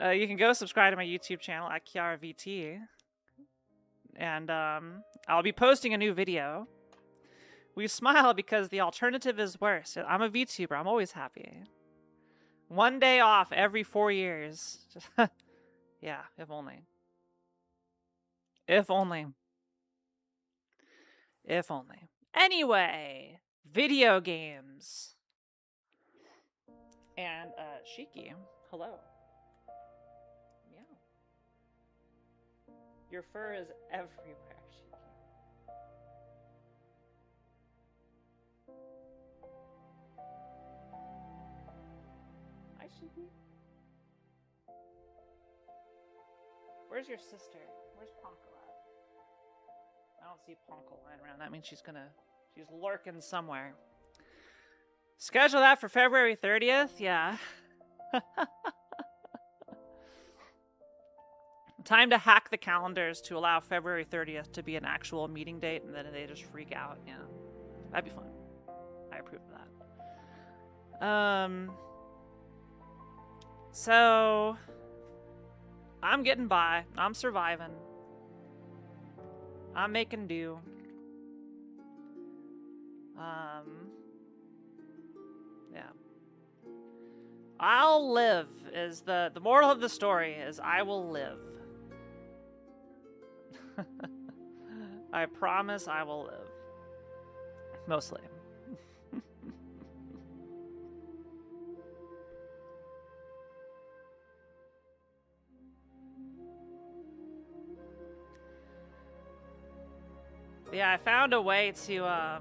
You can go subscribe to my YouTube channel at kiaravt. And I'll be posting a new video. We smile because the alternative is worse. I'm a VTuber. I'm always happy. One day off every 4 years. Yeah, if only. If only. If only. Anyway, video games. And, Shiki, hello. Meow. Your fur is everywhere, Shiki. Hi, Shiki. Where's your sister? Where's Ponko at? I don't see Ponko lying around. That means she's lurking somewhere. Schedule that for February 30th? Yeah. Time to hack the calendars to allow February 30th to be an actual meeting date, and then they just freak out. Yeah. That'd be fun. I approve of that. So I'm getting by. I'm surviving. I'm making do. Yeah. I'll live is the moral of the story is I will live. I promise I will live. Mostly. Yeah, I found a way to, I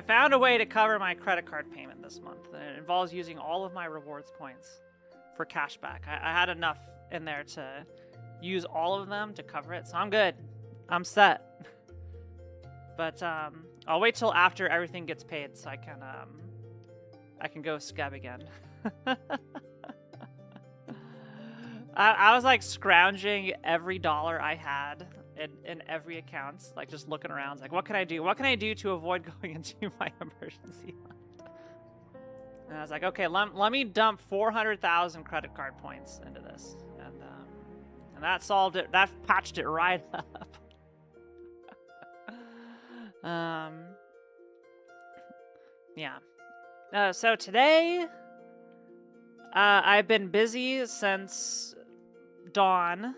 found a way to cover my credit card payment this month, and it involves using all of my rewards points for cashback. I had enough in there to use all of them to cover it, so I'm good. I'm set. But, I'll wait till after everything gets paid so I can go scab again. I was like scrounging every dollar I had in every account, like just looking around, like what can I do? What can I do to avoid going into my emergency fund? And I was like, okay, let me dump 400,000 credit card points into this, and that solved it. That patched it right up. Yeah. So today, I've been busy since dawn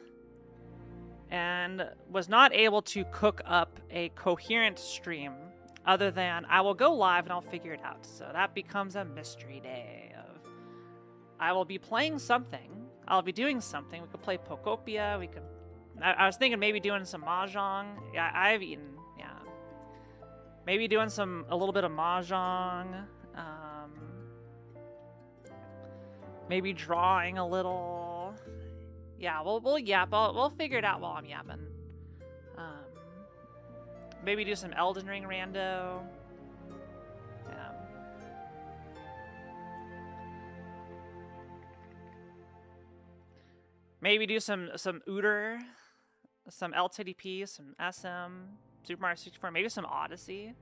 and was not able to cook up a coherent stream other than I will go live and I'll figure it out. So that becomes a mystery day of I will be playing something. I'll be doing something. We could play Pokopia. We could. I was thinking maybe doing some mahjong. Yeah, I've eaten. Yeah, maybe doing a little bit of mahjong. Maybe drawing a little. Yeah, we'll yap. We'll figure it out while I'm yapping. Maybe do some Elden Ring rando. Yeah. Maybe do some Uter, some LTDP, some SM, Super Mario 64, maybe some Odyssey.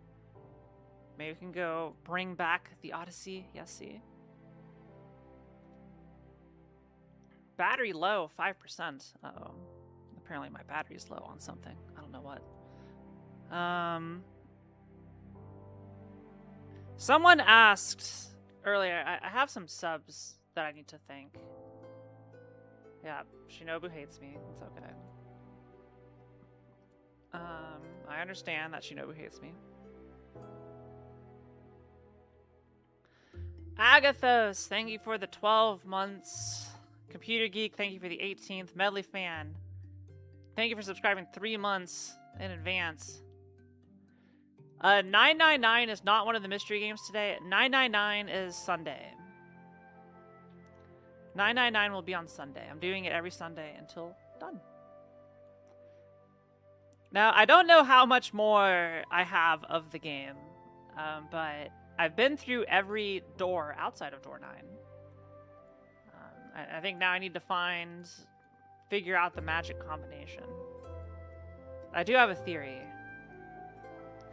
Maybe we can go bring back the Odyssey. Yes, see. Battery low, 5%. Uh-oh. Apparently my battery's low on something. I don't know what. Someone asked earlier, I have some subs that I need to thank. Yeah, Shinobu hates me. It's okay. I understand that Shinobu hates me. Agathos, thank you for the 12 months. Computer Geek, thank you for the 18th. Medley Fan, thank you for subscribing 3 months in advance. 999 is not one of the mystery games today. 999 is Sunday. 999 will be on Sunday. I'm doing it every Sunday until done. Now, I don't know how much more I have of the game, but I've been through every door outside of door 9. I think now I need to figure out the magic combination. I do have a theory.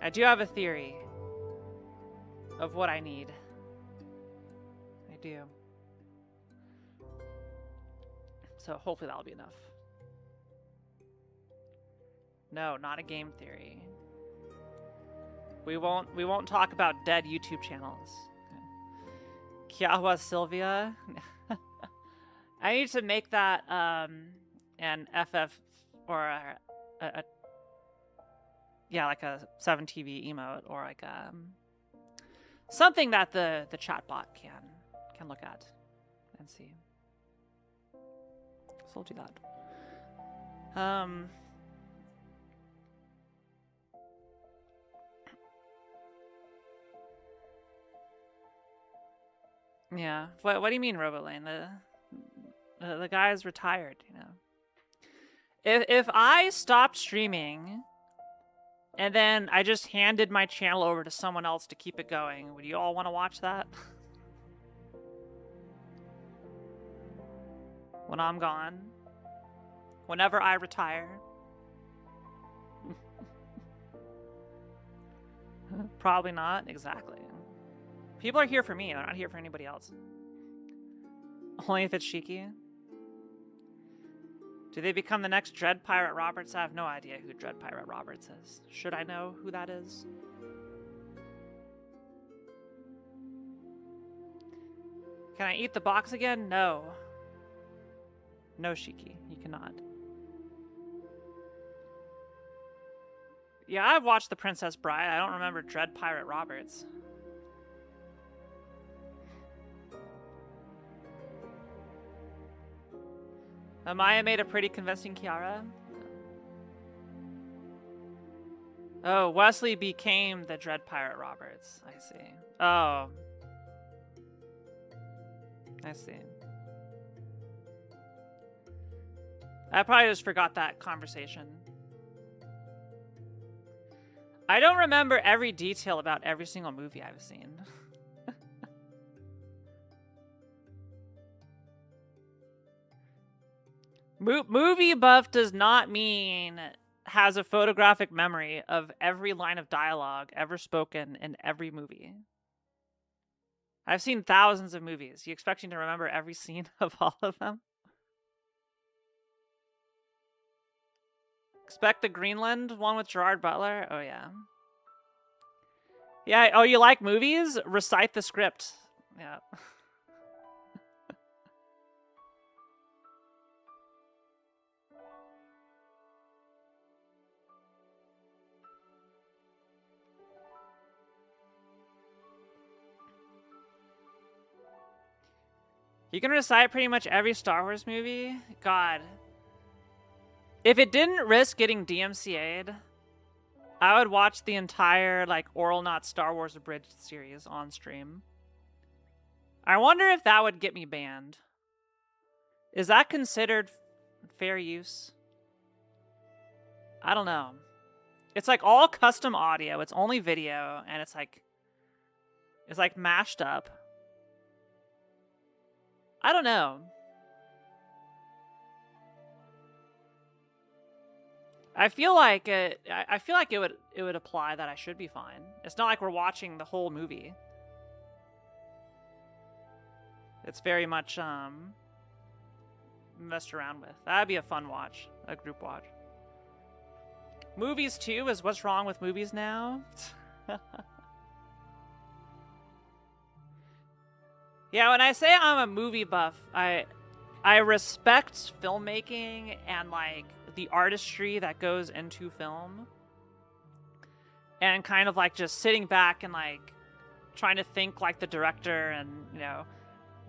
I do have a theory of what I need. do. So hopefully that'll be enough. No, not a game theory. We won't talk about dead YouTube channels. Kiawa Sylvia. I need to make that an FF or a yeah, like a 7TV emote or like something that the chatbot can look at and see. So we'll do that. Yeah. What do you mean, Robolane? The guy's retired, you know. If I stopped streaming and then I just handed my channel over to someone else to keep it going, would you all want to watch that? When I'm gone? Whenever I retire? Probably not. Exactly. People are here for me. They're not here for anybody else. Only if it's Shiki. Do they become the next Dread Pirate Roberts? I have no idea who Dread Pirate Roberts is. Should I know who that is? Can I eat the box again? No. No, Shiki. You cannot. Yeah, I've watched The Princess Bride. I don't remember Dread Pirate Roberts. Amaya made a pretty convincing Kiara. Oh, Wesley became the Dread Pirate Roberts. I see. Oh. I see. I probably just forgot that conversation. I don't remember every detail about every single movie I've seen. Movie buff does not mean has a photographic memory of every line of dialogue ever spoken in every movie. I've seen thousands of movies. You expecting to remember every scene of all of them? Expect the Greenland one with Gerard Butler? Oh, yeah. Yeah, oh, you like movies? Recite the script. Yeah. You can recite pretty much every Star Wars movie? God. If it didn't risk getting DMCA'd, I would watch the entire, like, Oral Not Star Wars Abridged series on stream. I wonder if that would get me banned. Is that considered fair use? I don't know. It's like all custom audio. It's only video, and it's like mashed up. I don't know. I feel like it would apply that I should be fine. It's not like we're watching the whole movie. It's very much messed around with. That'd be a fun watch, a group watch. Movies too is what's wrong with movies now. Yeah, when I say I'm a movie buff, I respect filmmaking and like the artistry that goes into film. And kind of like just sitting back and like trying to think like the director and, you know,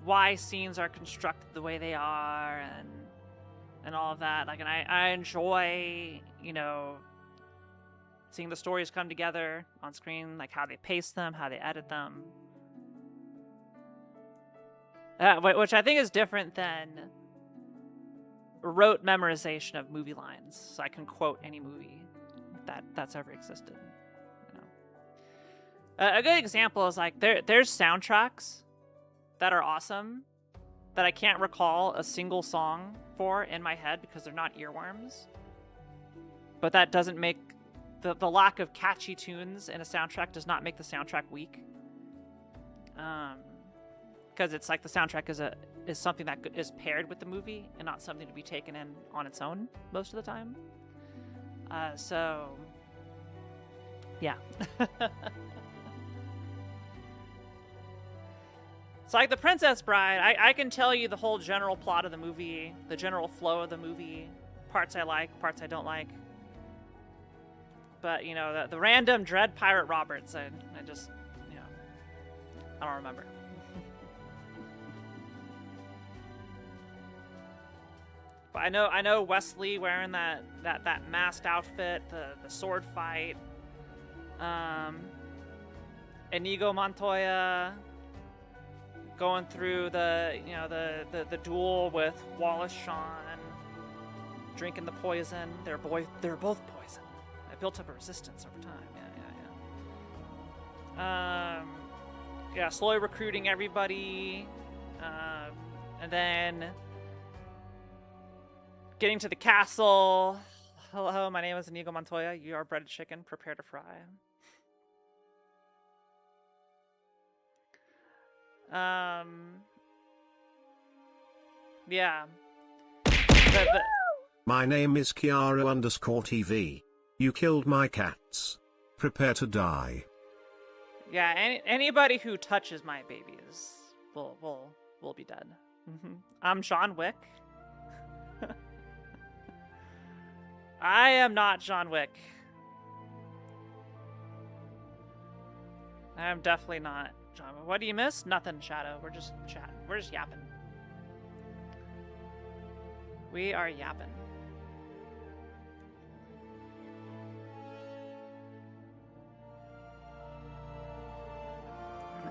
why scenes are constructed the way they are and all of that. Like, and I enjoy, you know, seeing the stories come together on screen, like how they pace them, how they edit them. Which I think is different than rote memorization of movie lines. So I can quote any movie that's ever existed. You know? A good example is like there's soundtracks that are awesome that I can't recall a single song for in my head because they're not earworms. But that doesn't make the lack of catchy tunes in a soundtrack does not make the soundtrack weak. because it's like the soundtrack is something that is paired with the movie and not something to be taken in on its own most of the time. So yeah. It's like The Princess Bride. I can tell you the whole general plot of the movie, the general flow of the movie, parts I like, parts I don't like. But, you know, the random Dread Pirate Roberts, I just, you know, I don't remember. But I know Wesley wearing that masked outfit, the sword fight. Inigo Montoya going through the duel with Wallace Shawn, drinking the poison. They're both poison. I built up a resistance over time. Yeah. Slowly recruiting everybody, and then getting to the castle. Hello, my name is Inigo Montoya. You are breaded chicken. Prepare to fry. Yeah. My name is Kiara_TV. You killed my cats. Prepare to die. Yeah, anybody who touches my babies will be dead. I'm John Wick. I am not John Wick. I am definitely not John Wick. What do you miss? Nothing, Shadow. We're just chatting. We're just yapping. We are yapping.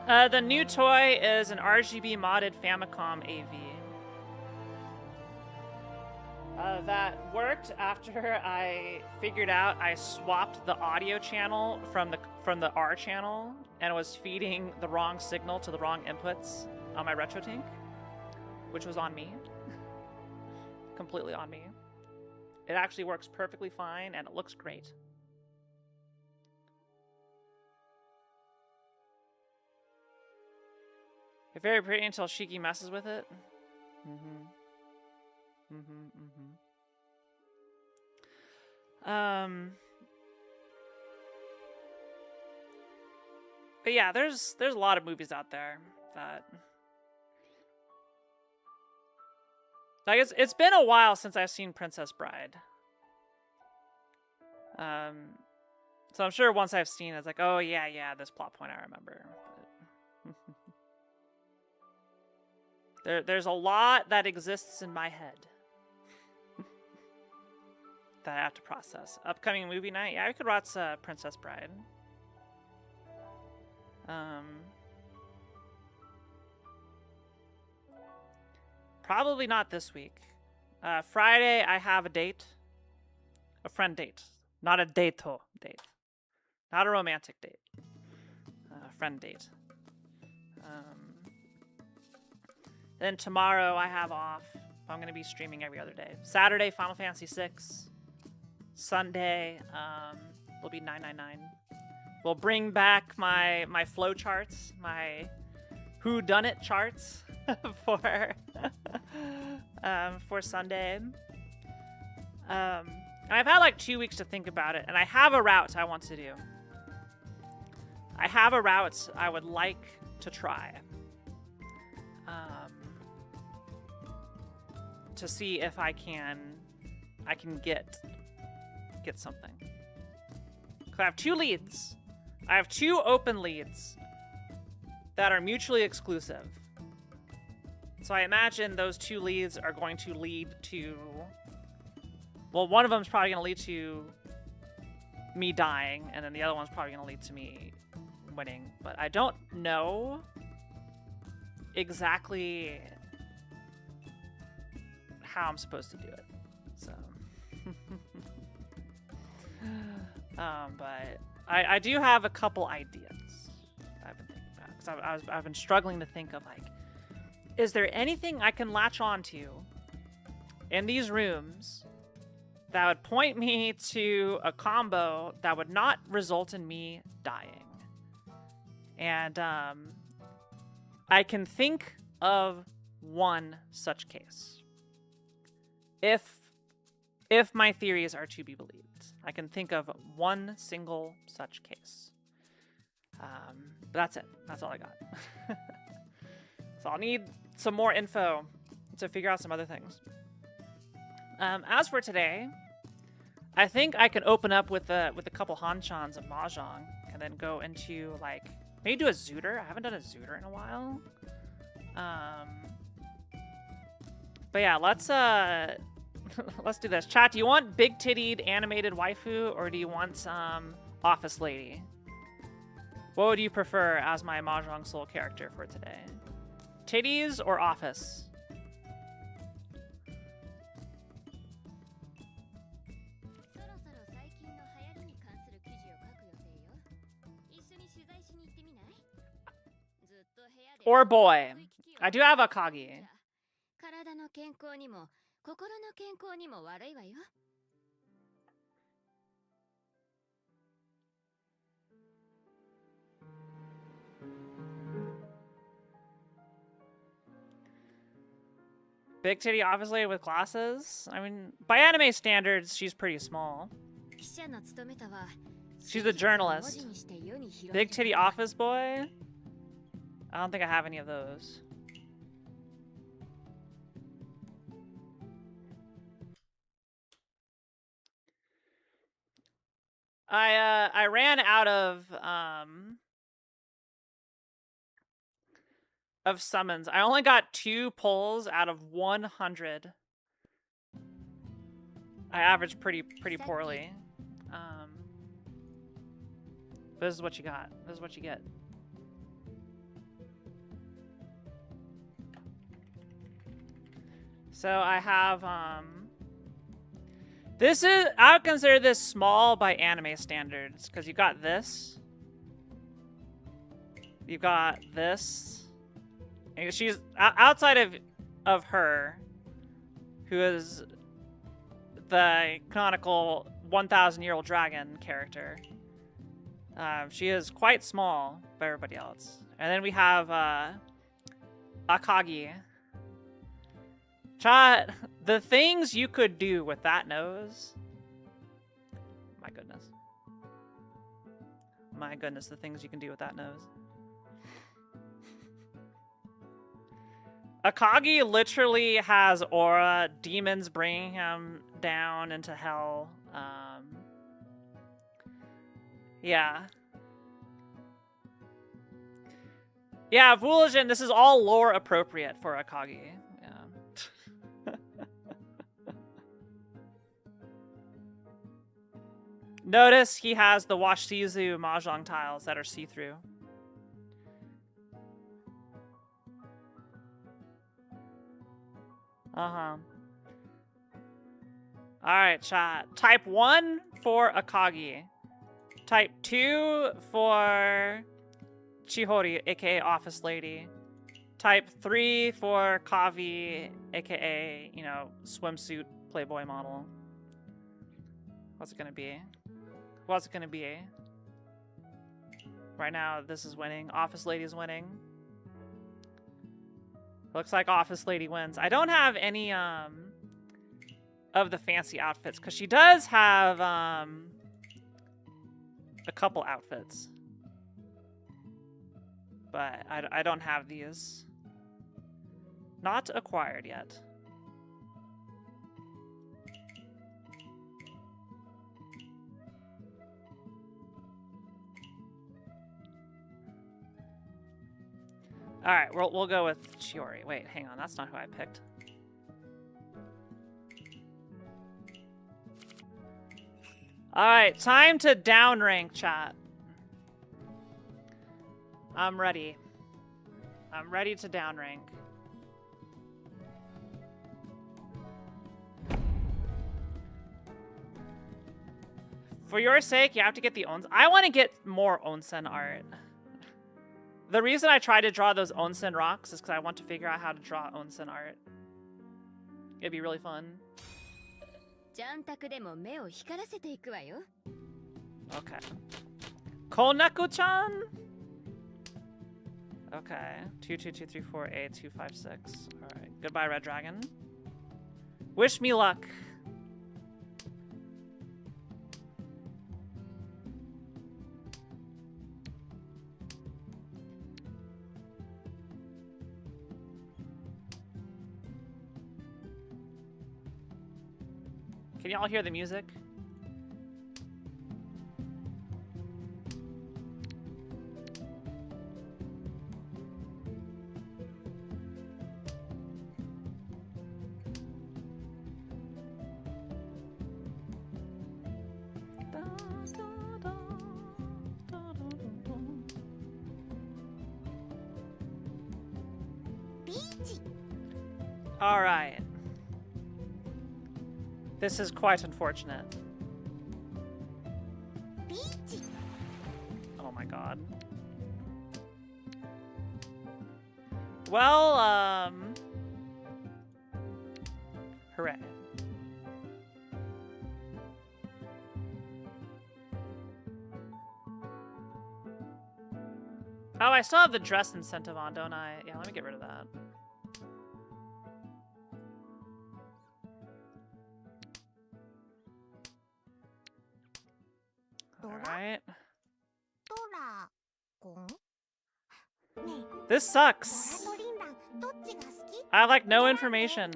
The new toy is an RGB modded Famicom AV. That worked after I figured out I swapped the audio channel from the R channel and was feeding the wrong signal to the wrong inputs on my RetroTink, which was on me. Completely on me. It actually works perfectly fine and it looks great. It's very pretty until Shiki messes with it. But yeah, there's a lot of movies out there that like it's been a while since I've seen Princess Bride. So I'm sure once I've seen it, it's like, oh yeah, this plot point I remember. But there's a lot that exists in my head that I have to process. Upcoming movie night? Yeah, we could watch Princess Bride. Probably not this week. Friday, I have a date. A friend date. Not a dato date. Not a romantic date. A friend date. Then tomorrow I have off. I'm going to be streaming every other day. Saturday, Final Fantasy VI. Sunday, will be 999. We'll bring back my flow charts, my whodunit charts for Sunday. And I've had like 2 weeks to think about it, and I have a route I want to do. I have a route I would like to try. To see if I can get something. 'Cause I have 2 leads. I have 2 open leads that are mutually exclusive. So I imagine those 2 leads are going to lead to... Well, one of them is probably going to lead to me dying, and then the other one's probably going to lead to me winning. But I don't know exactly how I'm supposed to do it. So... but I do have a couple ideas I've been thinking about. Because I've been struggling to think of, like, is there anything I can latch onto in these rooms that would point me to a combo that would not result in me dying? And I can think of one such case. If my theories are to be believed, I can think of one single such case. But that's it. That's all I got. So I'll need some more info to figure out some other things. As for today, I think I can open up with a couple Hanchans of Mahjong and then go into like maybe do a Zooter. I haven't done a Zooter in a while. But yeah, let's let's do this. Chat, do you want big-tittied animated waifu or do you want office lady? What would you prefer as my Mahjong Soul character for today? Titties or office? Or boy. I do have a Akagi. Big titty office lady with glasses? I mean, by anime standards, she's pretty small. She's a journalist. Big titty office boy? I don't think I have any of those. I ran out of summons. I only got 2 pulls out of 100. I averaged pretty poorly. But this is what you got. This is what you get. So I have this is, I would consider this small by anime standards, because you got this. You've got this. And she's outside of her, who is the canonical 1,000-year-old dragon character. She is quite small by everybody else. And then we have Akagi. Chat, the things you could do with that nose. My goodness. My goodness, the things you can do with that nose. Akagi literally has aura, demons bringing him down into hell. Yeah. Yeah, Vooligen, this is all lore appropriate for Akagi. Notice he has the Washizu Mahjong tiles that are see-through. Alright, chat. Type 1 for Akagi. Type 2 for Chihori, aka Office Lady. Type 3 for Kavi, aka, you know, swimsuit Playboy model. What's it gonna be? What's it gonna be? Right now, this is winning. Office Lady is winning. Looks like Office Lady wins. I don't have any of the fancy outfits, because she does have a couple outfits. But I don't have these. Not acquired yet. All right, we'll go with Chiori. Wait, hang on, that's not who I picked. All right, time to downrank, chat. I'm ready. I'm ready to downrank. For your sake, you have to get the onsen. I want to get more onsen art. The reason I try to draw those onsen rocks is because I want to figure out how to draw onsen art. It'd be really fun. Okay. Konaku-chan? Okay. 22234A256. Alright. Goodbye, Red Dragon. Wish me luck. Can y'all hear the music? All right. This is quite unfortunate. Oh my god. Well, hooray. Oh, I still have the dress incentive on, don't I? Yeah, let me get rid of that. Alright. This sucks. I have like no information.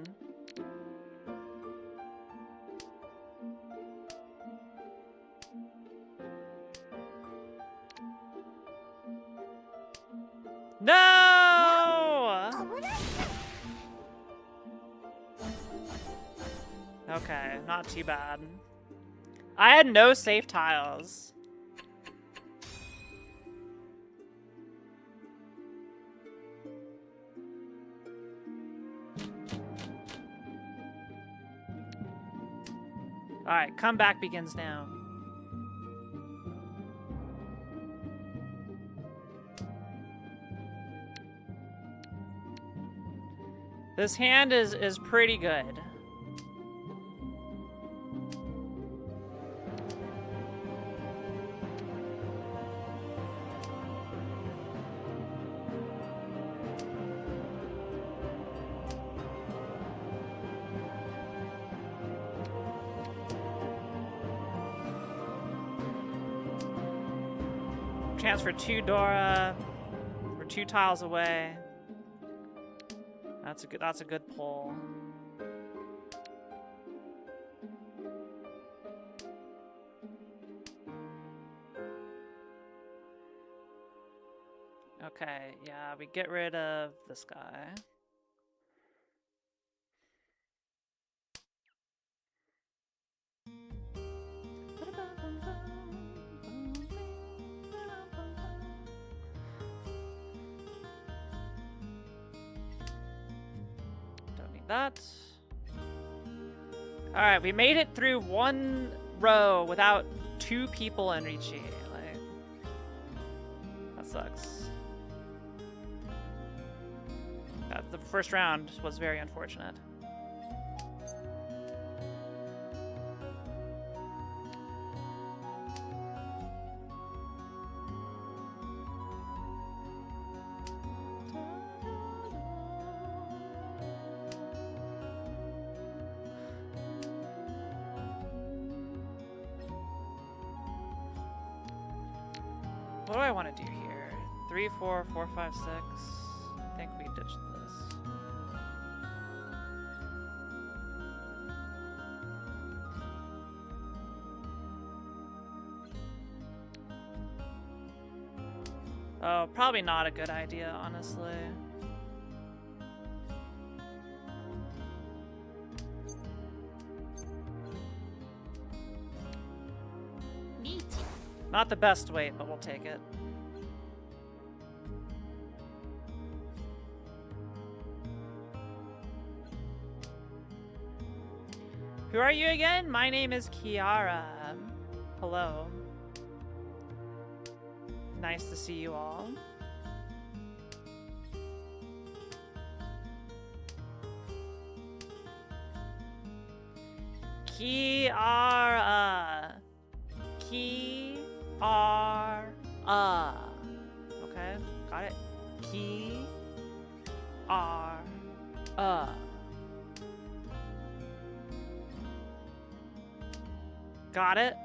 No! Okay, not too bad. I had no safe tiles. Alright, comeback begins now. This hand is pretty good. Chance for 2 Dora. We're 2 tiles away. That's a good pull. Okay, yeah, we get rid of this guy. That. Alright, we made it through 1 row without 2 people in Ricci. Like, that sucks. The first round was very unfortunate. What do I want to do here? 3, 4, 4, 5, 6. I think we ditched this. Oh, probably not a good idea, honestly. Not the best weight, but we'll take it. Who are you again? My name is Kiara. Hello. Nice to see you all. Kiara. Kiara. Okay, got it. Kiara. R. Got it?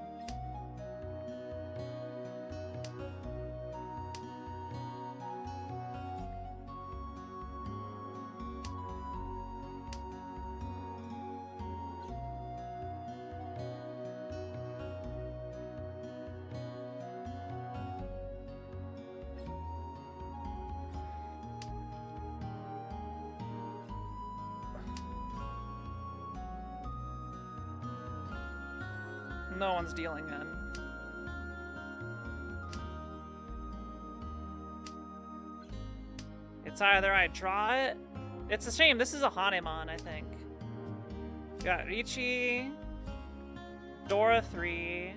No one's dealing in. It's either I draw it. It's a shame. This is a Hanemon, I think. Got Ricci, Dora 3.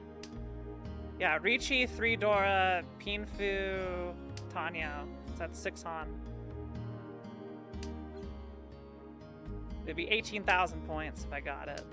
Yeah, Ricci, 3 Dora, Pinfu, Tanya. So that's 6 Han. It'd be 18,000 points if I got it.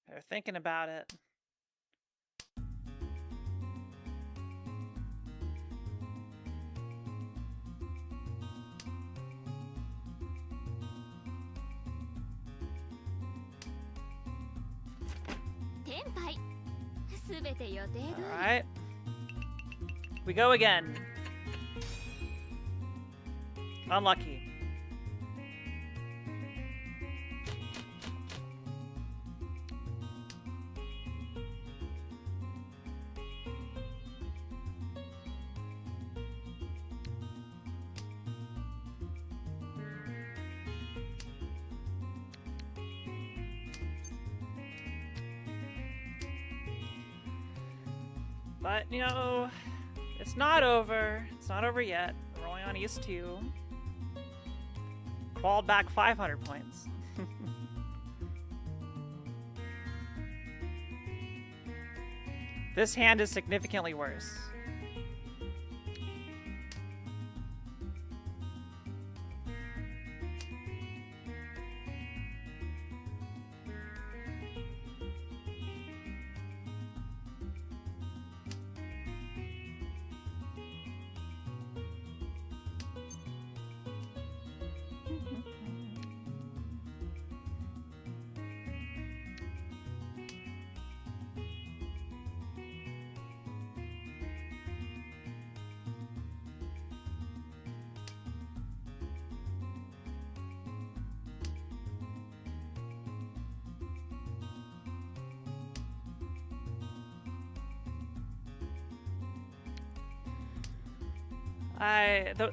They're thinking about it. Alright. We go again. Unlucky. But, you know, it's not over. It's not over yet. We're only on East 2. Crawled back 500 points. This hand is significantly worse.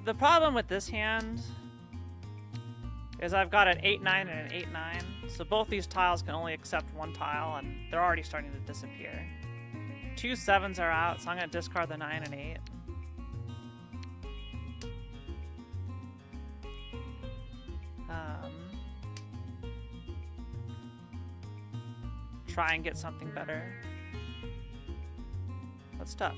The problem with this hand is I've got an 8-9 and an 8-9, so both these tiles can only accept one tile, and they're already starting to disappear. 2 7s are out, so I'm going to discard the 9 and 8. Try and get something better. That's tough.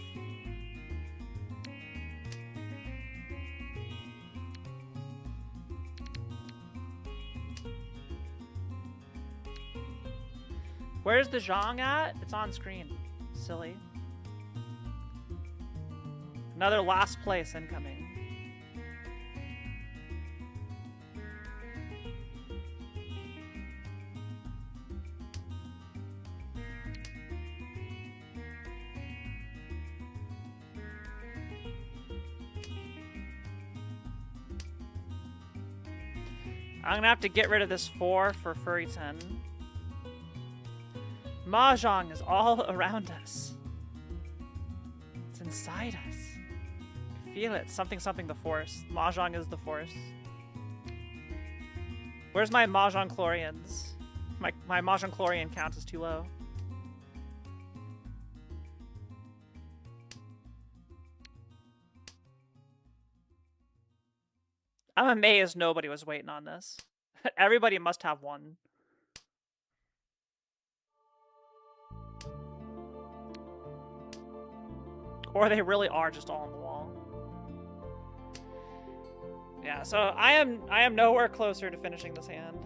Where's the Zhang at? It's on screen. Silly. Another last place incoming. I'm gonna have to get rid of this 4 for Furry 10. Mahjong is all around us. It's inside us. I feel it. Something, something, the force. Mahjong is the force. Where's my Mahjong Chlorians? My Mahjong Chlorian count is too low. I'm amazed nobody was waiting on this. Everybody must have one. Or they really are just all on the wall. Yeah, so I am nowhere closer to finishing this hand.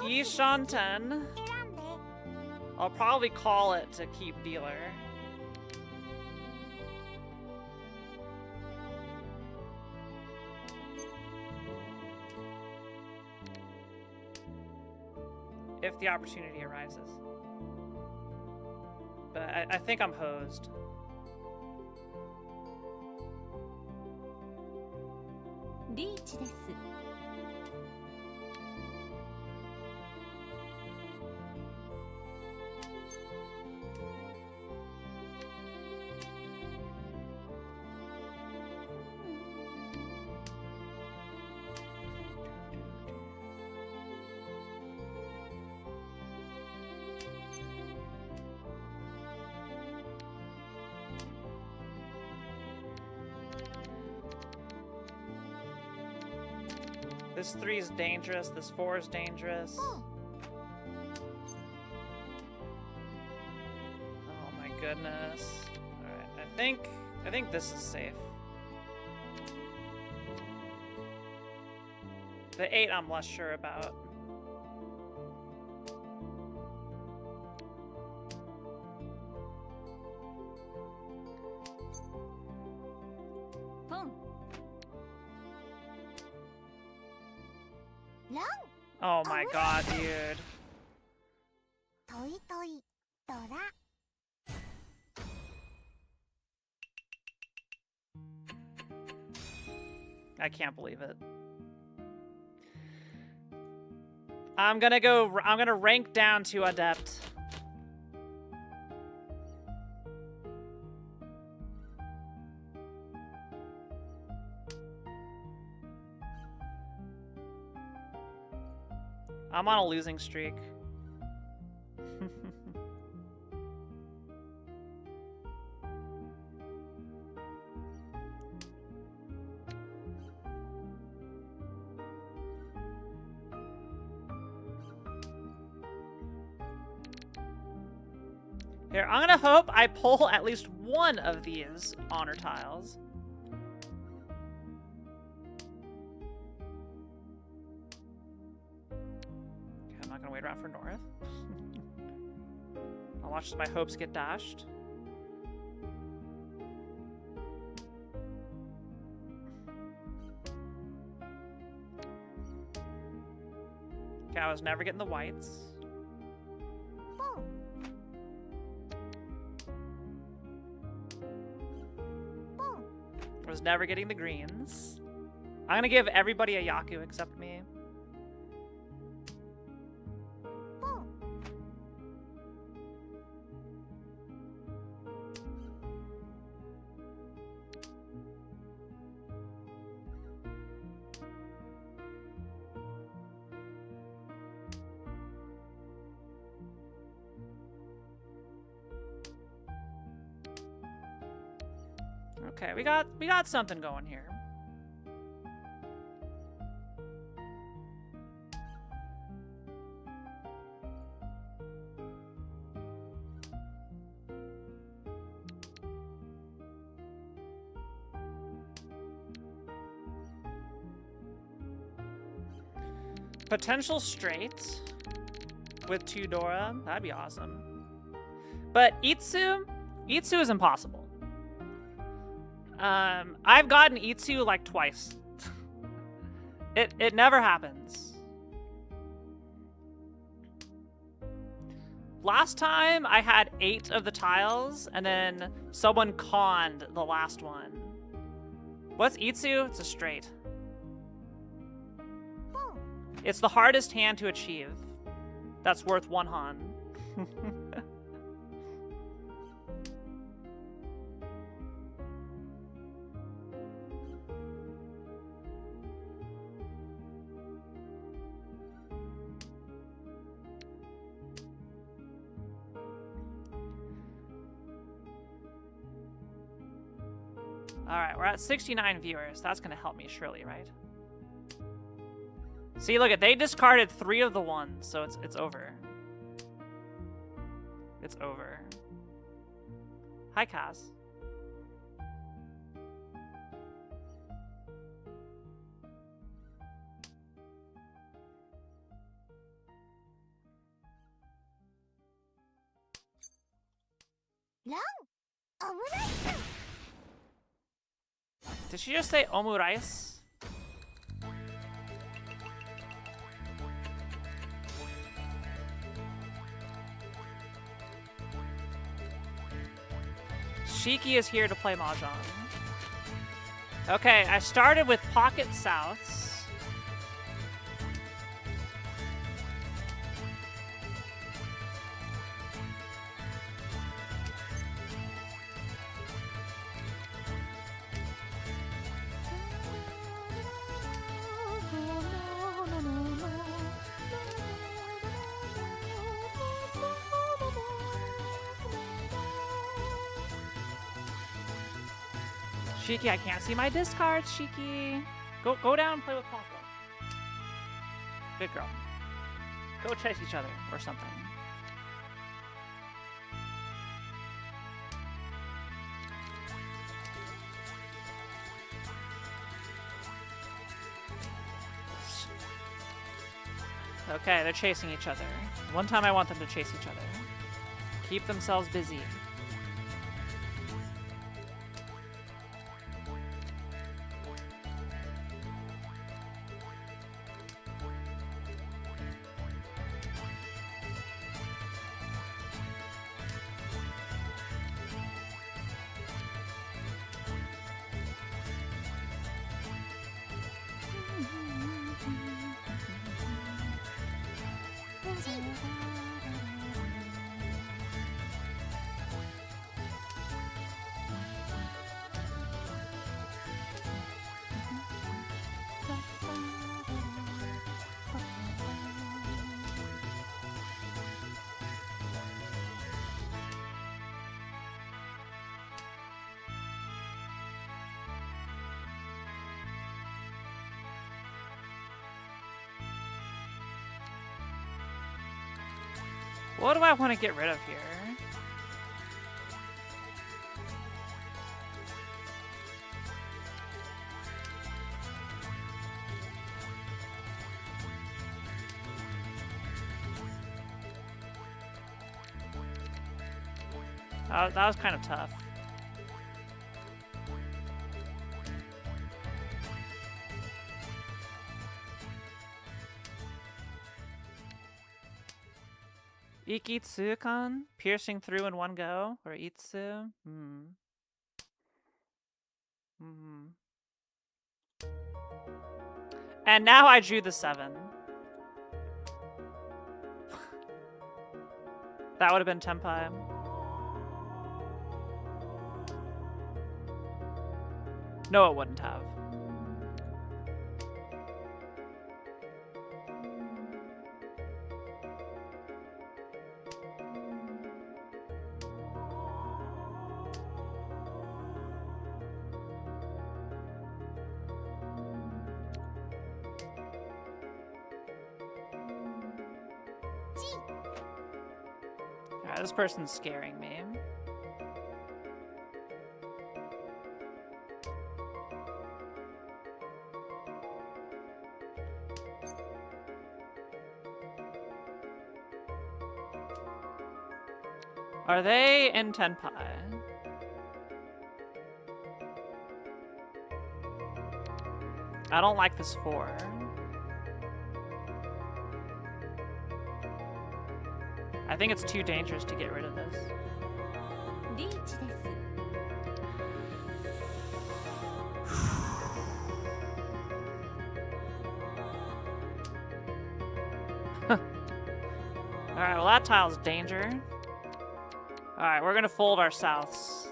E-Shanten. I'll probably call it to keep dealer. If the opportunity arises. But I think I'm hosed. This 3 is dangerous, this 4 is dangerous. Oh my goodness. Alright, I think this is safe. The 8 I'm less sure about. Oh my god, dude. I can't believe it. I'm gonna rank down to Adept. I'm on a losing streak. Here, I'm gonna hope I pull at least one of these honor tiles. Wait around for North. I'll watch my hopes get dashed. Okay, I was never getting the whites. I was never getting the greens. I'm gonna give everybody a Yaku except me. Okay, we got something going here. Potential straight with 2 Dora, that'd be awesome. But Itsu is impossible. I've gotten Itsu like twice. It never happens. Last time I had 8 of the tiles and then someone conned the last one. What's Itsu? It's a straight. It's the hardest hand to achieve. That's worth 1 Han. Alright, we're at 69 viewers. That's gonna help me surely, right? See, look at they discarded 3 of the ones, so it's over. It's over. Hi, Kaz. Did she just say omurice? Shiki is here to play Mahjong. Okay, I started with Pocket Souths. Shiki, I can't see my discards, Shiki. Go down and play with Papa. Good girl. Go chase each other or something. Okay, they're chasing each other. One time I want them to chase each other. Keep themselves busy. What do I want to get rid of here? That was kind of tough. Ikitsu-kan? Piercing through in one go? Or Itsu? And now I drew the 7. That would have been Tenpai. No, it wouldn't have. This person's scaring me. Are they in Tenpai? I don't like this 4. I think it's too dangerous to get rid of this. Alright, well that tile's danger. Alright, we're gonna fold our souths.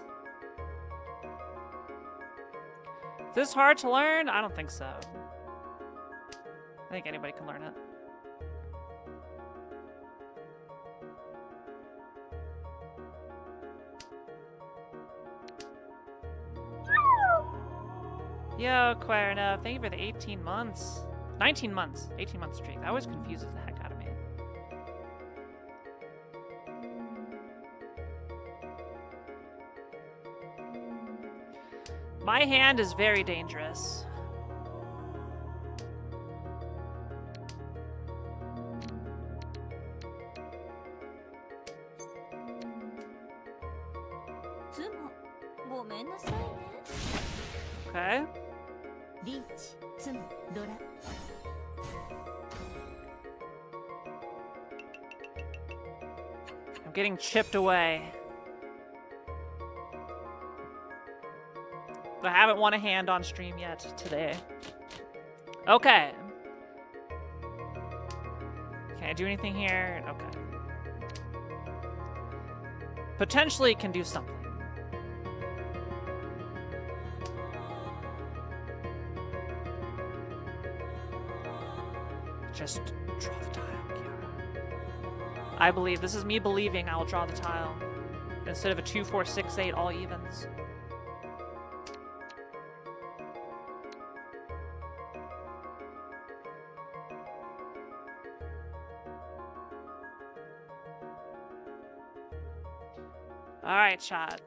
Is this hard to learn? I don't think so. I think anybody can learn it. Yo, Querno, thank you for the 18 months. 19 months. 18 month streak. That always confuses the heck out of me. My hand is very dangerous. Okay. I'm getting chipped away. I haven't won a hand on stream yet today. Okay. Can I do anything here? Okay. Potentially can do something. Just draw the tile, Kiara. I believe. This is me believing I will draw the tile. Instead of a 2, 4, 6, 8 all evens. Alright, chat.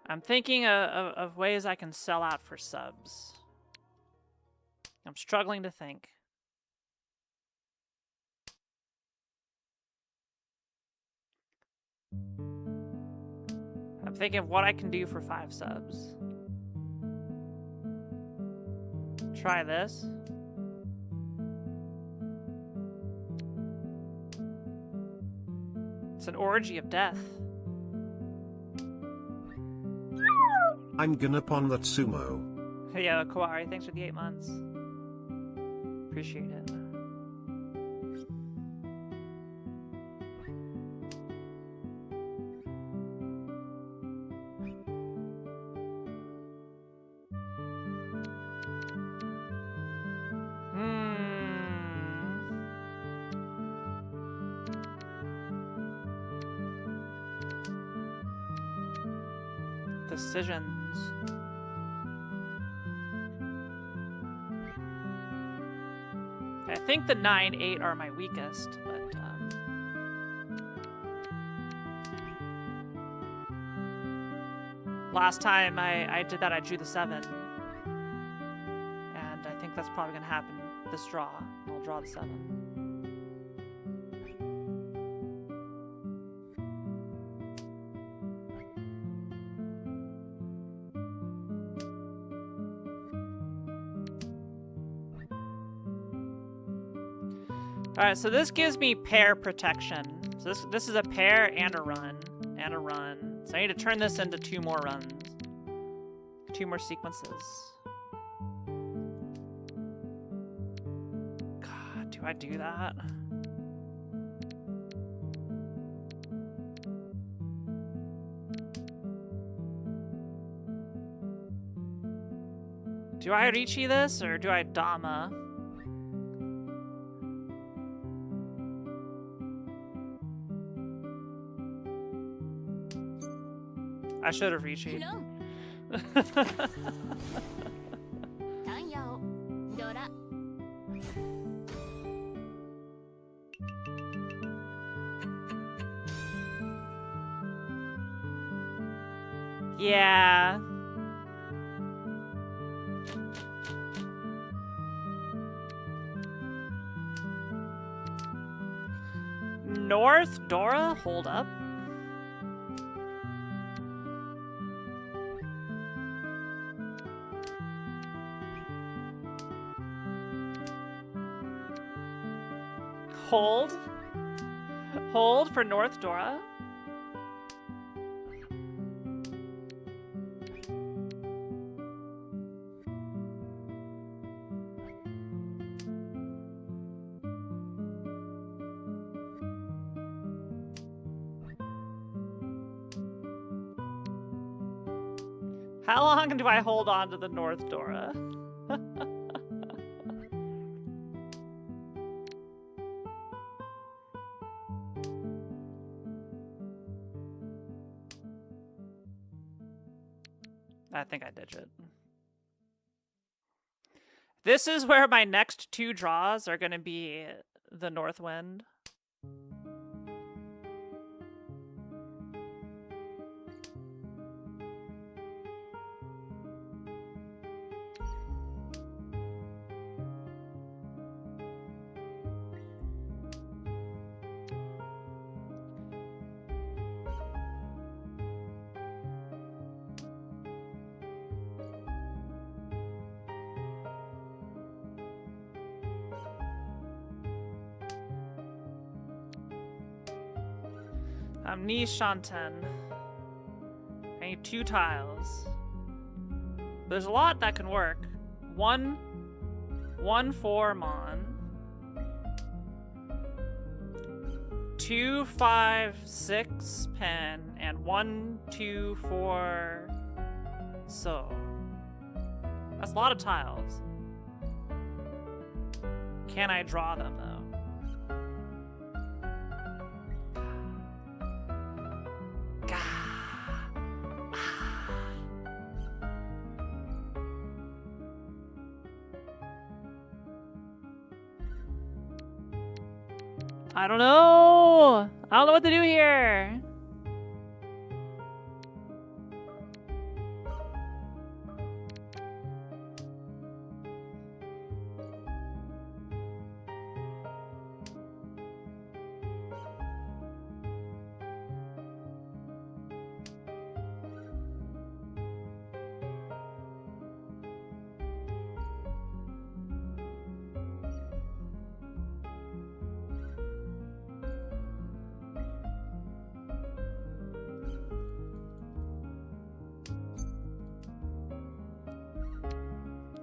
I'm thinking of ways I can sell out for subs. I'm struggling to think. I'm thinking of what I can do for 5 subs. Try this. It's an orgy of death. I'm gonna pawn that sumo. Yeah, Kawari, thanks for the 8 months. Appreciate it. Decisions. I think the 9, 8 are my weakest, but last time I did that, I drew the 7, and I think that's probably gonna happen this draw. I'll draw the 7. Alright, so this gives me pair protection. So this is a pair and a run. And a run. So I need to turn this into 2 more runs. 2 more sequences. God, do I do that? Do I Richi this, or do I Dama? I should have reached it. Yeah. North Dora, hold up. Hold. Hold for North Dora. How long do I hold on to the North Dora? I think I ditch it. This is where my next 2 draws are going to be the North Wind. I'm Ni Shanten. I need 2 tiles. There's a lot that can work. 1 4 Mon. 2 5 6 Pen and 1 2 4 So. That's a lot of tiles. Can I draw them though? I don't know. I don't know what to do here.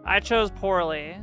I chose poorly.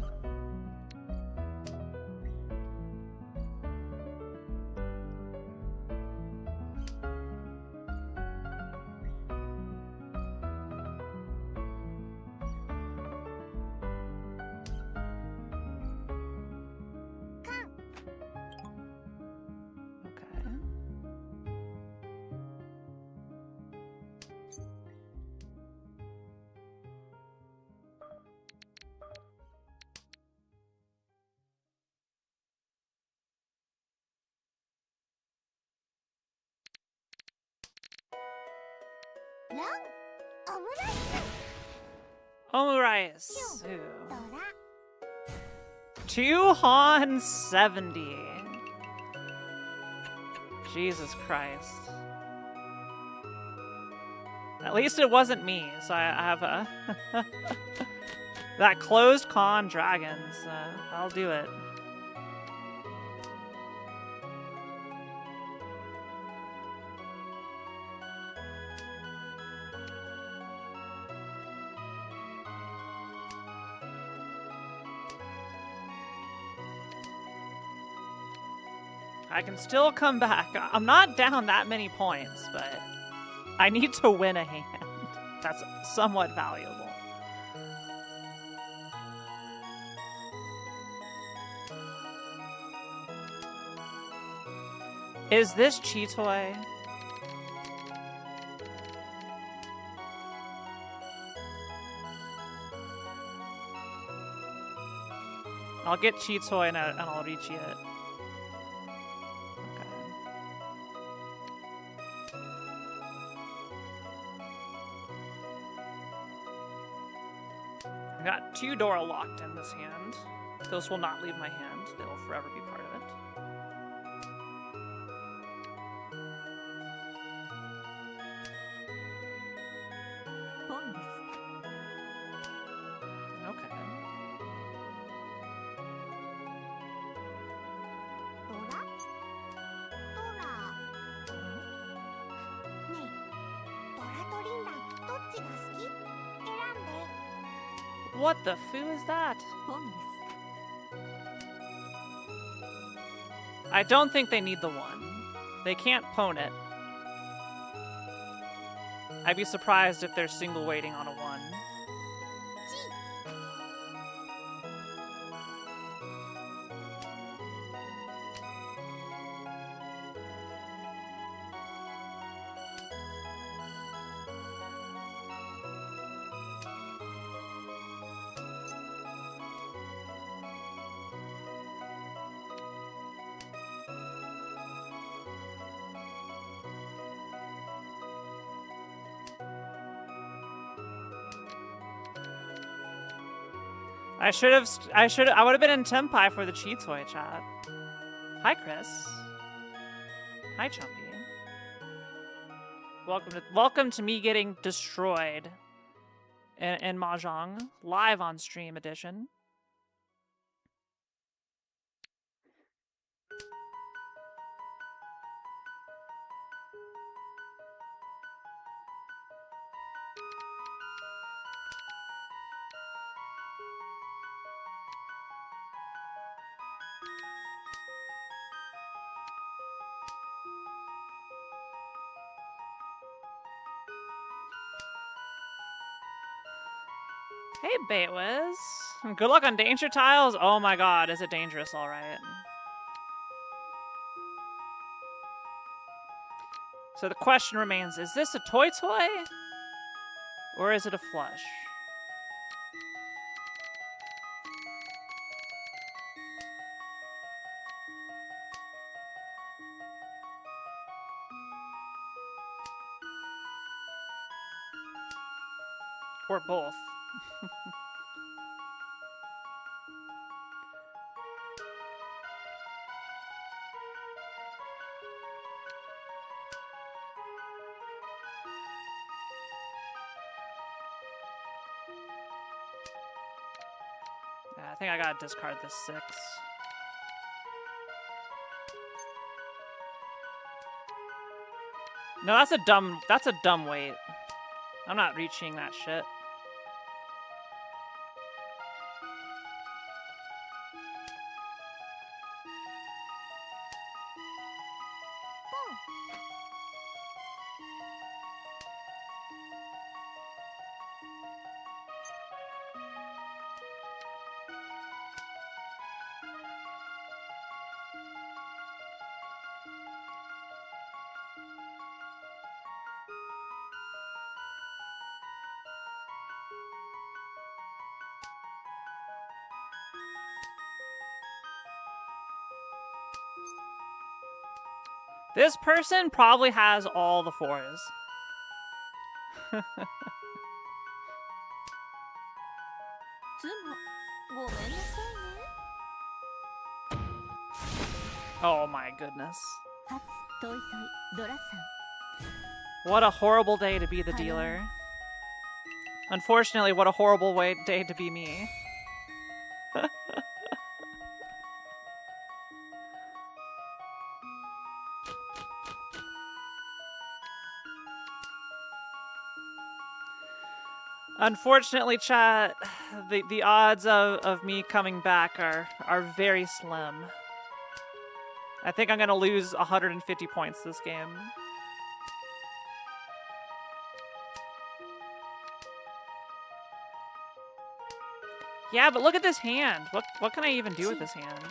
Omurice. 270. Jesus Christ. At least it wasn't me, so I have a... that closed con dragons. I'll do it. I can still come back. I'm not down that many points, but I need to win a hand. That's somewhat valuable. Is this Chitoy? I'll get Chitoy and I'll reach it. I got 2 Dora locked in this hand. Those will not leave my hand. They will forever be part of it. Okay. What the foo is that? I don't think they need the 1. They can't pwn it. I'd be surprised if they're single waiting on a 1. I would have been in Tempai for the cheat toy chat. Hi, Chris. Hi, Chumpy. Welcome to me getting destroyed in Mahjong, live on stream edition. Hey, Baitwiz. Good luck on danger tiles. Oh my god, is it dangerous? All right. So the question remains, is this a toy, or is it a flush? Or both. Yeah, I think I gotta discard this 6. No, that's a dumb weight. I'm not reaching that shit. This person probably has all the 4s. Oh my goodness. What a horrible day to be the dealer. Unfortunately, what a horrible day to be me. Unfortunately, chat, the odds of me coming back are very slim. I think I'm gonna lose 150 points this game. Yeah, but look at this hand. What can I even do with this hand?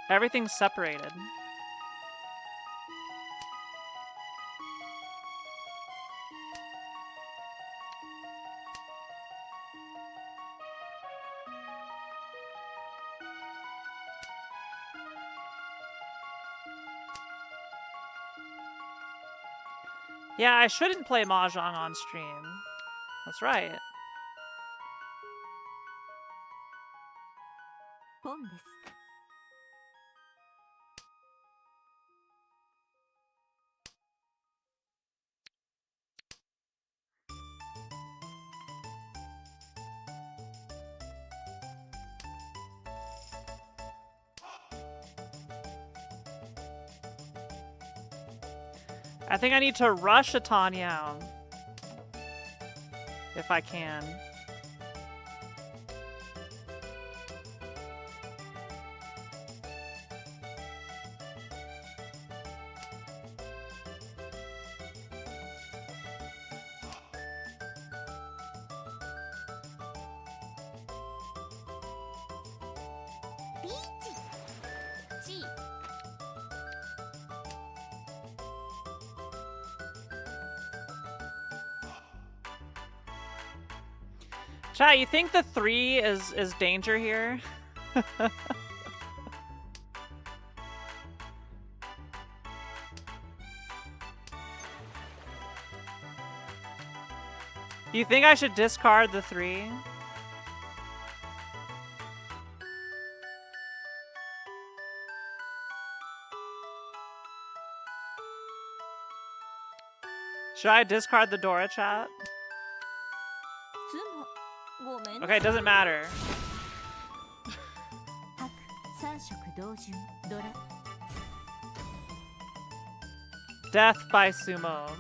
Everything's separated. Yeah, I shouldn't play Mahjong on stream. That's right. I think I need to rush a Tanyao. If I can. Chat, you think the 3 is danger here? You think I should discard the 3? Should I discard the Dora chat? Okay, it doesn't matter. Death by sumo.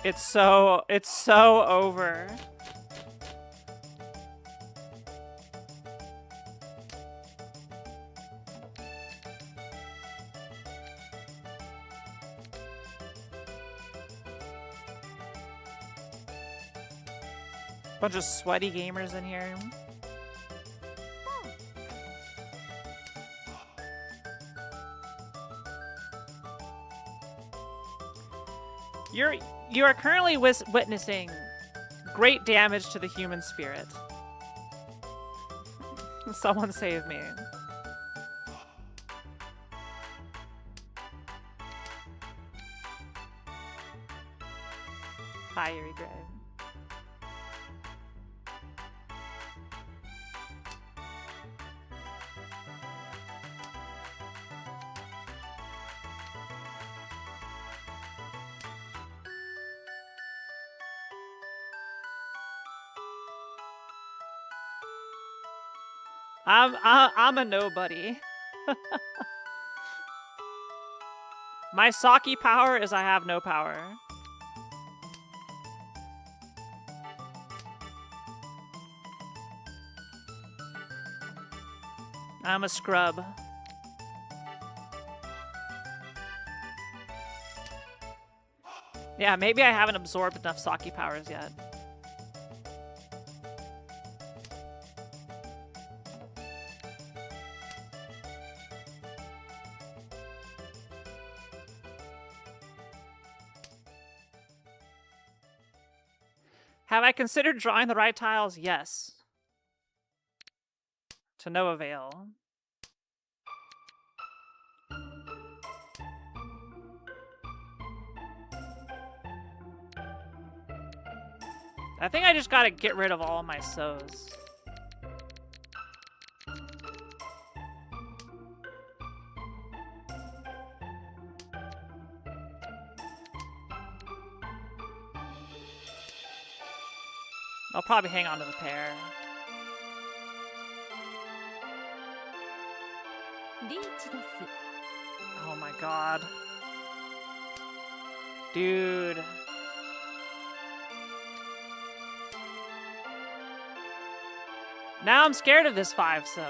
It's so over. Bunch of sweaty gamers in here. You are currently witnessing great damage to the human spirit. Someone save me. Hi, Eerie Gray. I'm a nobody. My Saki power is I have no power. I'm a scrub. Yeah, maybe I haven't absorbed enough Saki powers yet. Have I considered drawing the right tiles? Yes. To no avail. I think I just gotta get rid of all my sows. I'll probably hang on to the pair. Oh my god. Dude. Now I'm scared of this 5, so...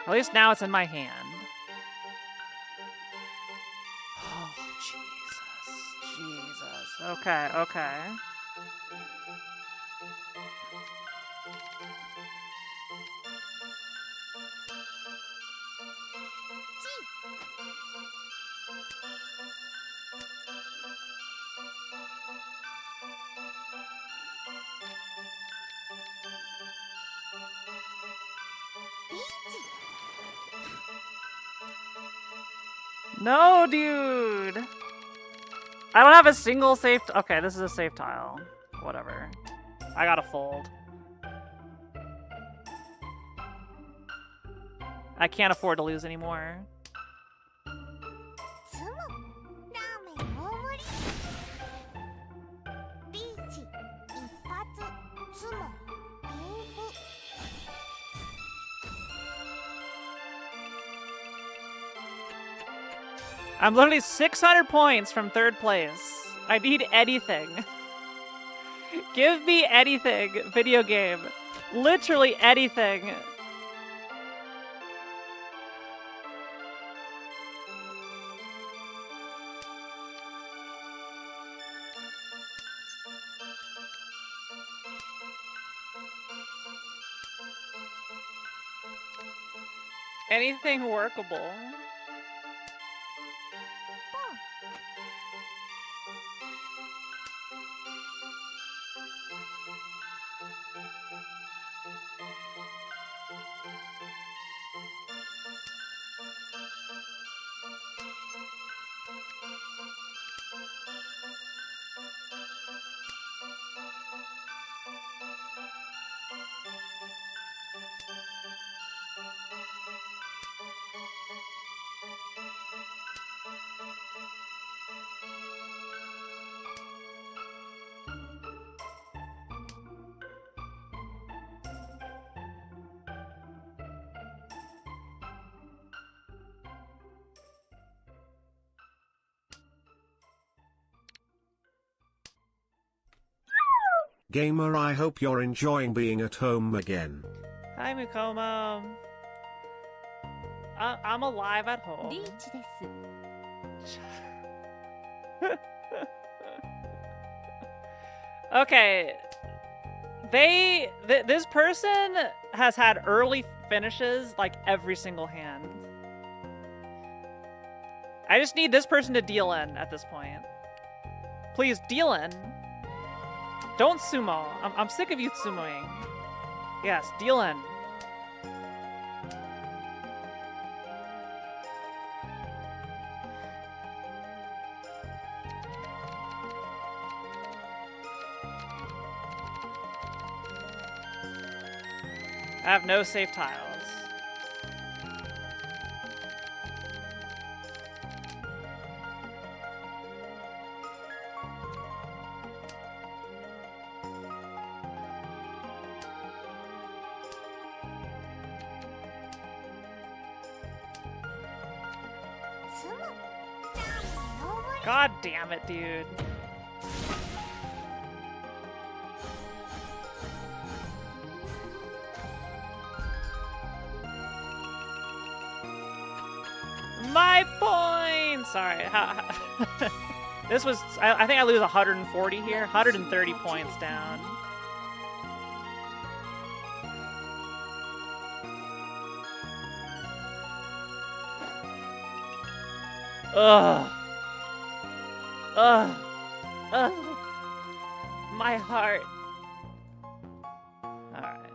At least now it's in my hand. Oh, Jesus. Jesus. Okay, okay. No, dude! I don't have a single safe... Okay, this is a safe tile. Whatever. I gotta fold. I can't afford to lose anymore. I'm literally 600 points from 3rd place. I need anything. Give me anything, video game. Literally anything. Anything workable. Gamer, I hope you're enjoying being at home again. Hi, Mukoma. I'm alive at home. リーチです。 Okay. This person has had early finishes like every single hand. I just need this person to deal in at this point. Please deal in. Don't sumo. I'm sick of you sumoing. Yes, deal in. I have no safe tiles. God damn it, dude. My point! Sorry. This was... I think I lose 140 here. 130 points down. Ugh. Ugh. Ugh. My heart. Alright.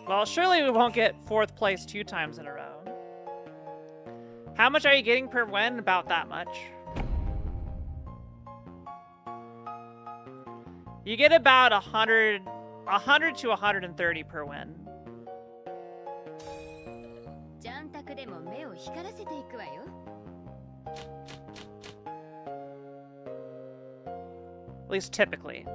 Well, surely we won't get 4th place 2 times in a row. How much are you getting per win? About that much. You get about 100 to 130 per win. At least typically.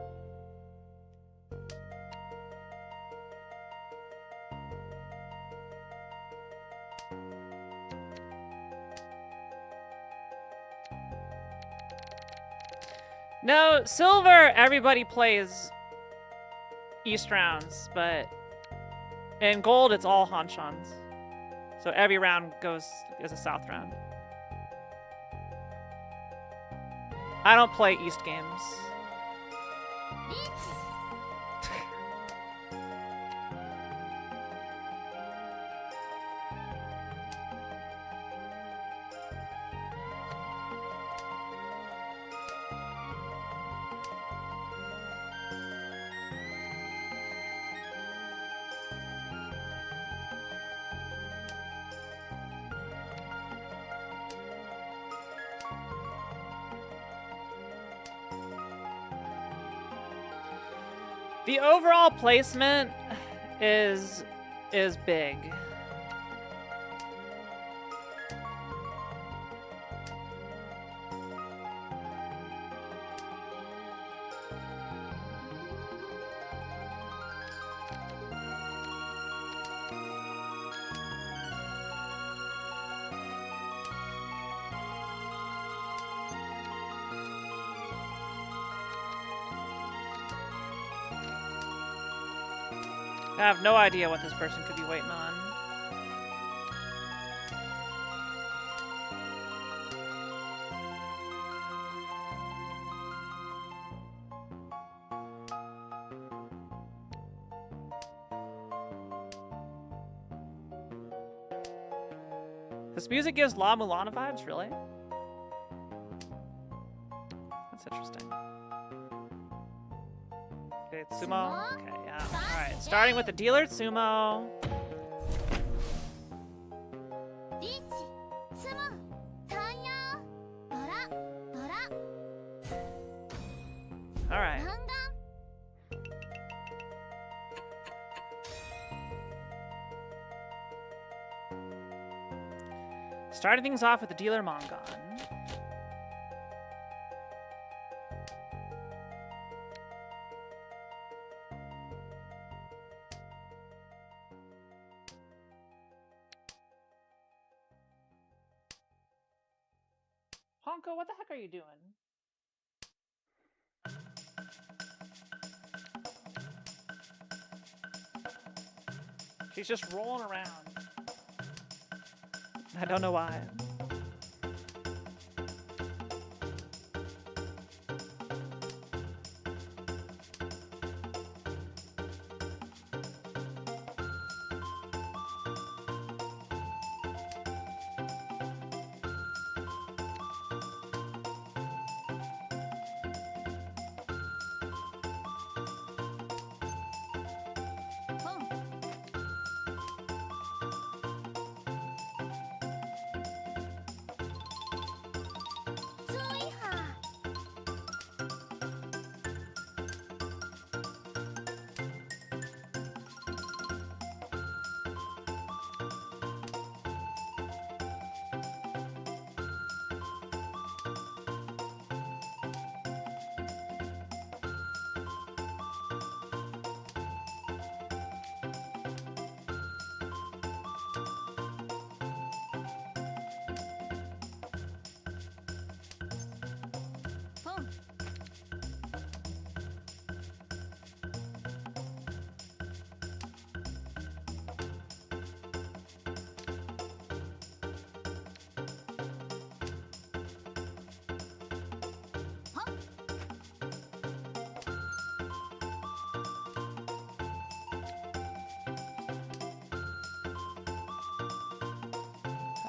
No, silver, everybody plays East rounds, but in gold, it's all Hanshans. So every round goes as a South round. I don't play East games. The overall placement is big. I have no idea what this person could be waiting on. This music gives La Mulana vibes, really? That's interesting. Okay, it's sumo. Okay, yeah. Alright, starting with the dealer, sumo. Alright. Starting things off with the dealer Mongon. Honko, what the heck are you doing? She's just rolling around. I don't know why.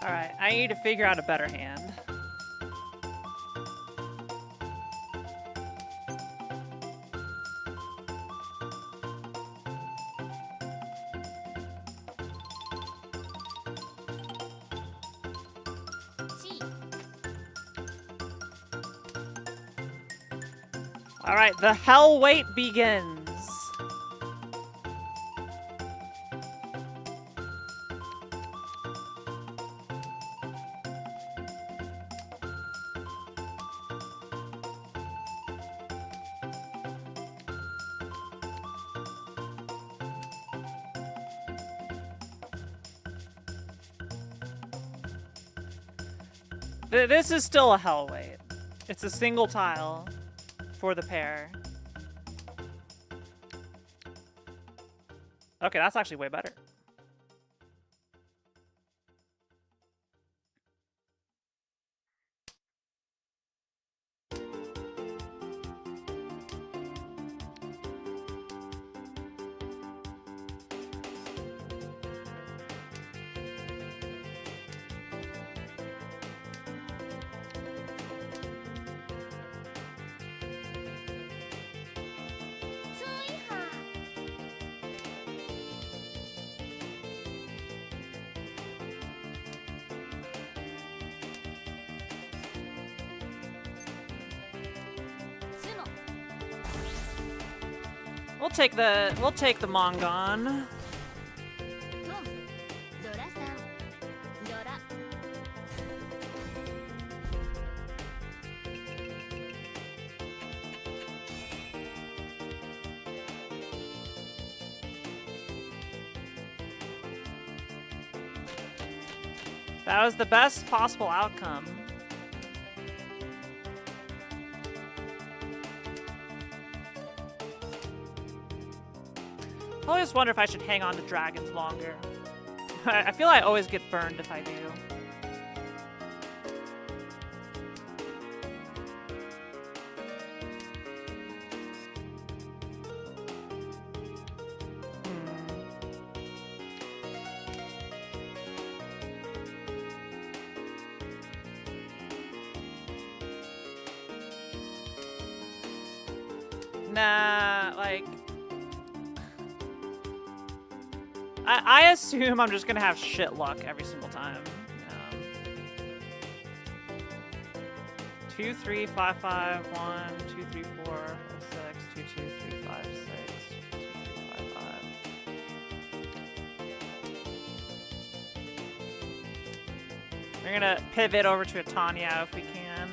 Alright, I need to figure out a better hand. Alright, the hell wait begins. This is still a hell wait. It's a single tile for the pair. Okay, that's actually way better. We'll take the Mongon. That was the best possible outcome. I always wonder if I should hang on to dragons longer. I feel I always get burned if I do. Nah, like... I assume I'm just gonna have shit luck every single time. 2, 3, 5, 5, 1, 2, 3, 4, 5, 6, 2, 2, 3, 5, 6, 2, 3, 5, 5. We're gonna pivot over to a Tanya if we can.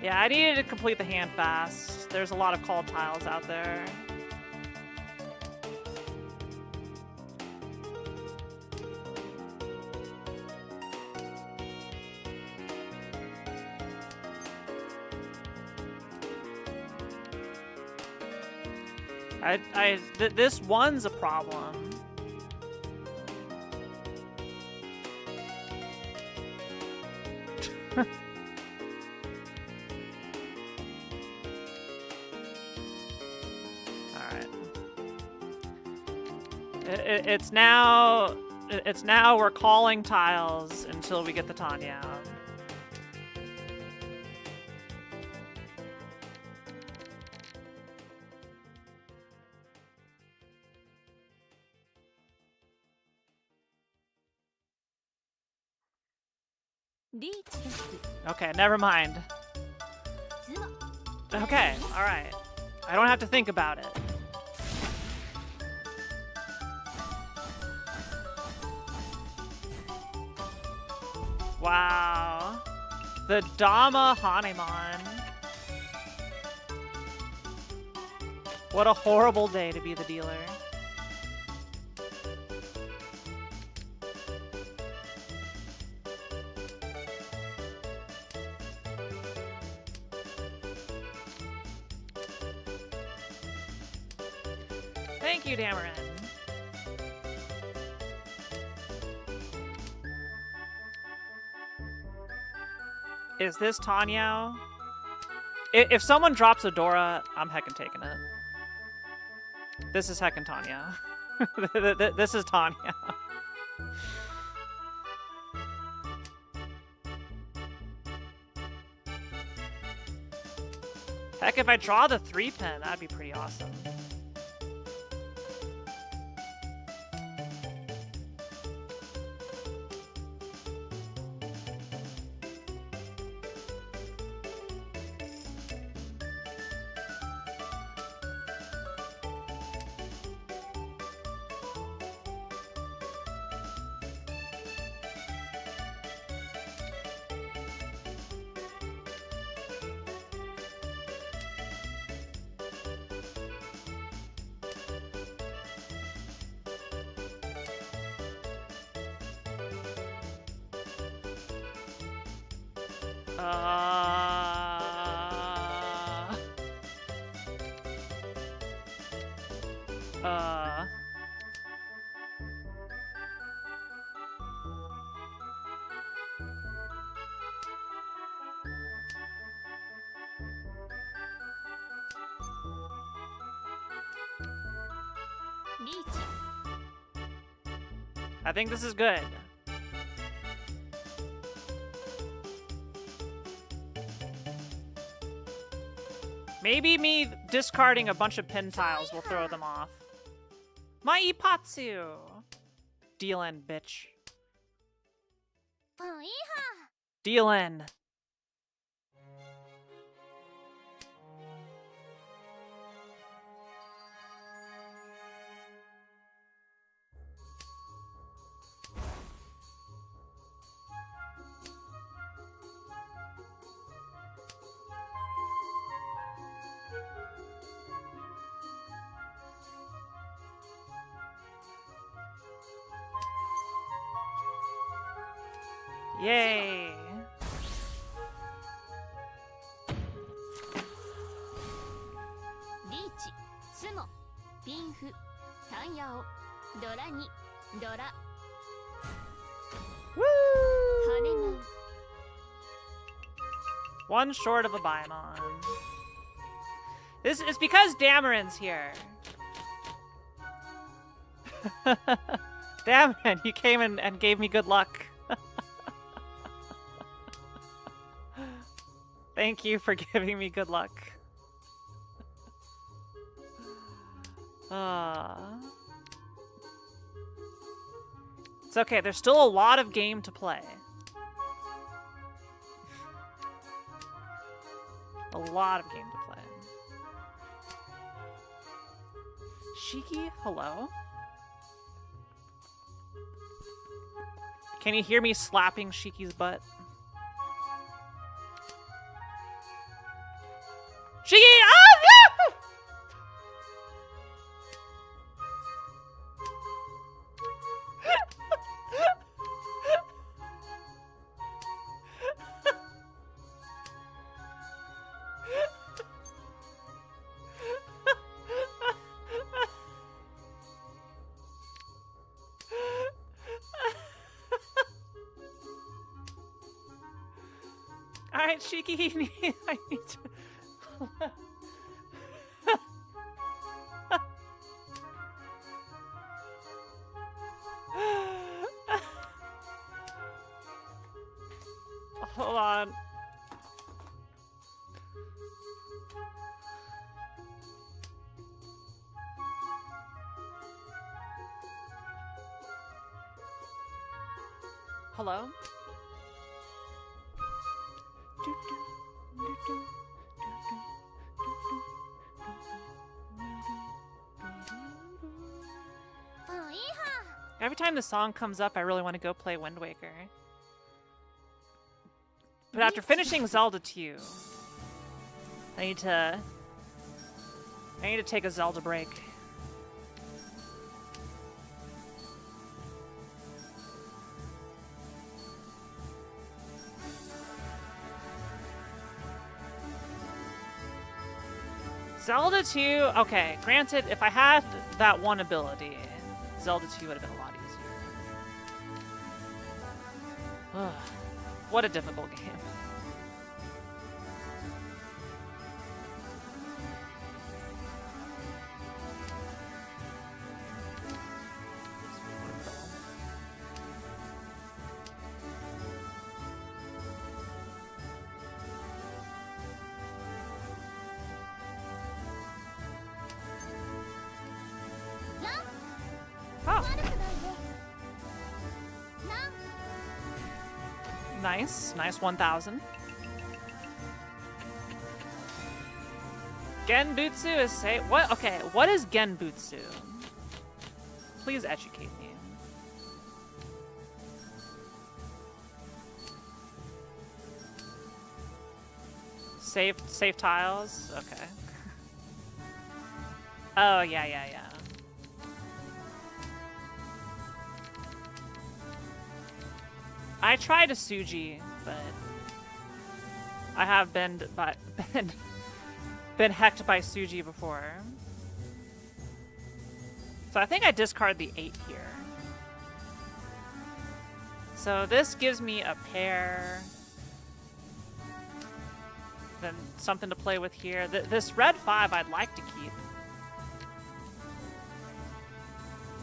Yeah, I needed to complete the hand fast. There's a lot of called tiles out there. This one's a problem. It's now we're calling tiles until we get the Tanya out. Okay, never mind. Okay, alright. I don't have to think about it. Wow. The Dama Hanemon. What a horrible day to be the dealer. Thank you, Dameron. Is this Tanya? If someone drops a Dora, I'm heckin' taking it. This is heckin' Tanya. This is Tanya. Heck, if I draw the 3-pin, that'd be pretty awesome. I think this is good. Maybe me discarding a bunch of pin tiles will throw them off. My Ipatsu! Deal in, bitch. Deal in. Yay! ヤをドラにドラ Woo! 羽マン One short of a Bimon. This is because Dameron's here. Dameron, you came in and gave me good luck. Thank you for giving me good luck. It's okay, there's still a lot of game to play. A lot of game to play. Shiki, hello? Can you hear me slapping Shiki's butt? Shiki! Ah! Yeah! Alright, Shiki, I need to... Hold on. Hello? Every time the song comes up, I really want to go play Wind Waker. But after finishing Zelda 2, I need to take a Zelda break. Zelda 2, okay, granted, if I had that one ability, Zelda 2 would have been a lot easier. Ugh, what a difficult game. Nice, nice 1,000. Genbutsu is say what? Okay, what is Genbutsu? Please educate me. Save tiles. Okay. Oh yeah. I tried a Suji, but I have been hecked by Suji before. So I think I discard the 8 here. So this gives me a pair. Then something to play with here. This red 5 I'd like to keep.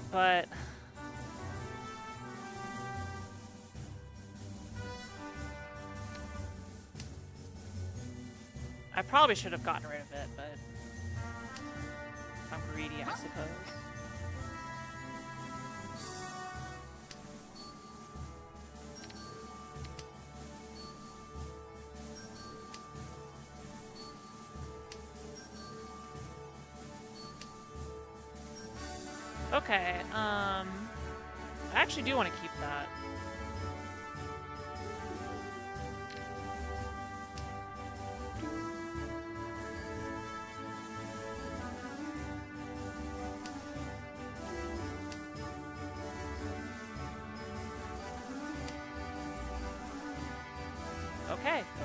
But I probably should have gotten rid of it, but I'm greedy, I suppose. Okay, I actually do want to keep that.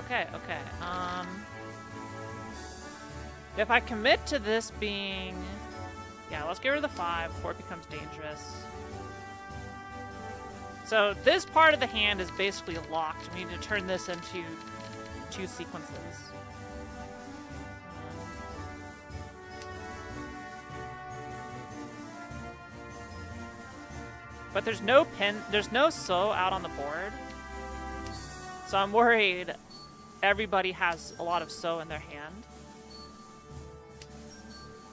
Okay. If I commit to this being Yeah, let's get rid of the 5 before it becomes dangerous. So this part of the hand is basically locked. We need to turn this into 2 sequences. But there's no so out on the board. So I'm worried everybody has a lot of so in their hand.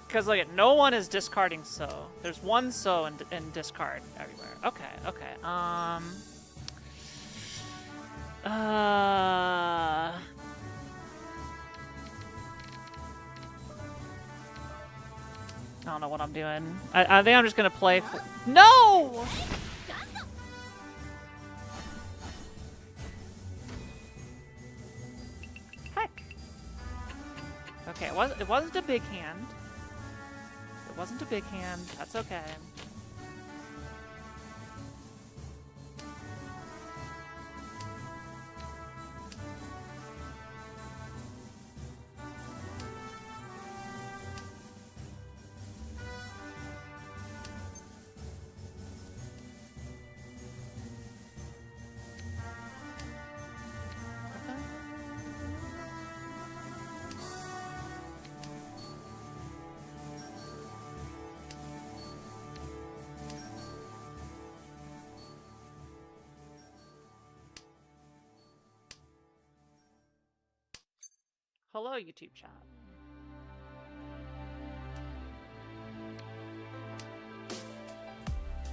Because look, no one is discarding so. There's 1 so in discard everywhere. Okay, okay. I don't know what I'm doing. I think I'm just gonna play. No! Heck. Okay, it wasn't a big hand. It wasn't a big hand. That's okay. Hello, YouTube chat.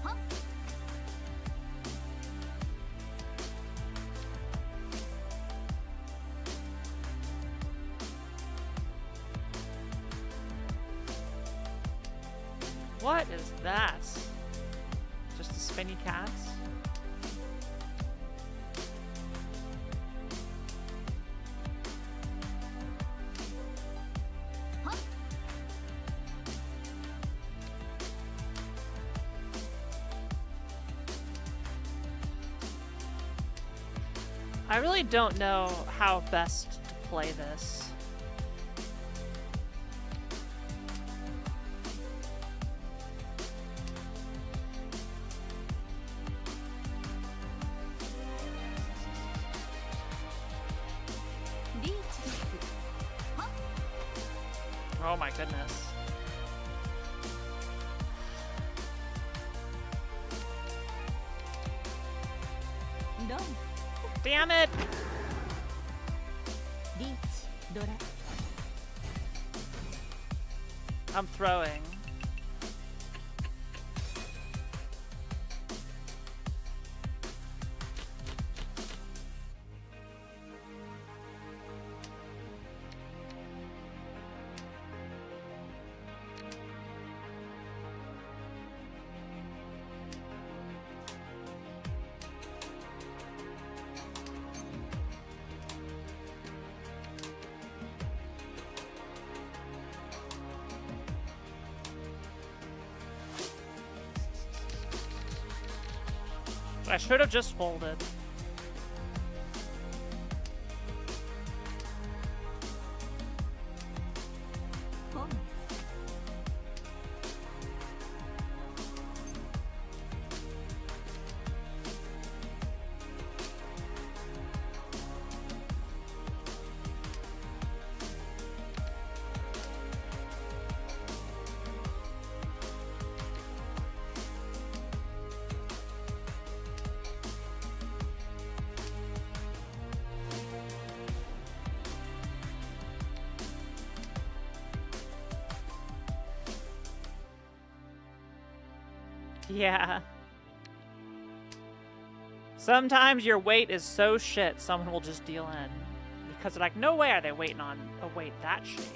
Huh? What is that? Just a spinny cat? I really don't know how best to play this. Oh my goodness. Damn it! I'm throwing. I should have just folded. Yeah. Sometimes your weight is so shit, someone will just deal in. Because they're like, no way are they waiting on a weight that shitty.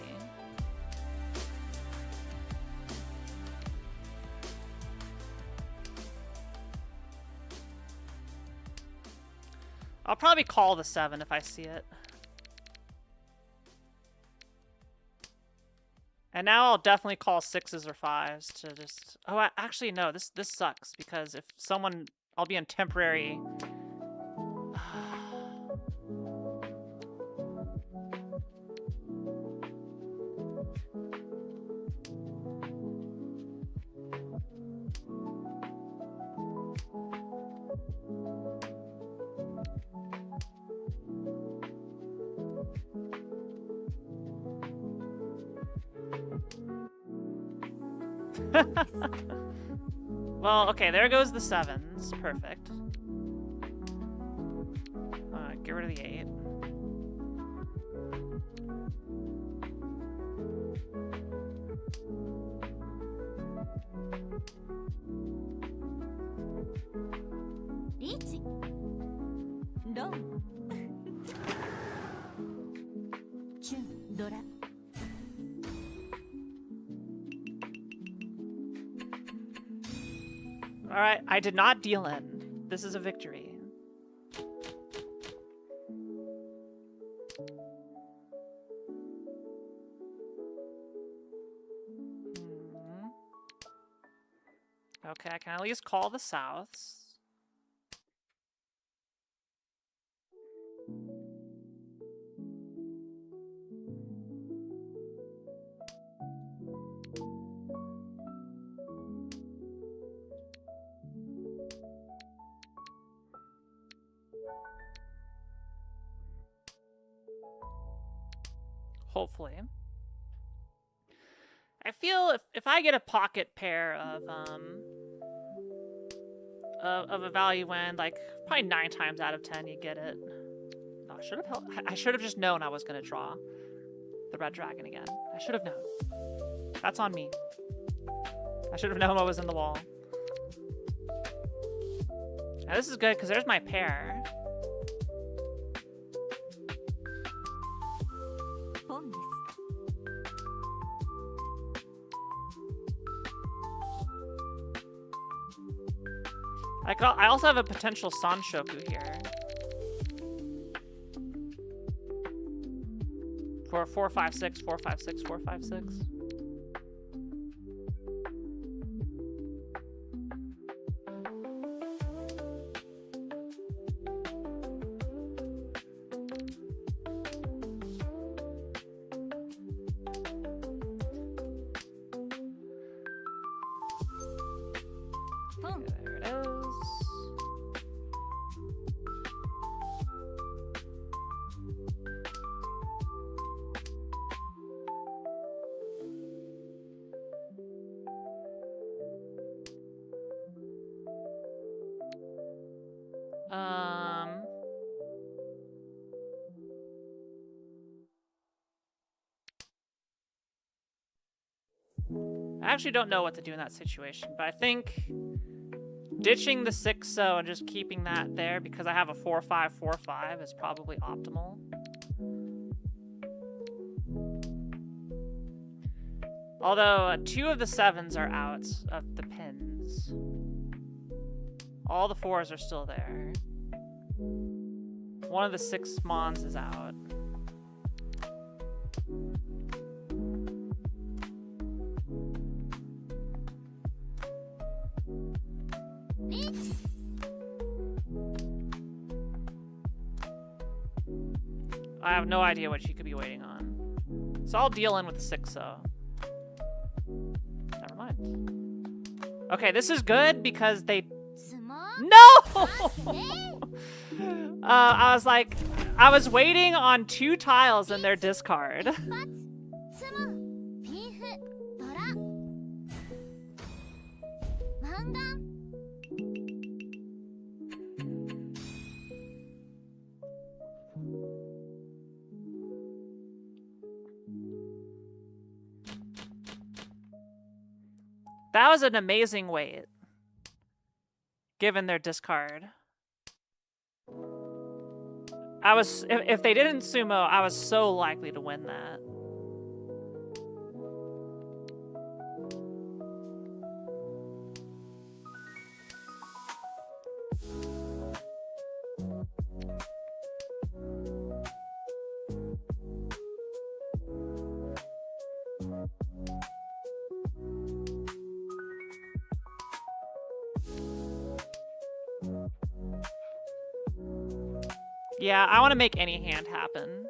I'll probably call the 7 if I see it. And now I'll definitely call 6s or 5s to just... Oh, actually, no. This sucks because if someone... I'll be in temporary... Well, okay, there goes the 7s. Perfect. Get rid of the 8. Richi. Don. Chun. Dora. Alright, I did not deal in. This is a victory. Okay, I can at least call the Souths. Hopefully. I feel if I get a pocket pair of a value end, like probably 9 times out of 10 you get it. Oh, I should have just known I was gonna draw the red dragon again. I should have known. That's on me. I should have known what was in the wall. Now this is good because there's my pair. I also have a potential Sanshoku here. For 4, 5, 6, 4, 5, 6, 4, 5, 6. I actually don't know what to do in that situation, but I think ditching the 6-0 and just keeping that there because I have a 4-5, 4-5 is probably optimal. Although 2 of the 7s are out of the pins. All the 4s are still there. One of the 6 Mons is out. I have no idea what she could be waiting on. So I'll deal in with the 6-0. Never mind. Okay, this is good because they... No! I was waiting on 2 tiles in their discard. That was an amazing wait, given their discard. If they didn't sumo, I was so likely to win that. Yeah, I want to make any hand happen.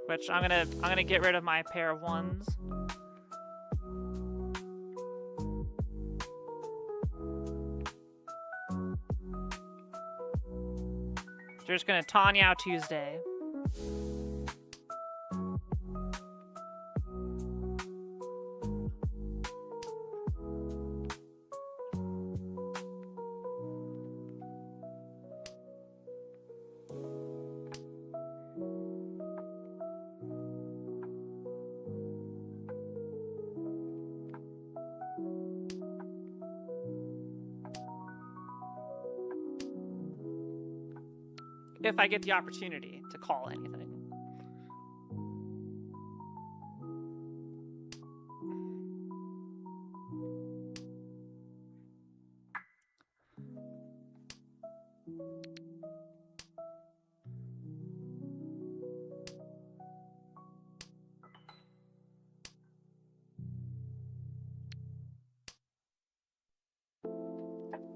Which I'm gonna get rid of my pair of 1s. We're just gonna Tanyao Tuesday. if I get the opportunity to call anything.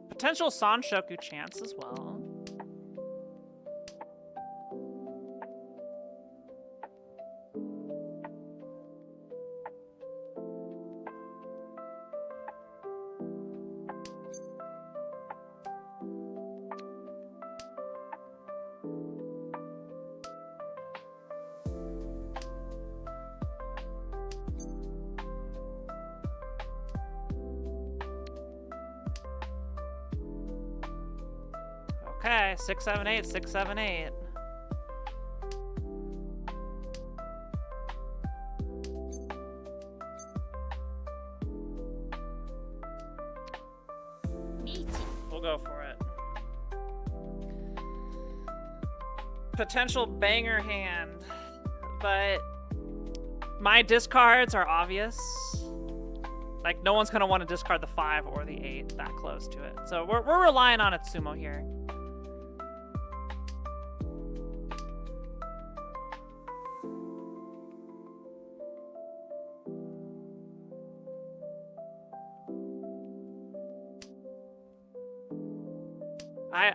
Potential Sanshoku chance as well. Okay, 678, 678. We'll go for it. Potential banger hand, but my discards are obvious. Like, no one's gonna want to discard the 5 or the 8 that close to it. So we're relying on Atsumo here.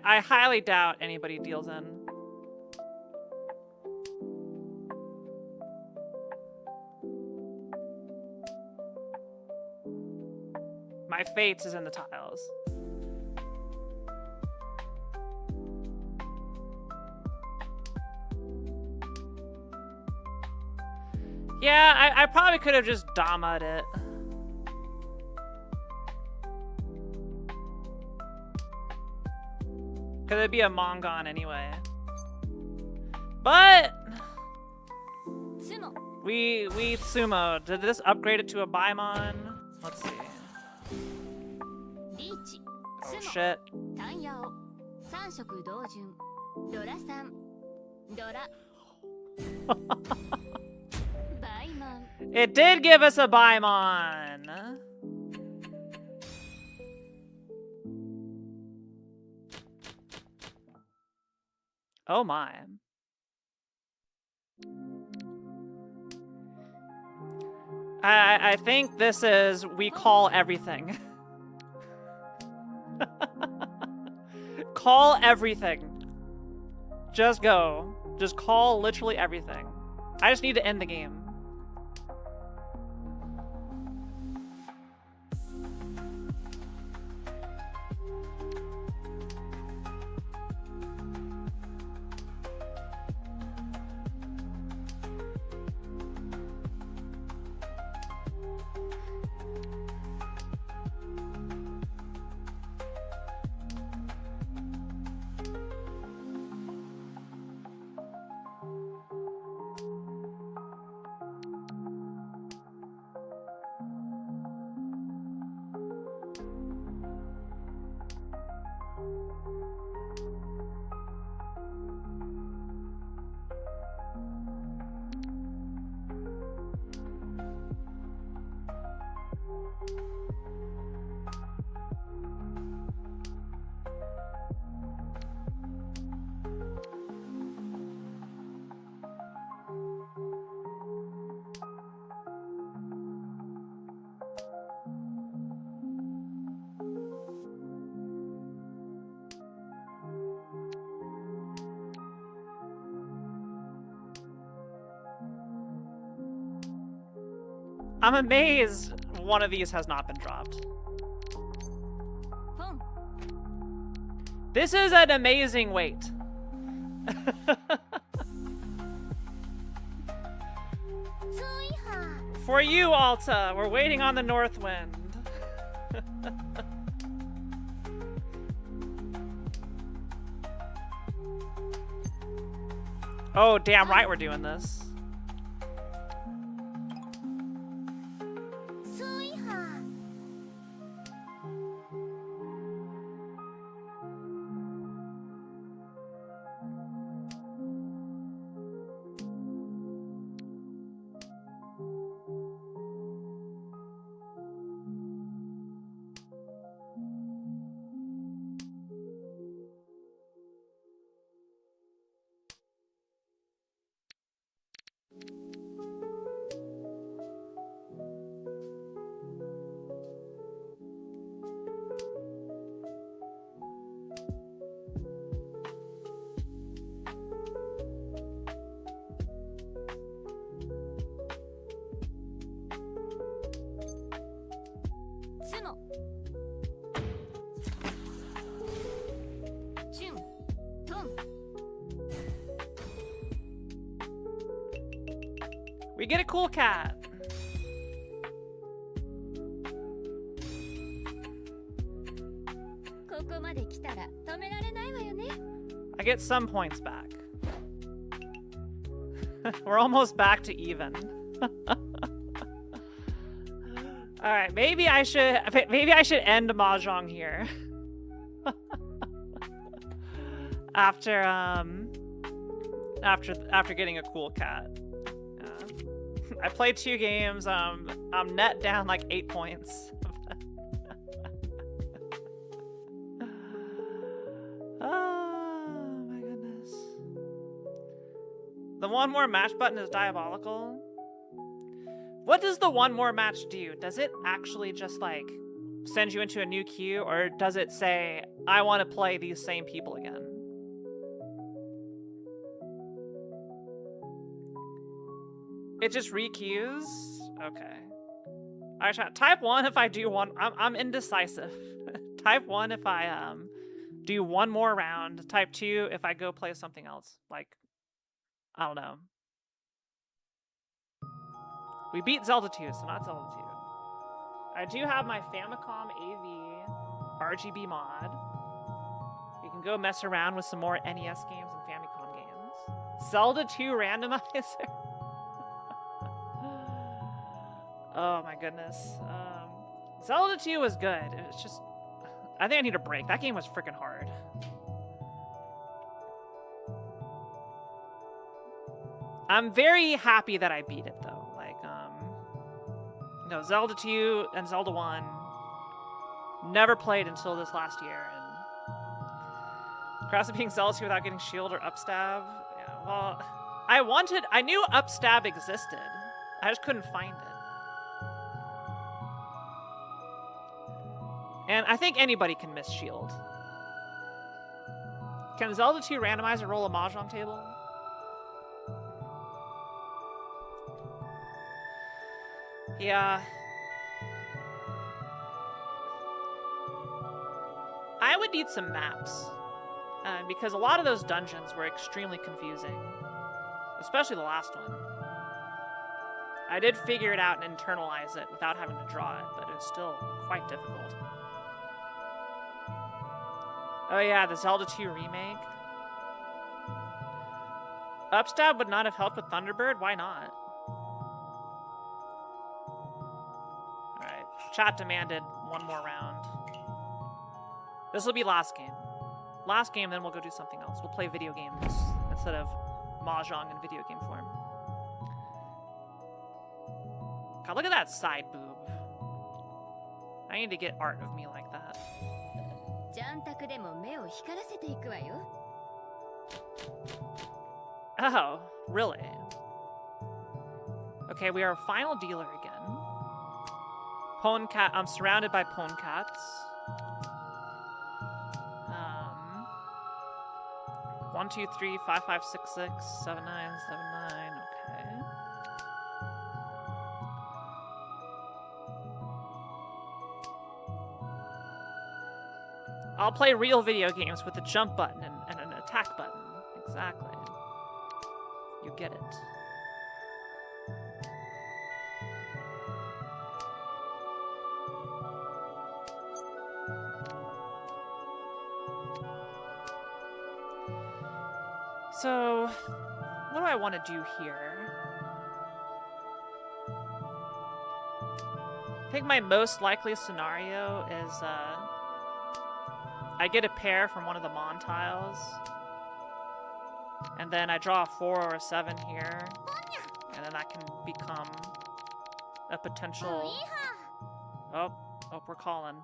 I highly doubt anybody deals in. My fates is in the tiles. Yeah, I probably could have just Dama'd it. Because it'd be a Mongon anyway. But we sumo. Did this upgrade it to a Baimon? Let's see. Oh shit. It did give us a Baimon. Oh my. I think this is we call everything. Call everything. Just go. Just call literally everything. I just need to end the game. I'm amazed one of these has not been dropped. This is an amazing wait. For you, Alta, we're waiting on the north wind. Oh, damn right we're doing this. get a cool cat. I get some points back. We're almost back to even. All right, maybe I should end Mahjong here. after getting a cool cat. I played 2 games. I'm net down like 8 points. Oh my goodness. The one more match button is diabolical. What does the one more match do? Does it actually just like send you into a new queue, or does it say, I want to play these same people again? It just re-queues? Okay. Alright, chat. Type 1 if I do one. I'm indecisive. Type 1 if I do one more round. Type 2 if I go play something else. Like, I don't know. We beat Zelda 2, so not Zelda 2. I do have my Famicom AV RGB mod. You can go mess around with some more NES games and Famicom games. Zelda 2 randomizer. Oh my goodness. Zelda 2 was good. It's just, I think I need a break. That game was freaking hard. I'm very happy that I beat it though. No, Zelda 2 and Zelda 1 never played until this last year, and cross being Zelda 2 without getting shield or upstab. Yeah, well, I knew upstab existed. I just couldn't find it. And I think anybody can miss shield. Can Zelda 2 randomizer roll a Mahjong table? Yeah. I would need some maps. Because a lot of those dungeons were extremely confusing. Especially the last one. I did figure it out and internalize it without having to draw it, but it's still quite difficult. Oh yeah, the Zelda 2 remake. Upstab would not have helped with Thunderbird? Why not? Chat demanded one more round. This will be last game. Last game, then we'll go do something else. We'll play video games instead of Mahjong in video game form. God, look at that side boob. I need to get art of me like that. Oh, really? Okay, we are a final dealer again. Pwn cat. I'm surrounded by pwn cats. 1, 2, 3, 5, 5, 6, 6, 7, 9, 7, 9. Okay. I'll play real video games with a jump button and an attack button. Exactly. You get it. So, what do I want to do here? I think my most likely scenario is, I get a pair from one of the Mon tiles, and then I draw a 4 or a 7 here, and then that can become a potential... Oh, we're calling.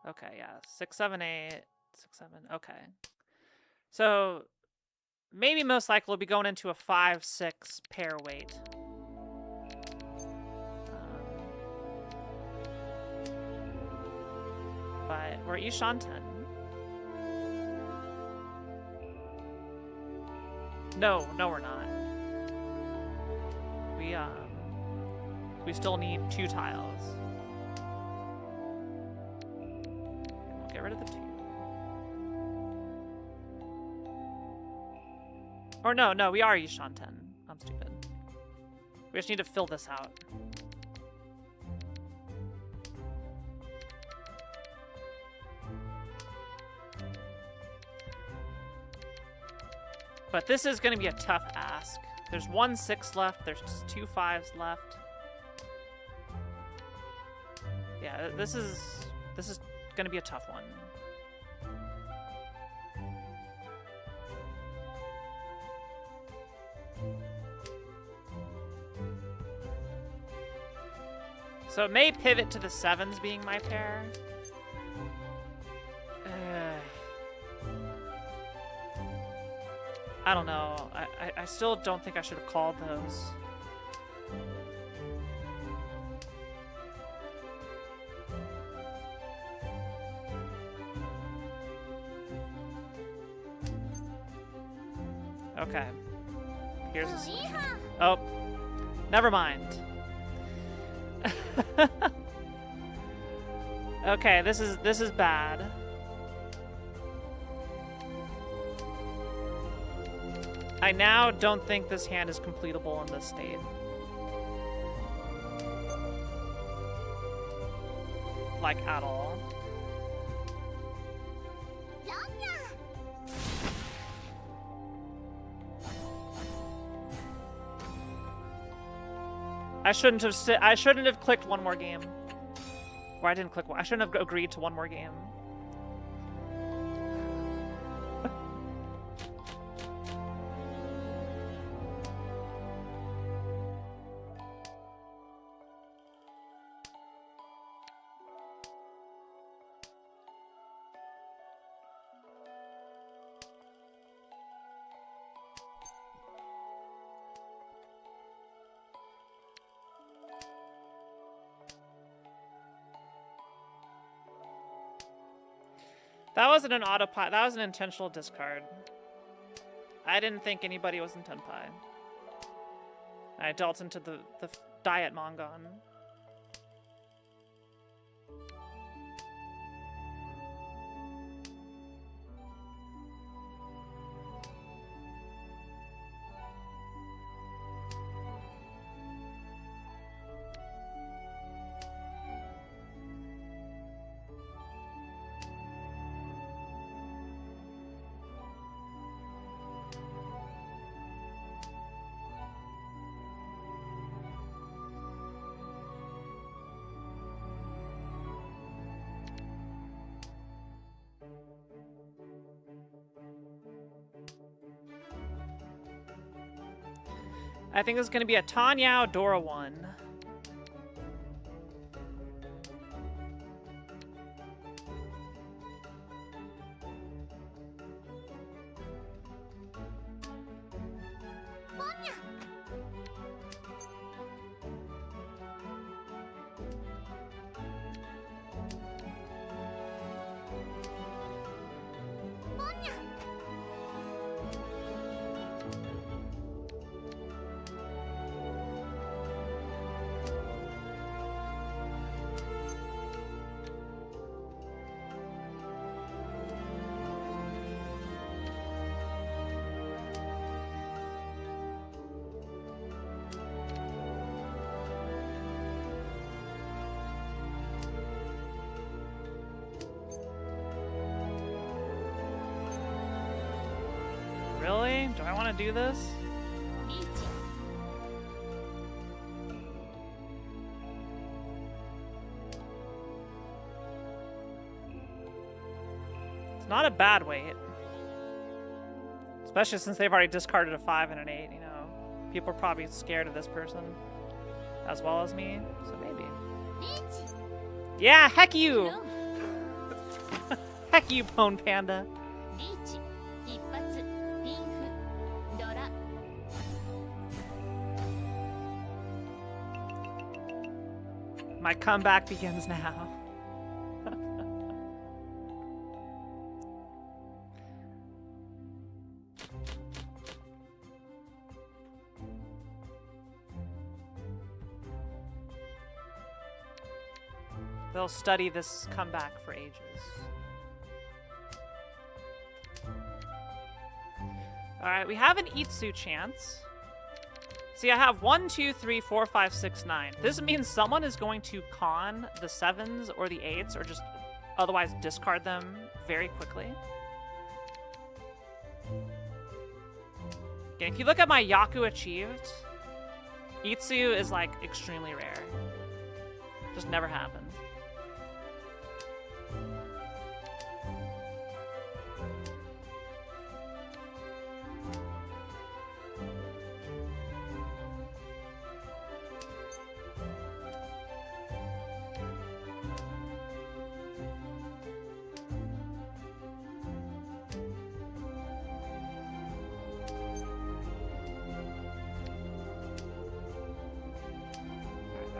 Okay, yeah, 6, 7, 8... 6, 7, okay. So, maybe most likely we'll be going into a 5, 6 pair weight. But we're Ishan 10. No, we're not. We still need 2 tiles. We'll get rid of the 2. Or no, we are Yishanten. I'm stupid. We just need to fill this out. But this is going to be a tough ask. There's 1 6 left. There's 2 5s left. Yeah, this is going to be a tough one. So it may pivot to the 7s being my pair. I don't know. I still don't think I should have called those. Okay. Here's a solution. Oh. Never mind. Okay, this is bad. I now don't think this hand is completable in this state. Like, at all. I shouldn't have clicked one more game. Or I didn't click one. I shouldn't have agreed to one more game. That wasn't an autopilot. That was an intentional discard. I didn't think anybody was in Tenpai. I dealt into the Diet Mongon. I think it's going to be a Tanyao Dora 1. Really? Do I want to do this? It's not a bad weight. Especially since they've already discarded a 5 and an 8, you know. People are probably scared of this person. As well as me, so maybe. Yeah, heck you! Heck you, Pone Panda. My comeback begins now. They'll study this comeback for ages. Alright, we have an Itsu chance. See, I have 1, 2, 3, 4, 5, 6, 9. This means someone is going to con the 7s or the 8s or just otherwise discard them very quickly. Okay, if you look at my Yaku achieved, Itsu is like extremely rare. Just never happens.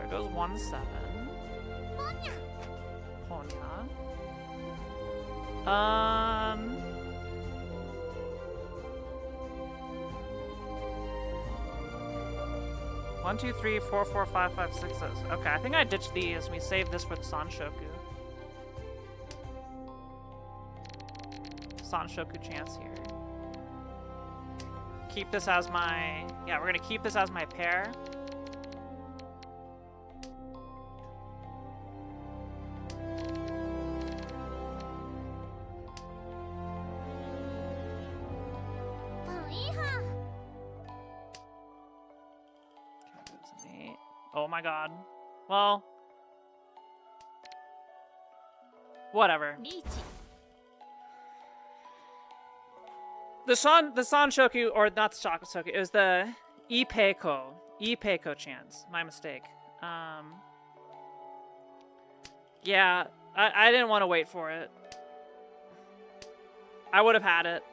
Goes 1, 7. Ponya. 1, 2, 3, 4, 4, 5, 5, 6. Okay, I think I ditched these and we saved this for the Sanshoku. Sanshoku chance here. Keep this as my... Yeah, we're gonna keep this as my pair. Oh my god. Well. Whatever. The Sanshoku, or not the Shakushoku, it was the Ipeiko chance. My mistake. Yeah, I didn't want to wait for it. I would have had it.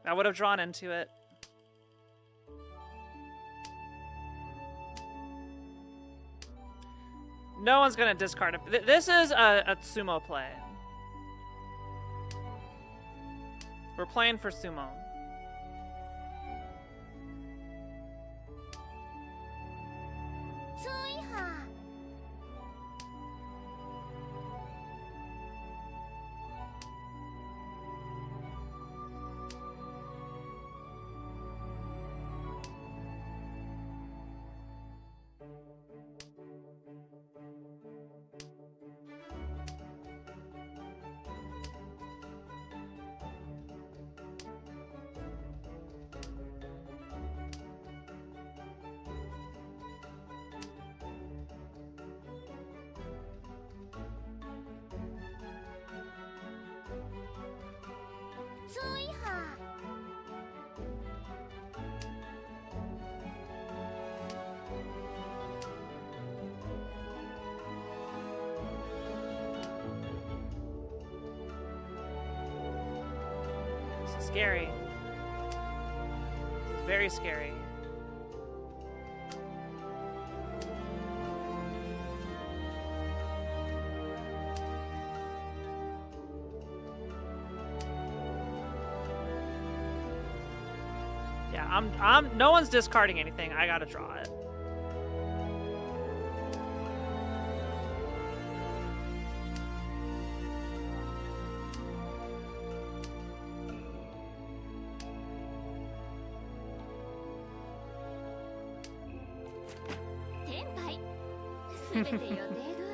I would have drawn into it. No one's gonna discard it. This is a sumo play. We're playing for sumo. Scary. Very scary. Yeah, no one's discarding anything. I gotta draw it.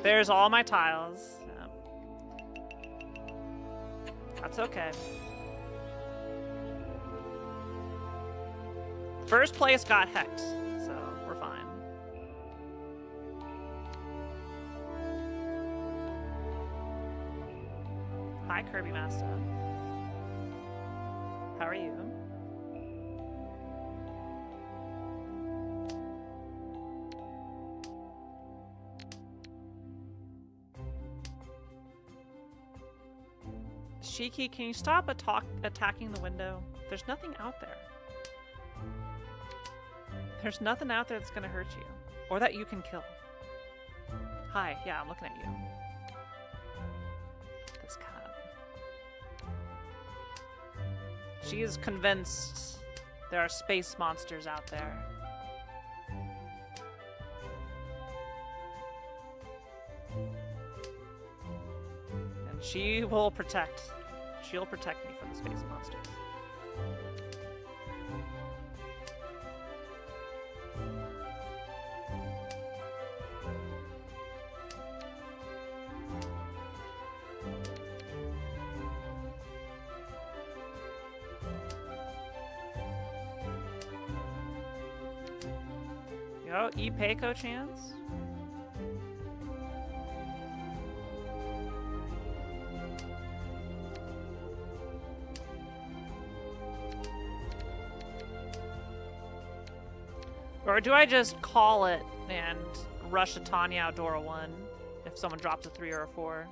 There's all my tiles. Yeah. That's okay. First place got hex, so we're fine. Hi, Kirby Master. How are you? Shiki, can you stop attacking the window? There's nothing out there. There's nothing out there that's gonna hurt you. Or that you can kill. Hi, yeah, I'm looking at you. This cat. She is convinced there are space monsters out there. And she will protect Shield protect me from the space monster. Yo, E-Peiko chance? Or do I just call it and rush a Tanya out Dora 1 if someone drops a 3 or a 4?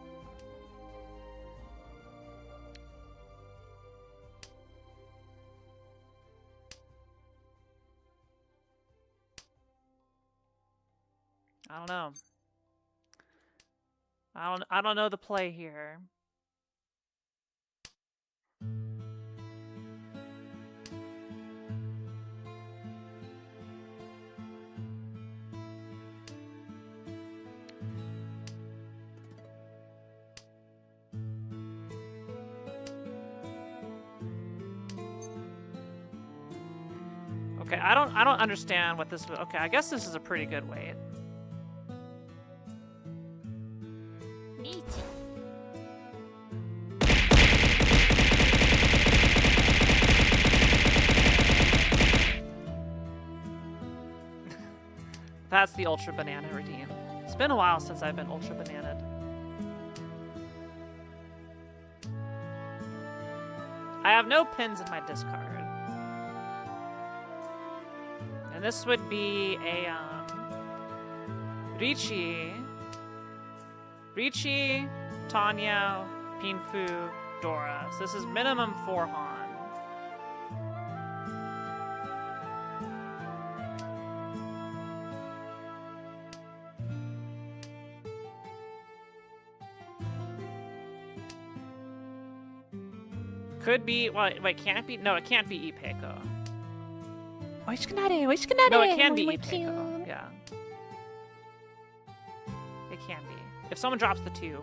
I don't know. I don't know the play here. Okay, I don't understand what this. Okay, I guess this is a pretty good weight. That's the Ultra Banana redeem. It's been a while since I've been Ultra Bananaed. I have no pins in my discard. And this would be a, Richi, Tanya, Pinfu, Dora. So this is minimum 4 Han. Could be, well, wait, can't it be? No, it can't be E-Peiko. No, it can be E-Peiko. Yeah. It can be. If someone drops the 2,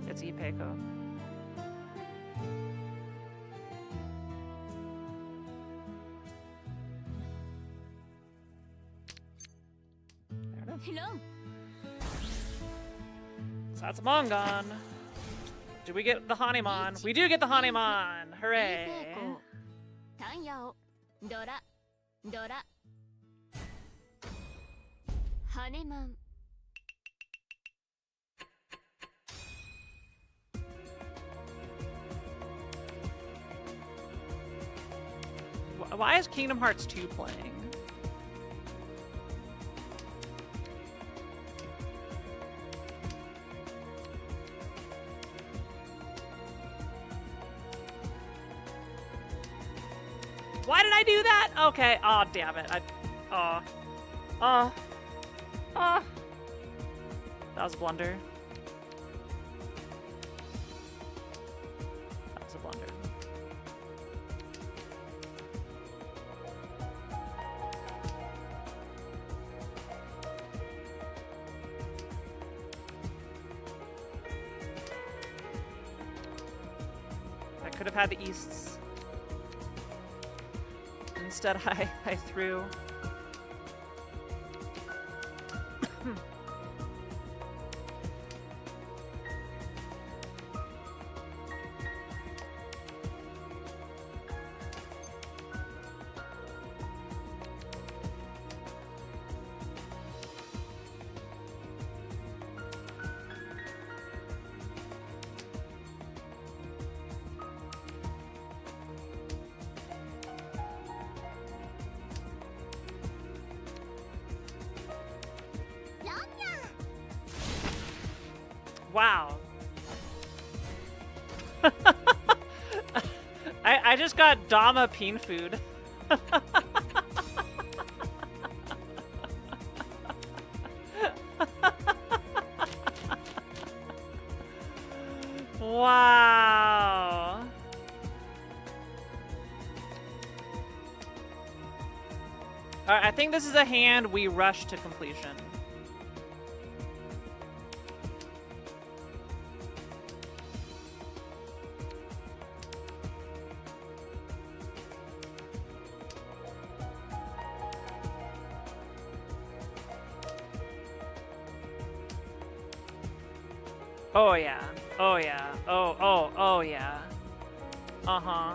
it's E-Peiko. There it is. Hello. So that's a Mongon. Do we get the Hanemon? We do get the Hanemon! Hooray! タンヤオドラドラハネマン Why is Kingdom Hearts 2 playing? Why did I do that? Okay. Oh, damn it. That was a blunder. That was a blunder. I could have had the Easts. Instead, I threw. Wow. I just got Dama Peen food. Wow. Alright, I think this is a hand we rush to completion. Oh yeah. Oh yeah. Oh yeah. Uh-huh.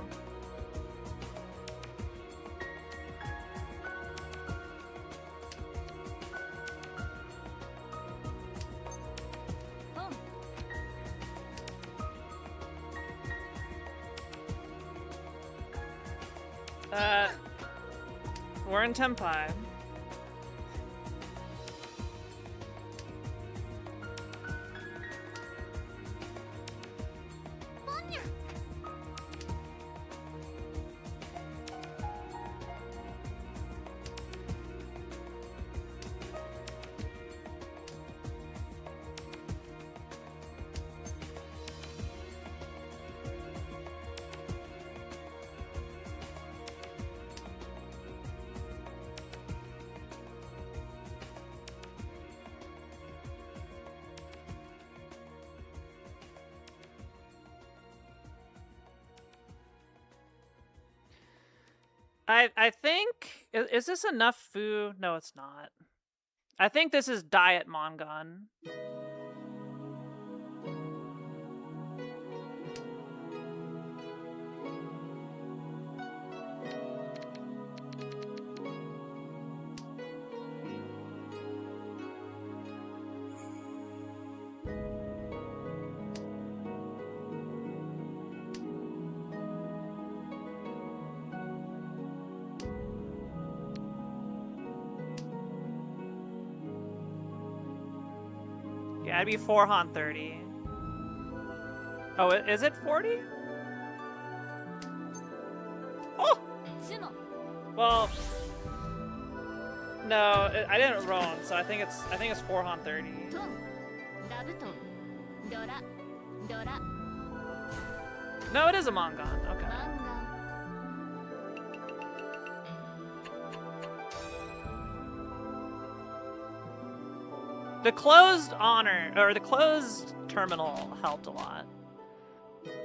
We're in Tempai. I think is this enough food? No, it's not. I think this is diet Mongon. Yeah, it'd be 4Han 30. Oh, is it 40? Oh! Well, no, I didn't roll, so I think it's 4Han 30. No, it is a Mongon. Okay. The closed the closed terminal helped a lot.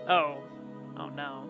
Oh. Oh no.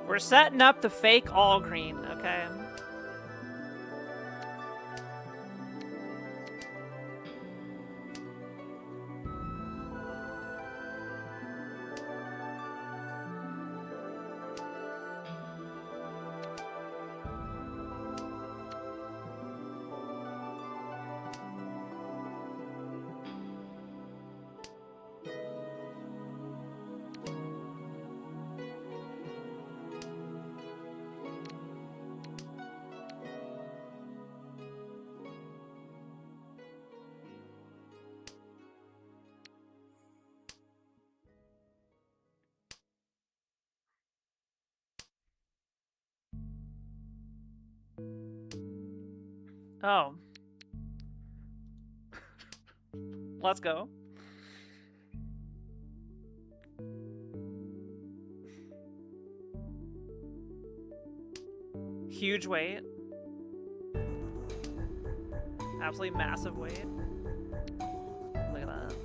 We're setting up the fake all green, okay? Oh. Let's go. Huge weight. Absolutely massive weight. Look at that.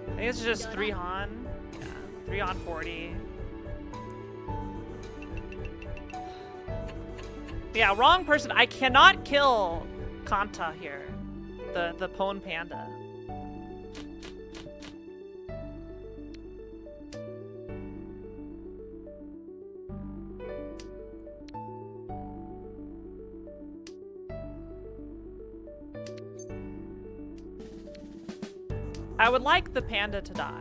I think it's just 3 Han. Yeah, 3 Han 40. Yeah, wrong person. I cannot kill Kanta here. The Pwn Panda. I would like the panda to die.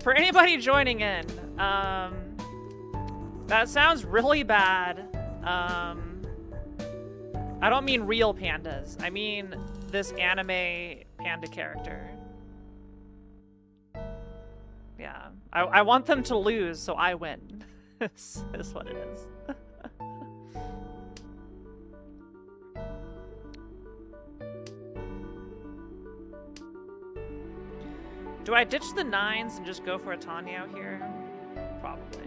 For anybody joining in, that sounds really bad. I don't mean real pandas. I mean this anime panda character. Yeah, I want them to lose, so I win. Is what it is. Do I ditch the 9s and just go for a Tanyao here? Probably.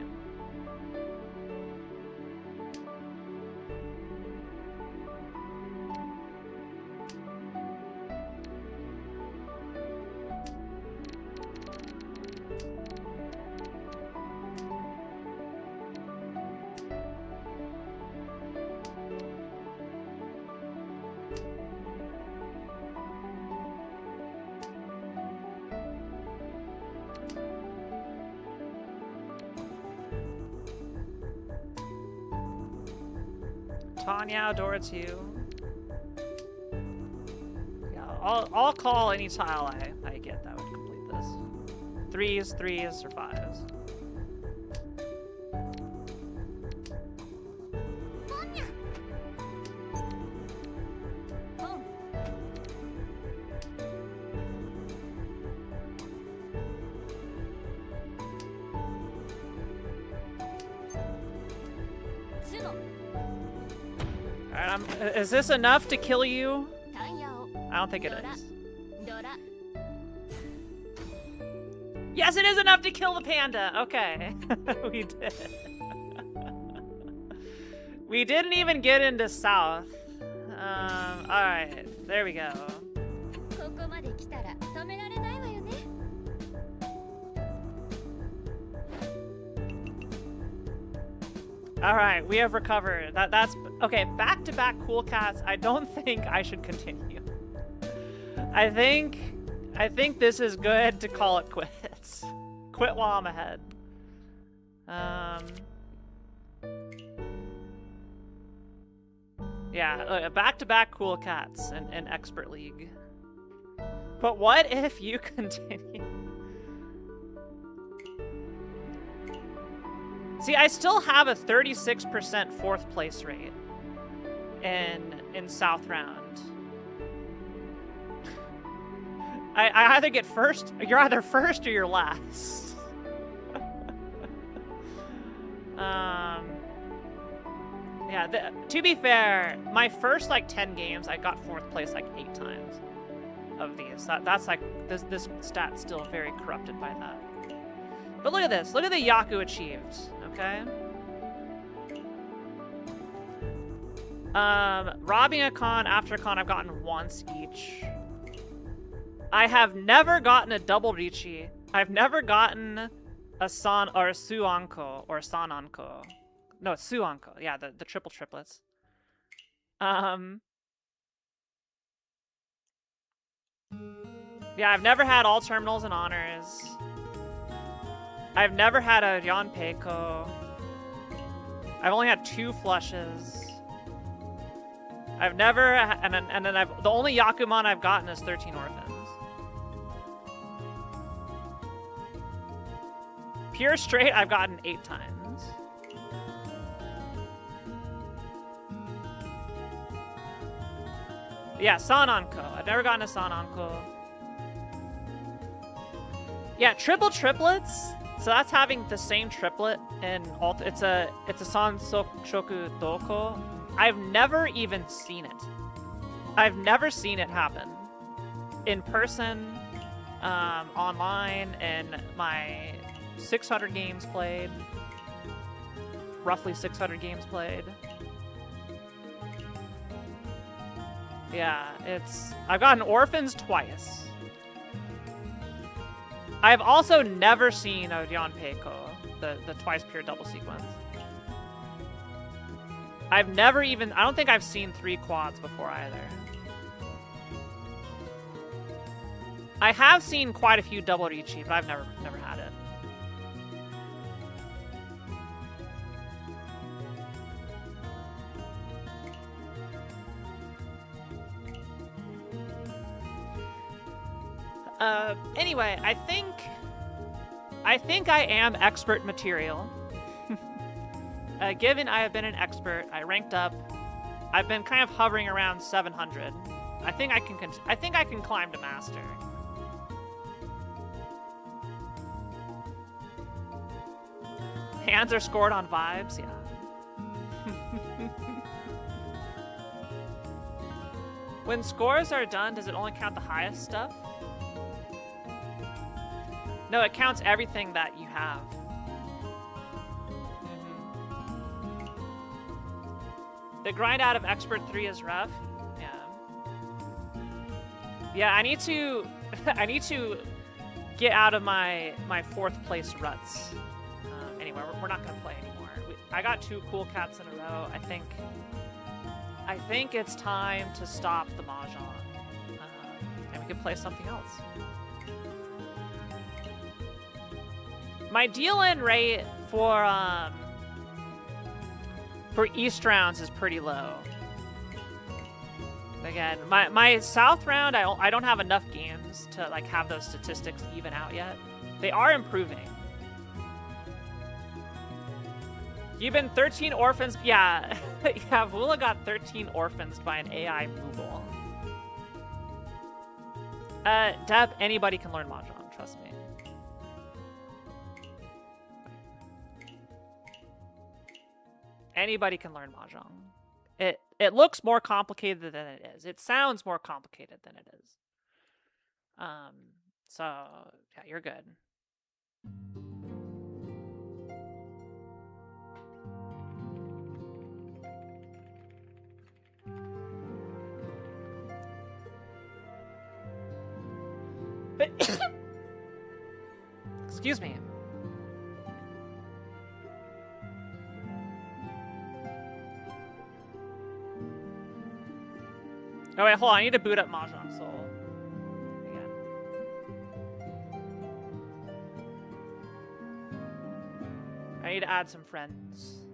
Tanya, Dora 2. Yeah, I'll call any tile I get that would complete this. 3s, 3s, or 5s. Alright, is this enough to kill you? I don't think it is. Yes, it is enough to kill the panda. Okay, we did. We didn't even get into south. Alright, there we go. Alright, we have recovered. That's okay, back-to-back cool cats. I don't think I should continue. I think this is good to call it quits. Quit while I'm ahead. Yeah, back-to-back cool cats in Expert League. But what if you continue? See, I still have a 36% 4th place rate in South Round. I either get first, you're either first or you're last. Yeah, to be fair, my first like 10 games, I got 4th place like 8 times of these. That's like, this stat's still very corrupted by that. But look at this, look at the Yaku achieved, okay? Robbing a con, after a con, I've gotten once each. I have never gotten a double Richi. I've never gotten a San or a Suanko or a Sananko. No, it's Suanko. Yeah, the triple triplets. Yeah, I've never had all terminals and honors. I've never had a Yanpeiko. I've only had 2 flushes. I've never, and then the only Yakuman I've gotten is 13 orphans. Pure straight, I've gotten 8 times. Yeah, Sananko. I've never gotten a Sananko. Yeah, triple triplets. So that's having the same triplet in all. It's a San Shoku Doko. I've never even seen it. I've never seen it happen in person, online, in my 600 games played, roughly 600 games played. Yeah, I've gotten orphans twice. I've also never seen a Yanpeiko, the twice pure double sequence. I've never even, I don't think I've seen 3 quads before either. I have seen quite a few double Richi, but I've never had it. Anyway, I think I think I am expert material. Given I have been an expert, I ranked up. I've been kind of hovering around 700. I think I can climb to master. Hands are scored on vibes, yeah. When scores are done, does it only count the highest stuff? No, it counts everytheverything that you have. The grind out of Expert 3 is rough. Yeah. Yeah, I need to get out of my 4th place ruts. Anyway, we're not gonna play anymore. I got 2 cool cats in a row. I think it's time to stop the mahjong, and we can play something else. My deal-in rate for East rounds is pretty low. Again, my South round, I don't have enough games to like have those statistics even out yet. They are improving. You've been 13 orphans. Yeah, yeah. Vula got 13 orphans by an AI Moogle. Deb, anybody can learn mahjong. Trust me. Anybody can learn mahjong. It looks more complicated than it is. It sounds more complicated than it is. So yeah, you're good. Excuse me. Oh wait, hold on. I need to boot up Mahjong Soul again. I need to add some friends.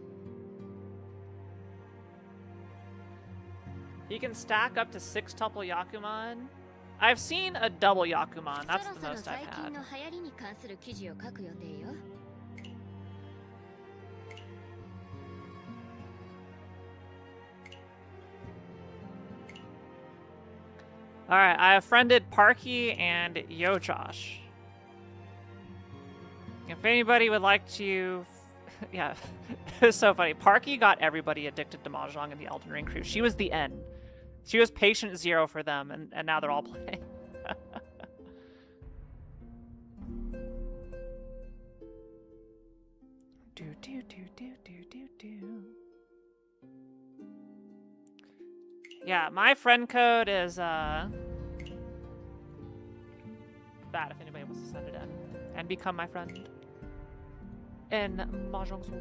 You can stack up to 6 tuple Yakuman. I've seen a double Yakuman. That's the most I've had. Alright, I have friended Parky and Yo Josh. If anybody would like to... yeah, it's so funny. Parky got everybody addicted to Mahjong in the Elden Ring crew. She was the N. She was patient 0 for them, and now they're all playing. Yeah, my friend code is bad if anybody wants to send it in and become my friend in Mahjong Soul.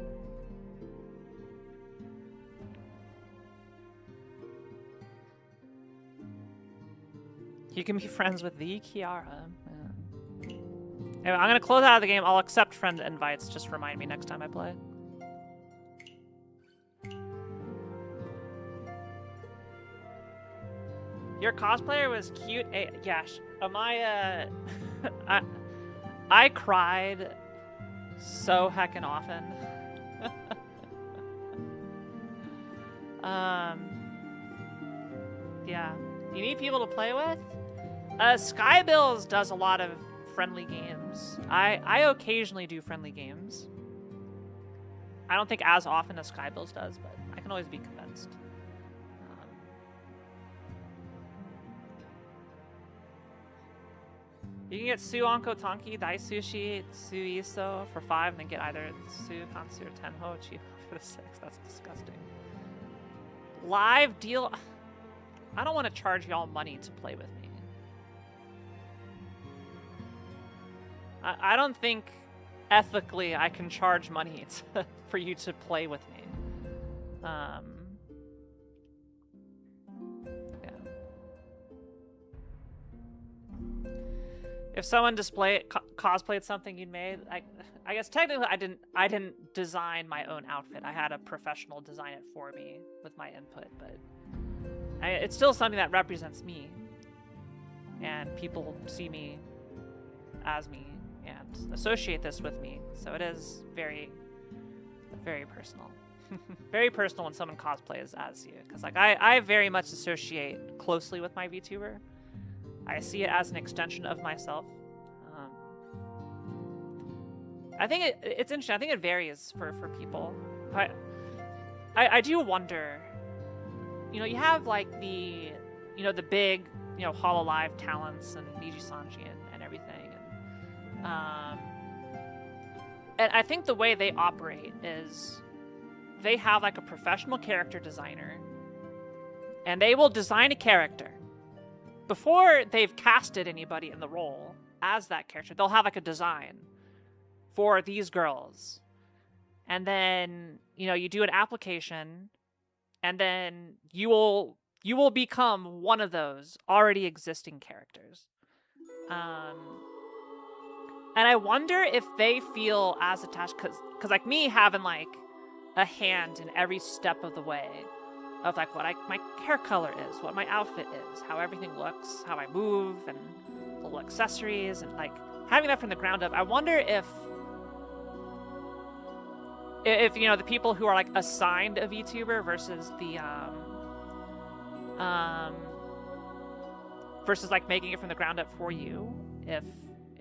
You can be friends with the Kiara. Yeah. Anyway, I'm gonna close out of the game. I'll accept friend invites. Just remind me next time I play. Your cosplayer was cute. Yash, Amaya, I cried so heckin' often. Yeah. You need people to play with? Skybills does a lot of friendly games. I occasionally do friendly games. I don't think as often as Skybills does, but I can always be convinced. You can get Su Onko Tonki, Dai Sushi, Su Iso for 5, and then get either Su Kansu or Tenho Chiho for the 6. That's disgusting. Live deal. I don't want to charge y'all money to play with me. I don't think ethically I can charge money for you to play with me. Yeah. If someone cosplayed something you'd made, I guess technically I didn't design my own outfit. I had a professional design it for me with my input, but it's still something that represents me, and people see me as me, and associate this with me. So it is very, very personal. Very personal when someone cosplays as you. Because like I very much associate closely with my VTuber. I see it as an extension of myself. I think it's interesting. I think it varies for people. I do wonder, you know, you have like the, you know, the big, you know, Hololive talents and Niji Sanji and everything. And I think the way they operate is they have like a professional character designer and they will design a character. Before they've casted anybody in the role as that character, they'll have like a design for these girls. And then, you know, you do an application and then you will become one of those already existing characters. And I wonder if they feel as attached, cause like me having like a hand in every step of the way of like what my hair color is, what my outfit is, how everything looks, how I move, and little accessories, and like having that from the ground up. I wonder if you know, the people who are like assigned a VTuber versus the versus like making it from the ground up for you, if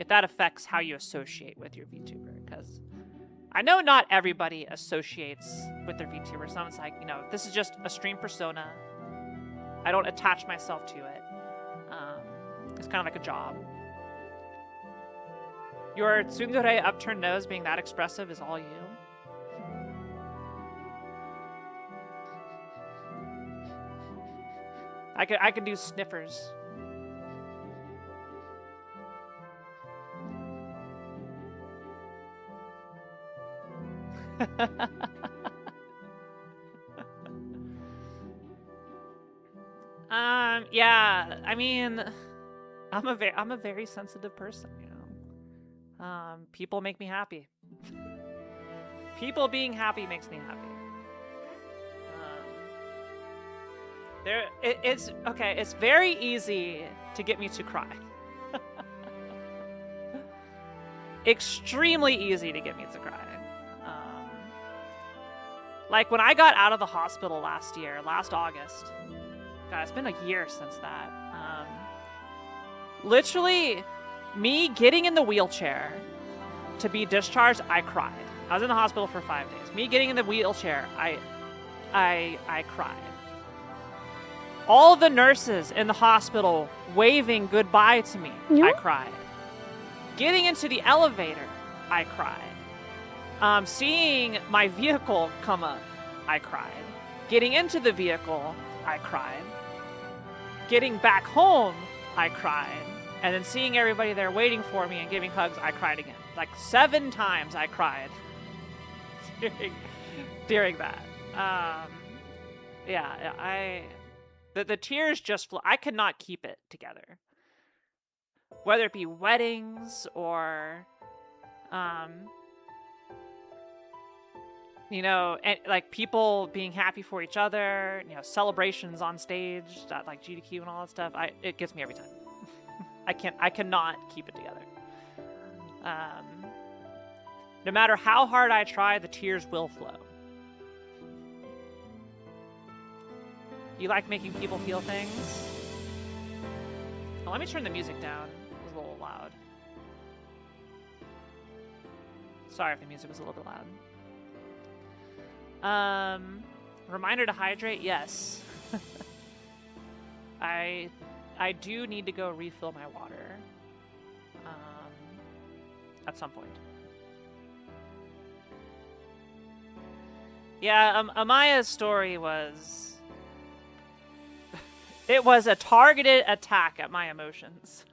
that affects how you associate with your VTuber. Because I know not everybody associates with their VTuber. Someone's like, you know, this is just a stream persona. I don't attach myself to it. It's kind of like a job. Your tsundere upturned nose being that expressive is all you. I could do sniffers. Yeah, I mean, I'm a very sensitive person, you know. People make me happy. People being happy makes me happy. It's very easy to get me to cry. Extremely easy to get me to cry. Like when I got out of the hospital last August. God, it's been a year since that. Literally, me getting in the wheelchair to be discharged, I cried. I was in the hospital for 5 days. Me getting in the wheelchair, I cried. All the nurses in the hospital waving goodbye to me, I cried. Getting into the elevator, I cried. Seeing my vehicle come up, I cried. Getting into the vehicle, I cried. Getting back home, I cried. And then seeing everybody there waiting for me and giving hugs, I cried again. Like 7 times I cried during that. The tears just flow. I could not keep it together. Whether it be weddings or, you know, and like people being happy for each other, you know, celebrations on stage, that like GDQ and all that stuff. It gets me every time. I cannot keep it together. No matter how hard I try, the tears will flow. You like making people feel things? Oh, let me turn the music down. It was a little loud. Sorry if the music was a little bit loud. Reminder to hydrate? Yes. I do need to go refill my water. At some point. Yeah, Amaya's story was... It was a targeted attack at my emotions.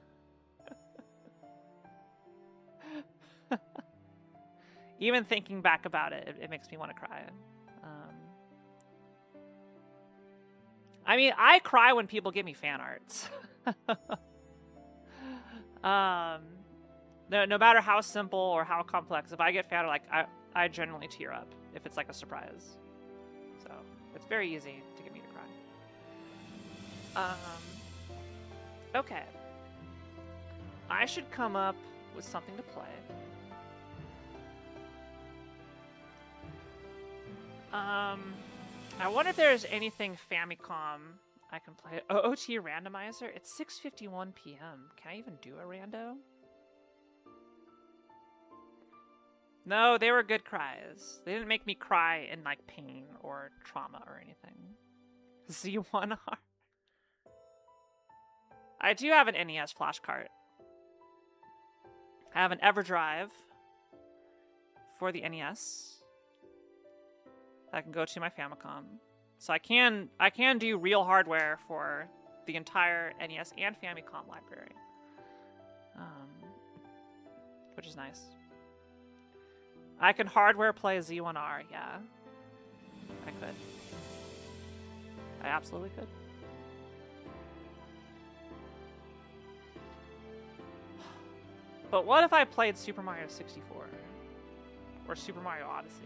Even thinking back about it, it makes me want to cry. I mean, I cry when people give me fan arts. No matter how simple or how complex, if I get fan art, like I generally tear up if it's like a surprise. So it's very easy to get me to cry. Okay. I should come up with something to play. I wonder if there's anything Famicom I can play. OOT randomizer? It's 6:51 p.m. Can I even do a rando? No, they were good cries. They didn't make me cry in like pain or trauma or anything. Z1R. I do have an NES flash cart. I have an EverDrive for the NES. I can go to my Famicom. So I can do real hardware for the entire NES and Famicom library. Which is nice. I can hardware play Z1R, yeah. I could. I absolutely could. But what if I played Super Mario 64? Or Super Mario Odyssey?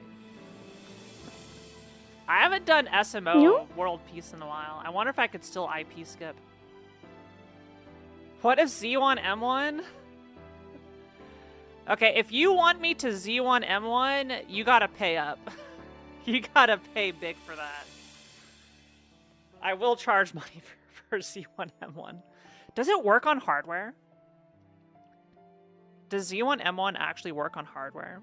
I haven't done SMO World Peace in a while. I wonder if I could still IP skip. What if Z1M1? Okay, if you want me to Z1M1, you gotta pay up. You gotta pay big for that. I will charge money for Z1M1. Does it work on hardware? Does Z1M1 actually work on hardware?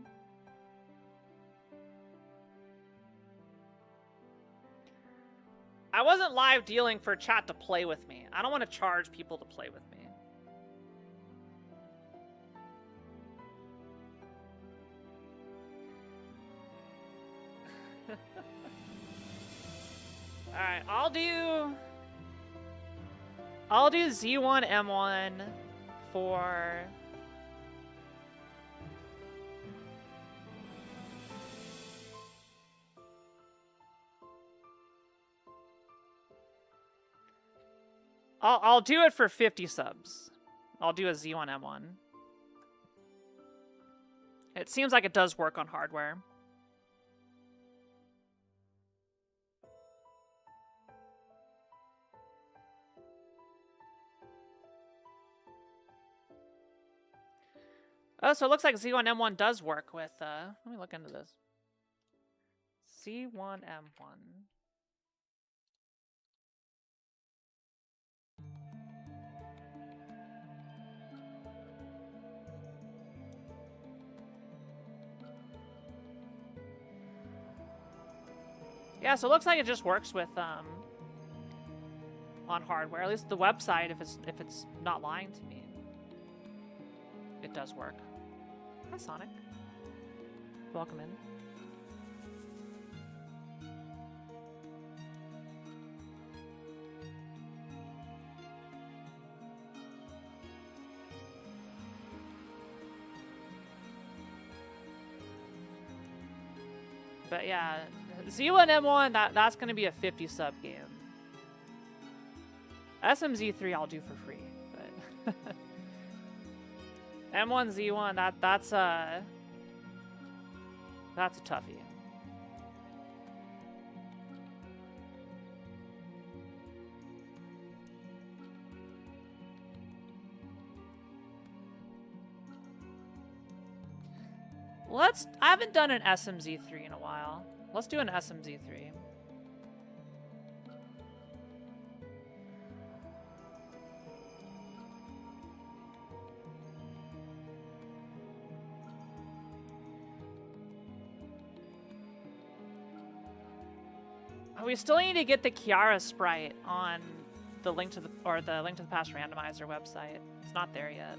I wasn't live dealing for chat to play with me. I don't want to charge people to play with me. Alright, I'll do Z1M1 for I'll do it for 50 subs. I'll do a Z1M1. It seems like it does work on hardware. Oh, so it looks like Z1M1 does work with, let me look into this. Z1M1. Yeah, so it looks like it just works with, on hardware. At least the website, if it's not lying to me. It does work. Hi, Sonic. Welcome in. But yeah, Z1M1, that's gonna be a 50 sub game. SMZ3 I'll do for free, but M1Z1 that's a toughie. I haven't done an SMZ3 in a while. Let's do an SMZ3. Oh, we still need to get the Kiara sprite on the link to the past randomizer website. It's not there yet.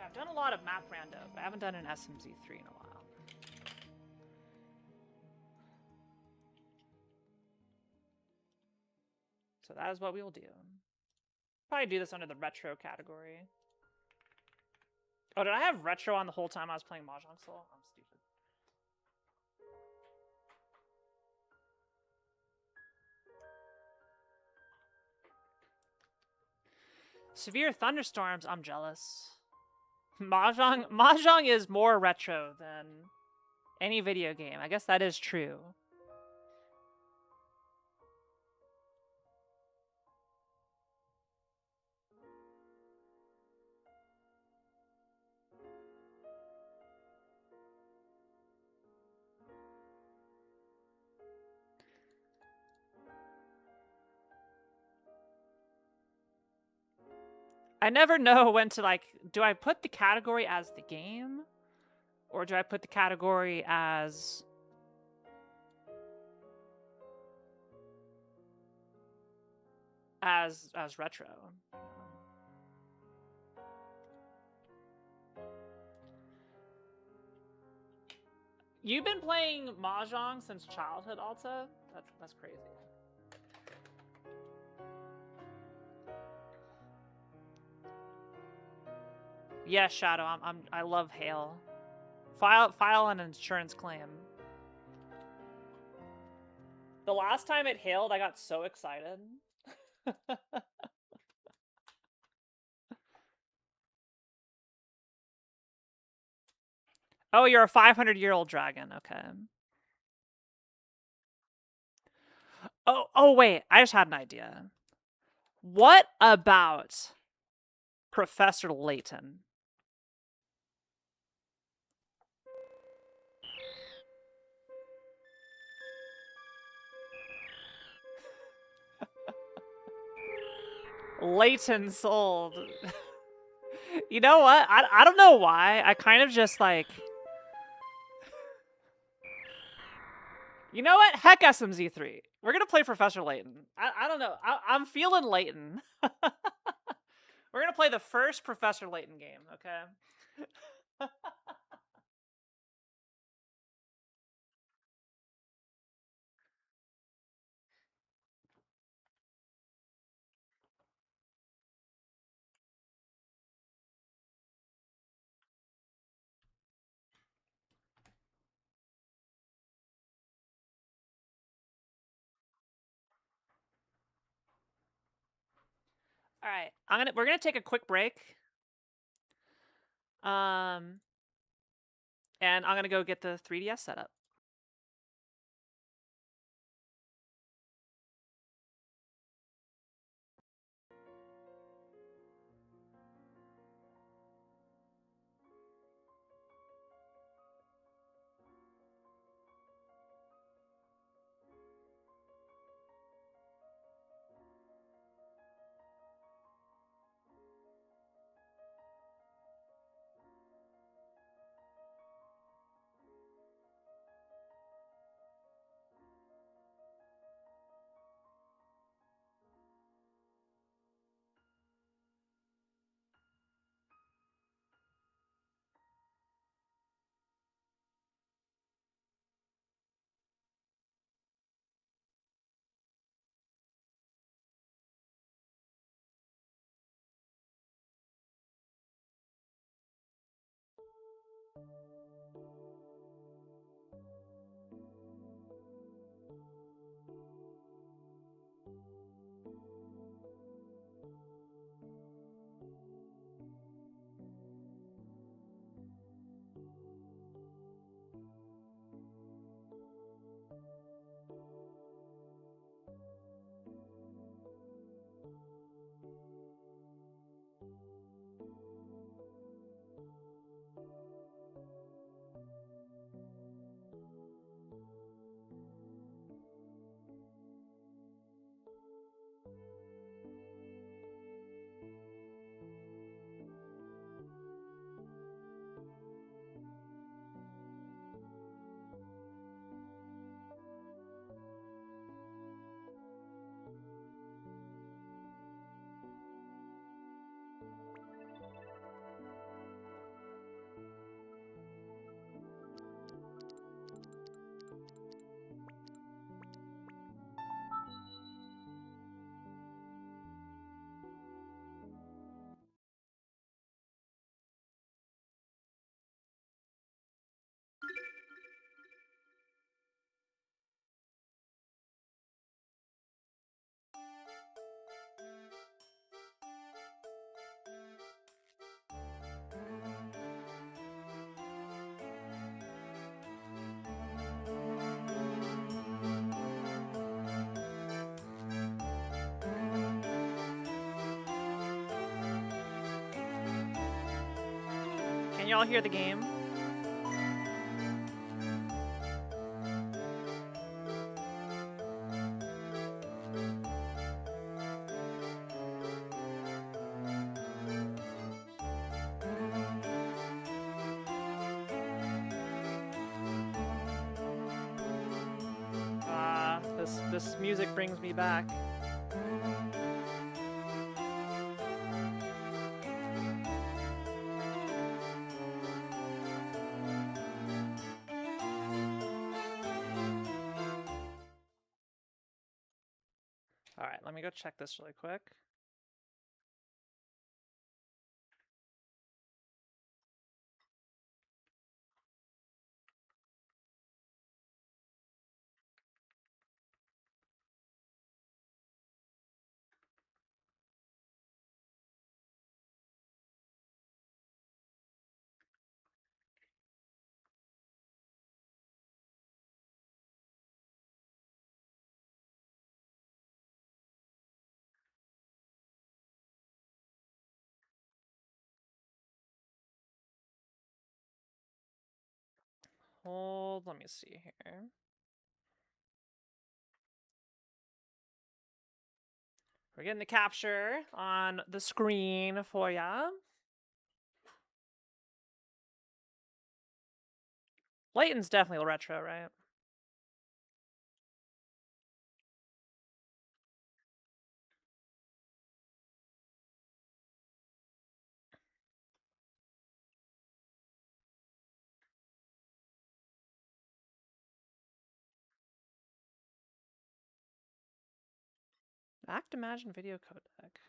I've done a lot of map rando, but I haven't done an SMZ3 in a while. That is what we will do. Probably do this under the retro category. Oh, did I have retro on the whole time I was playing Mahjong Soul? I'm stupid. Severe thunderstorms, I'm jealous. Mahjong is more retro than any video game. I guess that is true. I never know when to, like, do I put the category as the game? Or do I put the category as... as retro? You've been playing Mahjong since childhood, Alta? That's crazy. Yes, Shadow. I love Hail. File an insurance claim. The last time it hailed, I got so excited. Oh, you're a 500-year-old dragon. Okay. Oh, wait. I just had an idea. What about Professor Layton? Layton sold. You know what? I don't know why. I kind of just like... You know what? Heck SMZ3. We're going to play Professor Layton. I don't know. I'm feeling Layton. We're going to play the first Professor Layton game, okay? All right. We're going to take a quick break. And I'm going to go get the 3DS set up. Can y'all hear the game? This music brings me back. All right, let me go check this really quick. Hold, let me see here. We're getting the capture on the screen for ya. Layton's definitely retro, right? Act Imagine video codec.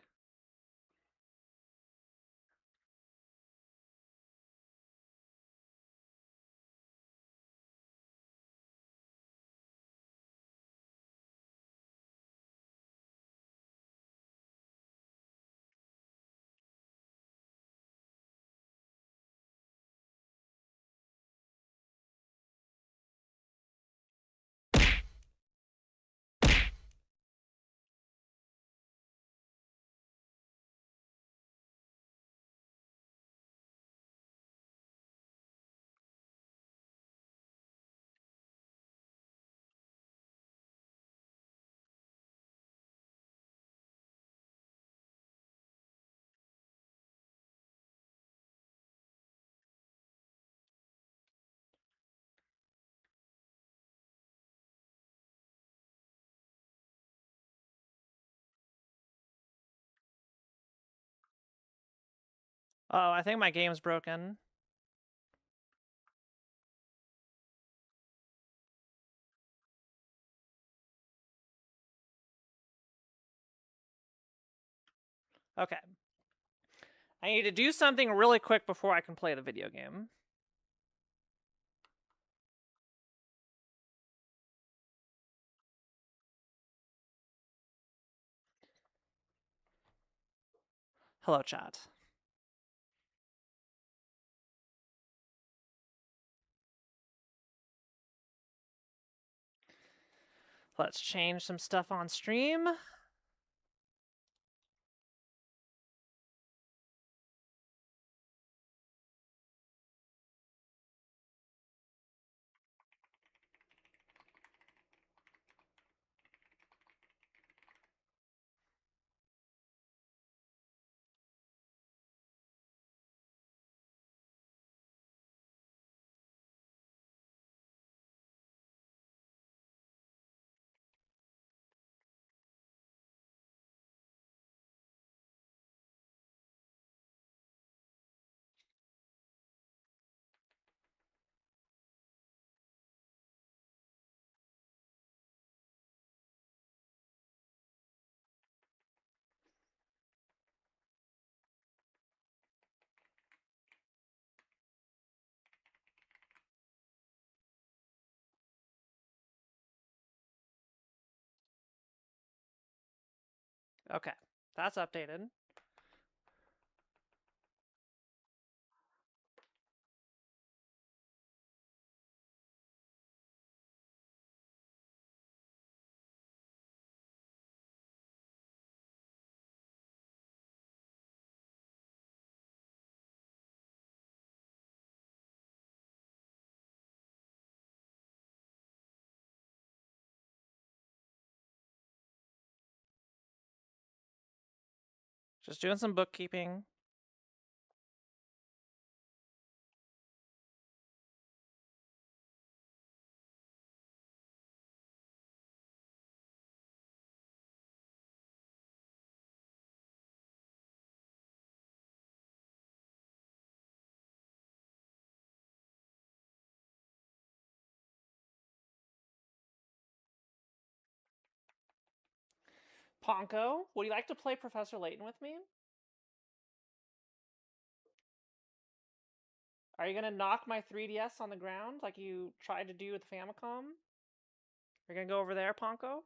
Oh, I think my game's broken. Okay. I need to do something really quick before I can play the video game. Hello, chat. Let's change some stuff on stream. Okay, that's updated. Just doing some bookkeeping. Ponko, would you like to play Professor Layton with me? Are you gonna knock my 3DS on the ground like you tried to do with the Famicom? You're gonna go over there, Ponko?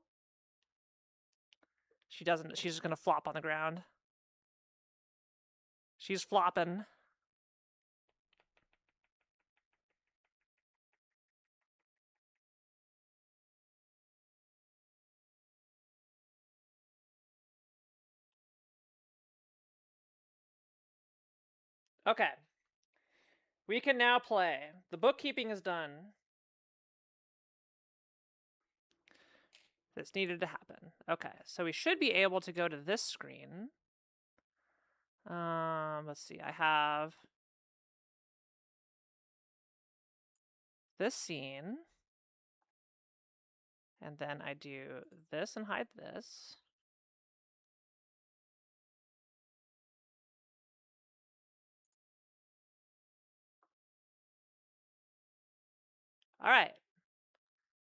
She doesn't. She's just gonna flop on the ground. She's flopping. Okay. We can now play. The bookkeeping is done. This needed to happen. Okay, so we should be able to go to this screen. Let's see. I have this scene. And then I do this and hide this. All right.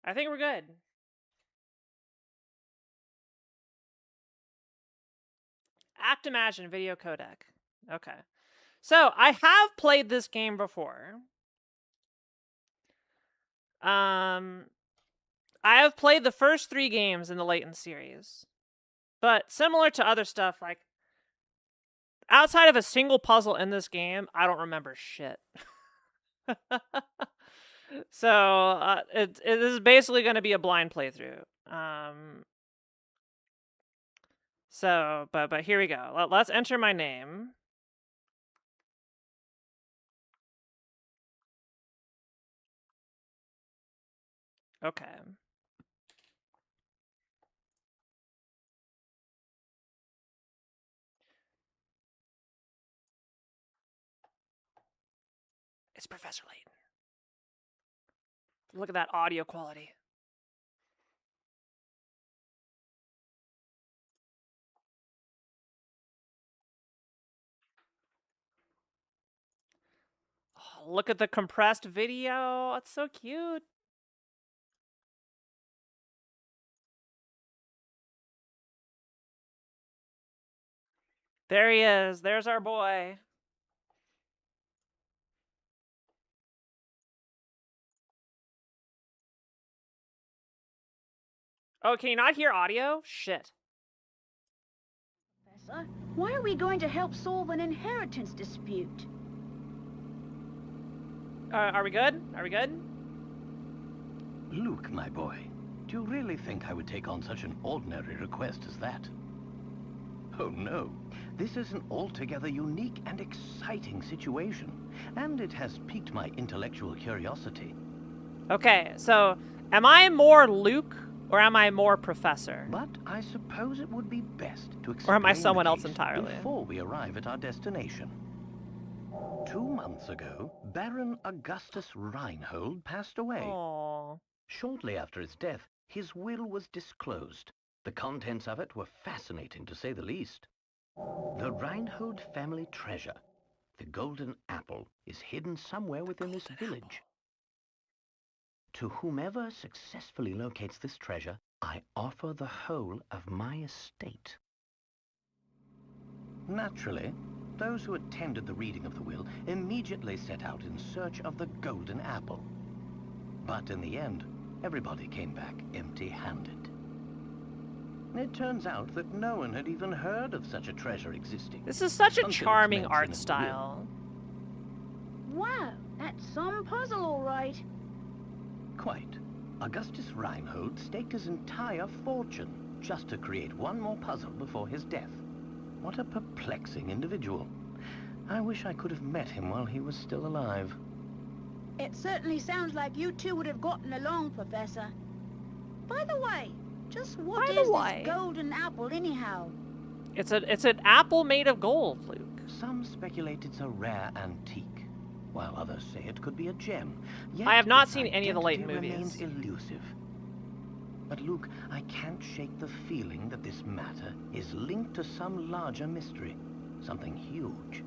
I think we're good. Act Imagine video codec. Okay. So I have played this game before. I have played the first 3 games in the Layton series. But similar to other stuff, like outside of a single puzzle in this game, I don't remember shit. So this is basically going to be a blind playthrough. So, but here we go. Let's enter my name. Okay. It's Professor Layton. Look at that audio quality. Oh, look at the compressed video. It's so cute. There he is. There's our boy. Oh, can you not hear audio? Shit. Professor, why are we going to help solve an inheritance dispute? Are we good? Are we good? Luke, my boy, do you really think I would take on such an ordinary request as that? Oh no, this is an altogether unique and exciting situation, and it has piqued my intellectual curiosity. Okay, so am I more Luke or am I more Professor? But I suppose it would be best to explain Or am I the someone else case entirely? before we arrive at our destination. 2 months ago, Baron Augustus Reinhold passed away. Aww. Shortly after his death, his will was disclosed. The contents of it were fascinating, to say the least. The Reinhold family treasure, the golden apple, is hidden somewhere within this village. To whomever successfully locates this treasure, I offer the whole of my estate. Naturally, those who attended the reading of the will immediately set out in search of the golden apple. But in the end, everybody came back empty-handed. It turns out that no one had even heard of such a treasure existing. This is such a Until it's charming mentioned art in the will. style. Wow, that's some puzzle, all right. Quite. Augustus Reinhold staked his entire fortune just to create one more puzzle before his death. What a perplexing individual. I wish I could have met him while he was still alive. It certainly sounds like you two would have gotten along, Professor. By the way, just what is this golden apple anyhow? It's an apple made of gold, Luke. Some speculate it's a rare antique, while others say it could be a gem. Yet I have not its seen any of the Layton identity movies. remains elusive. But Luke, I can't shake the feeling that this matter is linked to some larger mystery, something huge.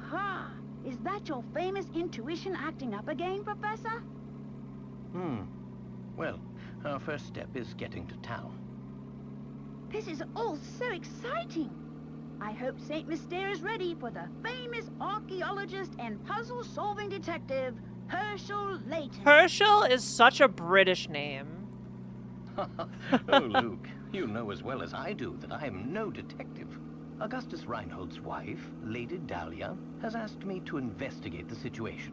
Aha! Is that your famous intuition acting up again, Professor? Well, our first step is getting to town. This is all so exciting. I hope Saint Mystere is ready for the famous archaeologist and puzzle-solving detective, Herschel Layton. Herschel is such a British name. Oh, Luke, you know as well as I do that I am no detective. Augustus Reinhold's wife, Lady Dahlia, has asked me to investigate the situation.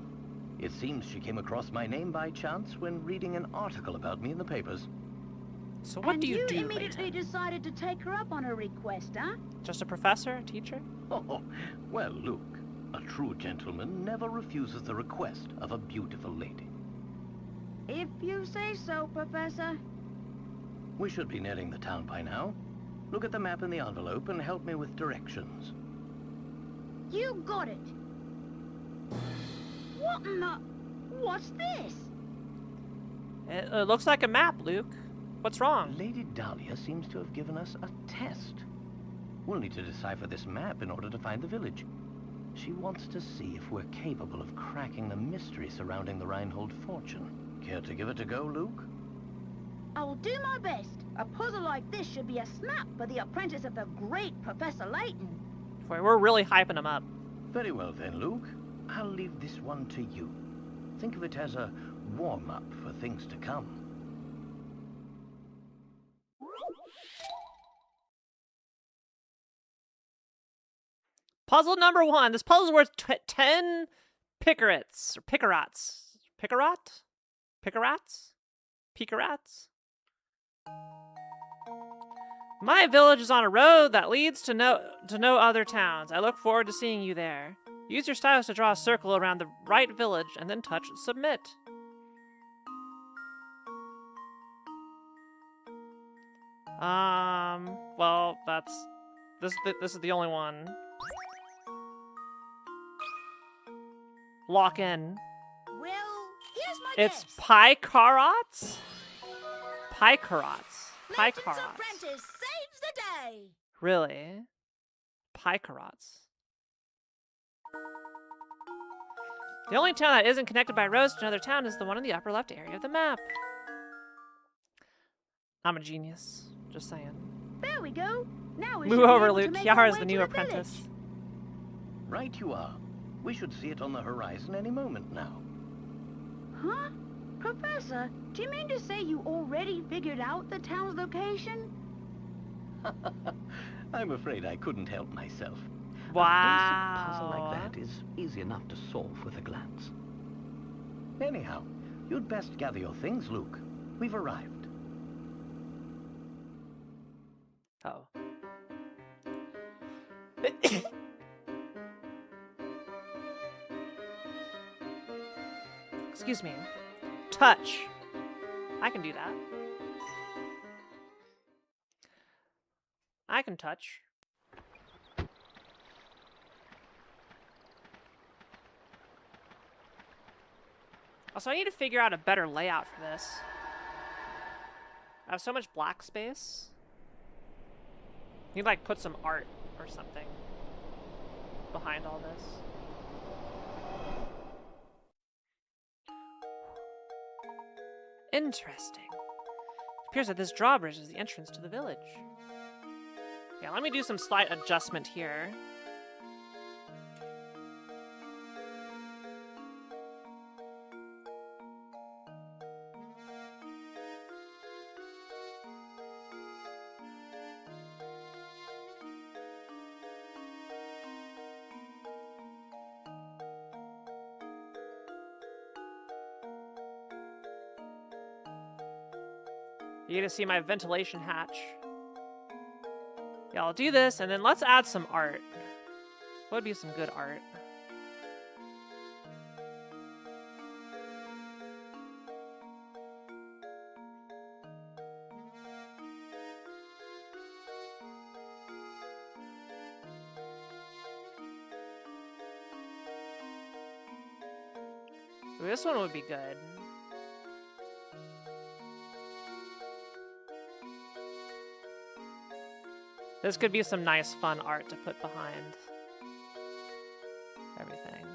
It seems she came across my name by chance when reading an article about me in the papers. So what do you do, And you immediately Layton? decided to take her up on her request, huh? Just a professor, a teacher? Oh, well, Luke, a true gentleman never refuses the request of a beautiful lady. If you say so, Professor. We should be nearing the town by now. Look at the map in the envelope and help me with directions. You got it. What in the... What's this? It looks like a map, Luke. What's wrong? Lady Dahlia seems to have given us a test. We'll need to decipher this map in order to find the village. She wants to see if we're capable of cracking the mystery surrounding the Reinhold fortune. Care to give it a go, Luke? I'll do my best. A puzzle like this should be a snap for the apprentice of the great Professor Layton. Boy, we're really hyping him up. Very well then, Luke. I'll leave this one to you. Think of it as a warm-up for things to come. Puzzle number 1. This puzzle is worth 10 picarats. Or picarats. Picarat? Picarats? Picarats? My village is on a road that leads to no other towns. I look forward to seeing you there. Use your stylus to draw a circle around the right village and then touch submit. Well, this is the only one. Lock in. Well, here's my It's guess. picarats? Picarats. Layton's Picarats. apprentice saves the day. Really? Picarats. The only town that isn't connected by roads to another town is the one in the upper left area of the map. I'm a genius. Just saying. There we go. Now we Move should be over, able to Luke. make our Kiara's way the to new village. apprentice. Right you are. We should see it on the horizon any moment now. Huh? Professor, do you mean to say you already figured out the town's location? I'm afraid I couldn't help myself. Wow. A basic puzzle like that is easy enough to solve with a glance. Anyhow, you'd best gather your things, Luke. We've arrived. Oh. Excuse me. Touch. I can do that. I can touch. Also, I need to figure out a better layout for this. I have so much black space. I need to, like, put some art or something behind all this. Interesting. It appears that this drawbridge is the entrance to the village. Yeah, let me do some slight adjustment here. You get to see my ventilation hatch. Yeah, I'll do this, and then let's add some art. What would be some good art? Ooh, this one would be good. This could be some nice, fun art to put behind everything.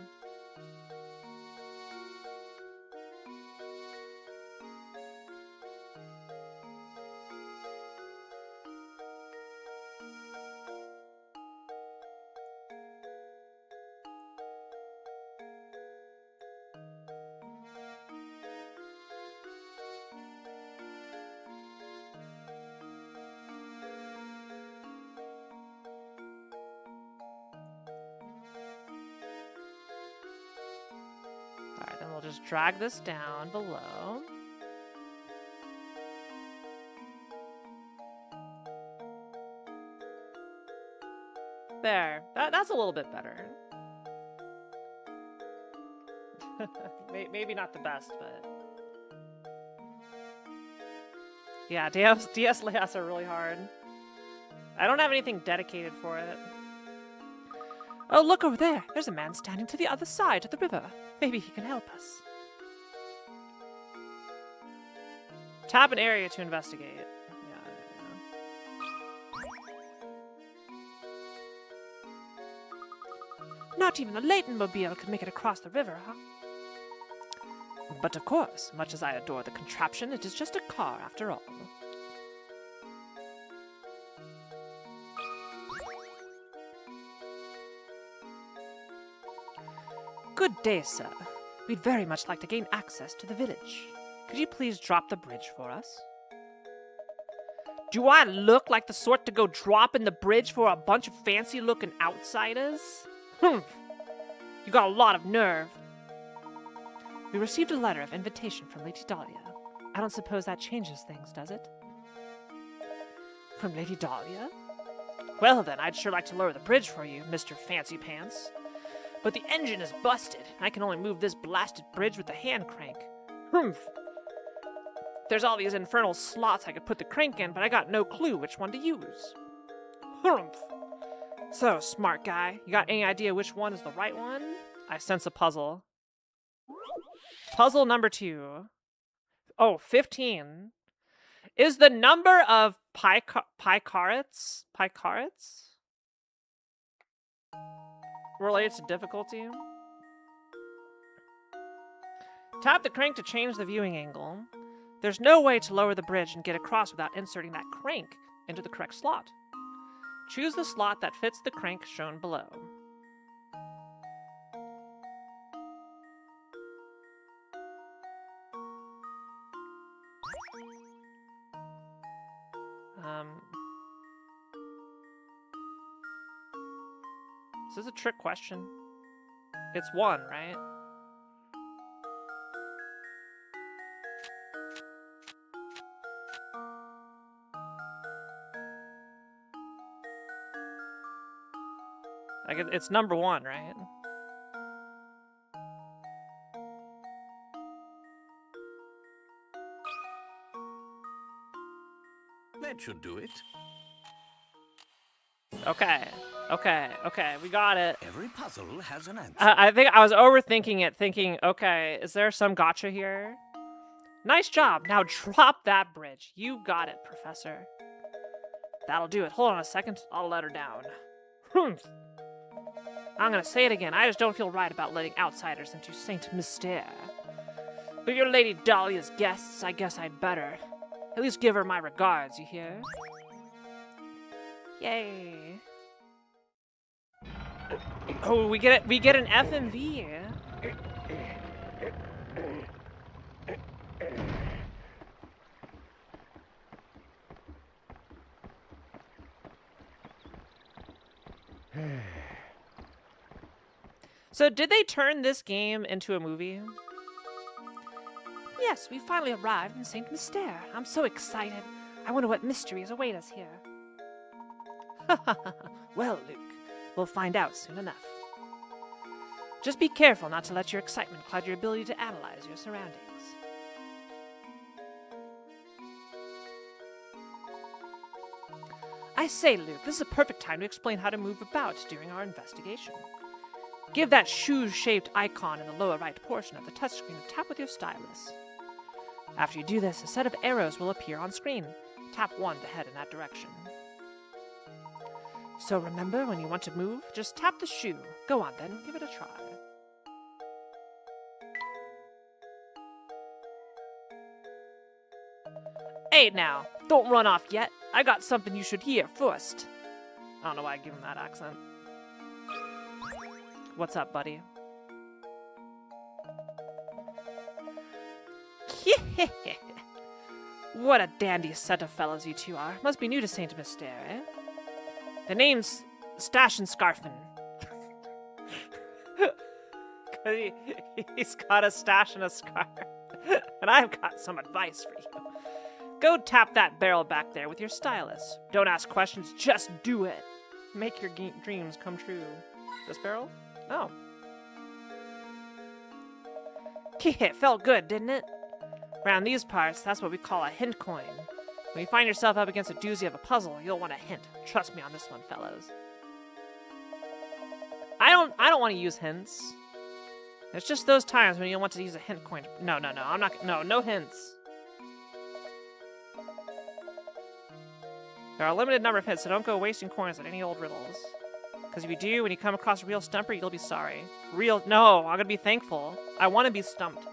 Alright, then we'll just drag this down below. There. That's a little bit better. Maybe not the best, but... Yeah, DS layouts are really hard. I don't have anything dedicated for it. Oh, look over there. There's a man standing to the other side of the river. Maybe he can help us. Tap an area to investigate. Not even the Leighton-mobile could make it across the river, huh? But of course, much as I adore the contraption, it is just a car after all. Good day, sir. We'd very much like to gain access to the village. Could you please drop the bridge for us? Do I look like the sort to go drop in the bridge for a bunch of fancy-looking outsiders? Humph! You got a lot of nerve. We received a letter of invitation from Lady Dahlia. I don't suppose that changes things, does it? From Lady Dahlia? Well then, I'd sure like to lower the bridge for you, Mr. Fancy Pants. But the engine is busted. I can only move this blasted bridge with the hand crank. Humph! There's all these infernal slots I could put the crank in, but I got no clue which one to use. Humph! So, smart guy, you got any idea which one is the right one? I sense a puzzle. Puzzle number 2. Oh, 15. Is the number of picarets related to difficulty? Tap the crank to change the viewing angle. There's no way to lower the bridge and get across without inserting that crank into the correct slot. Choose the slot that fits the crank shown below. Is this a trick question? It's 1, right? Like it's number 1, right? That should do it. Okay, we got it. Every puzzle has an answer. I think I was overthinking it, thinking, okay, is there some gotcha here? Nice job. Now drop that bridge. You got it, Professor. That'll do it. Hold on a second. I'll let her down. Humph. I'm gonna say it again. I just don't feel right about letting outsiders into Saint Mystere. But you're Lady Dahlia's guests. I guess I'd better. At least give her my regards, you hear? Yay. Oh, we get it. We get an FMV. So did they turn this game into a movie? Yes, we finally arrived in Saint Mystere. I'm so excited. I wonder what mysteries await us here. Well, Luke, we'll find out soon enough. Just be careful not to let your excitement cloud your ability to analyze your surroundings. I say, Luke, this is a perfect time to explain how to move about during our investigation. Give that shoe-shaped icon in the lower right portion of the touchscreen a tap with your stylus. After you do this, a set of arrows will appear on screen. Tap 1 to head in that direction. So remember, when you want to move, just tap the shoe. Go on then, give it a try. Hey now, don't run off yet. I got something you should hear first. I don't know why I give him that accent. What's up, buddy? What a dandy set of fellows you two are. Must be new to Saint Mystere, eh? The name's Stash and Scarfin. He's got a stash and a scarf. And I've got some advice for you. Go tap that barrel back there with your stylus. Don't ask questions, just do it. Make your dreams come true. This barrel? Oh. It felt good, didn't it? Around these parts, that's what we call a hint coin. When you find yourself up against a doozy of a puzzle, you'll want a hint. Trust me on this one, fellows. I don't want to use hints. It's just those times when you want to use a hint coin. No, I'm not. No hints. There are a limited number of hints, so don't go wasting coins on any old riddles. Because if you do, when you come across a real stumper, you'll be sorry. No, I'm gonna be thankful. I want to be stumped.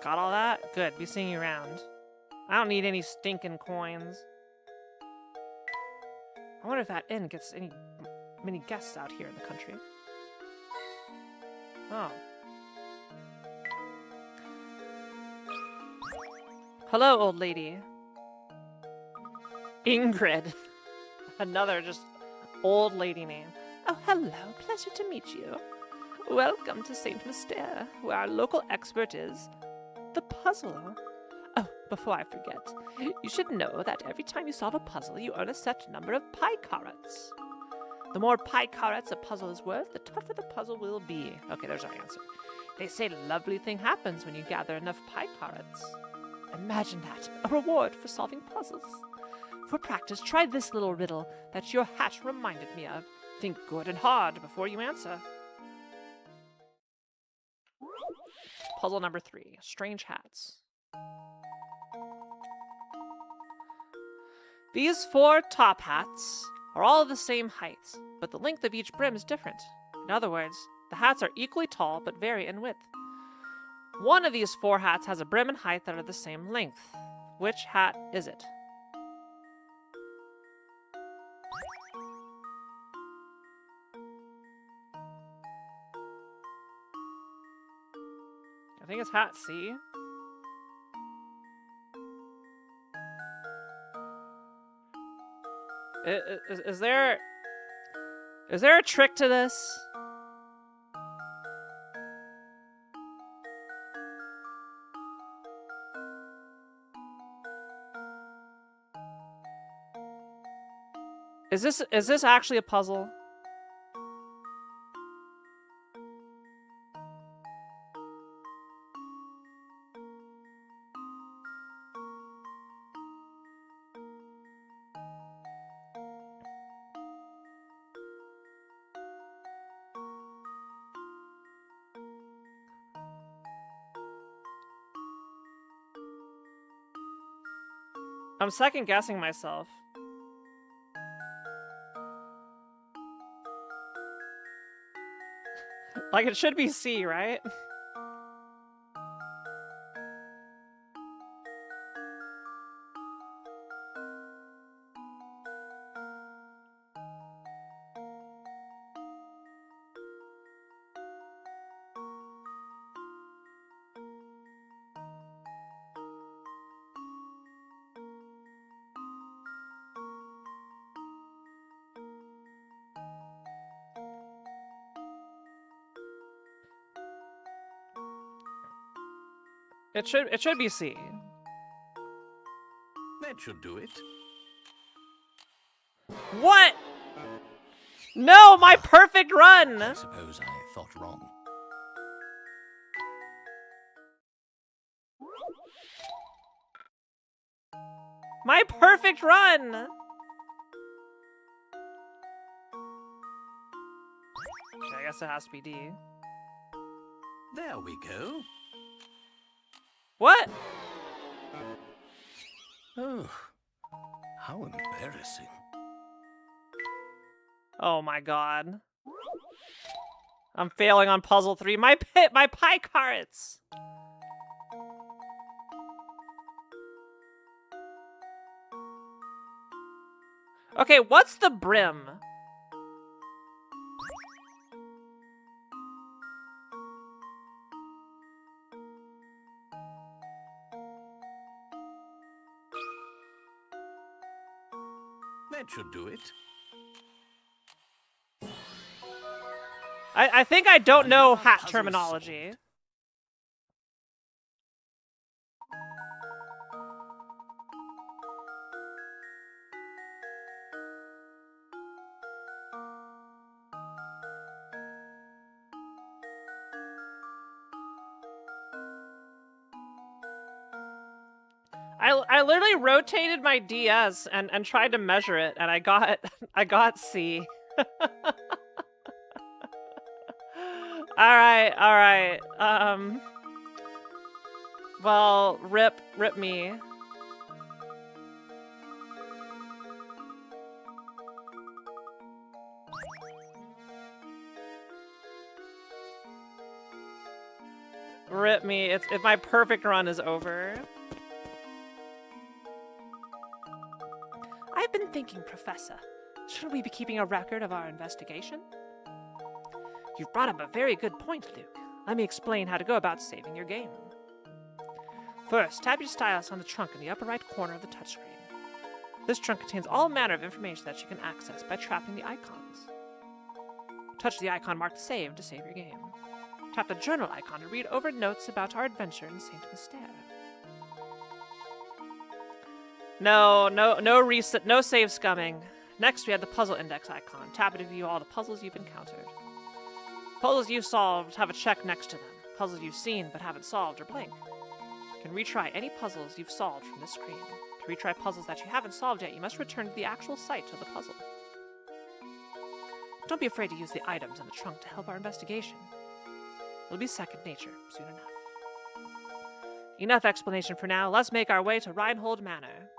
Got all that? Good, be seeing you around. I don't need any stinking coins. I wonder if that inn gets many guests out here in the country. Oh. Hello, old lady. Ingrid. Another just old lady name. Oh, hello. Pleasure to meet you. Welcome to Saint Mystere, where our local expert is the puzzle. Oh, before I forget, you should know that every time you solve a puzzle, you earn a set number of pie carrots. The more pie carrots a puzzle is worth, the tougher the puzzle will be. Okay, there's our answer. They say a lovely thing happens when you gather enough pie carrots. Imagine that, a reward for solving puzzles. For practice, try this little riddle that your hat reminded me of. Think good and hard before you answer. Puzzle number 3, strange hats. These 4 top hats are all the same height, but the length of each brim is different. In other words, the hats are equally tall but vary in width. One of these 4 hats has a brim and height that are the same length. Which hat is it? I think it's hat C. Is there a trick to this? Is this actually a puzzle? I'm second guessing myself. Like, it should be C, right? It should be C. That should do it. What? No, my perfect run! I suppose I thought wrong. My perfect run! Okay, I guess it has to be D. There we go. What? Oh, how embarrassing. Oh my god. I'm failing on puzzle 3. My pie carrots! Okay, what's the brim? That should do it. I think I don't know hat Puzzle terminology. solved. I literally rotated my DS and tried to measure it, and I got I got C. Alright. Well, rip me. Rip me. If my perfect run is over. I've been thinking, Professor. Shouldn't we be keeping a record of our investigation? You've brought up a very good point, Luke. Let me explain how to go about saving your game. First, tap your stylus on the trunk in the upper right corner of the touchscreen. This trunk contains all manner of information that you can access by tapping the icons. Touch the icon marked Save to save your game. Tap the journal icon to read over notes about our adventure in St. Mystere. No save scumming. Next, we have the puzzle index icon. Tap it to view all the puzzles you've encountered. Puzzles you've solved have a check next to them. Puzzles you've seen but haven't solved are blank. You can retry any puzzles you've solved from this screen. To retry puzzles that you haven't solved yet, you must return to the actual site of the puzzle. Don't be afraid to use the items in the trunk to help our investigation. It'll be second nature soon enough. Enough explanation for now. Let's make our way to Reinhold Manor.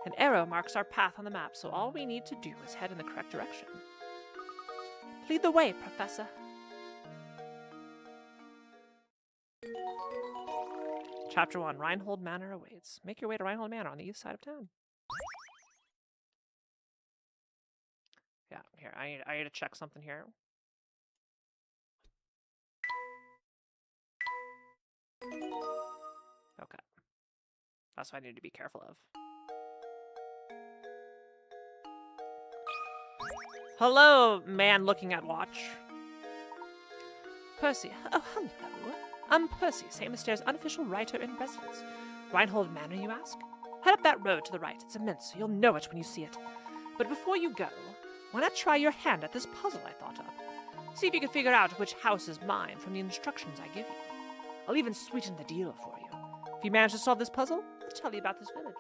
An arrow marks our path on the map, so all we need to do is head in the correct direction. Lead the way, Professor. Chapter 1, Reinhold Manor awaits. Make your way to Reinhold Manor on the east side of town. Yeah, here, I need to check something here. Okay. That's what I need to be careful of. Hello, man looking at watch. Percy. Oh, hello. I'm Percy, St. Mystere's unofficial writer in residence. Reinhold Manor, you ask? Head up that road to the right. It's immense, so you'll know it when you see it. But before you go, why not try your hand at this puzzle I thought up? See if you can figure out which house is mine from the instructions I give you. I'll even sweeten the deal for you. If you manage to solve this puzzle, I'll tell you about this village.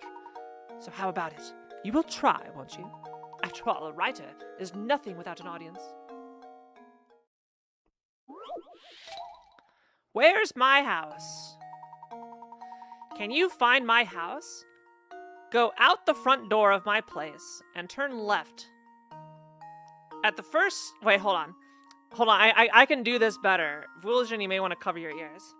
So how about it? You will try, won't you? After all, a writer is nothing without an audience. Where's my house? Can you find my house? Go out the front door of my place and turn left. At the first... Wait, hold on. I can do this better. Vulijin, you may want to cover your ears.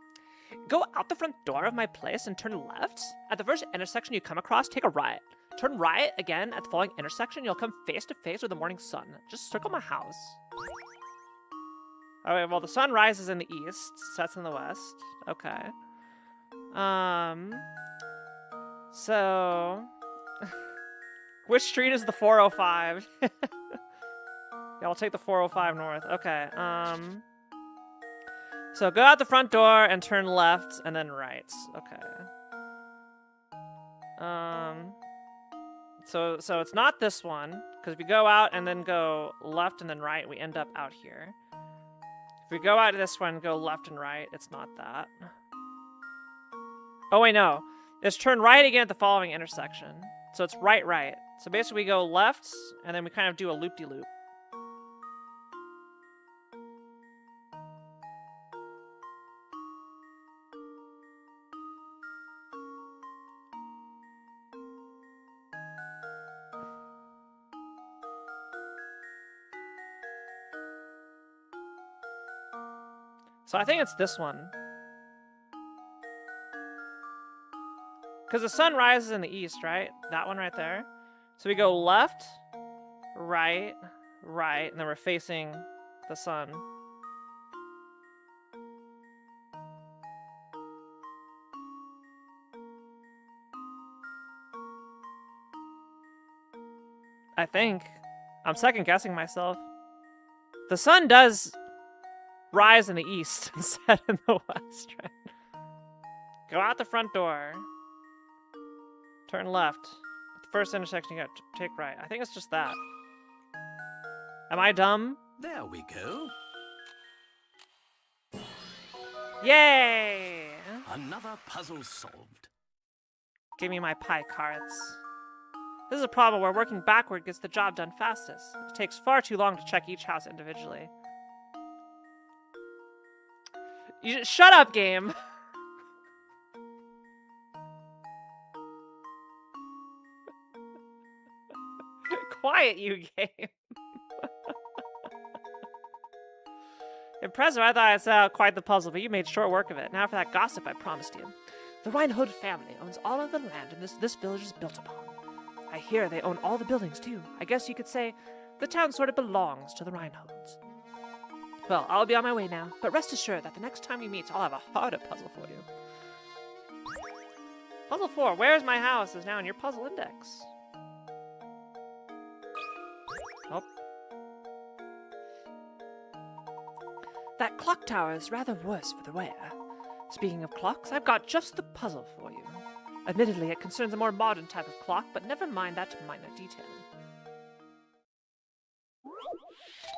Go out the front door of my place and turn left. At the first intersection you come across, take a right. Turn right again at the following intersection. You'll come face to face with the morning sun. Just circle my house. Alright, well, the sun rises in the east, sets in the west. Okay. So... Which street is the 405? Yeah, I'll take the 405 north. Okay, so go out the front door and turn left and then right. Okay. So it's not this one, because if we go out and then go left and then right, we end up out here. If we go out this one, go left and right, it's not that. Oh wait, no. It's turn right again at the following intersection. So it's right. So basically we go left, and then we kind of do a loop-de-loop. So I think it's this one. Because the sun rises in the east, right? That one right there. So we go left, right, right, and then we're facing the sun. I think. I'm second guessing myself. The sun does rise in the east and set in the west, right? Go out the front door. Turn left. At the first intersection, you got to take right. I think it's just that. Am I dumb? There we go. Yay! Another puzzle solved. Give me my pie carrots. This is a problem where working backward gets the job done fastest. It takes far too long to check each house individually. You shut up, game. Quiet, you game. Impressive. I thought I saw quite the puzzle, but you made short work of it. Now for that gossip I promised you. The Reinhold family owns all of the land this village is built upon. I hear they own all the buildings, too. I guess you could say the town sort of belongs to the Reinholds. Well, I'll be on my way now, but rest assured that the next time we meet, I'll have a harder puzzle for you. Puzzle 4, Where's My House, is now in your puzzle index. Oh. That clock tower is rather worse for the wear. Speaking of clocks, I've got just the puzzle for you. Admittedly, it concerns a more modern type of clock, but never mind that minor detail.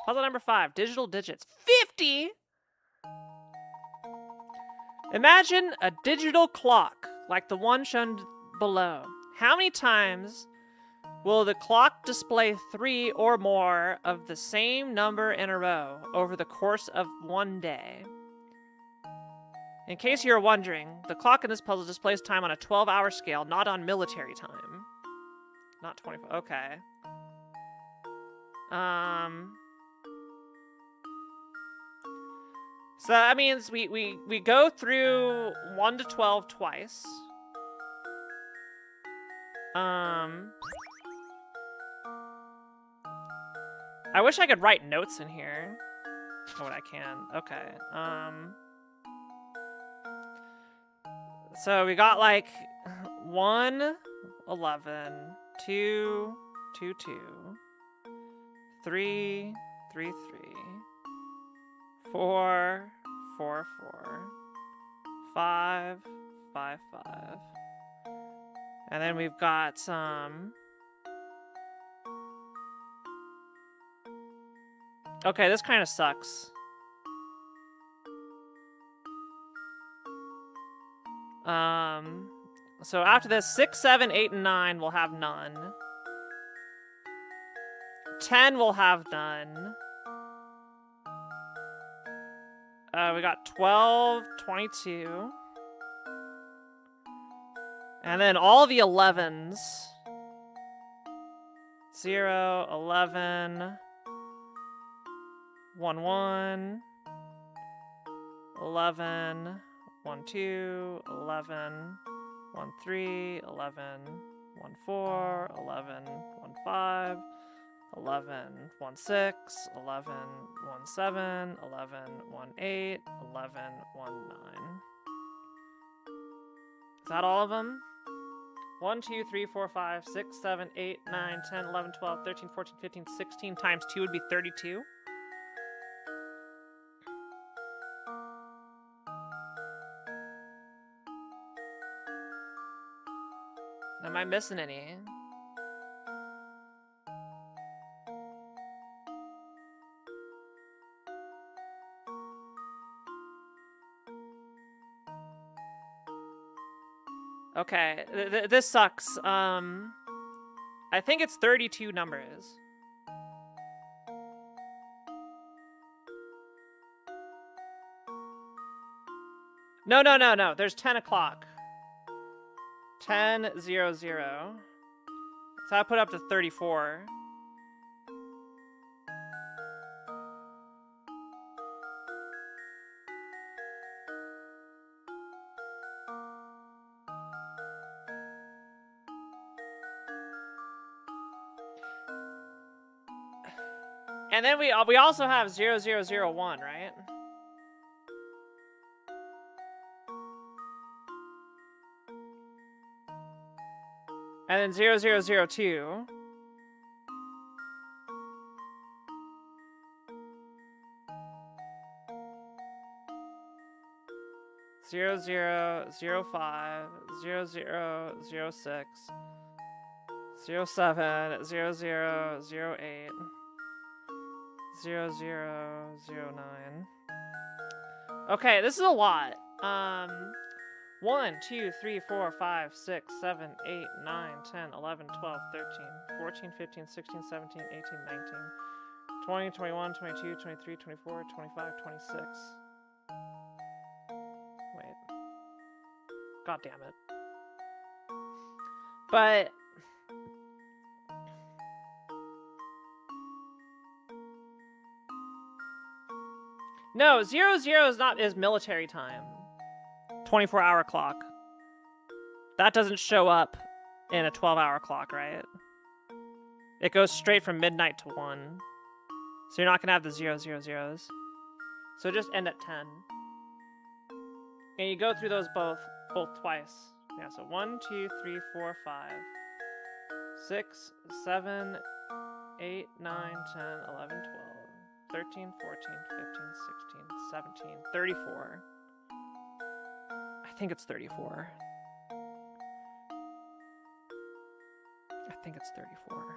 Puzzle number 5, digital digits. 50! Imagine a digital clock, like the one shown below. How many times will the clock display 3 or more of the same number in a row over the course of one day? In case you're wondering, the clock in this puzzle displays time on a 12-hour scale, not on military time. Not 24. Okay. So that means we go through 1 to 12 twice. I wish I could write notes in here. Oh, I can. Okay. So we got like 1, 11, 2, 2, 2, 3, 3, 3, 4, 4, 4, 5, 5, 5. And then we've got some... Okay, this kind of sucks. So after this, 6, 7, 8, and 9 will have none. 10 will have none. We got 12, 22. And then all the 11s. 0, 11, 1, 1, 11, 1, 2, 11, 1, 3, 11, 1, 4, 11, 1, 5, 11, 1, 6, 11, 1, 7, 11, 1, 8, 11, 1, 9. Is that all of them? 1, 2, 3, 4, 5, 6, 7, 8, 9, 10, 11, 12, 13, 14, 15, 16 times 2 would be 32. Am I missing any? Okay, this sucks. I think it's 32 numbers. No. There's 10 o'clock. 10, 0, 0. So I put up to 34. And then we also have 0001, right? And then 0002. Zero zero zero 5 0006 07 0008 0009. Okay, this is a lot. 1, 2, 3, 4, 5, 6, 7, 8, 9, 10, 11, 12, 13, 14, 15, 16, 17, 18, 19, 20, 21, 22, 23, 24, 25, 26. Wait. God damn it. But no, 00 is military time. 24-hour clock. That doesn't show up in a 12-hour clock, right? It goes straight from midnight to 1. So you're not gonna have the 000s. So just end at 10. And you go through those both twice. Yeah, so 1, 2, 3, 4, 5, 6, 7, 8, 9, 10, 11, 12, 13, 14, 15, 16, 17, 34. I think it's 34. I think it's 34.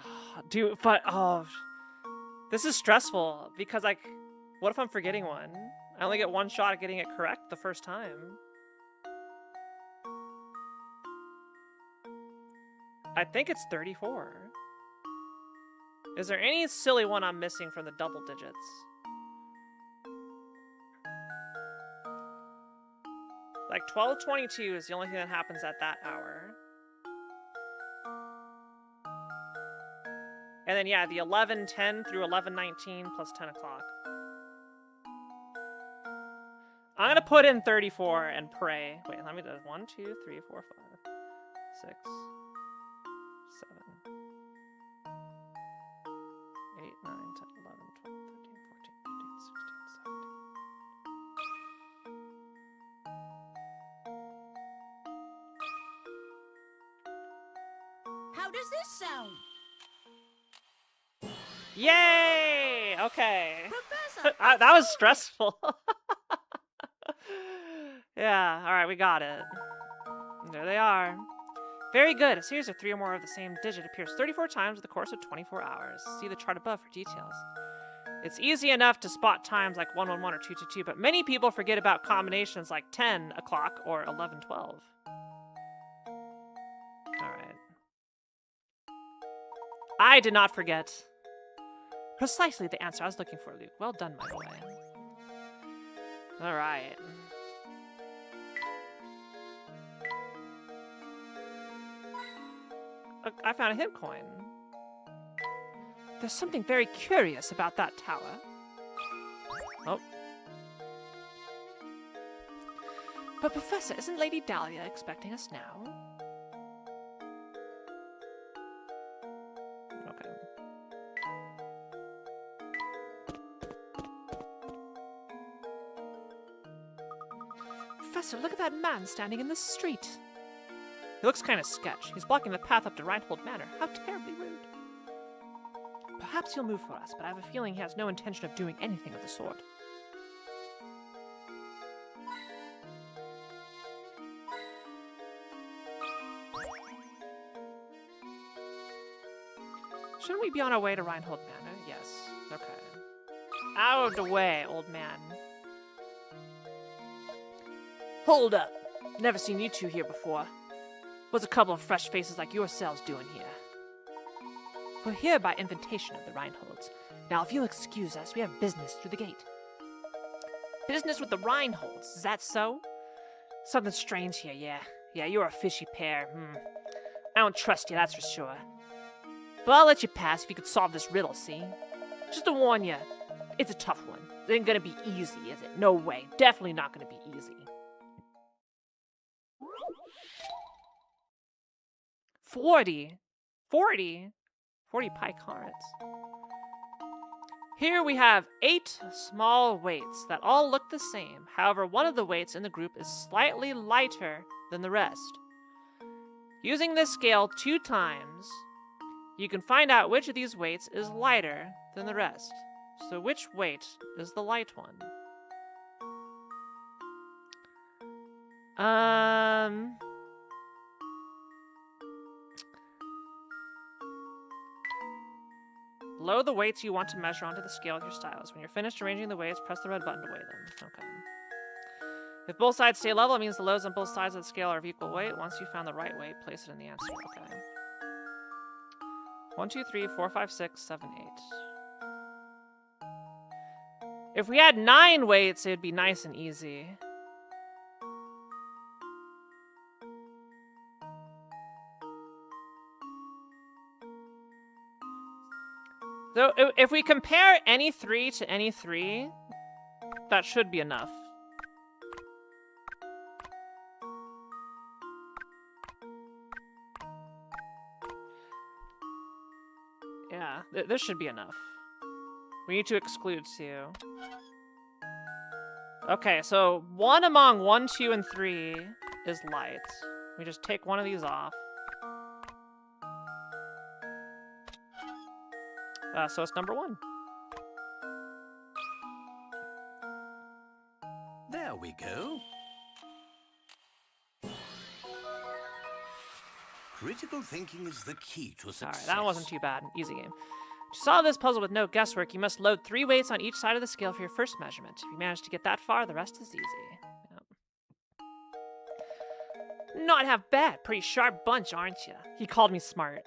Oh, dude, but this is stressful because, like, what if I'm forgetting one? I only get one shot at getting it correct the first time. I think it's 34. Is there any silly one I'm missing from the double digits? Like 12:22 is the only thing that happens at that hour. And then yeah, the 11:10 through 11:19 plus 10 o'clock. I'm gonna put in 34 and pray. Wait, let me do 1, 2, 3, 4, 5, 6, 7, 8, 9, 10, 11, 12, 13, 14, 15, 16, 17. How does this sound? Yay! Okay. Professor! That was stressful. Yeah, alright, we got it. There they are. Very good. A series of 3 or more of the same digit appears 34 times in the course of 24 hours. See the chart above for details. It's easy enough to spot times like 111 or 222, but many people forget about combinations like 10 o'clock or 1112. Alright. I did not forget. Precisely the answer I was looking for, Luke. Well done, my boy. Alright. I found a hip coin. There's something very curious about that tower. Oh. But Professor, isn't Lady Dahlia expecting us now? Okay. Professor, look at that man standing in the street. He looks kind of sketch. He's blocking the path up to Reinhold Manor. How terribly rude. Perhaps he'll move for us, but I have a feeling he has no intention of doing anything of the sort. Shouldn't we be on our way to Reinhold Manor? Yes. Okay. Out of the way, old man. Hold up. Never seen you two here before. What's a couple of fresh faces like yourselves doing here? We're here by invitation of the Reinholds. Now, if you'll excuse us, we have business through the gate. Business with the Reinholds, is that so? Something strange here, yeah. Yeah, you're a fishy pair, I don't trust you, that's for sure. But I'll let you pass if you could solve this riddle, see? Just to warn you, it's a tough one. It ain't gonna be easy, is it? No way. Definitely not gonna be easy. 40 pie carrots. Here we have 8 small weights that all look the same. However, one of the weights in the group is slightly lighter than the rest. Using this scale 2 times, you can find out which of these weights is lighter than the rest. So which weight is the light one? Load the weights you want to measure onto the scale with your stylus. When you're finished arranging the weights, press the red button to weigh them. Okay. If both sides stay level, it means the loads on both sides of the scale are of equal weight. Once you've found the right weight, place it in the answer. Okay. 1, 2, 3, 4, 5, 6, 7, 8. If we had 9 weights, it would be nice and easy. So if we compare any 3 to any 3, that should be enough. Yeah, this should be enough. We need to exclude 2. Okay, so 1 among 1, 2, and 3 is light. We just take one of these off. So it's number 1. There we go. Critical thinking is the key to success. Alright, that wasn't too bad. Easy game. To solve this puzzle with no guesswork, you must load 3 weights on each side of the scale for your first measurement. If you manage to get that far, the rest is easy. Yep. Not half bad. Pretty sharp bunch, aren't you? He called me smart.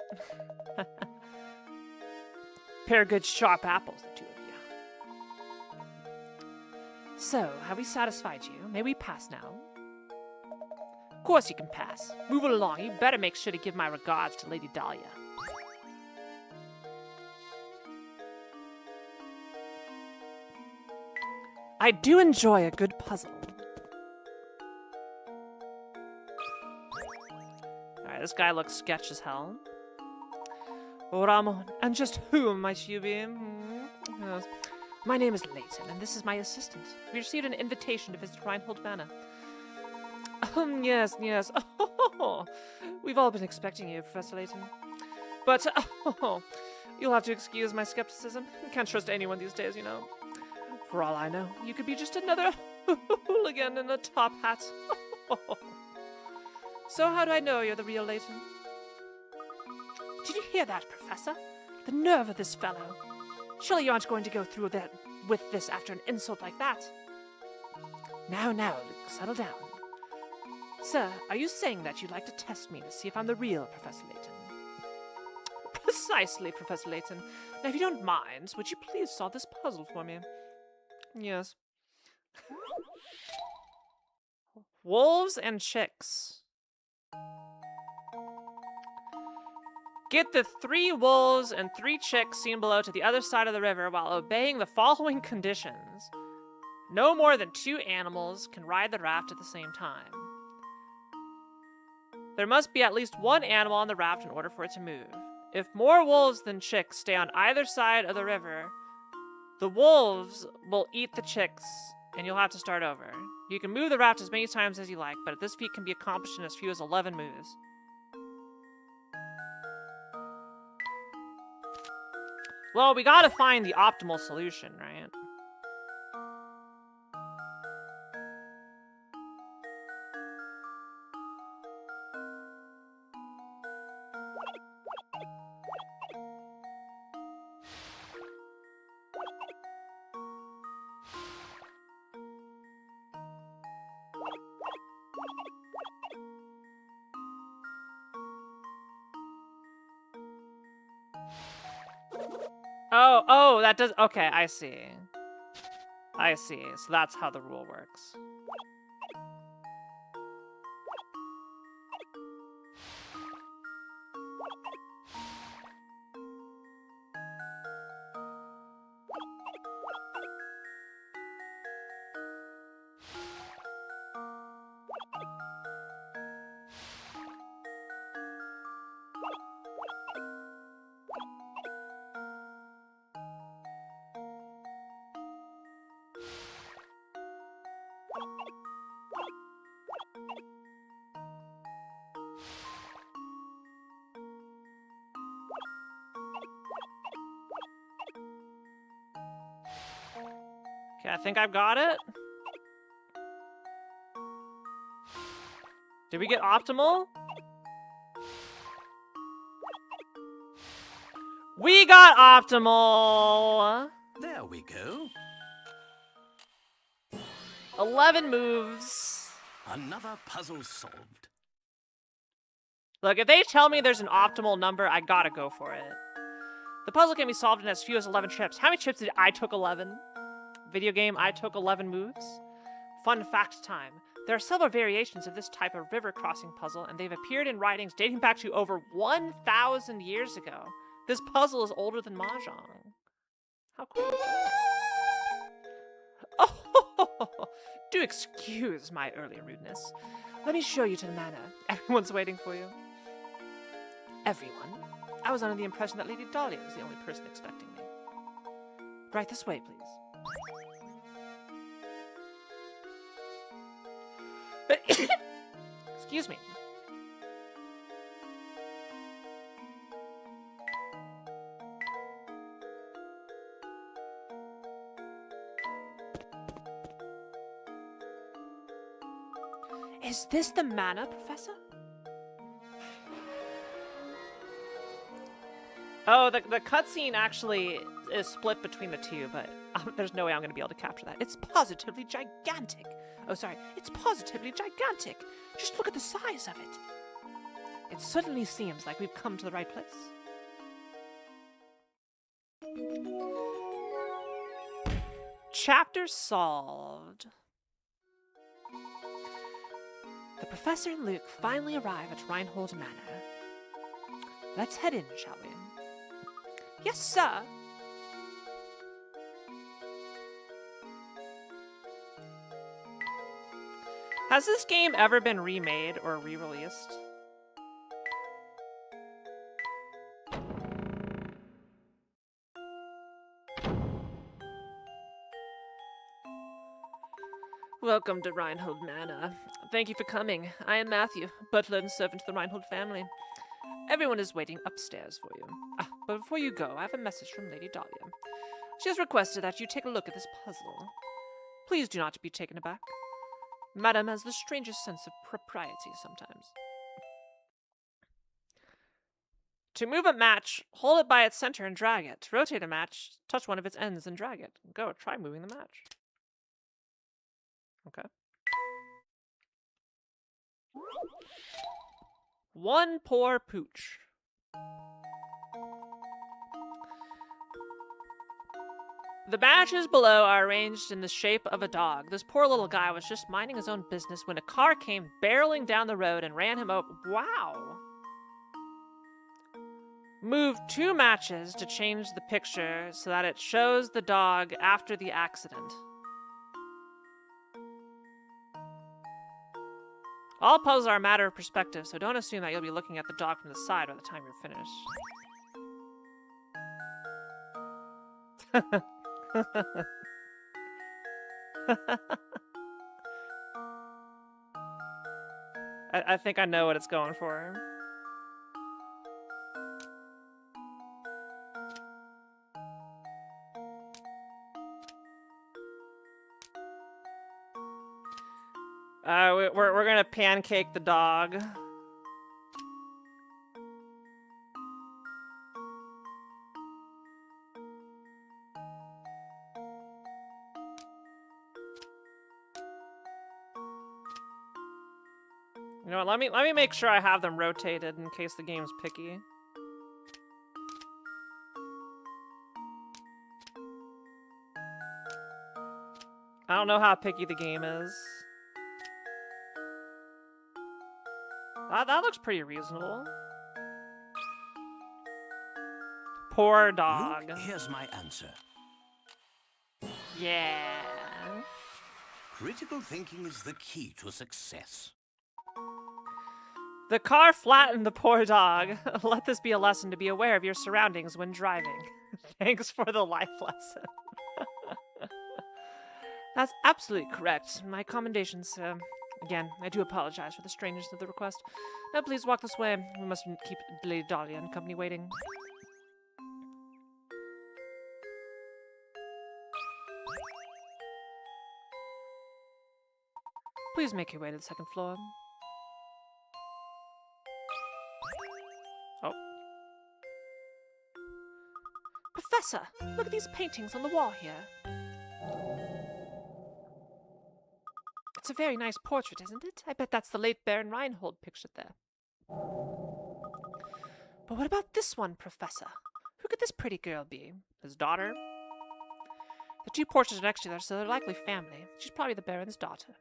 Pair of good sharp apples, the 2 of you. So, have we satisfied you? May we pass now? Of course you can pass. Move it along. You better make sure to give my regards to Lady Dahlia. I do enjoy a good puzzle. Alright, this guy looks sketch as hell. Ramon, and just who might you be? Yes. My name is Layton, and this is my assistant. We received an invitation to visit Reinhold Manor. Yes. Oh, we've all been expecting you, Professor Layton. But, you'll have to excuse my skepticism. Can't trust anyone these days, you know. For all I know, you could be just another hooligan in a top hat. So how do I know you're the real Layton? Did you hear that, Professor? The nerve of this fellow. Surely you aren't going to go through with this after an insult like that. Now, Luke, settle down. Sir, are you saying that you'd like to test me to see if I'm the real Professor Layton? Precisely, Professor Layton. Now, if you don't mind, would you please solve this puzzle for me? Yes. Wolves and chicks. Get the 3 wolves and 3 chicks seen below to the other side of the river while obeying the following conditions. No more than 2 animals can ride the raft at the same time. There must be at least 1 animal on the raft in order for it to move. If more wolves than chicks stay on either side of the river, the wolves will eat the chicks and you'll have to start over. You can move the raft as many times as you like, but this feat can be accomplished in as few as 11 moves. Well, we gotta find the optimal solution, right? Oh, that does... Okay, I see. So that's how the rule works. Okay, I think I've got it. Did we get optimal? We got optimal! There we go. 11 moves. Another puzzle solved. Look, if they tell me there's an optimal number, I gotta go for it. The puzzle can be solved in as few as 11 trips. How many trips did I took 11? Video game, I took 11 moves. Fun fact time. There are several variations of this type of river crossing puzzle, and they've appeared in writings dating back to over 1,000 years ago. This puzzle is older than Mahjong. How cool is that? Oh, do excuse my early rudeness. Let me show you to the manor. Everyone's waiting for you. Everyone? I was under the impression that Lady Dahlia was the only person expecting me. Right this way, please. Excuse me. Is this the manor, Professor? Oh, the cutscene actually is split between the two, but there's no way I'm going to be able to capture that. It's positively gigantic. Oh, sorry. It's positively gigantic. Just look at the size of it. It certainly seems like we've come to the right place. Chapter solved. The Professor and Luke finally arrive at Reinhold Manor. Let's head in, shall we? Yes, sir. Has this game ever been remade or re-released? Welcome to Reinhold Manor. Thank you for coming. I am Matthew, butler and servant to the Reinhold family. Everyone is waiting upstairs for you. But before you go, I have a message from Lady Dahlia. She has requested that you take a look at this puzzle. Please do not be taken aback. Madam has the strangest sense of propriety sometimes. To move a match, hold it by its center and drag it. To rotate a match, touch one of its ends and drag it. Go, try moving the match. Okay. One poor pooch. The matches below are arranged in the shape of a dog. This poor little guy was just minding his own business when a car came barreling down the road and ran him over. Wow. Move 2 matches to change the picture so that it shows the dog after the accident. All puzzles are a matter of perspective, so don't assume that you'll be looking at the dog from the side by the time you're finished. I think I know what it's going for. We're gonna pancake the dog. You know what, let me make sure I have them rotated in case the game's picky. I don't know how picky the game is. That looks pretty reasonable. Poor dog. Luke, here's my answer. Yeah. Critical thinking is the key to success. The car flattened the poor dog. Let this be a lesson to be aware of your surroundings when driving. Thanks for the life lesson. That's absolutely correct. My commendations, sir. Again, I do apologize for the strangeness of the request. Now please walk this way. We must keep Lady Dahlia and company waiting. Please make your way to the second floor. Oh. Professor, look at these paintings on the wall here. It's a very nice portrait, isn't it? I bet that's the late Baron Reinhold pictured there. But what about this one, Professor? Who could this pretty girl be? His daughter? The two portraits are next to each other, so they're likely family. She's probably the Baron's daughter.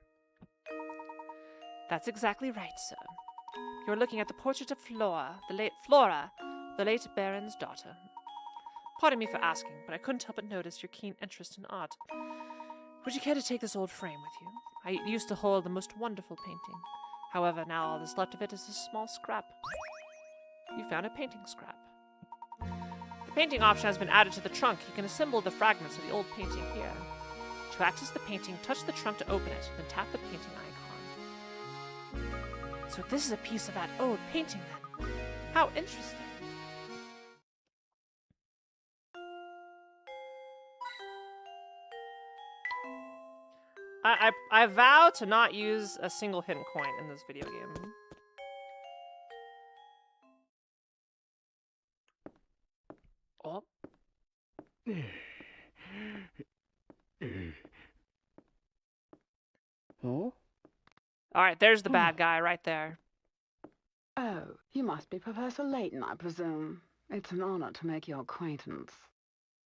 That's exactly right, sir. You're looking at the portrait of Flora, the late Baron's daughter. Pardon me for asking, but I couldn't help but notice your keen interest in art. Would you care to take this old frame with you? I used to hold the most wonderful painting. However, now all that's left of it is a small scrap. You found a painting scrap. The painting option has been added to the trunk. You can assemble the fragments of the old painting here. To access the painting, touch the trunk to open it, then tap the painting icon. So this is a piece of that old painting then. How interesting. I vow to not use a single hidden coin in this video game. Oh. Oh? Alright, there's the bad guy right there. Oh, you must be Professor Layton, I presume. It's an honor to make your acquaintance.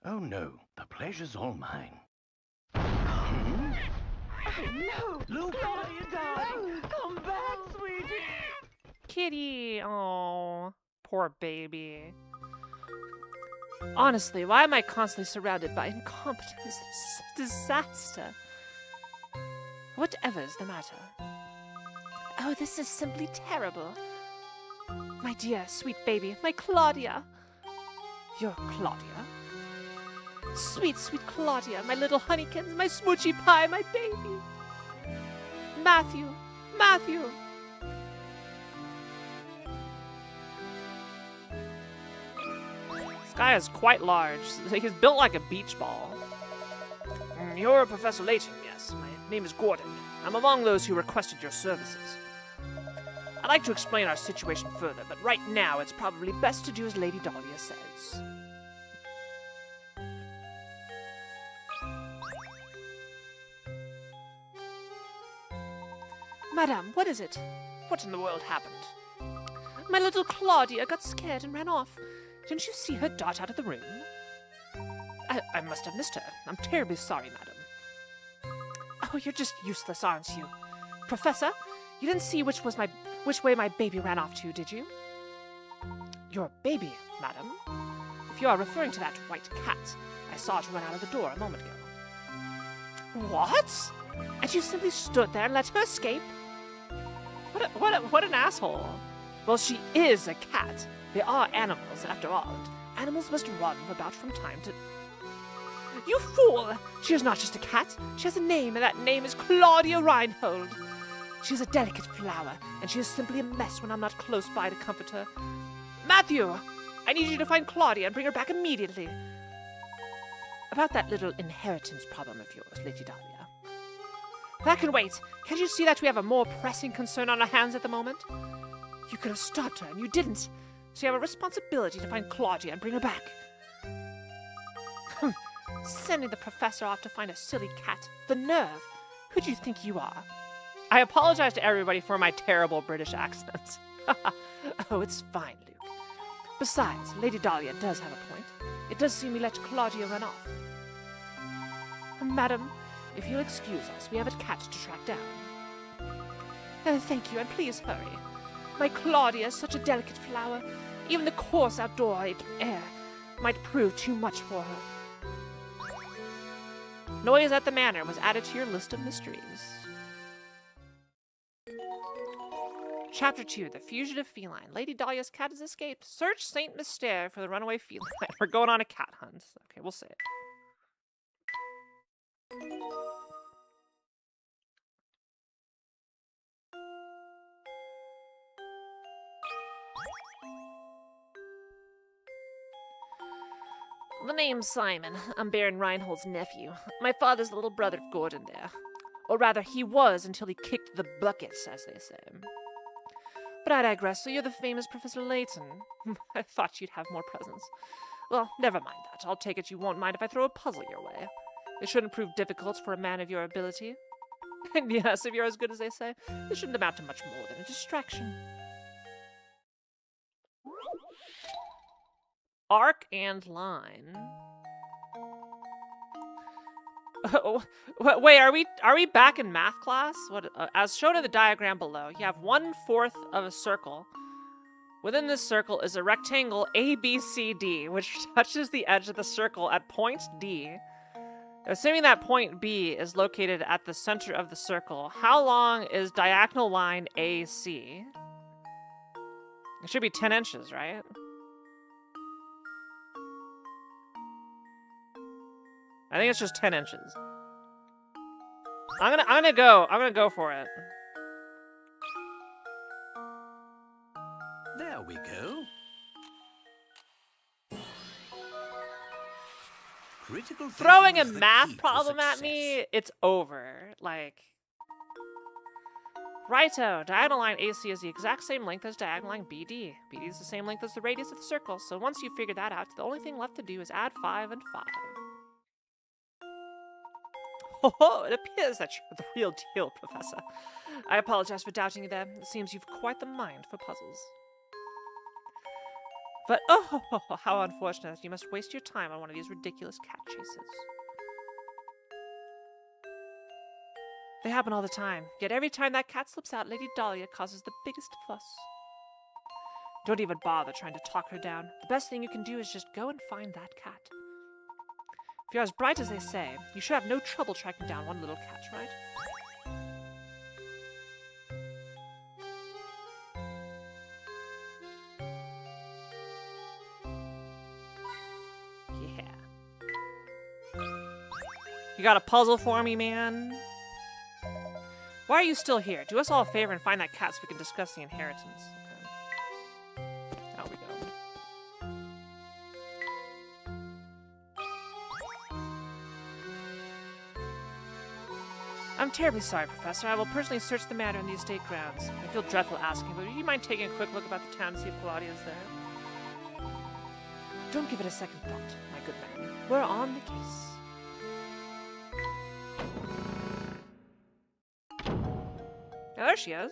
Oh no, the pleasure's all mine. Oh, no! Luke! Claudia, darling! Come back, sweetie! Kitty! Oh, poor baby. Honestly, why am I constantly surrounded by incompetence? This is a disaster. Whatever is the matter? Oh, this is simply terrible. My dear, sweet baby, my Claudia. You're Claudia? Sweet, sweet Claudia, my little honeykins, my smoochy pie, my baby. Matthew, Matthew. This guy is quite large. He's built like a beach ball. You're Professor Layton, yes. My name is Gordon. I'm among those who requested your services. I'd like to explain our situation further, but right now it's probably best to do as Lady Dahlia says. Madame, what is it? What in the world happened? My little Claudia got scared and ran off. Didn't you see her dart out of the room? I must have missed her. I'm terribly sorry, madam. Oh, you're just useless, aren't you? Professor, you didn't see which way my baby ran off to, did you? Your baby, madam? If you are referring to that white cat, I saw it run out of the door a moment ago. What? And you simply stood there and let her escape? What an asshole. Well, she is a cat. They are animals, after all, and animals must run about from time to... You fool! She is not just a cat. She has a name, and that name is Claudia Reinhold. She is a delicate flower, and she is simply a mess when I'm not close by to comfort her. Matthew! I need you to find Claudia and bring her back immediately. About that little inheritance problem of yours, Lady Dahlia. That can wait. Can't you see that we have a more pressing concern on our hands at the moment? You could have stopped her, and you didn't. So you have a responsibility to find Claudia and bring her back. Sending the professor off to find a silly cat. The nerve. Who do you think you are? I apologize to everybody for my terrible British accent. Oh, it's fine, Luke. Besides, Lady Dahlia does have a point. It does seem we let Claudia run off. Madam, if you'll excuse us, we have a cat to track down. Thank you, and please hurry. My Claudia is such a delicate flower. Even the coarse outdoor air might prove too much for her. Noise at the manor was added to your list of mysteries. Chapter 2, The Fugitive Feline. Lady Dahlia's cat has escaped. Search Saint Mystere for the runaway feline. We're going on a cat hunt. Okay, we'll say it. The name's Simon. I'm Baron Reinhold's nephew. My father's the little brother of Gordon there. Or rather, he was until he kicked the bucket, as they say. But I digress, so you're the famous Professor Layton. I thought you'd have more presence. Well, never mind that. I'll take it you won't mind if I throw a puzzle your way. It shouldn't prove difficult for a man of your ability. And yes, if you're as good as they say, it shouldn't amount to much more than a distraction. Arc and line. Oh, wait, are we back in math class? What? As shown in the diagram below, you have 1/4 of a circle. Within this circle is a rectangle ABCD, which touches the edge of the circle at point D. Assuming that point B is located at the center of the circle, how long is diagonal line AC? It should be 10 inches, right? I think it's just 10 inches. I'm gonna go for it. There we go. Critical Throwing a thinking is the key math to problem at success. me, it's over. Like, righto, diagonal line AC is the exact same length as diagonal line BD. BD is the same length as the radius of the circle, so once you figure that out, the only thing left to do is add 5 and 5. Oh, it appears that you're the real deal, Professor. I apologize for doubting you there. It seems you've quite the mind for puzzles. But, oh, how unfortunate that you must waste your time on one of these ridiculous cat chases. They happen all the time, yet every time that cat slips out, Lady Dahlia causes the biggest fuss. Don't even bother trying to talk her down. The best thing you can do is just go and find that cat. If you're as bright as they say, you should have no trouble tracking down one little cat, right? Yeah. You got a puzzle for me, man? Why are you still here? Do us all a favor and find that cat so we can discuss the inheritance. Okay. Out we go. I'm terribly sorry, Professor. I will personally search the matter in the estate grounds. I feel dreadful asking, but would you mind taking a quick look about the town to see if Claudia's there? Don't give it a second thought, my good man. We're on the case. Oh, there she is.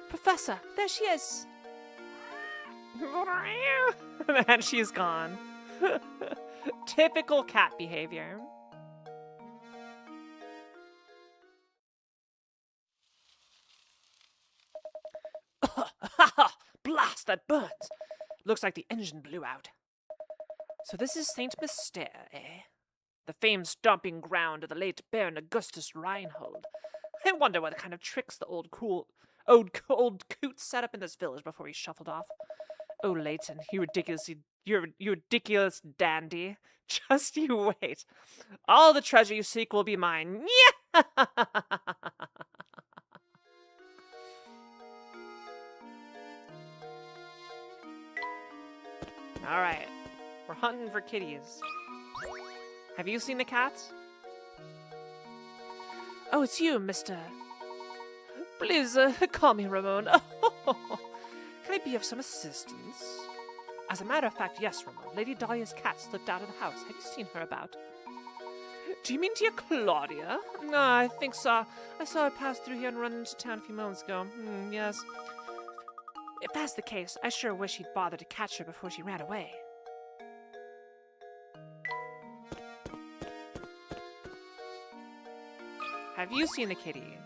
Professor, there she is. And she's gone. Typical cat behavior. Blast, that burns. Looks like the engine blew out. So this is Saint Mystere, eh? The famed stomping ground of the late Baron Augustus Reinhold. I wonder what kind of tricks the old coot set up in this village before he shuffled off. Oh, Layton, you ridiculous dandy. Just you wait. All the treasure you seek will be mine. Yeah! Alright. We're hunting for kitties. Have you seen the cats? Oh, it's you, Mr. Please, call me Ramon. Can I be of some assistance? As a matter of fact, yes, Ramon. Lady Dahlia's cat slipped out of the house. Have you seen her about? Do you mean dear Claudia? No, I think so. I saw her pass through here and run into town a few moments ago. Yes. If that's the case, I sure wish he'd bothered to catch her before she ran away. Have you seen the kitty?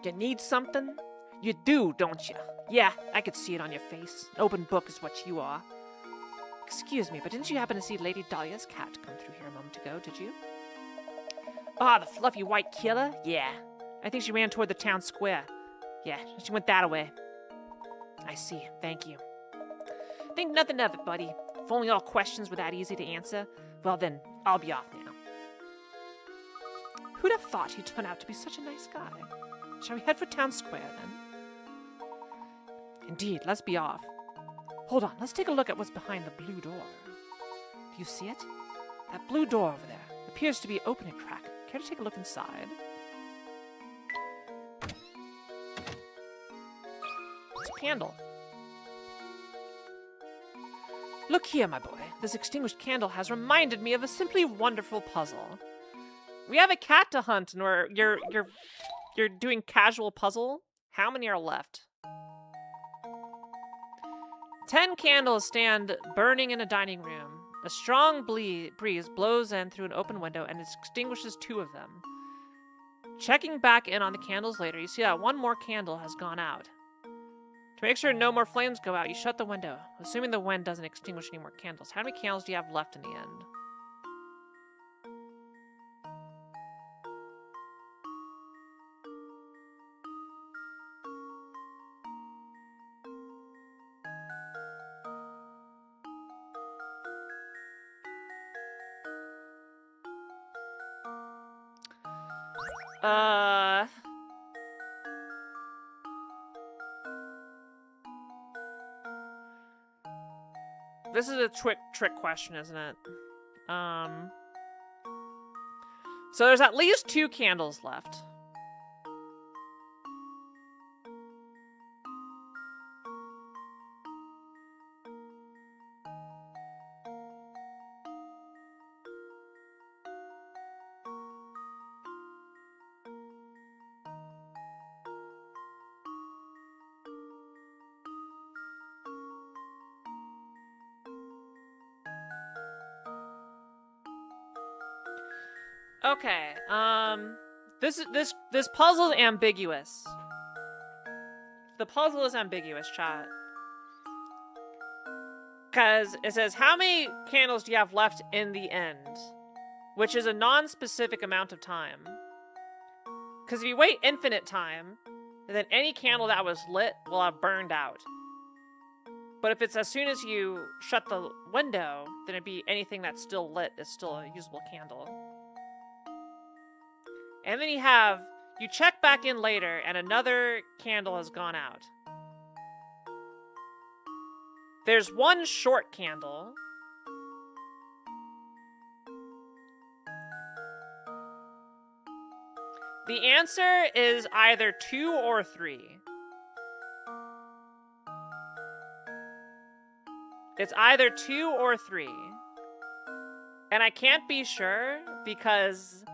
You need something? You do, don't you? Yeah, I could see it on your face. An open book is what you are. Excuse me, but didn't you happen to see Lady Dahlia's cat come through here a moment ago, did you? Ah, the fluffy white killer? Yeah. I think she ran toward the town square. Yeah, she went that way. I see. Thank you. Think nothing of it, buddy. If only all questions were that easy to answer. Well then, I'll be off now. Who'd have thought he'd turn out to be such a nice guy? Shall we head for town square, then? Indeed, let's be off. Hold on, let's take a look at what's behind the blue door. Do you see it? That blue door over there appears to be open a crack. Care to take a look inside? It's a candle. Look here, my boy. This extinguished candle has reminded me of a simply wonderful puzzle. We have a cat to hunt, and you're doing casual puzzle. How many are left? 10 candles stand burning in a dining room. A strong breeze blows in through an open window and extinguishes 2 of them. Checking back in on the candles later, you see that 1 more candle has gone out. To make sure no more flames go out, you shut the window, assuming the wind doesn't extinguish any more candles. How many candles do you have left in the end? This is a trick question, isn't it? So there's at least 2 candles left. Okay, this puzzle is ambiguous. The puzzle is ambiguous, chat. Because it says, how many candles do you have left in the end? Which is a non-specific amount of time. Because if you wait infinite time, then any candle that was lit will have burned out. But if it's as soon as you shut the window, then it'd be anything that's still lit is still a usable candle. And then you check back in later, and another candle has gone out. There's 1 short candle. The answer is either 2 or 3. It's either 2 or 3. And I can't be sure because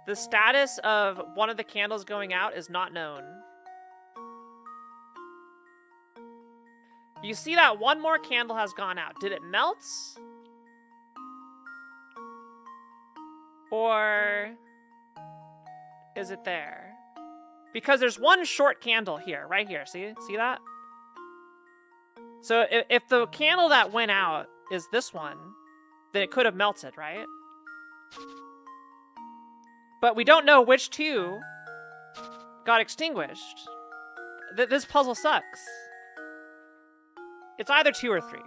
the status of one of the candles going out is not known. You see that 1 more candle has gone out. Did it melt? Or is it there? Because there's 1 short candle here, right here. See that? So if the candle that went out is this one, then it could have melted, right? But we don't know which 2 got extinguished. This puzzle sucks. It's either 2 or 3.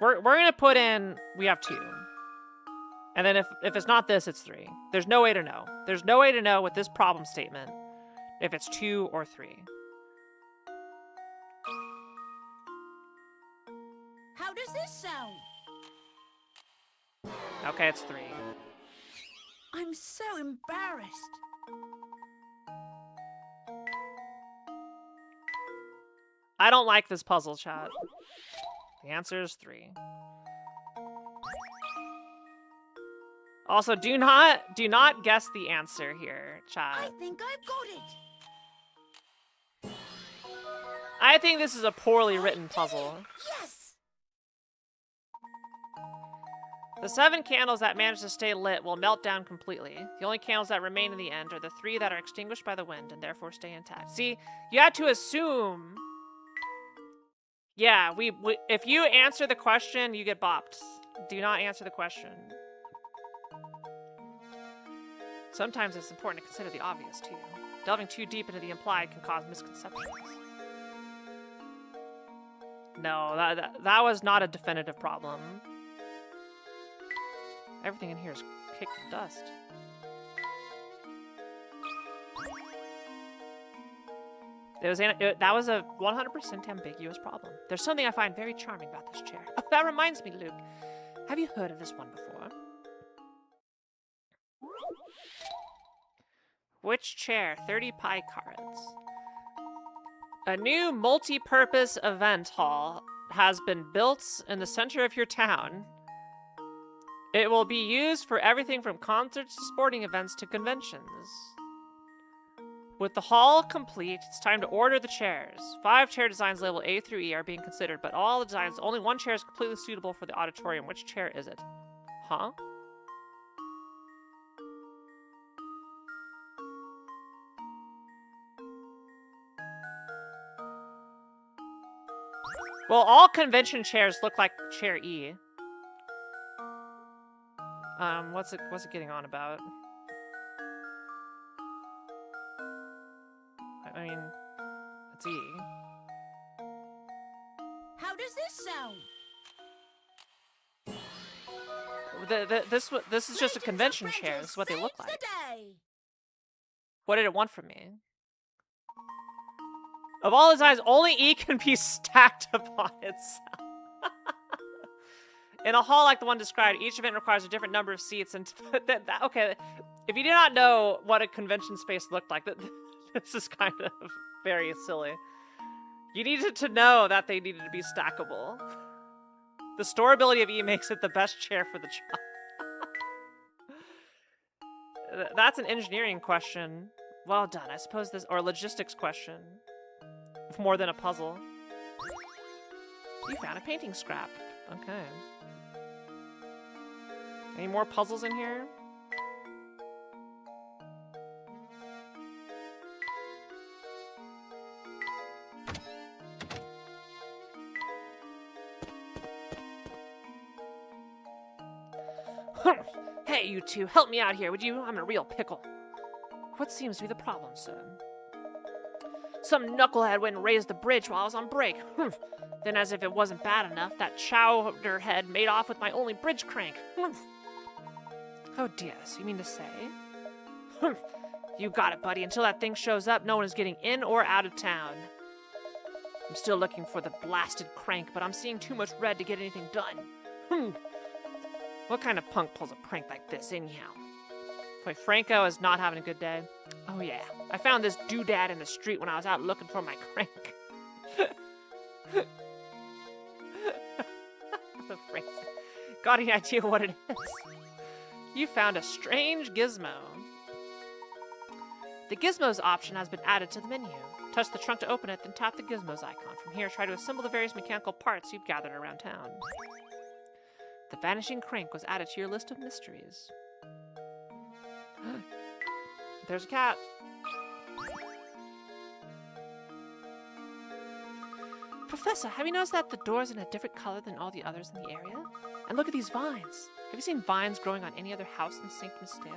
We're gonna put in, we have 2. And then if it's not this, it's 3. There's no way to know. There's no way to know with this problem statement if it's 2 or 3. How does this sound? Okay, it's 3. I'm so embarrassed. I don't like this puzzle, chat. The answer is 3. Also, do not guess the answer here, chat. I think I've got it. I think this is a poorly written puzzle. Yes. The 7 candles that manage to stay lit will melt down completely. The only candles that remain in the end are the 3 that are extinguished by the wind and therefore stay intact. See, you had to assume. Yeah, if you answer the question, you get bopped. Do not answer the question. Sometimes it's important to consider the obvious, too. Delving too deep into the implied can cause misconceptions. No, that was not a definitive problem. Everything in here is kicked to dust. That was a 100% ambiguous problem. There's something I find very charming about this chair. Oh, that reminds me, Luke. Have you heard of this one before? Which chair? 30 pie cards. A new multi-purpose event hall has been built in the center of your town. It will be used for everything from concerts to sporting events to conventions. With the hall complete, it's time to order the chairs. 5 chair designs labeled A through E are being considered, but all the designs, only one chair is completely suitable for the auditorium. Which chair is it? Huh? Well, all convention chairs look like chair E. What's it getting on about? I mean, it's E. How does this sound? This is just a convention chair. This is what they look like. Today. What did it want from me? Of all designs, only E can be stacked upon itself. In a hall like the one described, each event requires a different number of seats, and okay, if you do not know what a convention space looked like, this is kind of very silly. You needed to know that they needed to be stackable. The storability of E makes it the best chair for the job. That's an engineering question. Well done, I suppose this, or a logistics question. More than a puzzle. You found a painting scrap. Okay. Any more puzzles in here? Hey, you two, help me out here, would you? I'm in a real pickle. What seems to be the problem, sir? Some knucklehead went and raised the bridge while I was on break. Then, as if it wasn't bad enough, that chowderhead made off with my only bridge crank. Oh dear, so you mean to say? You got it, buddy. Until that thing shows up, no one is getting in or out of town. I'm still looking for the blasted crank, but I'm seeing too much red to get anything done. What kind of punk pulls a prank like this, anyhow? Boy, Franco is not having a good day. Oh yeah, I found this doodad in the street when I was out looking for my crank. The phrase. Got any idea what it is? You found a strange gizmo. The gizmos option has been added to the menu. Touch the trunk to open it, then tap the gizmos icon. From here, try to assemble the various mechanical parts you've gathered around town. The vanishing crank was added to your list of mysteries. There's a cat. Professor, have you noticed that the door's in a different color than all the others in the area? And look at these vines. Have you seen vines growing on any other house in St. Mystere?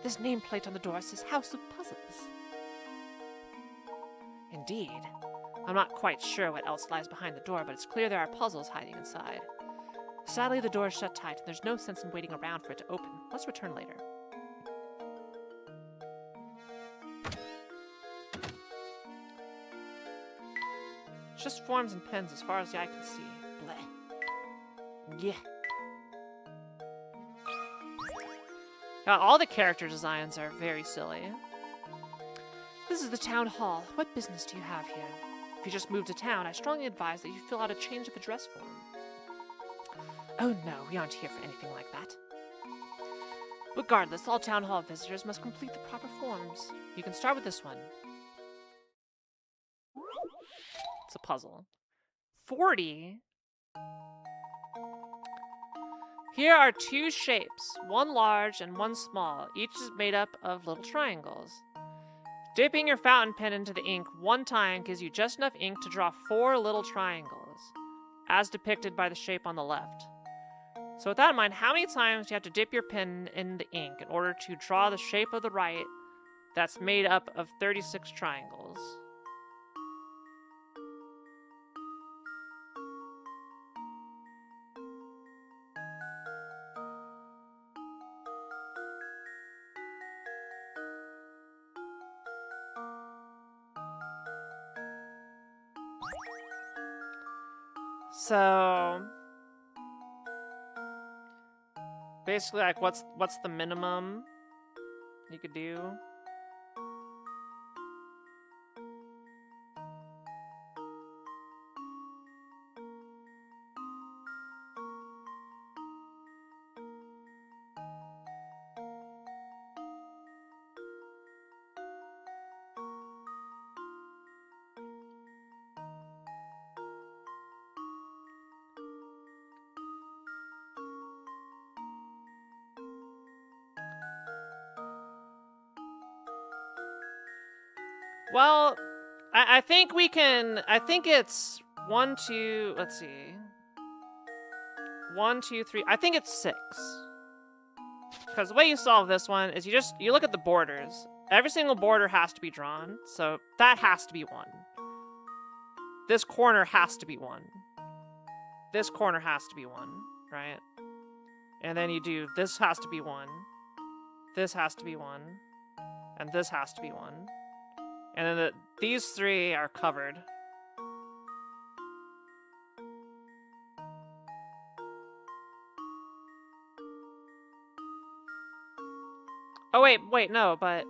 This nameplate on the door says House of Puzzles. Indeed. I'm not quite sure what else lies behind the door, but it's clear there are puzzles hiding inside. Sadly, the door is shut tight, and there's no sense in waiting around for it to open. Let's return later. It's just forms and pens as far as the eye can see. Bleh. Yeah. Now, all the character designs are very silly. This is the town hall. What business do you have here? If you just moved to town, I strongly advise that you fill out a change of address form. Oh no, we aren't here for anything like that. Regardless, all town hall visitors must complete the proper forms. You can start with this one. It's a puzzle. 40? Here are 2 shapes, one large and one small. Each is made up of little triangles. Dipping your fountain pen into the ink one time gives you just enough ink to draw 4 little triangles, as depicted by the shape on the left. So with that in mind, how many times do you have to dip your pen in the ink in order to draw the shape of the right that's made up of 36 triangles? So basically, like, what's the minimum you could do? Well, I think we can. I think it's 1, 2. Let's see. 1, 2, 3. I think it's 6. Because the way you solve this one is you look at the borders. Every single border has to be drawn, so that has to be 1. This corner has to be 1. This corner has to be 1, right? And then you do this has to be 1. This has to be 1. And this has to be 1. And then these 3 are covered. Oh, wait, no, but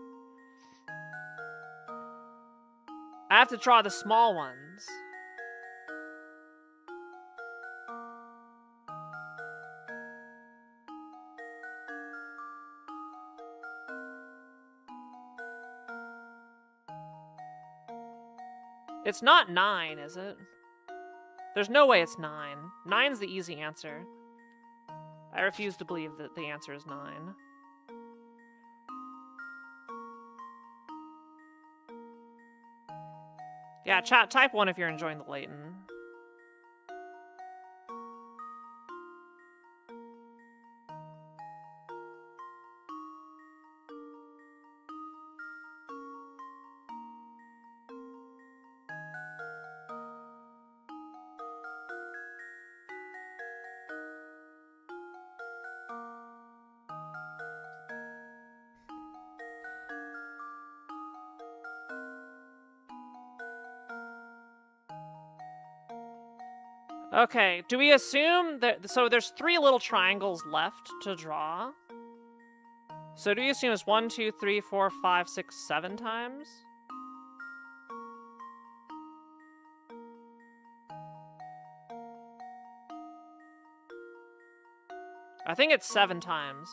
I have to draw the small ones. It's not 9, is it? There's no way it's 9. 9's the easy answer. I refuse to believe that the answer is 9. Yeah, chat, type 1 if you're enjoying the Layton. Okay, do we assume that... So there's 3 little triangles left to draw. So do we assume it's 1, 2, 3, 4, 5, 6, 7 times? I think it's 7 times.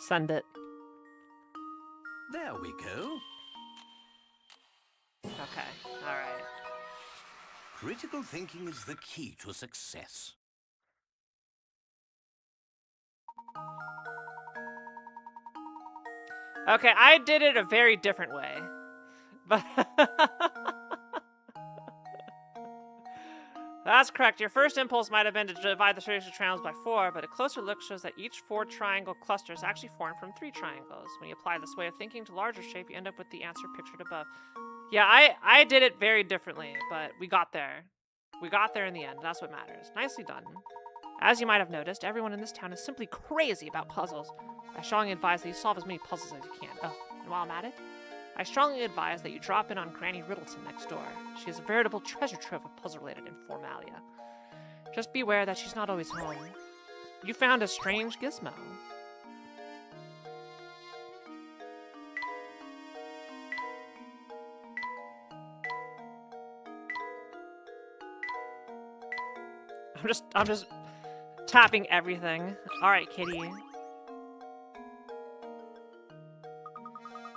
Send it. There we go. Okay, alright. Critical thinking is the key to success. Okay, I did it a very different way. But that's correct. Your first impulse might have been to divide the series of triangles by 4, but a closer look shows that each 4-triangle cluster is actually formed from 3 triangles. When you apply this way of thinking to larger shape, you end up with the answer pictured above. Yeah, I did it very differently, but we got there. We got there in the end. That's what matters. Nicely done. As you might have noticed, everyone in this town is simply crazy about puzzles. I strongly advise that you solve as many puzzles as you can. Oh, and while I'm at it, I strongly advise that you drop in on Granny Riddleton next door. She is a veritable treasure trove of puzzle-related informalia. Just beware that she's not always home. You found a strange gizmo. I'm just tapping everything. Alright, kitty.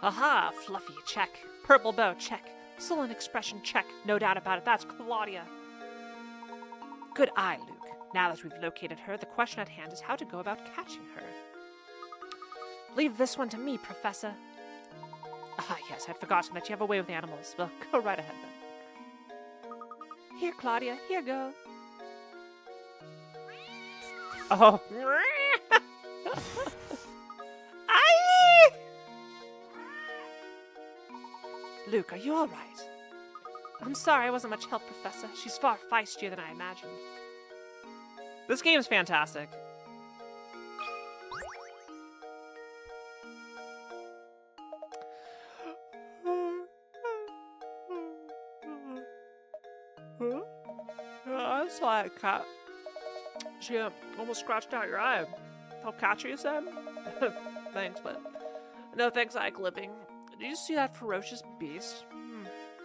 Aha, Fluffy, check. Purple bow, check. Sullen expression, check. No doubt about it, that's Claudia. Good eye, Luke. Now that we've located her, the question at hand is how to go about catching her. Leave this one to me, Professor. Ah, yes, I'd forgotten that you have a way with animals. Well, go right ahead, then. Here, Claudia, here go. Oh. Aye! Luke, are you all right? I'm sorry I wasn't much help, Professor. She's far feistier than I imagined. This game's fantastic. quiet, cat. She almost scratched out your eye. How catchy is that? Thanks, but no thanks, eye clipping. Did you see that ferocious beast?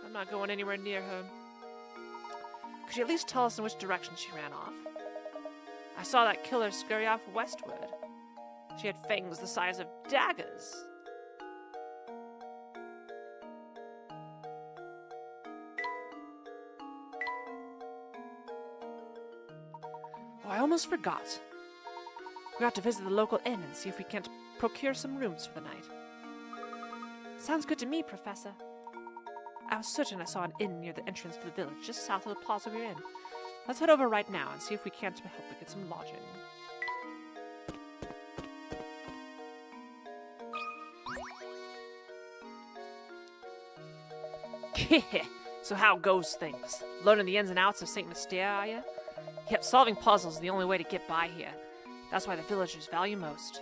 I'm not going anywhere near her. Could you at least tell us in which direction she ran off? I saw that killer scurry off westward. She had fangs the size of daggers. Oh, I almost forgot. We ought to visit the local inn and see if we can't procure some rooms for the night. Sounds good to me, Professor. I was certain I saw an inn near the entrance to the village, just south of the plaza we're in. Let's head over right now and see if we can't help but get some lodging. So how goes things? Learning the ins and outs of St. Mystere, are you? Yep, solving puzzles is the only way to get by here. That's why the villagers value most.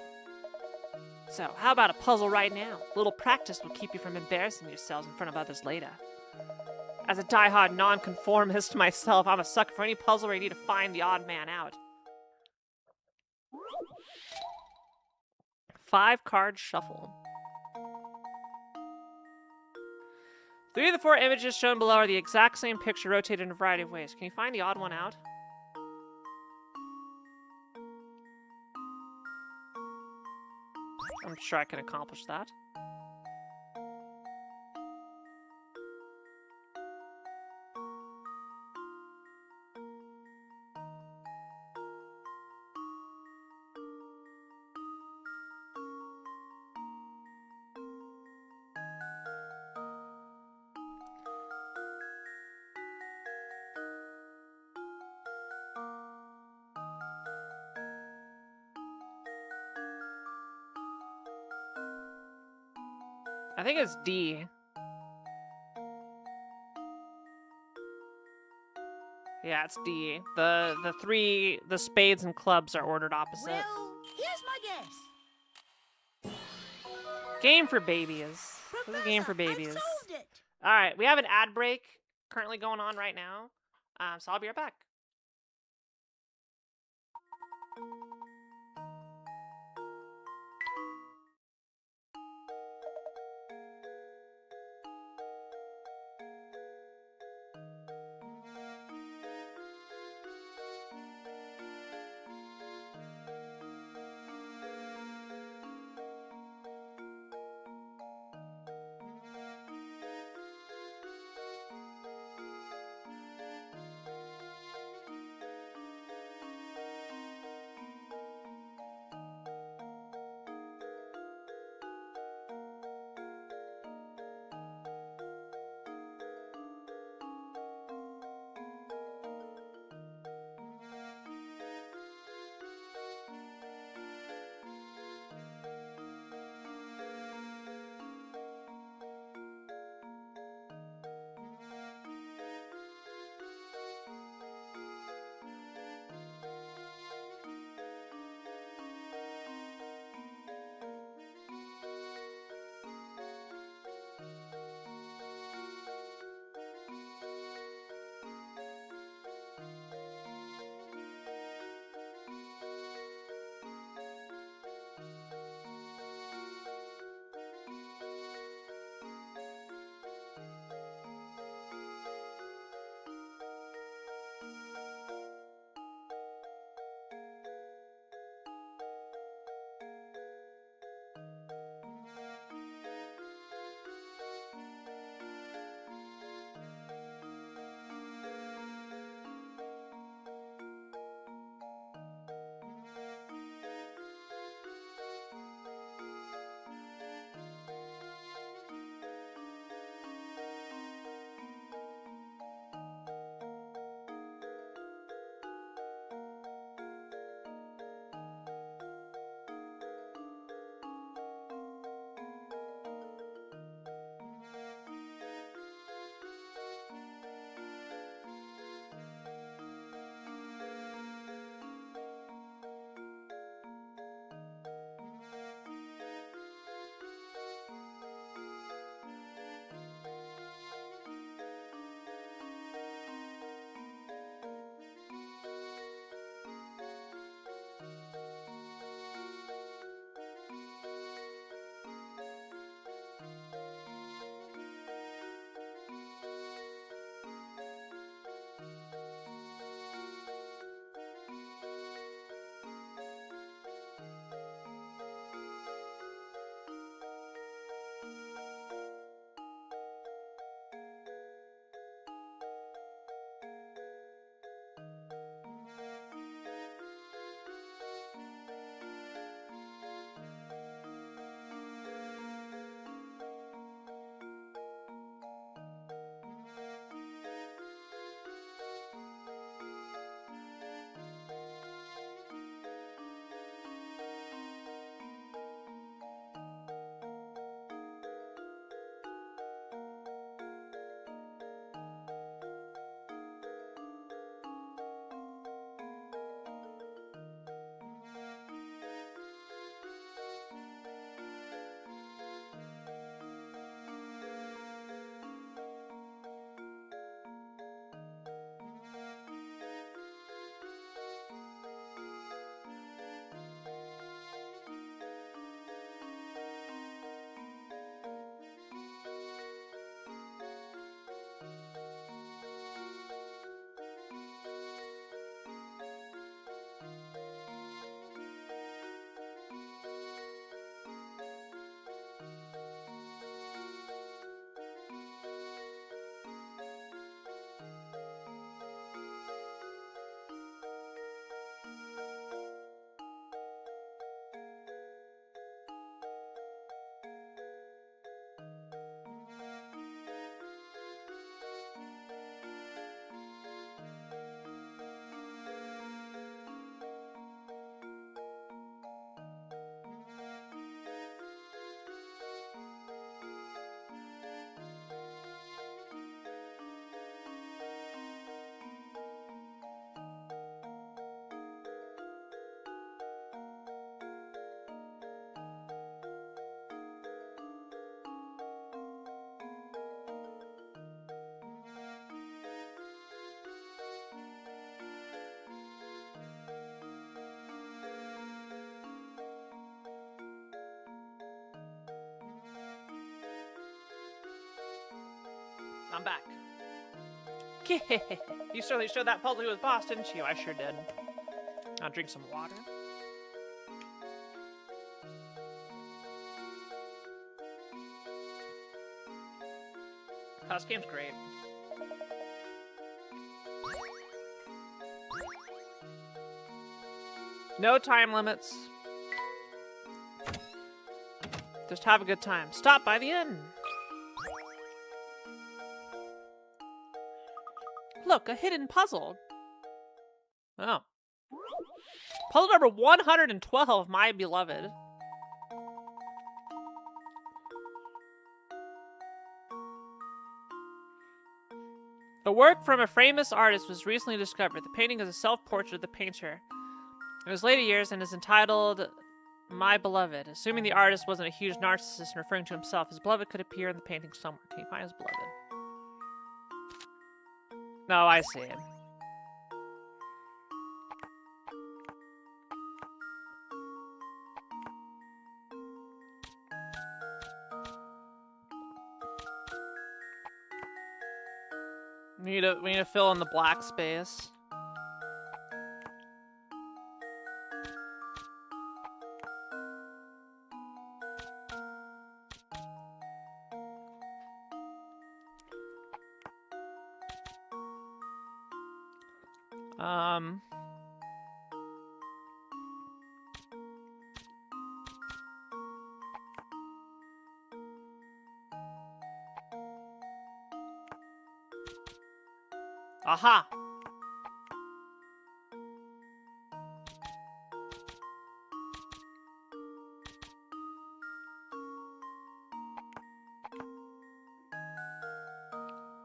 So, how about a puzzle right now? A little practice will keep you from embarrassing yourselves in front of others later. As a die-hard nonconformist myself, I'm a sucker for any puzzle where you need to find the odd man out. 5-card shuffle. 3 of the 4 images shown below are the exact same picture rotated in a variety of ways. Can you find the odd one out? I'm sure I can accomplish that. I think it's D. Yeah, it's D. The spades and clubs are ordered opposite. Well, here's my guess. Game for babies. This is a game for babies. I solved it. All right, we have an ad break currently going on right now, so I'll be right back. I'm back. You certainly showed that puzzle who was boss, didn't you? I sure did. I'll drink some water. Oh, this game's great. No time limits. Just have a good time. Stop by the inn. Look, a hidden puzzle. Oh. Puzzle number 112, my beloved. A work from a famous artist was recently discovered. The painting is a self-portrait of the painter in his later years and is entitled My Beloved. Assuming the artist wasn't a huge narcissist and referring to himself, his beloved could appear in the painting somewhere. Can you find his beloved? No, I see him. We need to fill in the black space. Aha!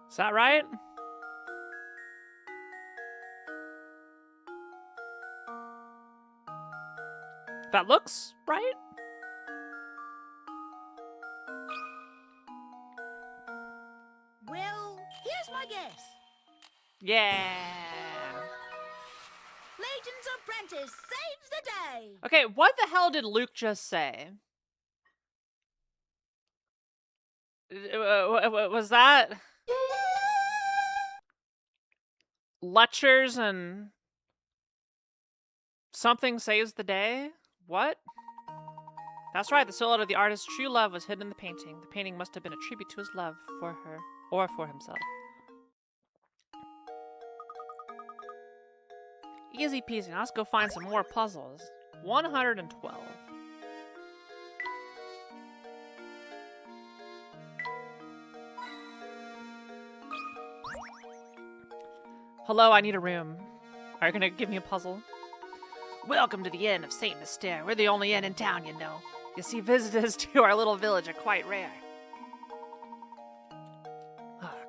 Is that right? That looks right? Well, here's my guess. Yeah! Layton's apprentice saves the day. Okay, what the hell did Luke just say? Was that Lutchers and something saves the day? What? That's right, the silhouette of the artist's true love was hidden in the painting. The painting must have been a tribute to his love for her, or for himself. Easy peasy. Now let's go find some more puzzles. 112. Hello, I need a room. Are you gonna give me a puzzle? Welcome to the Inn of Saint Mystere. We're the only inn in town, you know. You see, visitors to our little village are quite rare.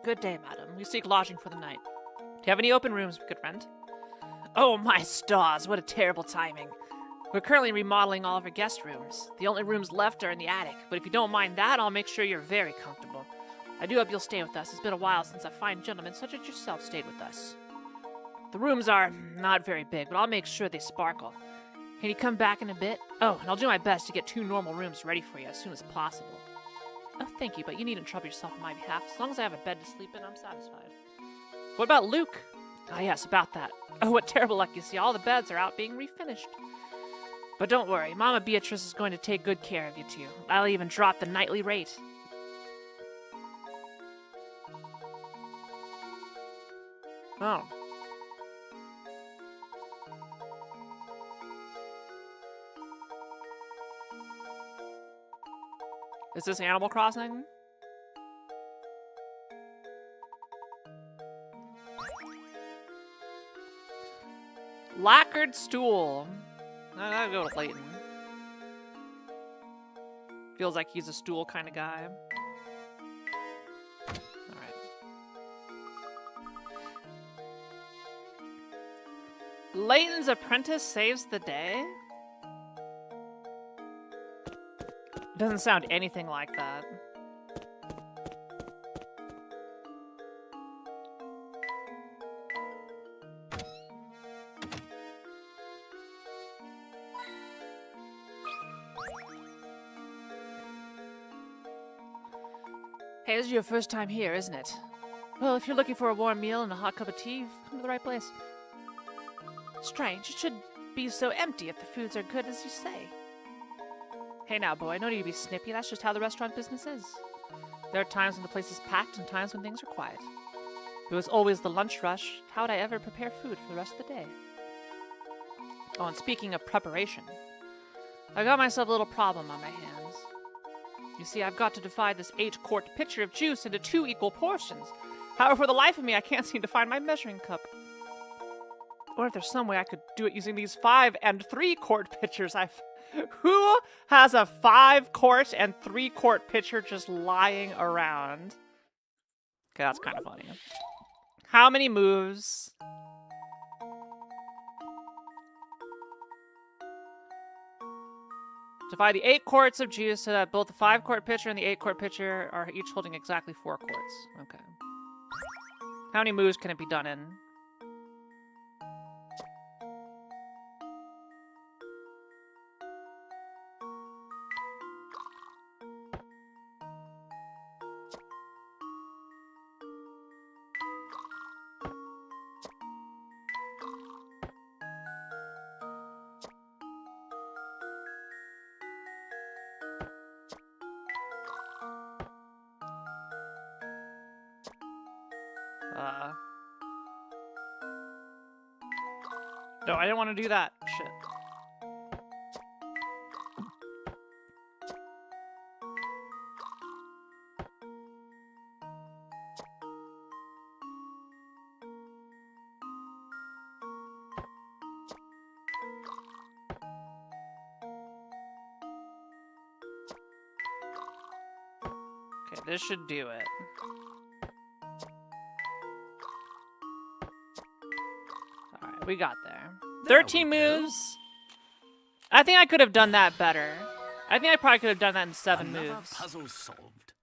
Good day, madam. We seek lodging for the night. Do you have any open rooms we could rent? Oh my stars, what a terrible timing. We're currently remodeling all of our guest rooms. The only rooms left are in the attic, but if you don't mind that, I'll make sure you're very comfortable. I do hope you'll stay with us. It's been a while since a fine gentleman such as yourself stayed with us. The rooms are not very big, but I'll make sure they sparkle. Can you come back in a bit? Oh, and I'll do my best to get 2 normal rooms ready for you as soon as possible. Oh, thank you, but you needn't trouble yourself on my behalf. As long as I have a bed to sleep in, I'm satisfied. What about Luke? Ah, yes, about that. Oh, what terrible luck, you see. All the beds are out being refinished. But don't worry, Mama Beatrice is going to take good care of you two. I'll even drop the nightly rate. Oh. Is this Animal Crossing? Lacquered stool. I gotta go to Layton. Feels like he's a stool kind of guy. Alright. Layton's apprentice saves the day? Doesn't sound anything like that. Hey, this is your first time here, isn't it? Well, if you're looking for a warm meal and a hot cup of tea, you've come to the right place. Strange, it should be so empty if the foods are good as you say. Hey now, boy, no need to be snippy. That's just how the restaurant business is. There are times when the place is packed and times when things are quiet. If it was always the lunch rush, how would I ever prepare food for the rest of the day? Oh, and speaking of preparation, I got myself a little problem on my hands. You see, I've got to divide this 8-quart pitcher of juice into 2 equal portions. However, for the life of me, I can't seem to find my measuring cup. Or if there's some way I could do it using these 5 and 3-quart pitchers. Who has a 5-quart and 3-quart pitcher just lying around? Okay, that's kind of funny. How many moves? Divide the 8 quarts of juice so that both the 5-quart pitcher and the 8-quart pitcher are each holding exactly 4 quarts. Okay. How many moves can it be done in? No, I didn't want to do that. Shit. Okay, this should do it. Alright, we got there. 13 moves. I think I could have done that better. I think I probably could have done that in 7 moves. Puzzle solved.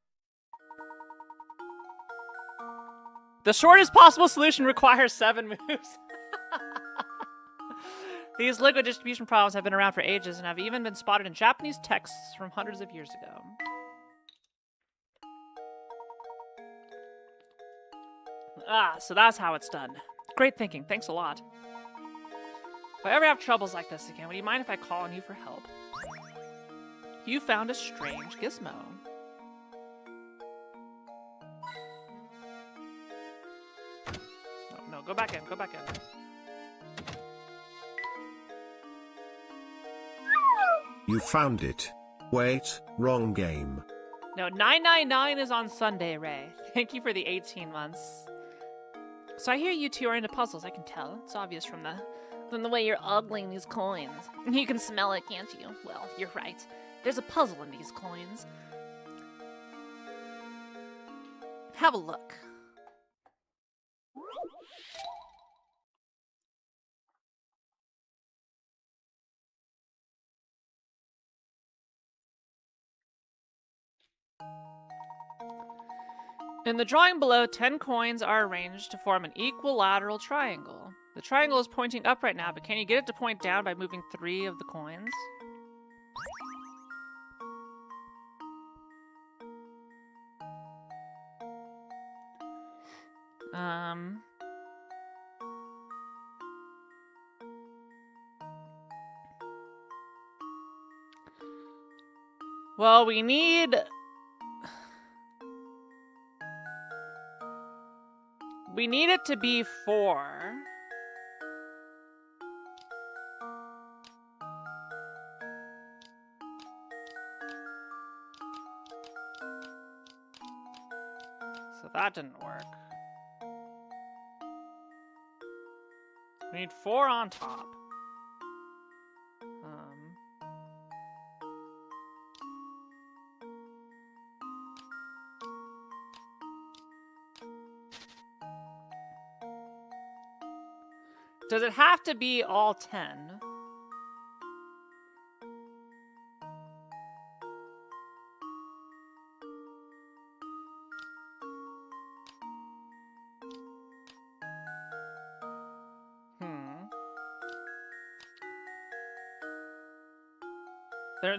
The shortest possible solution requires 7 moves. These liquid distribution problems have been around for ages and have even been spotted in Japanese texts from hundreds of years ago. Ah, so that's how it's done. Great thinking. Thanks a lot. If I ever have troubles like this again, would you mind if I call on you for help? You found a strange gizmo. No, go back in, go back in. You found it. Wait, wrong game. No, 999 is on Sunday, Ray. Thank you for the 18 months. So I hear you two are into puzzles, I can tell. It's obvious from the way you're ogling these coins. You can smell it, can't you? Well, you're right. There's a puzzle in these coins. Have a look. In the drawing below, 10 coins are arranged to form an equilateral triangle. The triangle is pointing up right now, but can you get it to point down by moving 3 of the coins? Well, we need it to be 4. So that didn't work. We need 4 on top. Does it have to be all 10?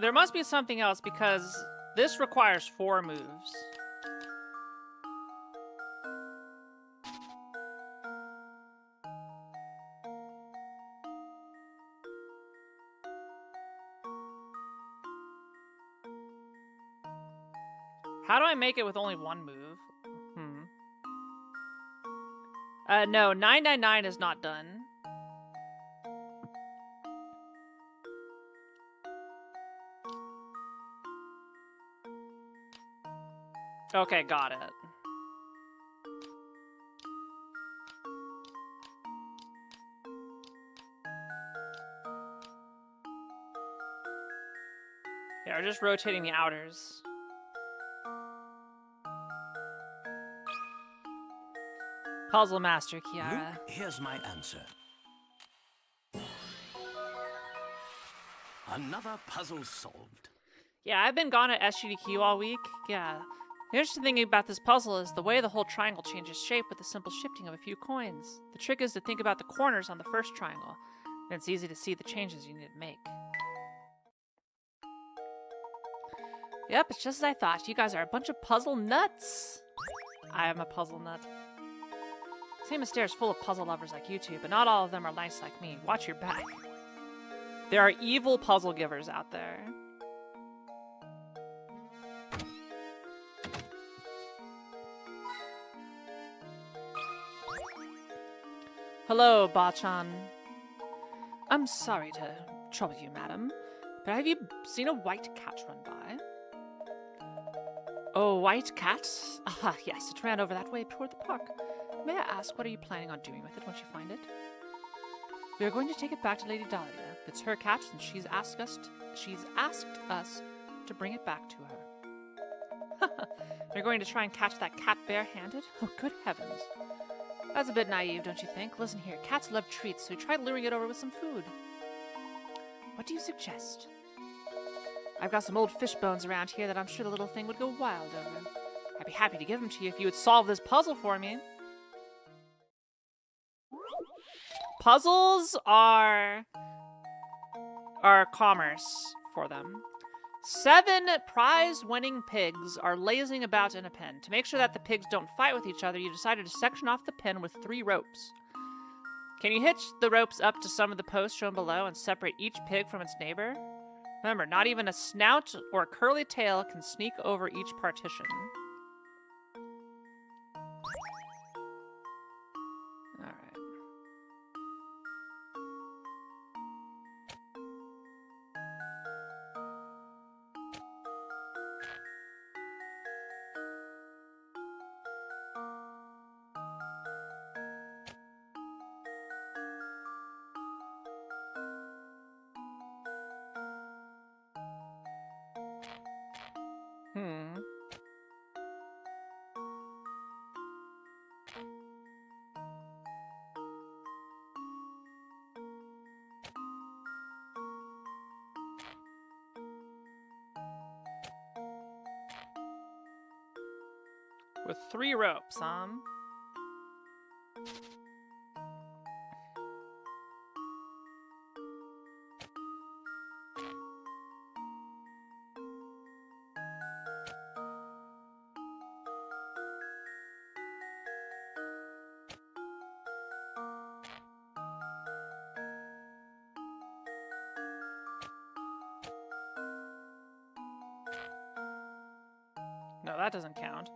There must be something else because this requires 4 moves. How do I make it with only one move? No, 999 is not done. Okay, got it. Yeah, we're just rotating the outers. Puzzle Master, Kiara. Luke, here's my answer. Another puzzle solved. Yeah, I've been gone at SGDQ all week. Yeah. The interesting thing about this puzzle is the way the whole triangle changes shape with the simple shifting of a few coins. The trick is to think about the corners on the first triangle, and it's easy to see the changes you need to make. Yep, it's just as I thought. You guys are a bunch of puzzle nuts. I am a puzzle nut. St. Mystere is full of puzzle lovers like you two, but not all of them are nice like me. Watch your back. There are evil puzzle givers out there. Hello, Bachan. I'm sorry to trouble you, madam, but have you seen a white cat run by? Oh, white cat? Ah, yes, it ran over that way toward the park. May I ask, what are you planning on doing with it once you find it? We are going to take it back to Lady Dahlia. It's her cat, and she's asked us to bring it back to her. We're going to try and catch that cat bare-handed? Oh, good heavens. That's a bit naive, don't you think? Listen here, cats love treats, so try luring it over with some food. What do you suggest? I've got some old fish bones around here that I'm sure the little thing would go wild over. I'd be happy to give them to you if you would solve this puzzle for me. Puzzles are commerce for them. 7 prize-winning pigs are lazing about in a pen. To make sure that the pigs don't fight with each other, you decided to section off the pen with 3 ropes. Can you hitch the ropes up to some of the posts shown below and separate each pig from its neighbor? Remember, not even a snout or a curly tail can sneak over each partition. Alright. With 3 ropes, No, that doesn't count.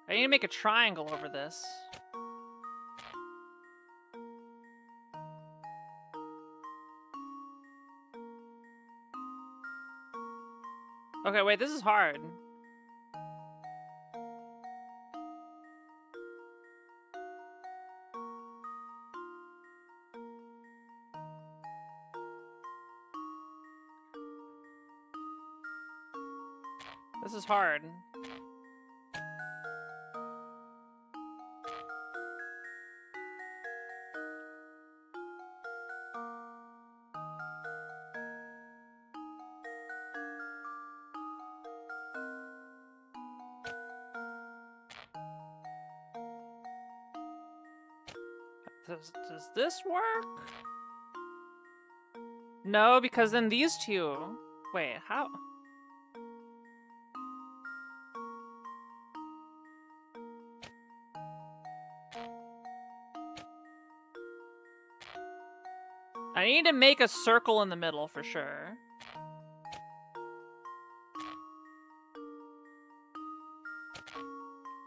I need to make a triangle over this. Okay, wait, this is hard. This is hard. Does this work? No, because then these two... Wait, how? I need to make a circle in the middle for sure.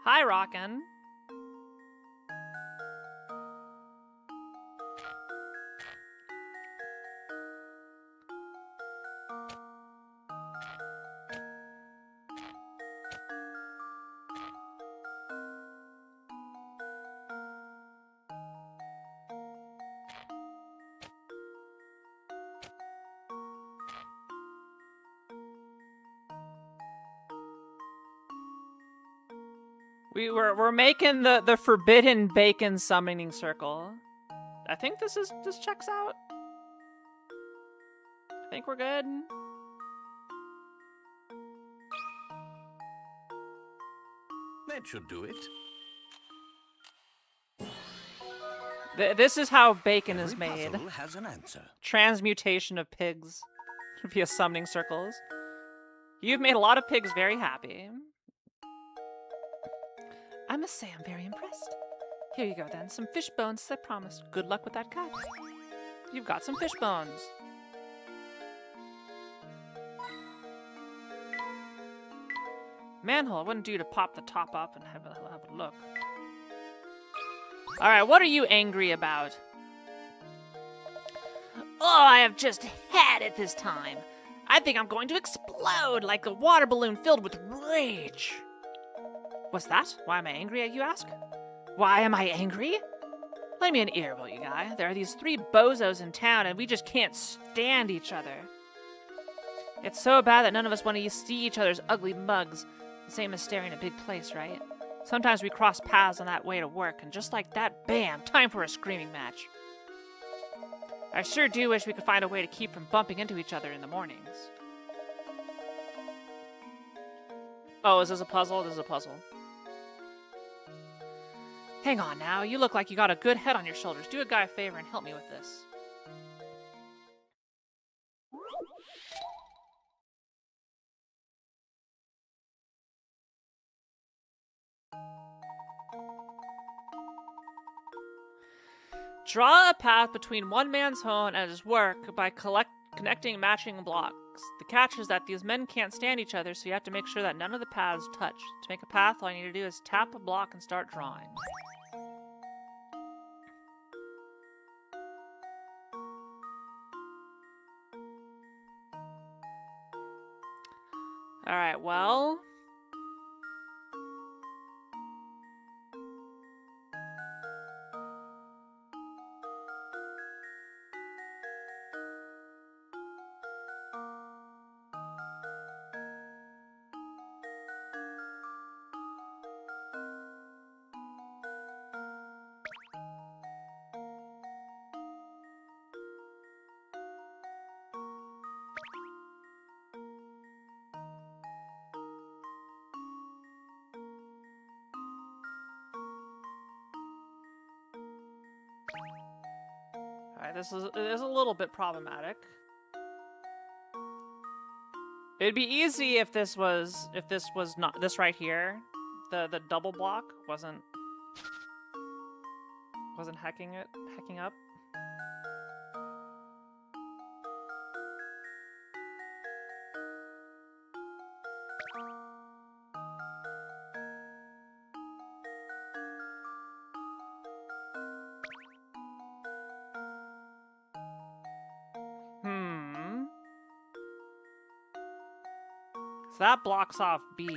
Hi, Rockin'. We're making the forbidden bacon summoning circle. I think this checks out. I think we're good. That should do it. This is how bacon is Every made. puzzle has an answer. Transmutation of pigs via summoning circles. You've made a lot of pigs very happy. I must say I'm very impressed. Here you go then, some fish bones as I promised. Good luck with that cat. You've got some fish bones. Manhole, it wouldn't do to pop the top up and have a look. Alright, what are you angry about? Oh, I have just had it this time. I think I'm going to explode like a water balloon filled with rage. What's that? Why am I angry, you ask? Why am I angry? Lend me an ear, will you, guy? There are these 3 bozos in town, and we just can't stand each other. It's so bad that none of us want to see each other's ugly mugs. The same as staring at a big place, right? Sometimes we cross paths on that way to work, and just like that, bam, time for a screaming match. I sure do wish we could find a way to keep from bumping into each other in the mornings. Oh, is this a puzzle? This is a puzzle. Hang on now, you look like you got a good head on your shoulders. Do a guy a favor and help me with this. Draw a path between one man's home and his work by connecting matching blocks. The catch is that these men can't stand each other, so you have to make sure that none of the paths touch. To make a path, all you need to do is tap a block and start drawing. Alright, well... Alright, this is a little bit problematic. It'd be easy if this was not this right here. The double block wasn't hacking up. So that blocks off B.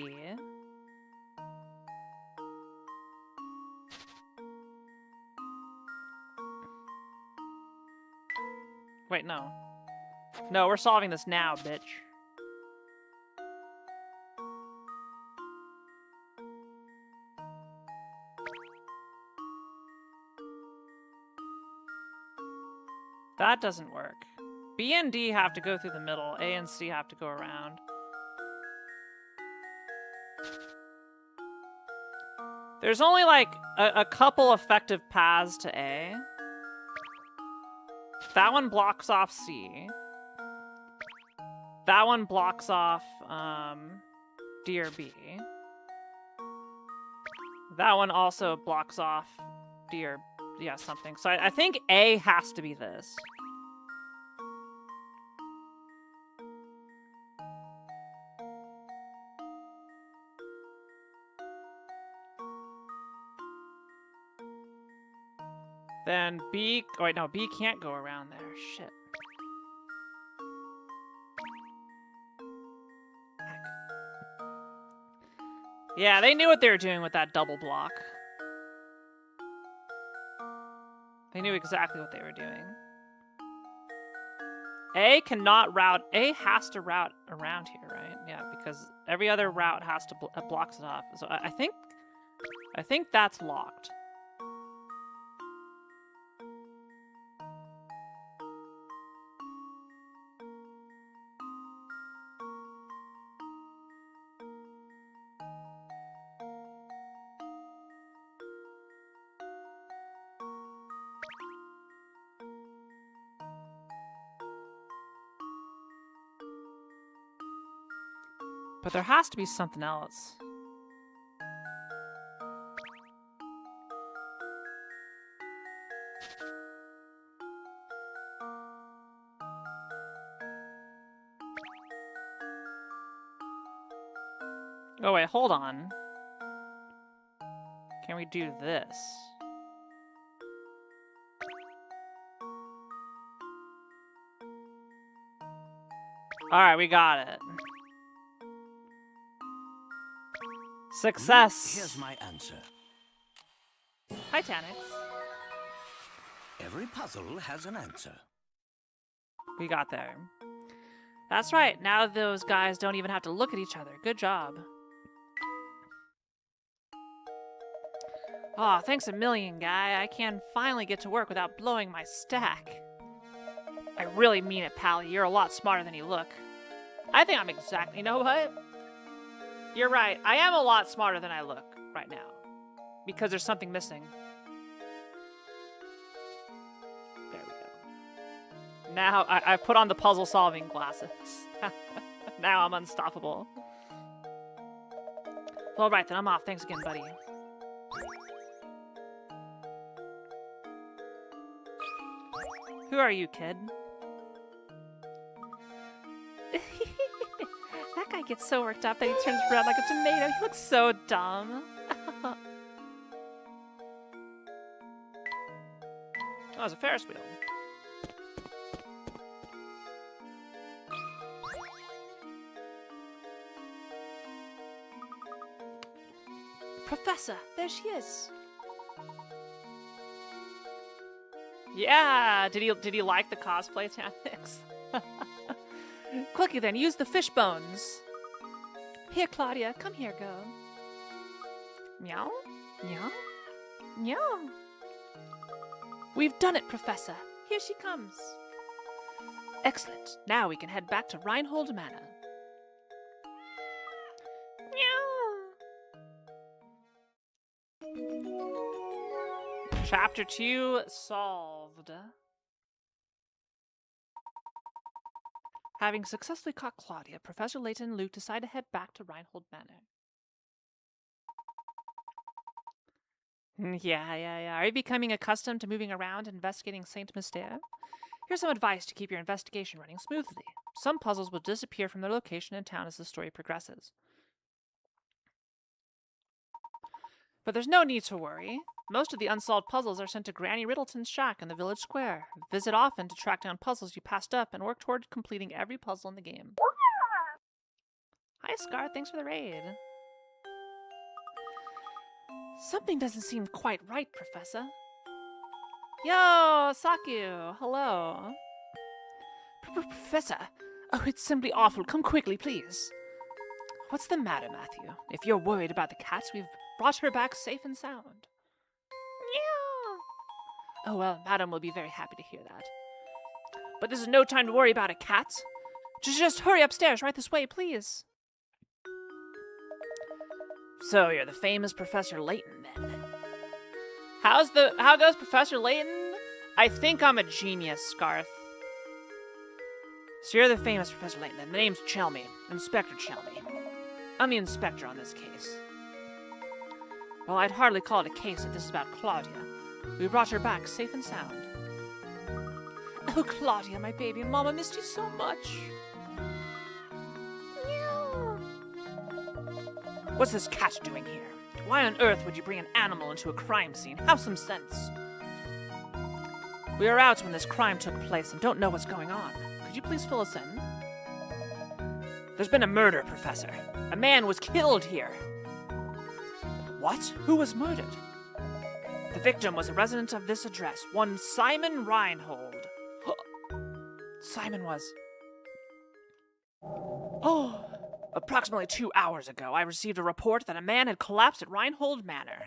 Wait, no. No, we're solving this now, bitch. That doesn't work. B and D have to go through the middle. A and C have to go around. There's only like a couple effective paths to A. That one blocks off C. That one blocks off D or B. That one also blocks off D or yeah, something. So I think A has to be this. Then B... Oh, wait, no. B can't go around there. Shit. Heck. Yeah, they knew what they were doing with that double block. They knew exactly what they were doing. A cannot route... A has to route around here, right? Yeah, because every other route has to blocks it off. So I think that's locked. But there has to be something else. Oh wait, hold on. Can we do this? Alright, we got it. Success! Here's my answer. Hi, Tanix. Every puzzle has an answer. We got there. That's right, now those guys don't even have to look at each other. Good job. Aw, thanks a million, guy. I can finally get to work without blowing my stack. I really mean it, Pally. You're a lot smarter than you look. I think I'm exactly... You know what? You're right. I am a lot smarter than I look right now. Because there's something missing. There we go. Now, I put on the puzzle-solving glasses. Now I'm unstoppable. All right, then I'm off. Thanks again, buddy. Who are you, kid? That guy gets so worked up that he turns red like a tomato. He looks so dumb. Oh, it's a Ferris wheel. Professor, there she is. Yeah, did he like the cosplay tactics? Quickly then, use the fish bones. Here, Claudia, come here, girl. Meow, meow, meow. We've done it, Professor. Here she comes. Excellent. Now we can head back to Reinhold Manor. Meow. Chapter 2 solved. Having successfully caught Claudia, Professor Layton and Luke decide to head back to Reinhold Manor. Yeah. Are you becoming accustomed to moving around and investigating Saint Mystere? Here's some advice to keep your investigation running smoothly. Some puzzles will disappear from their location in town as the story progresses. But there's no need to worry. Most of the unsolved puzzles are sent to Granny Riddleton's shack in the village square. Visit often to track down puzzles you passed up and work toward completing every puzzle in the game. Hi, Scar. Thanks for the raid. Something doesn't seem quite right, Professor. Yo, Sakyu. Hello. Professor. Oh, it's simply awful. Come quickly, please. What's the matter, Matthew? If you're worried about the cats, we've brought her back safe and sound. Oh, well, Madam will be very happy to hear that. But this is no time to worry about a cat. Just hurry upstairs right this way, please. So, you're the famous Professor Layton, then. How goes Professor Layton? I think I'm a genius, Scarth. So you're the famous Professor Layton, then. The name's Chelmy. Inspector Chelmy. I'm the inspector on this case. Well, I'd hardly call it a case if this is about Claudia. We brought her back safe and sound. Oh, Claudia, my baby, Mama missed you so much. Meow. What's this cat doing here? Why on earth would you bring an animal into a crime scene? Have some sense. We are out when this crime took place and don't know what's going on. Could you please fill us in? There's been a murder, Professor. A man was killed here. What? Who was murdered? The victim was a resident of this address, one Simon Reinhold. Simon was... Oh! Approximately 2 hours ago, I received a report that a man had collapsed at Reinhold Manor.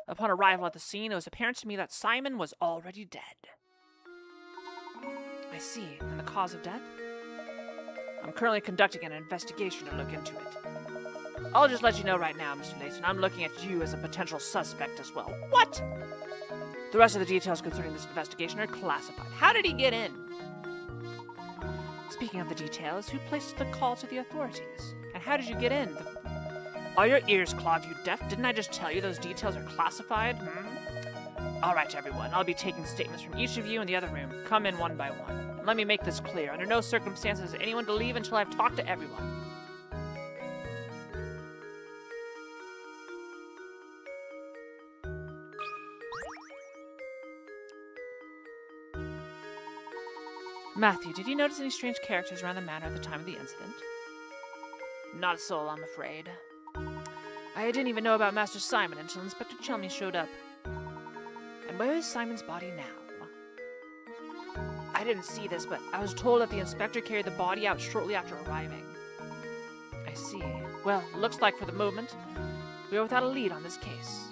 Upon arrival at the scene, it was apparent to me that Simon was already dead. I see. And the cause of death? I'm currently conducting an investigation to look into it. I'll just let you know right now, Mr. Layton, I'm looking at you as a potential suspect as well. What? The rest of the details concerning this investigation are classified. How did he get in? Speaking of the details, who placed the call to the authorities? And how did you get in? Are your ears clogged, you deaf? Didn't I just tell you those details are classified? Alright, everyone. I'll be taking statements from each of you in the other room. Come in one by one. Let me make this clear. Under no circumstances is anyone to leave until I've talked to everyone. Matthew, did you notice any strange characters around the manor at the time of the incident? Not a soul, I'm afraid. I didn't even know about Master Simon until Inspector Chelmy showed up. And where is Simon's body now? I didn't see this, but I was told that the inspector carried the body out shortly after arriving. I see. Well, looks like for the moment, we are without a lead on this case.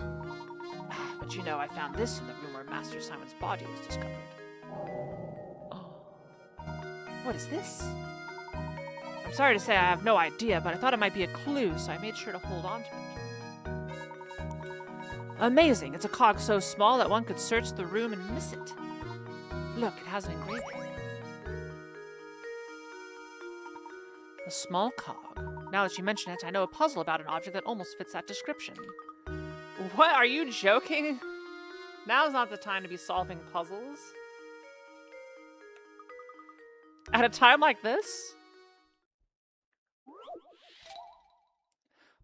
But you know, I found this in the room where Master Simon's body was discovered. What is this? I'm sorry to say I have no idea, but I thought it might be a clue, so I made sure to hold on to it. Amazing! It's a cog so small that one could search the room and miss it. Look, it has an engraving. A small cog. Now that you mention it, I know a puzzle about an object that almost fits that description. What? Are you joking? Now's not the time to be solving puzzles. At a time like this?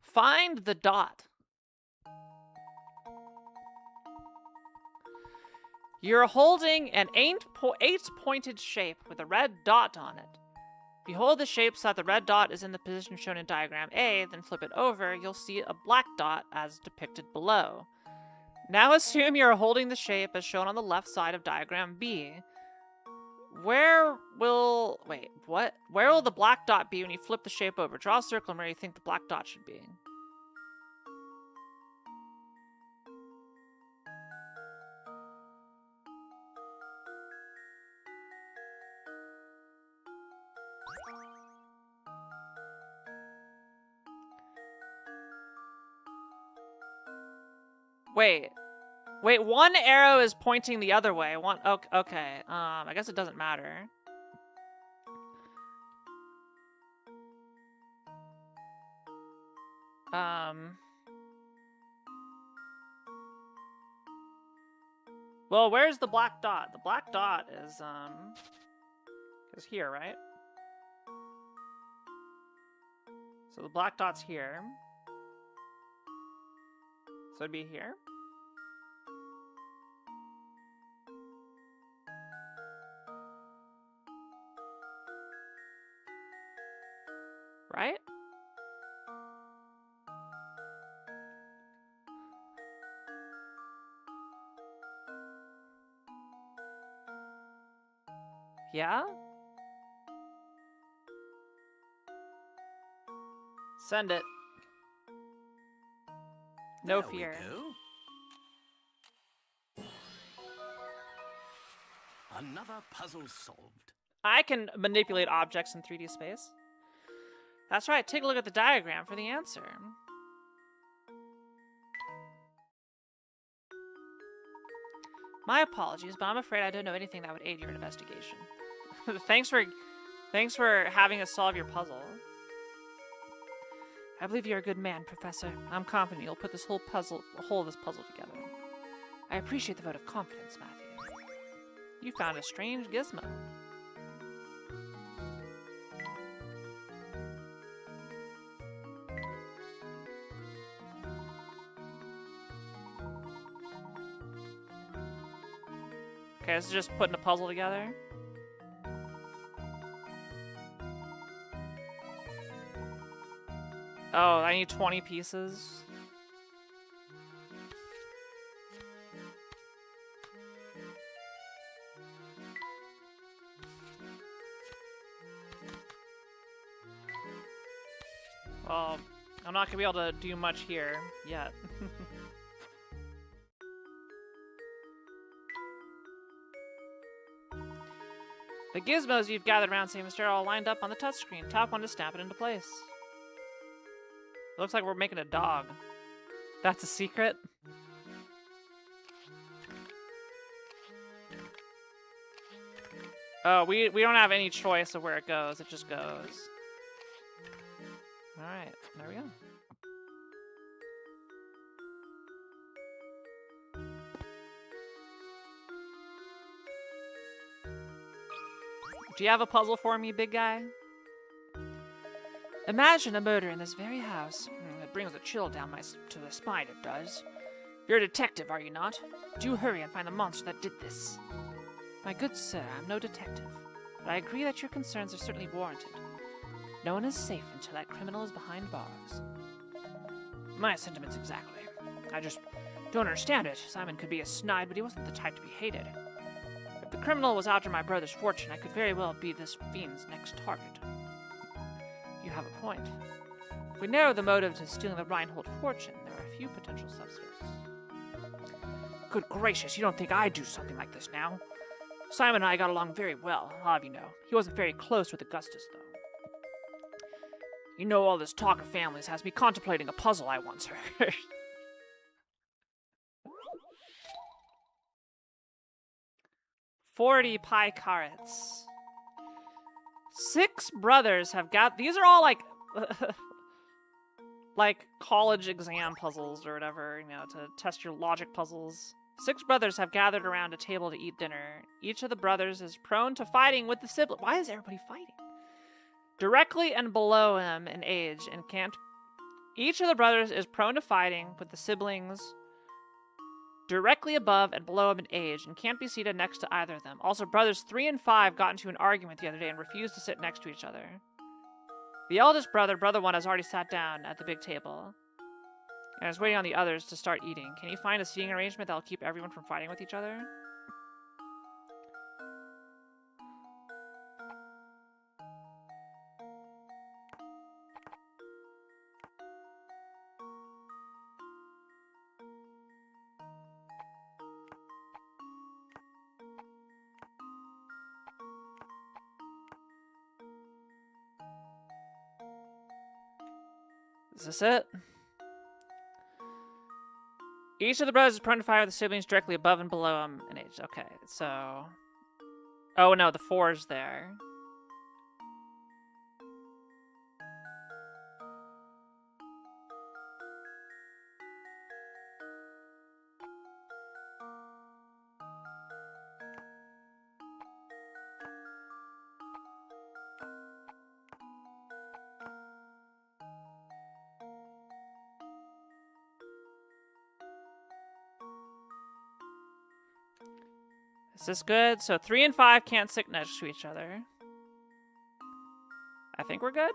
Find the dot. You're holding an eight-pointed shape with a red dot on it. If you hold the shape so that the red dot is in the position shown in diagram A, then flip it over, you'll see a black dot as depicted below. Now assume you're holding the shape as shown on the left side of diagram B. Where will the black dot be when you flip the shape over? Draw a circle where you think the black dot should be. Wait, one arrow is pointing the other way. Okay. I guess it doesn't matter. Well, where's the black dot? The black dot is here, right? So the black dot's here. So it'd be here. Right? Yeah? Send it. No fear. Another puzzle solved. I can manipulate objects in 3D space. That's right, take a look at the diagram for the answer. My apologies, but I'm afraid I don't know anything that would aid your investigation. Thanks for having us solve your puzzle. I believe you're a good man, Professor. I'm confident you'll put this whole of this puzzle together. I appreciate the vote of confidence, Matthew. You found a strange gizmo. Okay, it's just putting a puzzle together. Oh, I need 20 pieces. Well, I'm not gonna be able to do much here yet. The gizmos you've gathered around St. Mysterio are all lined up on the touchscreen. Tap one to snap it into place. It looks like we're making a dog. That's a secret? Oh, we don't have any choice of where it goes. It just goes. Alright, there we go. Do you have a puzzle for me, big guy? Imagine a murder in this very house. It brings a chill down to the spine, it does. You're a detective, are you not? Do hurry and find the monster that did this. My good sir, I'm no detective, but I agree that your concerns are certainly warranted. No one is safe until that criminal is behind bars. My sentiments exactly. I just don't understand it. Simon could be a snide, but he wasn't the type to be hated. If the criminal was after my brother's fortune, I could very well be this fiend's next target. You have a point. If we narrow the motive to stealing the Reinhold fortune, there are a few potential suspects. Good gracious, you don't think I'd do something like this now? Simon and I got along very well, I'll have you know. He wasn't very close with Augustus, though. You know, all this talk of families has me contemplating a puzzle I once heard. $40 pie carrots. 6 brothers have got... These are all, like... like, college exam puzzles or whatever, you know, to test your logic puzzles. 6 brothers have gathered around a table to eat dinner. Each of the brothers is prone to fighting with the sibling. Why is everybody fighting? Directly and below him in age and can't... Each of the brothers is prone to fighting with the siblings directly above and below him in age and can't be seated next to either of them. Also, brothers 3 and 5 got into an argument the other day and refused to sit next to each other. The eldest brother, brother 1, has already sat down at the big table and is waiting on the others to start eating. Can you find a seating arrangement that will keep everyone from fighting with each other? Is this it? Each of the brothers is prone to fight with the siblings directly above and below him in age. Okay, so... Oh no, the 4's there. Is this good? So 3 and 5 can't sit next to each other. I think we're good.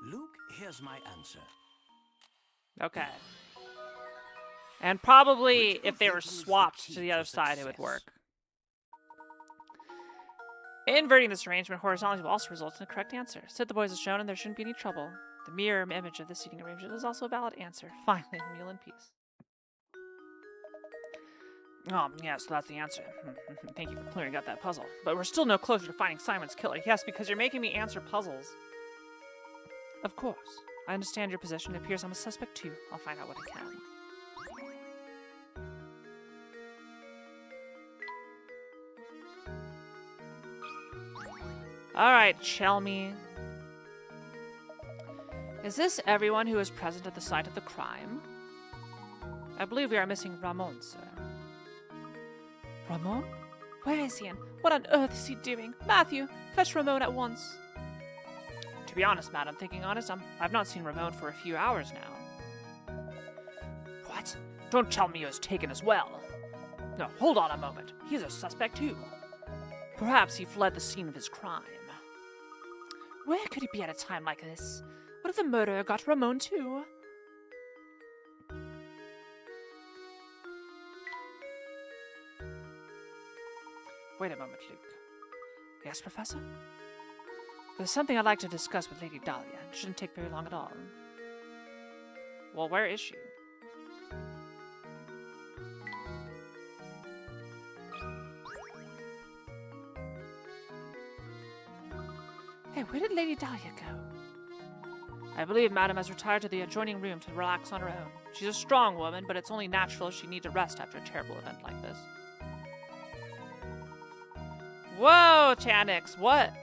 Luke, here's my answer. Okay. And probably if they were swapped to the other side, it would work. Inverting this arrangement horizontally will also result in a correct answer. Sit the boys as shown and there shouldn't be any trouble. The mirror image of this seating arrangement is also a valid answer. Finally, meal in peace. Oh, yeah, so that's the answer. Thank you for clearing up that puzzle. But we're still no closer to finding Simon's killer. Yes, because you're making me answer puzzles. Of course. I understand your position. It appears I'm a suspect too. I'll find out what I can. Alright, Chelmy. Is this everyone who is present at the site of the crime? I believe we are missing Ramon, sir. Ramon? Where is he and What on earth is he doing? Matthew, fetch Ramon at once. To be honest, madam, thinking honest, I've not seen Ramon for a few hours now. What? Don't tell me he was taken as well. No, hold on a moment. He's a suspect too. Perhaps he fled the scene of his crime. Where could he be at a time like this? What if the murderer got Ramon too? Wait a moment, Luke. Yes, Professor? There's something I'd like to discuss with Lady Dahlia. It shouldn't take very long at all. Well, where is she? Hey, where did Lady Dahlia go? I believe Madam has retired to the adjoining room to relax on her own. She's a strong woman, but it's only natural she needs a rest after a terrible event like this. Whoa, Chanix, what?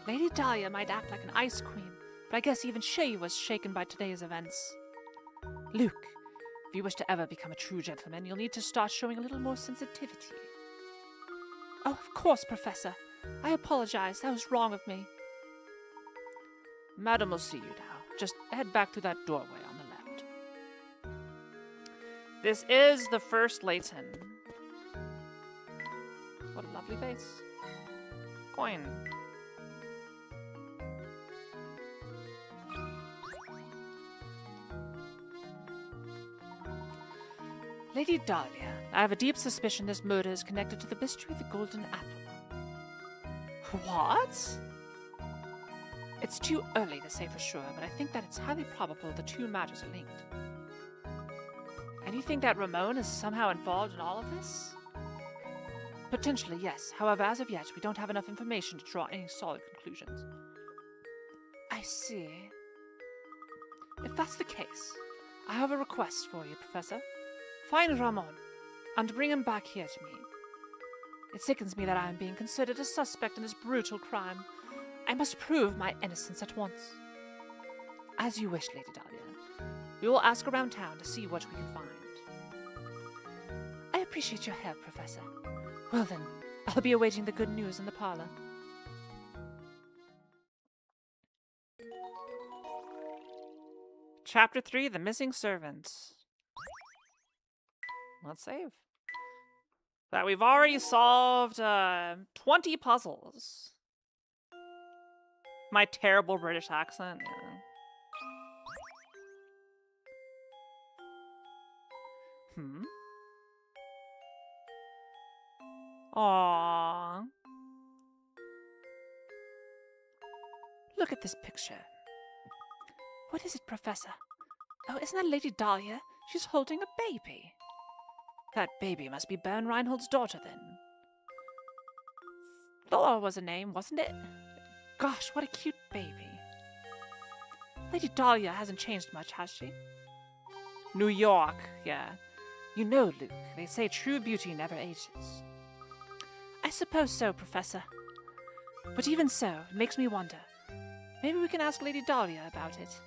Lady Dahlia might act like an ice queen, but I guess even she was shaken by today's events. Luke, if you wish to ever become a true gentleman, you'll need to start showing a little more sensitivity. Oh, of course, Professor. I apologize. That was wrong of me. Madam will see you now. Just head back through that doorway on the left. This is the first Layton. What a lovely face. Coin. Lady Dahlia, I have a deep suspicion this murder is connected to the mystery of the Golden Apple. What? It's too early to say for sure, but I think that it's highly probable the two matters are linked. And you think that Ramon is somehow involved in all of this? Potentially, yes. However, as of yet, we don't have enough information to draw any solid conclusions. I see. If that's the case, I have a request for you, Professor. Find Ramon, and bring him back here to me. It sickens me that I am being considered a suspect in this brutal crime. I must prove my innocence at once. As you wish, Lady Dahlia. We will ask around town to see what we can find. I appreciate your help, Professor. Well then, I'll be awaiting the good news in the parlor. Chapter 3, The Missing Servant. Let's save. That we've already solved 20 puzzles. My terrible British accent. Yeah. Aww. Look at this picture. What is it, Professor? Oh, isn't that Lady Dahlia? She's holding a baby. That baby must be Baron Reinhold's daughter, then. Thor was a name, wasn't it? Gosh, what a cute baby. Lady Dahlia hasn't changed much, has she? New York, yeah. You know, Luke, they say true beauty never ages. I suppose so, Professor. But even so, it makes me wonder. Maybe we can ask Lady Dahlia about it.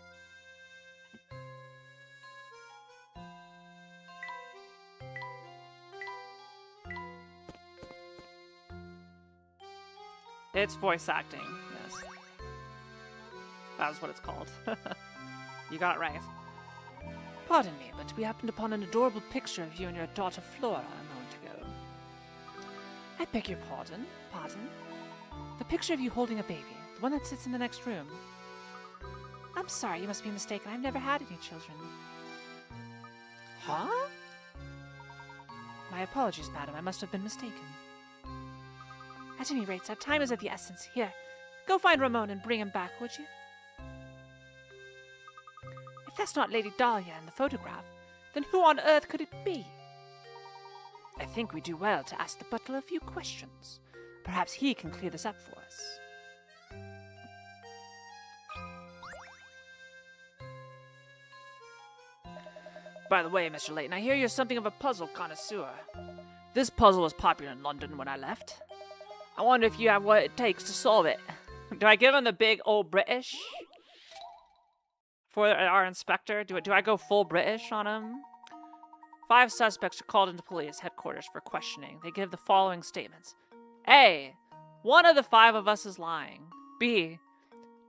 It's voice acting, yes. That's what it's called. You got it right. Pardon me, but we happened upon an adorable picture of you and your daughter Flora a moment ago. I beg your pardon? Pardon? The picture of you holding a baby, the one that sits in the next room. I'm sorry, you must be mistaken. I've never had any children. Huh? My apologies, madam. I must have been mistaken. At any rate, our time is of the essence. Here, go find Ramon and bring him back, would you? If that's not Lady Dahlia in the photograph, then who on earth could it be? I think we do well to ask the butler a few questions. Perhaps he can clear this up for us. By the way, Mr. Layton, I hear you're something of a puzzle connoisseur. This puzzle was popular in London when I left. I wonder if you have what it takes to solve it. Do I give him the big old British? For our inspector? Do I go full British on him? 5 suspects are called into police headquarters for questioning. They give the following statements. A. 1 of the 5 of us is lying. B.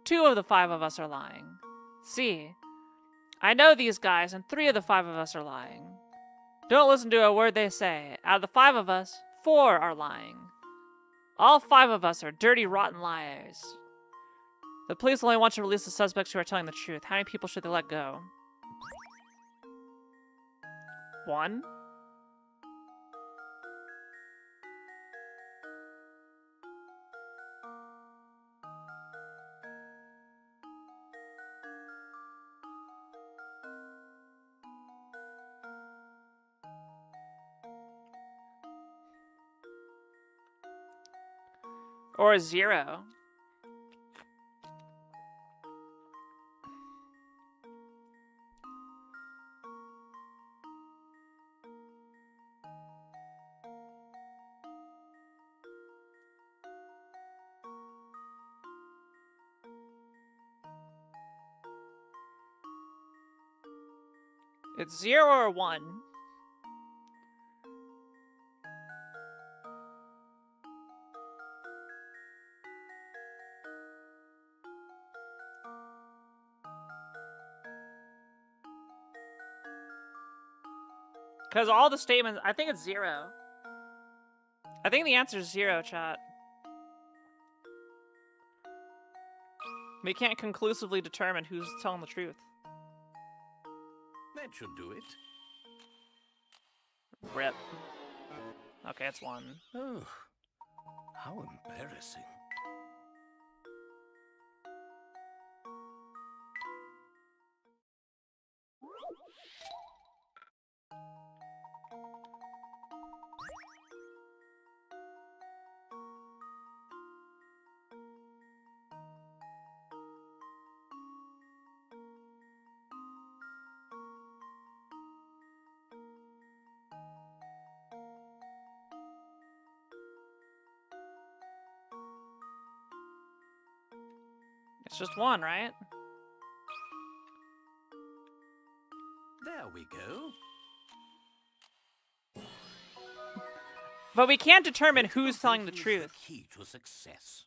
2 of the 5 of us are lying. C. I know these guys and 3 of the 5 of us are lying. Don't listen to a word they say. Out of the 5 of us, 4 are lying. All 5 of us are dirty, rotten liars. The police only want to release the suspects who are telling the truth. How many people should they let go? 1? Or 0? It's 0 or 1. Because all the statements, I think it's 0. I think the answer is 0, chat. We can't conclusively determine who's telling the truth. That should do it. Rip. Okay, it's 1. Oh, how embarrassing. It's just 1, right? There we go. But we can't determine who's telling the truth. The key to success.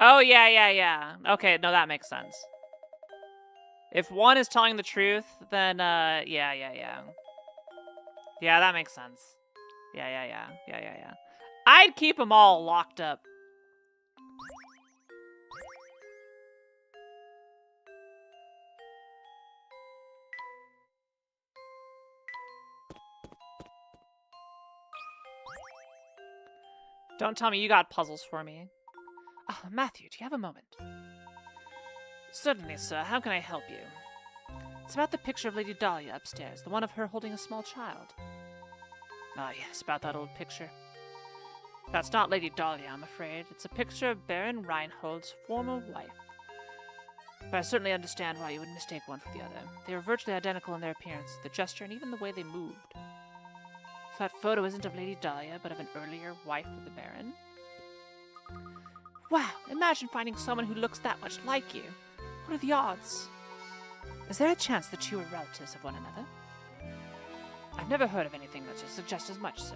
Oh, yeah. Okay, no, that makes sense. If 1 is telling the truth, then, yeah. Yeah, that makes sense. Yeah. I'd keep them all locked up. Don't tell me you got puzzles for me. Oh, Matthew, do you have a moment? Certainly, sir. How can I help you? It's about the picture of Lady Dahlia upstairs, the one of her holding a small child. Ah, yes, about that old picture. That's not Lady Dahlia, I'm afraid. It's a picture of Baron Reinhold's former wife. But I certainly understand why you would mistake one for the other. They were virtually identical in their appearance, the gesture, and even the way they moved. So that photo isn't of Lady Dahlia, but of an earlier wife of the Baron? Wow, imagine finding someone who looks that much like you. What are the odds? Is there a chance the two are relatives of one another? I've never heard of anything that suggests as much, sir.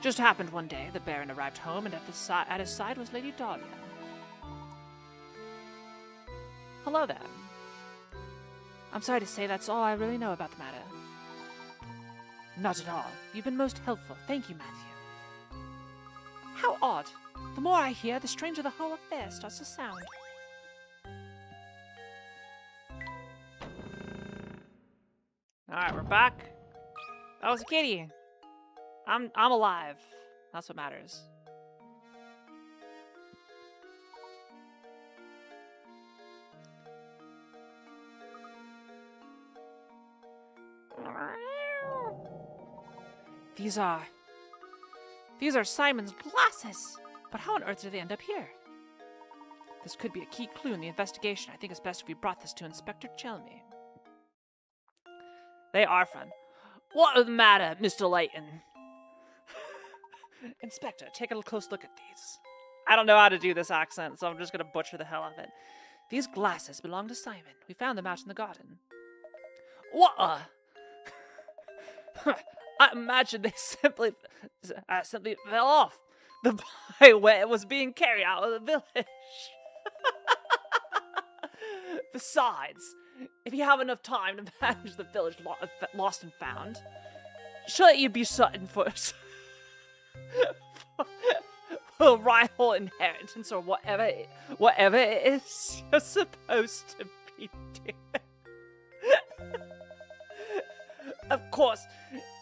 Just happened one day, the Baron arrived home, and at his side was Lady Dahlia. Hello there. I'm sorry to say that's all I really know about the matter. Not at all. You've been most helpful. Thank you, Matthew. How odd. The more I hear, the stranger the whole affair starts to sound. Alright, we're back. That was a kitty. I'm alive. That's what matters. These are Simon's glasses. But how on earth did they end up here? This could be a key clue in the investigation. I think it's best if we brought this to Inspector Chelmy. They are fun. What is the matter, Mr. Layton? Inspector, take a close look at these. I don't know how to do this accent, so I'm just gonna butcher the hell out of it. These glasses belong to Simon. We found them out in the garden. What a... I imagine they simply fell off the byway was being carried out of the village. Besides, if you have enough time to manage the village lost and found, shouldn't you be certain for a rival inheritance or whatever it is you're supposed to be doing? Of course,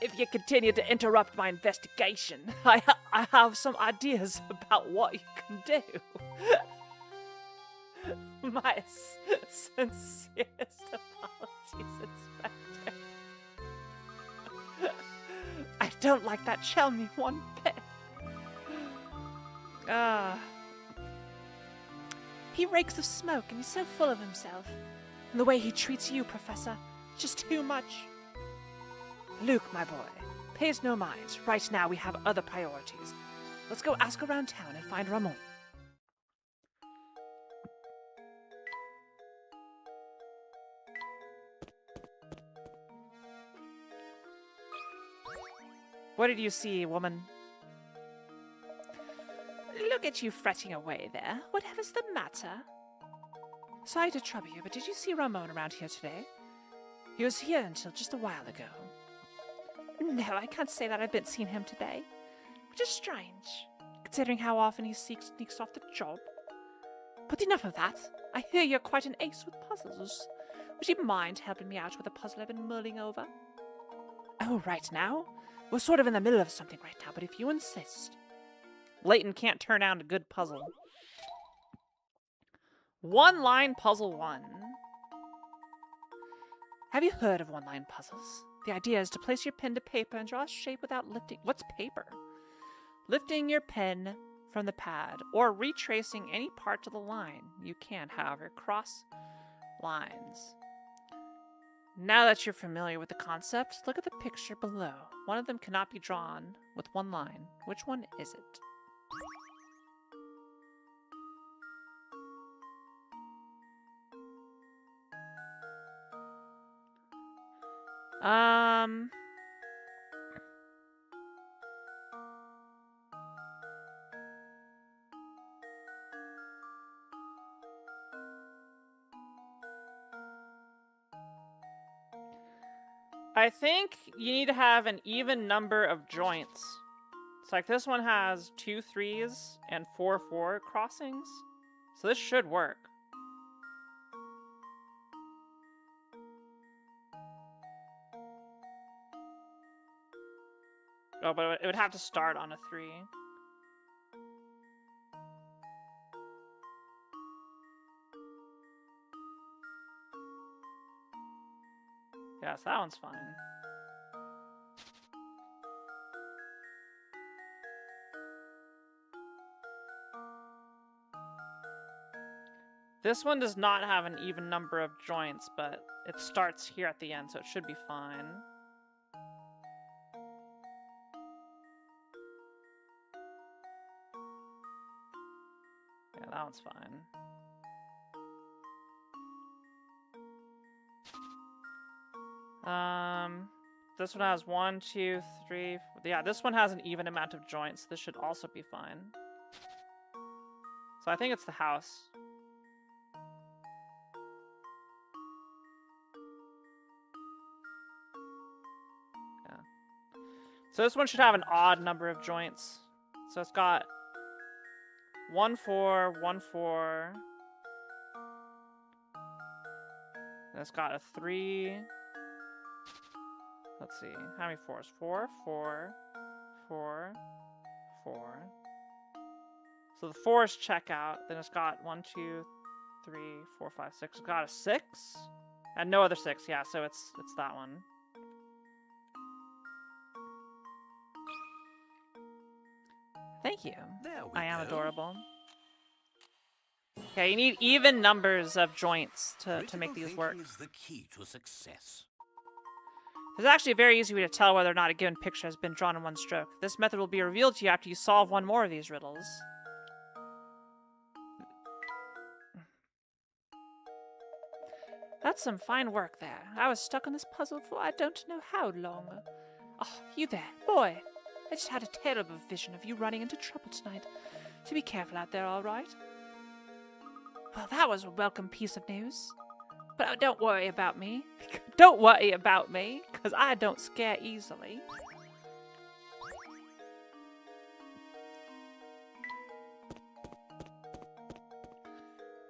if you continue to interrupt my investigation, I have some ideas about what you can do. My sincerest apologies, Inspector. I don't like that Chelmy one bit. He reeks of smoke and he's so full of himself. And the way he treats you, Professor, just too much. Luke, my boy, pays no mind. Right now we have other priorities. Let's go ask around town and find Ramon. What did you see, woman? Look at you fretting away there. Whatever's the matter? Sorry to trouble you, but did you see Ramon around here today? He was here until just a while ago. No, I can't say that I've been seeing him today. Which is strange, considering how often he sneaks off the job. But enough of that. I hear you're quite an ace with puzzles. Would you mind helping me out with a puzzle I've been mulling over? Oh, right now? We're sort of in the middle of something right now, but if you insist. Layton can't turn down a good puzzle. One-line puzzle 1. Have you heard of one-line puzzles? The idea is to place your pen to paper and draw a shape without lifting... What's paper? Lifting your pen from the pad or retracing any part of the line. You can, however, cross lines. Now that you're familiar with the concept, look at the picture below. One of them cannot be drawn with one line. Which one is it? I think you need to have an even number of joints. It's like this one has 2 3s and 4 4 crossings. So this should work. Oh, but it would have to start on a 3. Yes, that one's fine. This one does not have an even number of joints, but it starts here at the end, so it should be fine. Yeah, that one's fine. This one has 1, 2, 3. Yeah, this one has an even amount of joints. This should also be fine. So I think it's the house. Yeah. So this one should have an odd number of joints. So it's got 1, 4, 1, 4. And it's got a 3. Let's see. How many 4s? 4, 4, 4, 4. So the 4s check out. Then it's got 1, 2, 3, 4, 5, 6. It's got a 6. And no other 6. Yeah, so it's that one. Thank you. I am adorable. Okay, you need even numbers of joints to make these work. Is the key to success. There's actually a very easy way to tell whether or not a given picture has been drawn in one stroke. This method will be revealed to you after you solve one more of these riddles. That's some fine work there. I was stuck on this puzzle for I don't know how long. Oh, you there, boy. I just had a terrible vision of you running into trouble tonight. So be careful out there, all right? Well, that was a welcome piece of news. But don't worry about me. Don't worry about me, because I don't scare easily.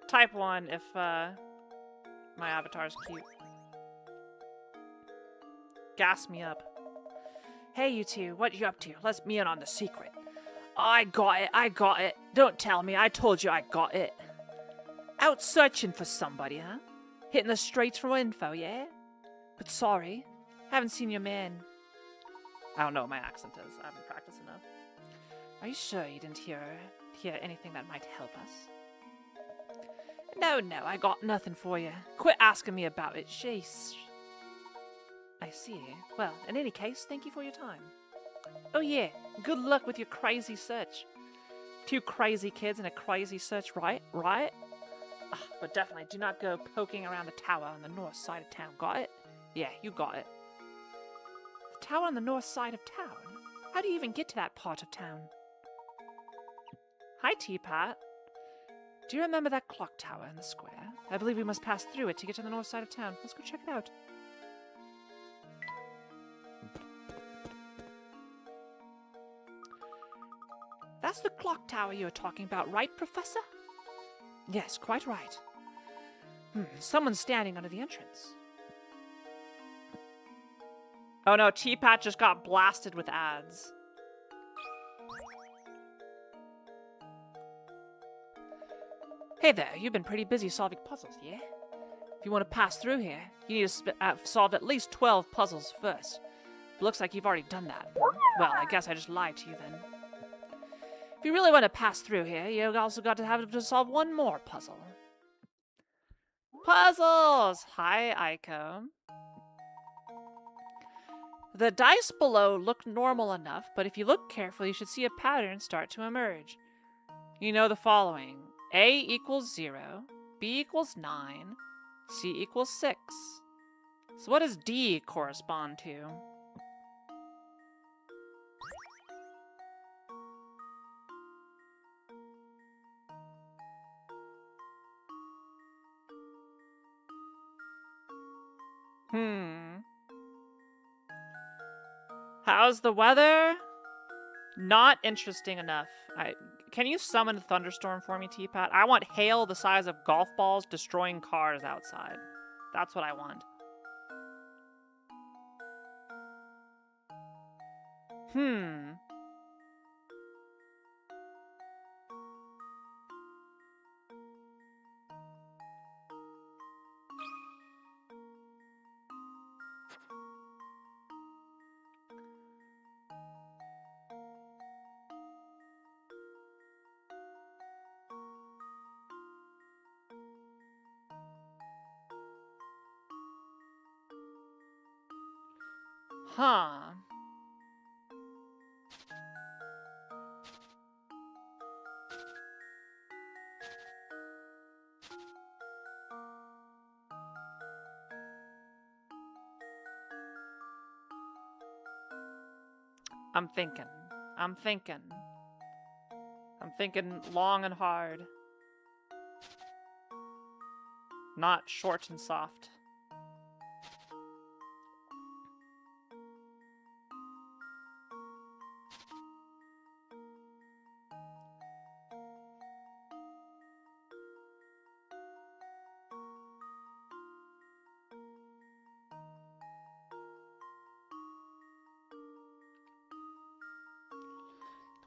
Type 1 if my avatar's cute. Gas me up. Hey, you two, what you up to? Let me in on the secret. I got it. Don't tell me, I told you I got it. Out searching for somebody, huh? Hitting the streets for info, yeah? But sorry, haven't seen your man. I don't know what my accent is. I haven't practiced enough. Are you sure you didn't hear anything that might help us? No, I got nothing for you. Quit asking me about it, jeez. I see. Well, in any case, thank you for your time. Oh yeah, good luck with your crazy search. 2 crazy kids and a crazy search, right? But definitely do not go poking around the tower on the north side of town, got it? Yeah, you got it. The tower on the north side of town? How do you even get to that part of town? Hi, Teapot. Do you remember that clock tower in the square? I believe we must pass through it to get to the north side of town. Let's go check it out. That's the clock tower you were talking about, right, Professor? Yes, quite right. Someone's standing under the entrance. Oh no, Teapot just got blasted with ads. Hey there, you've been pretty busy solving puzzles, yeah? If you want to pass through here, you need to solve at least 12 puzzles first. It looks like you've already done that. Well, I guess I just lied to you then. If you really want to pass through here, you've also got to have to solve one more puzzle. Puzzles! Hi, Aiko. The dice below look normal enough, but if you look carefully, you should see a pattern start to emerge. You know the following. A equals 0, B equals 9, C equals 6. So what does D correspond to? How's the weather? Not interesting enough. Can you summon a thunderstorm for me, Teapot? I want hail the size of golf balls destroying cars outside. That's what I want. Huh. I'm thinking long and hard. Not short and soft.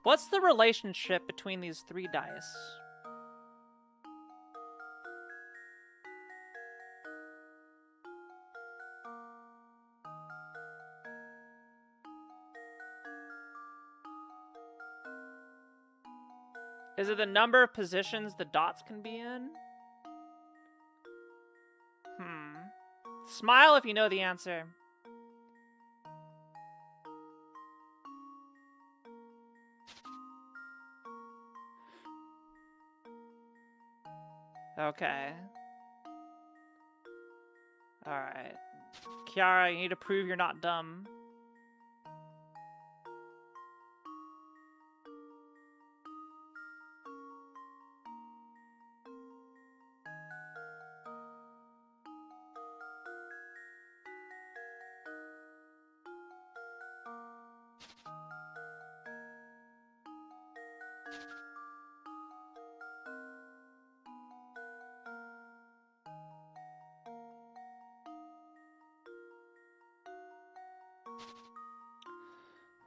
What's the relationship between these 3 dice? Is it the number of positions the dots can be in? Smile if you know the answer. Okay. Alright. Kiara, you need to prove you're not dumb.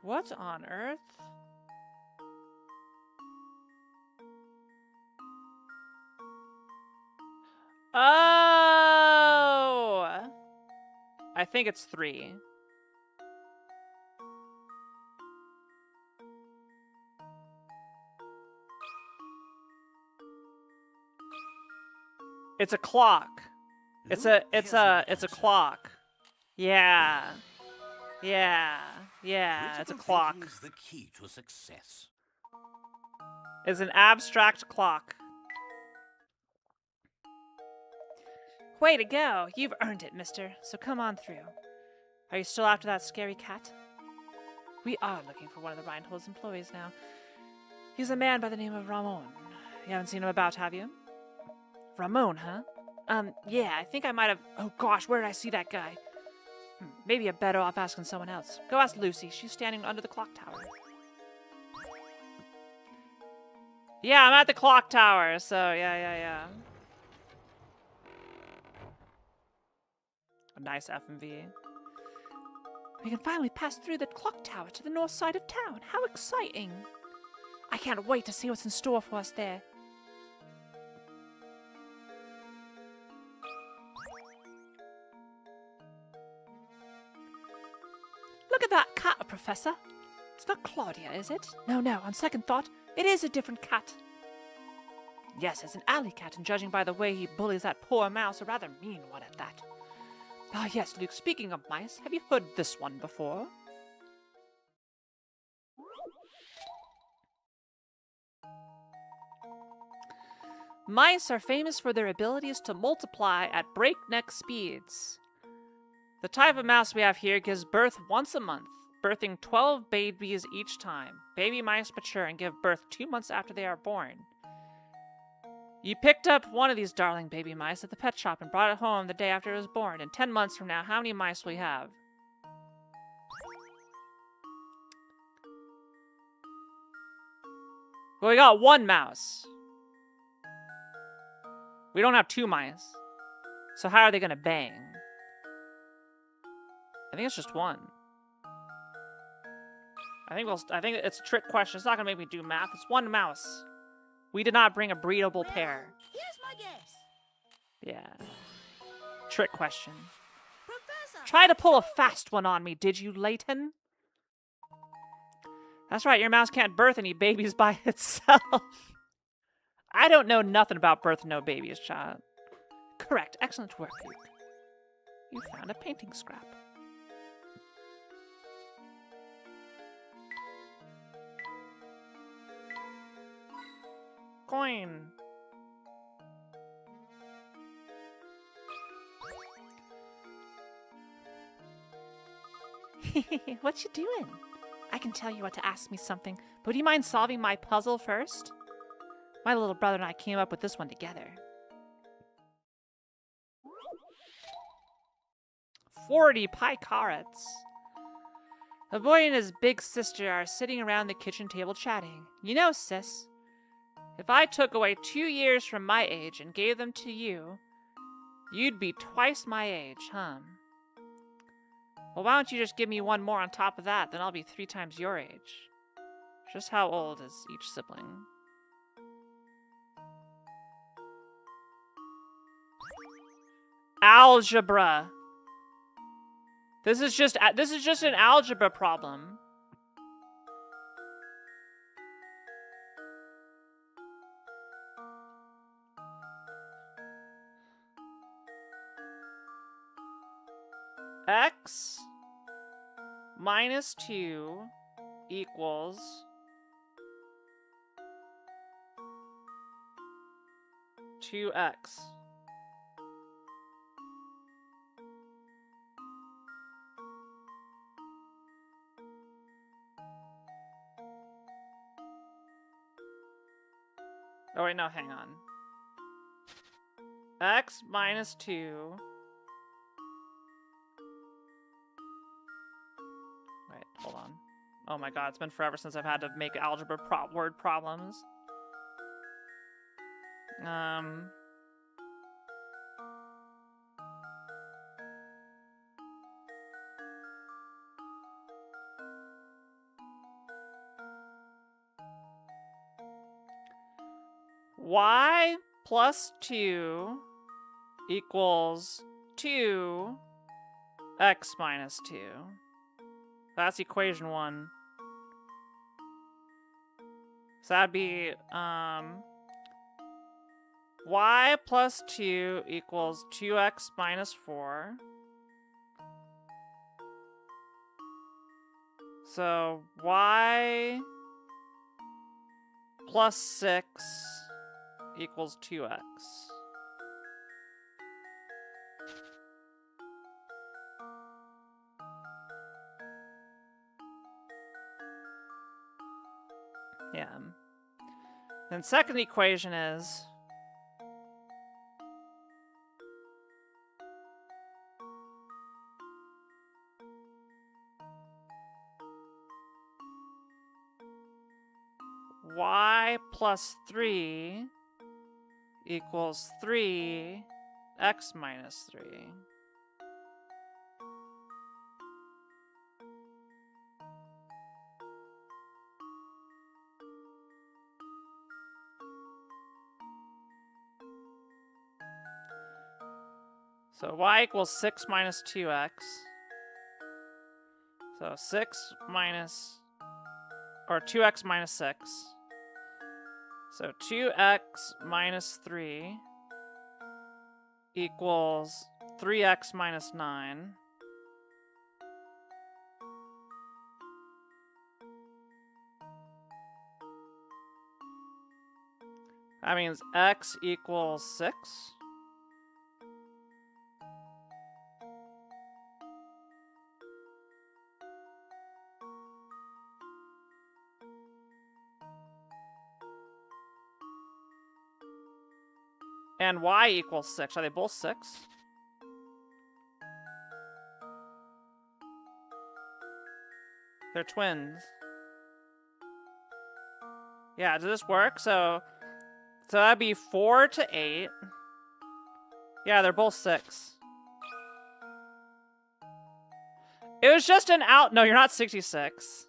What on earth? Oh! I think it's 3. It's a clock. It's a clock. Yeah. Yeah. Yeah, it's a clock. Critical thinking is the key to success. It's an abstract clock. Way to go. You've earned it, mister. So come on through. Are you still after that scary cat? We are looking for one of the Reinhold's employees now. He's a man by the name of Ramon. You haven't seen him about, have you? Ramon, huh? Yeah, I think I might have... Oh gosh, where did I see that guy? Maybe you're better off asking someone else. Go ask Lucy. She's standing under the clock tower. Yeah, I'm at the clock tower, so yeah. A nice FMV. We can finally pass through the clock tower to the north side of town. How exciting! I can't wait to see what's in store for us there. Look at that cat, Professor. It's not Claudia, is it? No, on second thought, it is a different cat. Yes, it's an alley cat, and judging by the way he bullies that poor mouse, a rather mean one at that. Ah, yes, Luke, speaking of mice, have you heard this one before? Mice are famous for their abilities to multiply at breakneck speeds. The type of mouse we have here gives birth once a month, birthing 12 babies each time. Baby mice mature and give birth 2 months after they are born. You picked up one of these darling baby mice at the pet shop and brought it home the day after it was born. And 10 months from now, how many mice will you have? Well, we got 1 mouse. We don't have 2 mice. So how are they gonna bang? I think it's just 1. I think it's a trick question. It's not gonna make me do math. It's 1 mouse. We did not bring a breedable pair. Here's my guess. Yeah. Trick question. Professor. Try to pull a fast one on me, did you, Layton? That's right, your mouse can't birth any babies by itself. I don't know nothing about birthing no babies, child. Correct. Excellent work, Luke. You found a painting scrap. Coin. What you doing? I can tell you what to ask me something, but do you mind solving my puzzle first? My little brother and I came up with this one together. 40 pie carrots. The boy and his big sister are sitting around the kitchen table chatting. You know, sis, if I took away 2 years from my age and gave them to you, you'd be twice my age, huh? Well, why don't you just give me 1 more on top of that, then I'll be 3 times your age. Just how old is each sibling? Algebra. This is just an algebra problem. X minus 2 equals 2x. Oh wait, no, hang on. X minus 2. Wait, hold on. Oh my god, it's been forever since I've had to make algebra word problems. Y plus 2 equals 2x minus 2. That's equation 1. So that'd be, y plus 2 equals 2x minus 4. So y plus 6 equals 2x. Yeah. Then second equation is y plus 3 equals 3x minus 3. So y equals 6 minus 2x. So 6 minus, or 2x minus 6. So 2x minus 3 equals 3x minus 9. That means x equals 6. And y equals 6. Are they both 6? They're twins. Yeah, does this work? So that'd be 4 to 8. Yeah, they're both 6. It was just an out. No, you're not 66.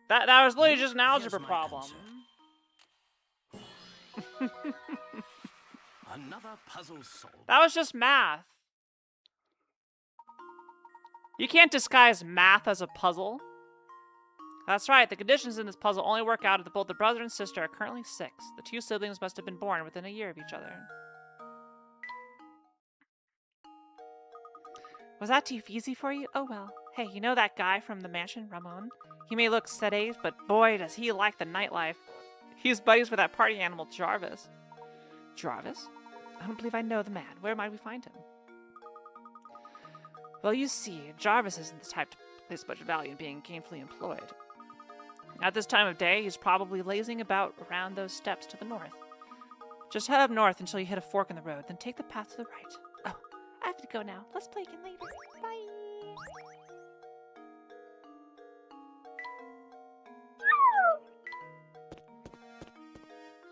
That was literally just an algebra problem. Another puzzle solved. That was just math. You can't disguise math as a puzzle. That's right, the conditions in this puzzle only work out if both the brother and sister are currently 6. The two siblings must have been born within a year of each other. Was that too easy for you? Oh well. Hey, you know that guy from the mansion, Ramon? He may look sedate, but boy, does he like the nightlife. He's buddies with that party animal, Jarvis. Jarvis? I don't believe I know the man. Where might we find him? Well, you see, Jarvis isn't the type to place much value in being gainfully employed. At this time of day, he's probably lazing about around those steps to the north. Just head up north until you hit a fork in the road, then take the path to the right. Oh, I have to go now. Let's play again later. Bye!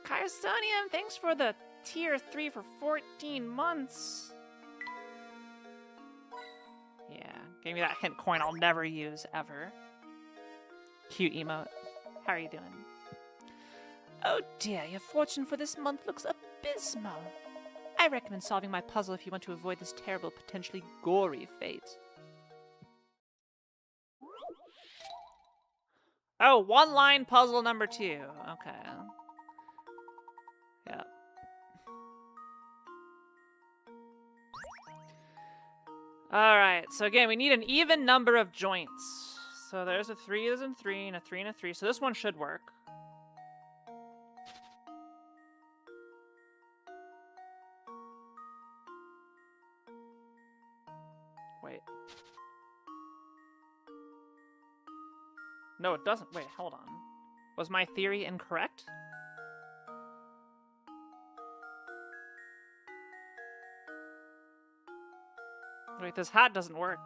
Kiarastreams, thanks for the tier 3 for 14 months. Yeah, gave me that hint coin I'll never use, ever. Cute emote. How are you doing? Oh dear, your fortune for this month looks abysmal. I recommend solving my puzzle if you want to avoid this terrible, potentially gory fate. Oh, one-line puzzle number 2. Okay. Yep. Alright, so again, we need an even number of joints. So there's a 3 is in 3 and a 3 and a 3. So this one should work. Wait. No, it doesn't. Wait, hold on. Was my theory incorrect? Wait, this hat doesn't work.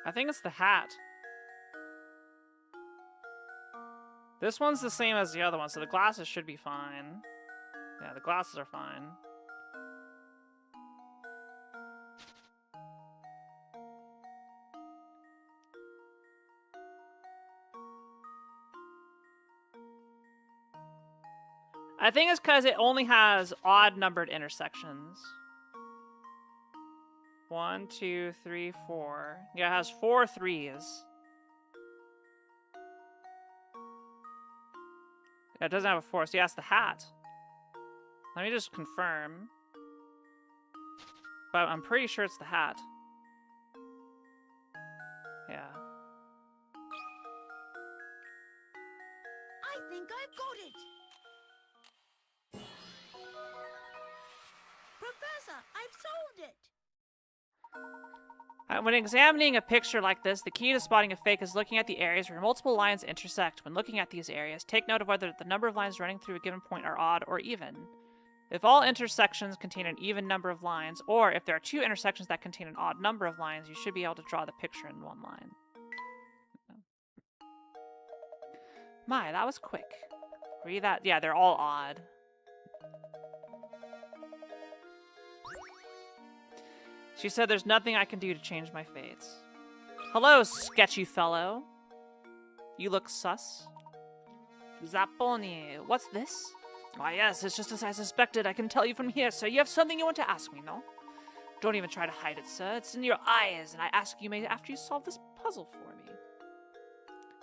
I think it's the hat. This one's the same as the other one, so the glasses should be fine. Yeah, the glasses are fine. I think it's because it only has odd-numbered intersections. 1, 2, 3, 4. Yeah, it has 4 3s. Yeah, it doesn't have a 4, so yeah, it's the hat. Let me just confirm. But I'm pretty sure it's the hat. Yeah. I think I've got it. Professor, I've solved it. When examining a picture like this, the key to spotting a fake is looking at the areas where multiple lines intersect. When looking at these areas, take note of whether the number of lines running through a given point are odd or even. If all intersections contain an even number of lines, or if there are 2 intersections that contain an odd number of lines, you should be able to draw the picture in one line. My, that was quick. Were you that? Yeah, they're all odd. She said there's nothing I can do to change my fates. Hello, sketchy fellow. You look sus. Zapponi, what's this? Why, yes, it's just as I suspected. I can tell you from here, sir. You have something you want to ask me, no? Don't even try to hide it, sir. It's in your eyes, and I ask you after you solve this puzzle for me.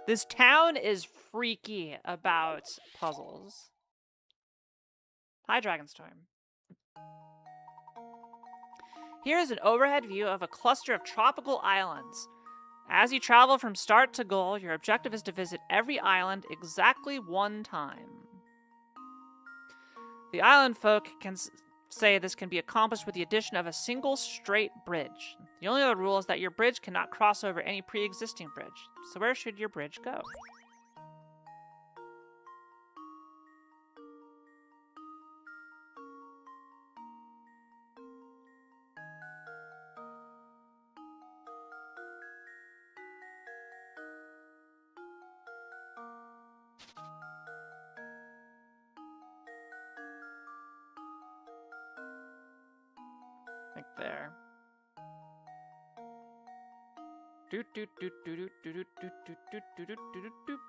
This town is freaky about puzzles. Hi, Dragonstorm. Here is an overhead view of a cluster of tropical islands. As you travel from start to goal, your objective is to visit every island exactly 1 time. The island folk can say this can be accomplished with the addition of a single straight bridge. The only other rule is that your bridge cannot cross over any pre-existing bridge. So where should your bridge go? Like there. Doot doot doot doot doot doot doot doot doot doot doot doot doot.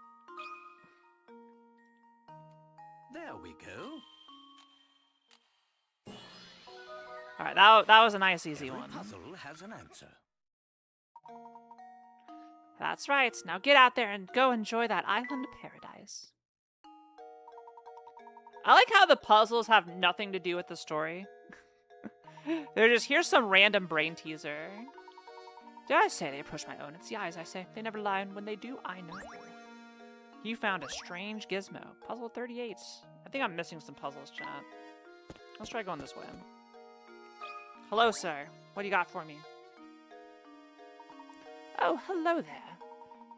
There we go. All right, that was a nice easy Every one. puzzle has an answer. That's right. Now get out there and go enjoy that island paradise. I like how the puzzles have nothing to do with the story. They're just, here's some random brain teaser. Did I say they approach my own? It's the eyes, I say. They never lie, and when they do, I know. You found a strange gizmo. Puzzle 38. I think I'm missing some puzzles, chat. Let's try going this way. Hello, sir. What do you got for me? Oh, hello there.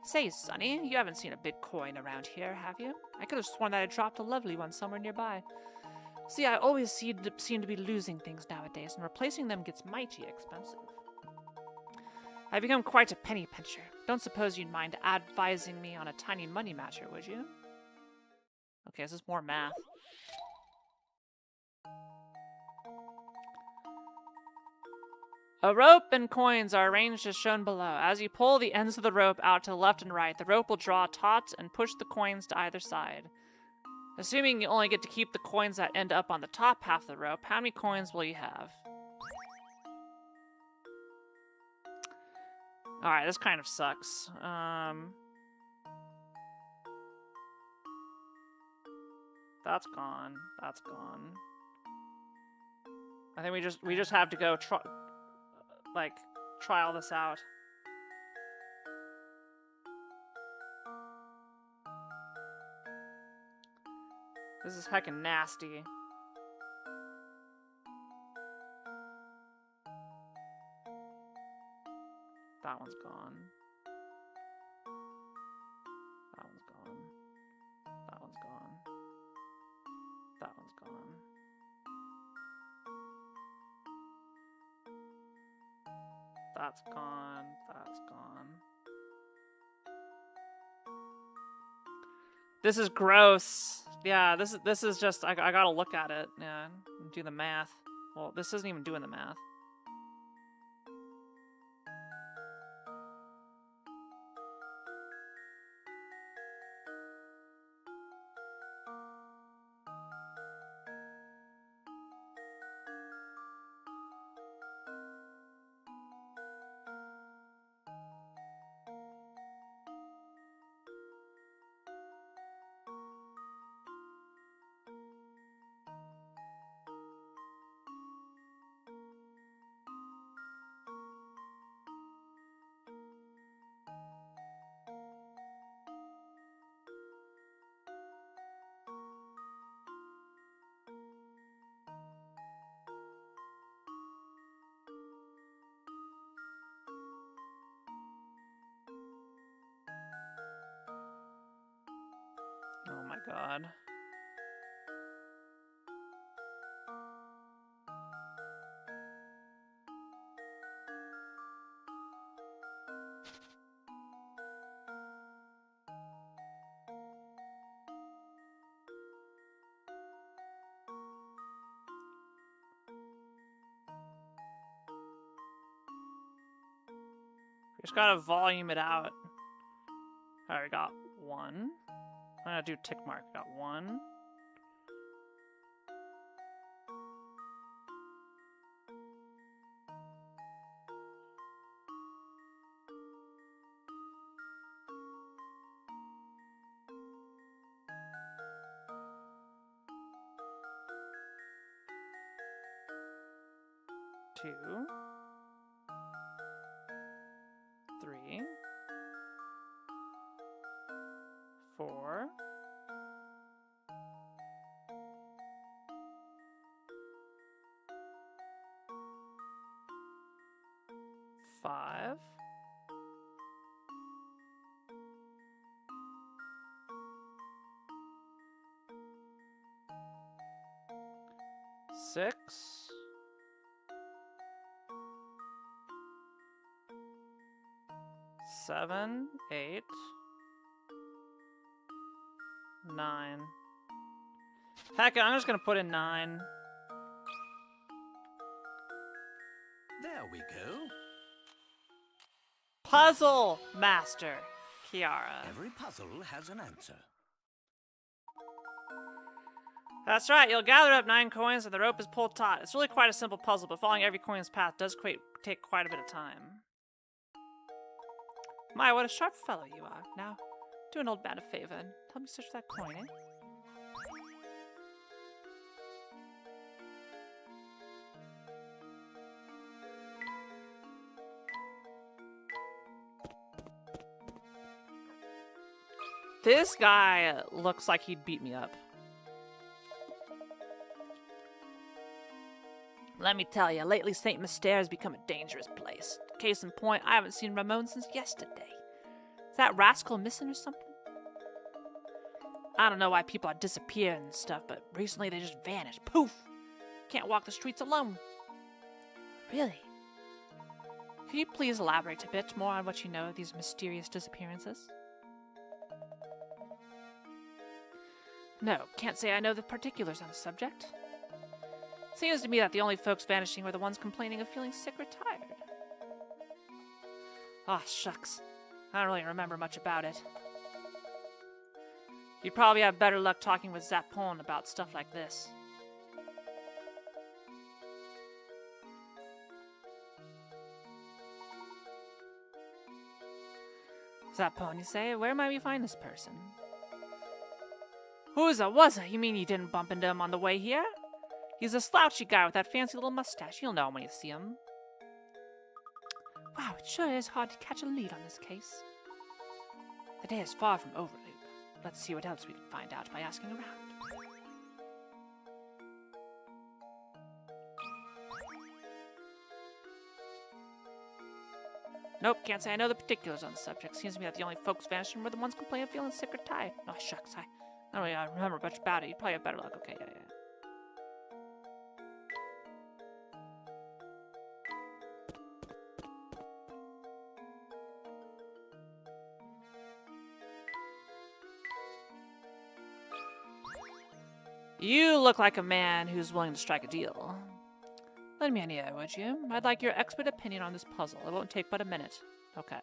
Say, Sonny, you haven't seen a big coin around here, have you? I could have sworn that I dropped a lovely one somewhere nearby. See, I always seem to be losing things nowadays, and replacing them gets mighty expensive. I've become quite a penny pincher. Don't suppose you'd mind advising me on a tiny money matter, would you? Okay, this is more math. A rope and coins are arranged as shown below. As you pull the ends of the rope out to the left and right, the rope will draw taut and push the coins to either side. Assuming you only get to keep the coins that end up on the top half of the rope, how many coins will you have? Alright, this kind of sucks. That's gone. That's gone. I think we just have to go try all this out. This is heckin' nasty. That one's gone. That one's gone. That one's gone. That one's gone. That's gone. That's gone. This is gross. Yeah, this is just I gotta look at it. Yeah, and do the math. Well, this isn't even doing the math. Oh my god. We just gotta volume it out. Alright, we got one. I'm gonna do tick mark. Got one. Two. Three. 4. 5. 6. 7, 8, 9. Heck, I'm just gonna put in 9. There we go. Puzzle Master Kiara. Every puzzle has an answer. That's right, you'll gather up 9 coins and the rope is pulled taut. It's really quite a simple puzzle, but following every coin's path does take quite a bit of time. My, what a sharp fellow you are. Now, do an old man a favor and help me search for that coin, eh? This guy looks like he'd beat me up. Let me tell you, lately St. Mystere has become a dangerous place. Case in point, I haven't seen Ramon since yesterday. Is that rascal missing or something? I don't know why people are disappearing and stuff, but recently they just vanished. Poof! Can't walk the streets alone. Really? Could you please elaborate a bit more on what you know of these mysterious disappearances? No, can't say I know the particulars on the subject. Seems to me that the only folks vanishing were the ones complaining of feeling sick or tired. Ah, shucks. I don't really remember much about it. You'd probably have better luck talking with Zapon about stuff like this. Zapon, you say? Where might we find this person? Who's a? You mean you didn't bump into him on the way here? He's a slouchy guy with that fancy little mustache. You'll know him when you see him. Wow, it sure is hard to catch a lead on this case. The day is far from over, Luke. Let's see what else we can find out by asking around. Nope, can't say I know the particulars on the subject. Seems to me that the only folks vanishing were the ones complaining of feeling sick or tired. Oh, shucks, I don't really remember much about it. You'd probably have better luck. Okay, yeah. You look like a man who's willing to strike a deal. Lend me an ear, would you? I'd like your expert opinion on this puzzle. It won't take but a minute. Okay.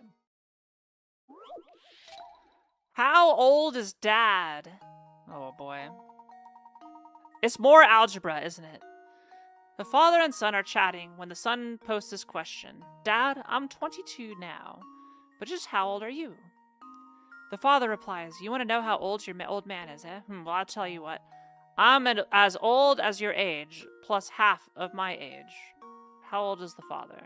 How old is Dad? Oh boy. It's more algebra, isn't it? The father and son are chatting when the son posts this question. Dad, I'm 22 now, but just how old are you? The father replies, you want to know how old your old man is, eh? Well, I'll tell you what. I'm as old as your age, plus half of my age. How old is the father?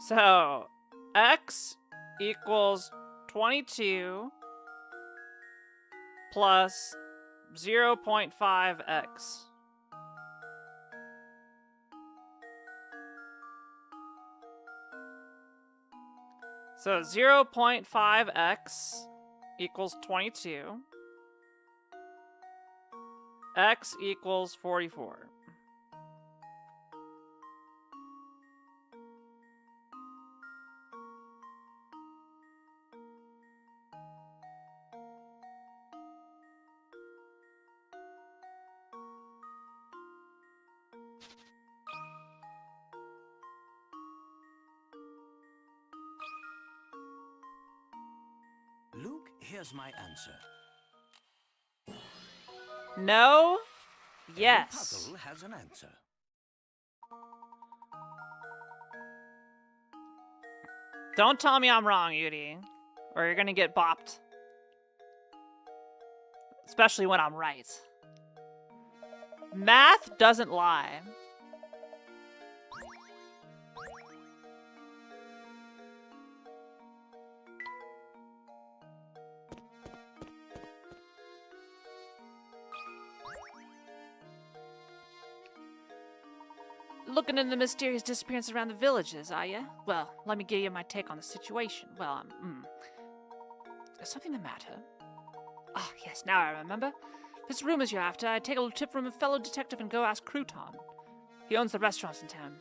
So, x equals 22 plus 0.5x. So 0.5x equals 22. X equals 44. Luke, here's my answer. No. Every Yes. puzzle has an answer. Don't tell me I'm wrong, Yuri, or you're gonna get bopped. Especially when I'm right. Math doesn't lie. Looking into the mysterious disappearance around the villages, are you? Well, let me give you my take on the situation. Well, is something the matter? Ah, yes, now I remember. If it's rumors you're after, I'd take a little tip from a fellow detective and go ask Crouton. He owns the restaurants in town.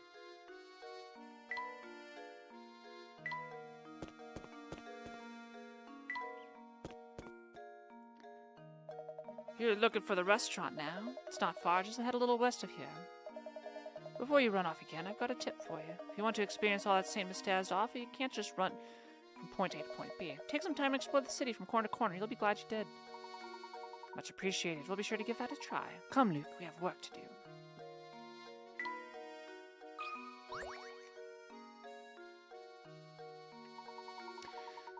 You're looking for the restaurant now? It's not far, just head a little west of here. Before you run off again, I've got a tip for you. If you want to experience all that St. Mystere offer, you can't just run from point A to point B. Take some time to explore the city from corner to corner. You'll be glad you did. Much appreciated. We'll be sure to give that a try. Come, Luke. We have work to do.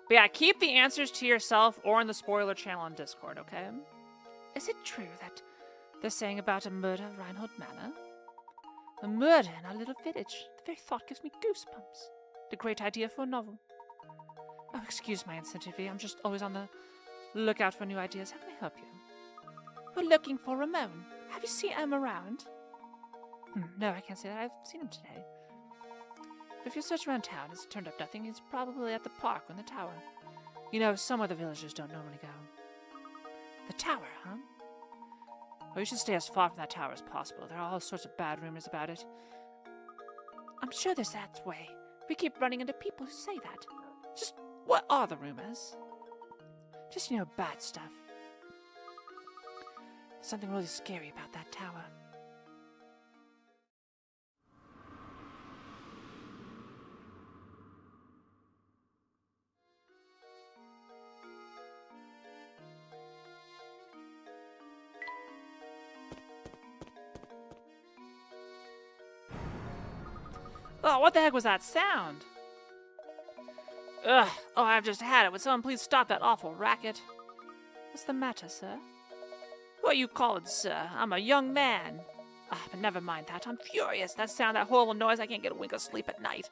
But yeah, keep the answers to yourself or in the spoiler channel on Discord, okay? Is it true that they're saying about a murder at Reinhold Manor? A murder in our little village. The very thought gives me goosebumps. A great idea for a novel. Oh, excuse my insensitivity. I'm just always on the lookout for new ideas. How can I help you? We're looking for Ramon. Have you seen him around? No, I can't say that. I've seen him today. But if you search around town, it's turned up nothing. He's probably at the park or in the tower. You know, some other villagers don't normally go. The tower, huh? Well, you should stay as far from that tower as possible. There are all sorts of bad rumors about it. I'm sure there's that way. We keep running into people who say that. Just what are the rumors? Just, bad stuff. There's something really scary about that tower. Oh, what the heck was that sound? Ugh. Oh, I've just had it. Would someone please stop that awful racket? What's the matter, sir? Who are you calling, sir? I'm a young man. But never mind that. I'm furious. That sound, that horrible noise, I can't get a wink of sleep at night.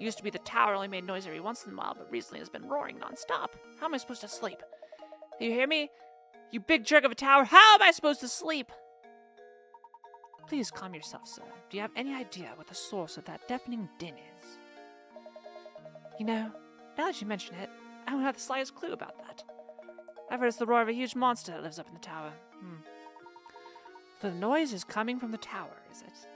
It used to be the tower only made noise every once in a while, but recently it's been roaring non-stop. How am I supposed to sleep? Do you hear me? You big jerk of a tower, how am I supposed to sleep? Please calm yourself, sir. Do you have any idea what the source of that deafening din is? Now that you mention it, I don't have the slightest clue about that. I've heard it's the roar of a huge monster that lives up in the tower. So the noise is coming from the tower, is it?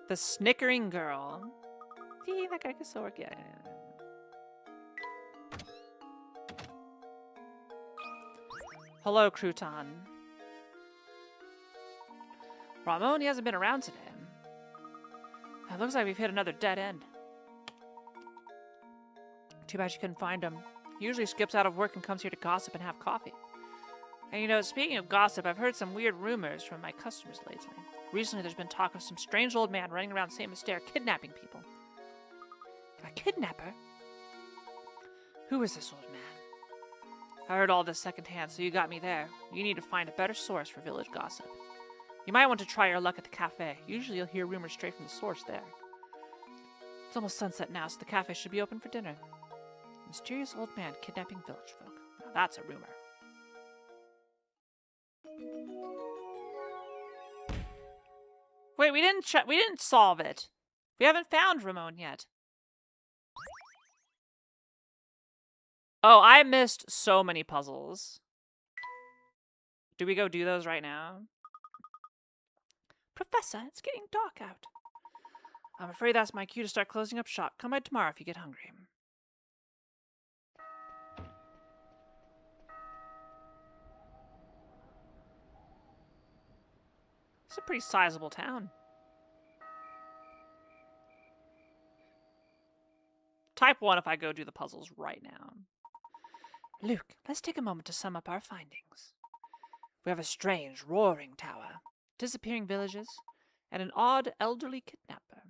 The snickering girl. See, that guy can still work. Yeah. Hello, Crouton. Ramon, he hasn't been around today. It looks like we've hit another dead end. Too bad you couldn't find him. He usually skips out of work and comes here to gossip and have coffee. And speaking of gossip, I've heard some weird rumors from my customers lately. Recently, there's been talk of some strange old man running around St. Mystere kidnapping people. A kidnapper? Who is this old man? I heard all this secondhand, so you got me there. You need to find a better source for village gossip. You might want to try your luck at the cafe. Usually you'll hear rumors straight from the source there. It's almost sunset now, so the cafe should be open for dinner. Mysterious old man kidnapping village folk. Now that's a rumor. Wait, we didn't solve it. We haven't found Ramon yet. Oh, I missed so many puzzles. Do we go do those right now? Professor, it's getting dark out. I'm afraid that's my cue to start closing up shop. Come by tomorrow if you get hungry. It's a pretty sizable town. Type 1 if I go do the puzzles right now. Luke, let's take a moment to sum up our findings. We have a strange, roaring tower, disappearing villages, and an odd, elderly kidnapper.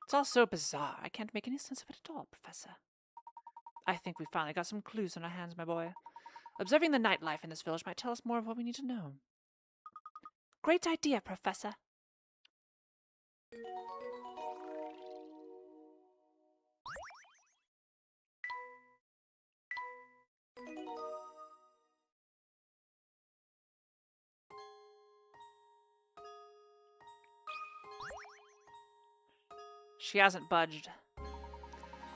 It's all so bizarre, I can't make any sense of it at all, Professor. I think we finally got some clues on our hands, my boy. Observing the nightlife in this village might tell us more of what we need to know. Great idea, Professor. She hasn't budged.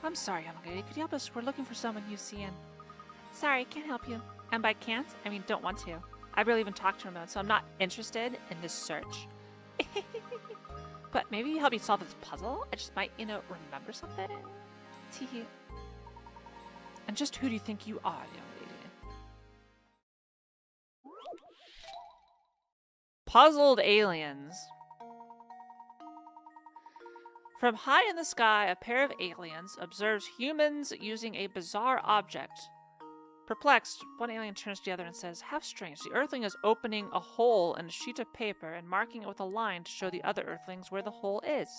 I'm sorry, young lady. Could you help us? We're looking for someone you see in. Sorry, can't help you. And by can't, I mean don't want to. I barely even talked to Ramon, so I'm not interested in this search. But maybe you help me solve this puzzle? I just might, remember something. Teehee. And just who do you think you are, young lady? Puzzled aliens. From high in the sky, a pair of aliens observes humans using a bizarre object. Perplexed, one alien turns to the other and says, "How strange. The Earthling is opening a hole in a sheet of paper and marking it with a line to show the other Earthlings where the hole is.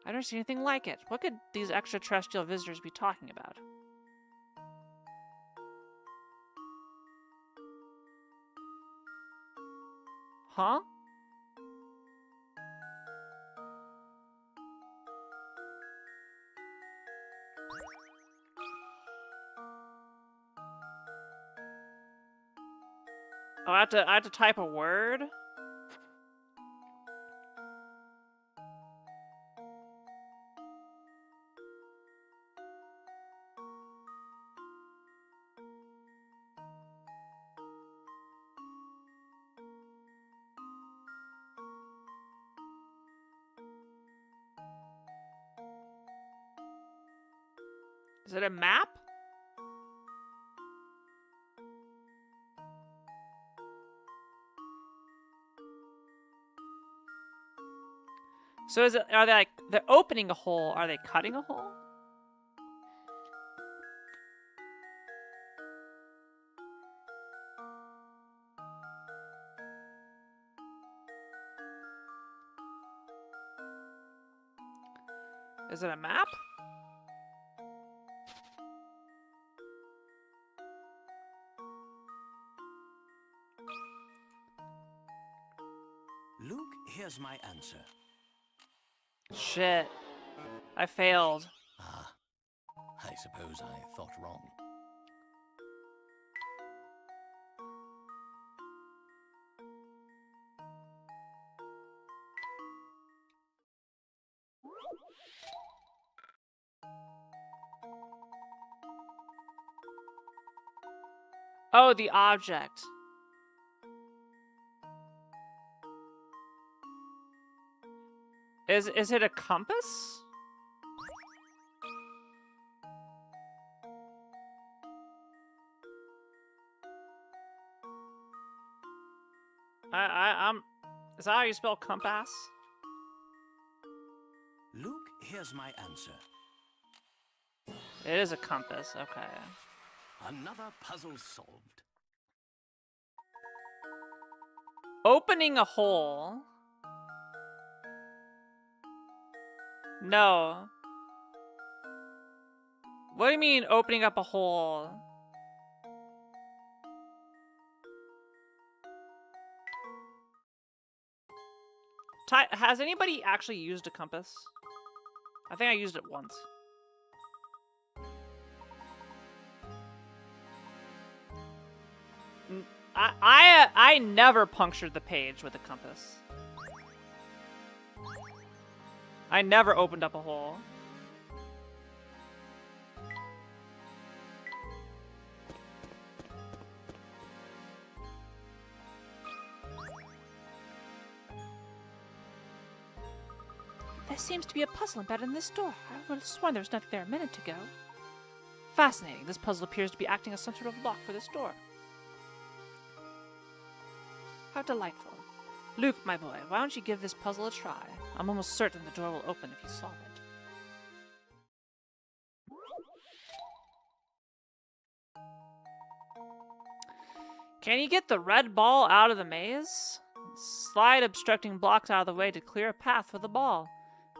I've never seen anything like it. What could these extraterrestrial visitors be talking about?" Huh? Oh, I have to type a word? Is it a map? So is it, are they like, they're opening a hole, are they cutting a hole? Is it a map? Luke, here's my answer. Shit. I failed. Ah, I suppose I thought wrong. Oh, the object. Is it a compass? I'm. Is that how you spell compass? Luke, here's my answer. It is a compass. Okay. Another puzzle solved. Opening a hole. No. What do you mean opening up a hole? Has anybody actually used a compass? I think I used it once. I never punctured the page with a compass. I never opened up a hole. There seems to be a puzzle embedded in this door. I would have sworn there was nothing there a minute ago. Fascinating. This puzzle appears to be acting as some sort of lock for this door. How delightful. Luke, my boy, why don't you give this puzzle a try? I'm almost certain the door will open if you solve it. Can you get the red ball out of the maze? Slide obstructing blocks out of the way to clear a path for the ball.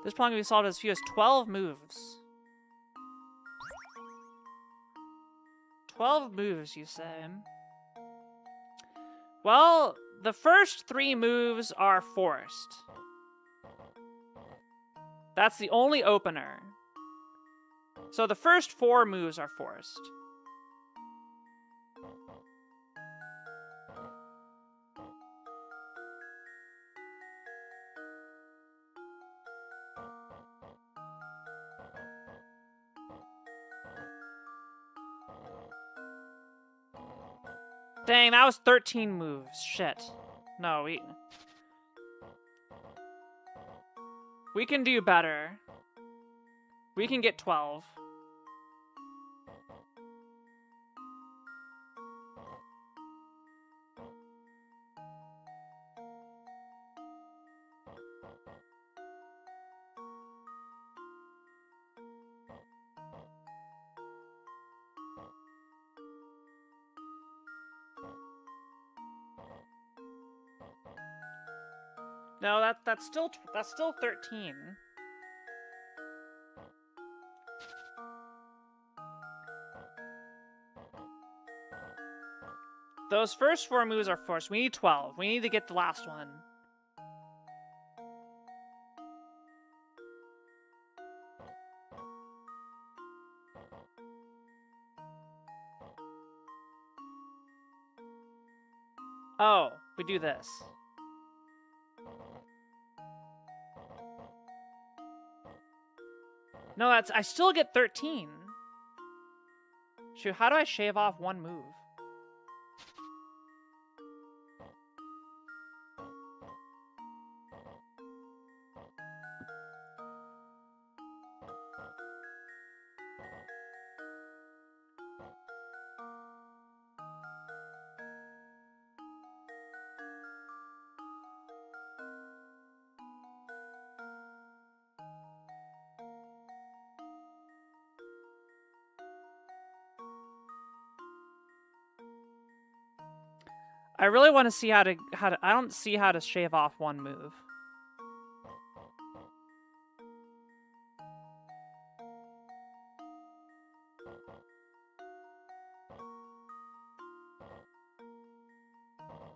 This problem can be solved as few as 12 moves. 12 moves, you say? Well, the first 3 moves are forced. That's the only opener. So the first 4 moves are forced. Dang, that was 13 moves. Shit. No, we can do better. We can get 12. No, that's still 13. Those first 4 moves are forced. We need 12. We need to get the last one. Oh, we do this. No, I still get 13. Shoot, how do I shave off 1 move? I really want to see how to I don't see how to shave off one move.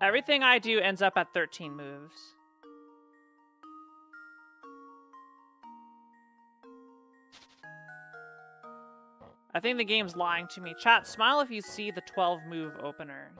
Everything I do ends up at 13 moves. I think the game's lying to me. Chat, smile if you see the 12 move opener.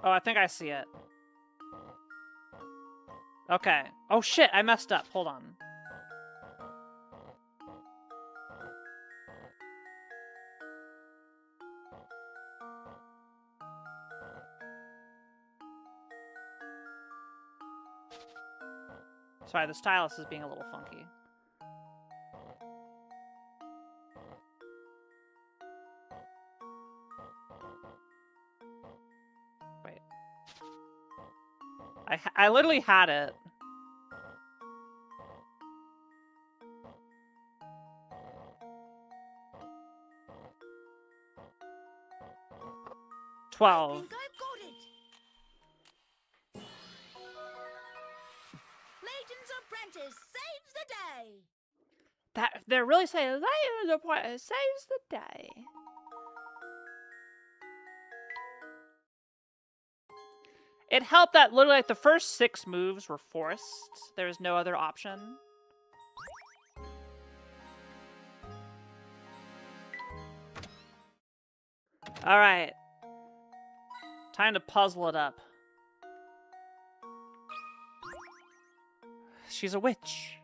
Oh, I think I see it. Okay. Oh shit, I messed up. Hold on. Sorry, the stylus is being a little funky. Wait. I literally had it. I 12. think I've got it. Layton's apprentice saves the day. They're really saying Layton's apprentice saves the day. It helped that literally like the first 6 moves were forced. There was no other option. All right. Time to puzzle it up. She's a witch.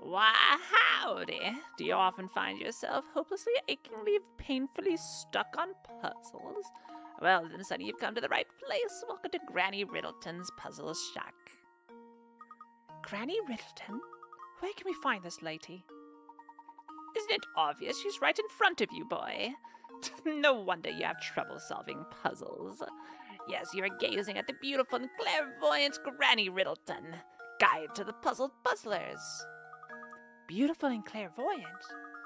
Why, howdy. Do you often find yourself hopelessly, achingly, painfully stuck on puzzles? Well, then, sonny, you've come to the right place. Welcome to Granny Riddleton's Puzzle Shack. Granny Riddleton? Where can we find this lady? Isn't it obvious? She's right in front of you, boy. No wonder you have trouble solving puzzles. Yes, you are gazing at the beautiful and clairvoyant Granny Riddleton, guide to the puzzled puzzlers. Beautiful and clairvoyant?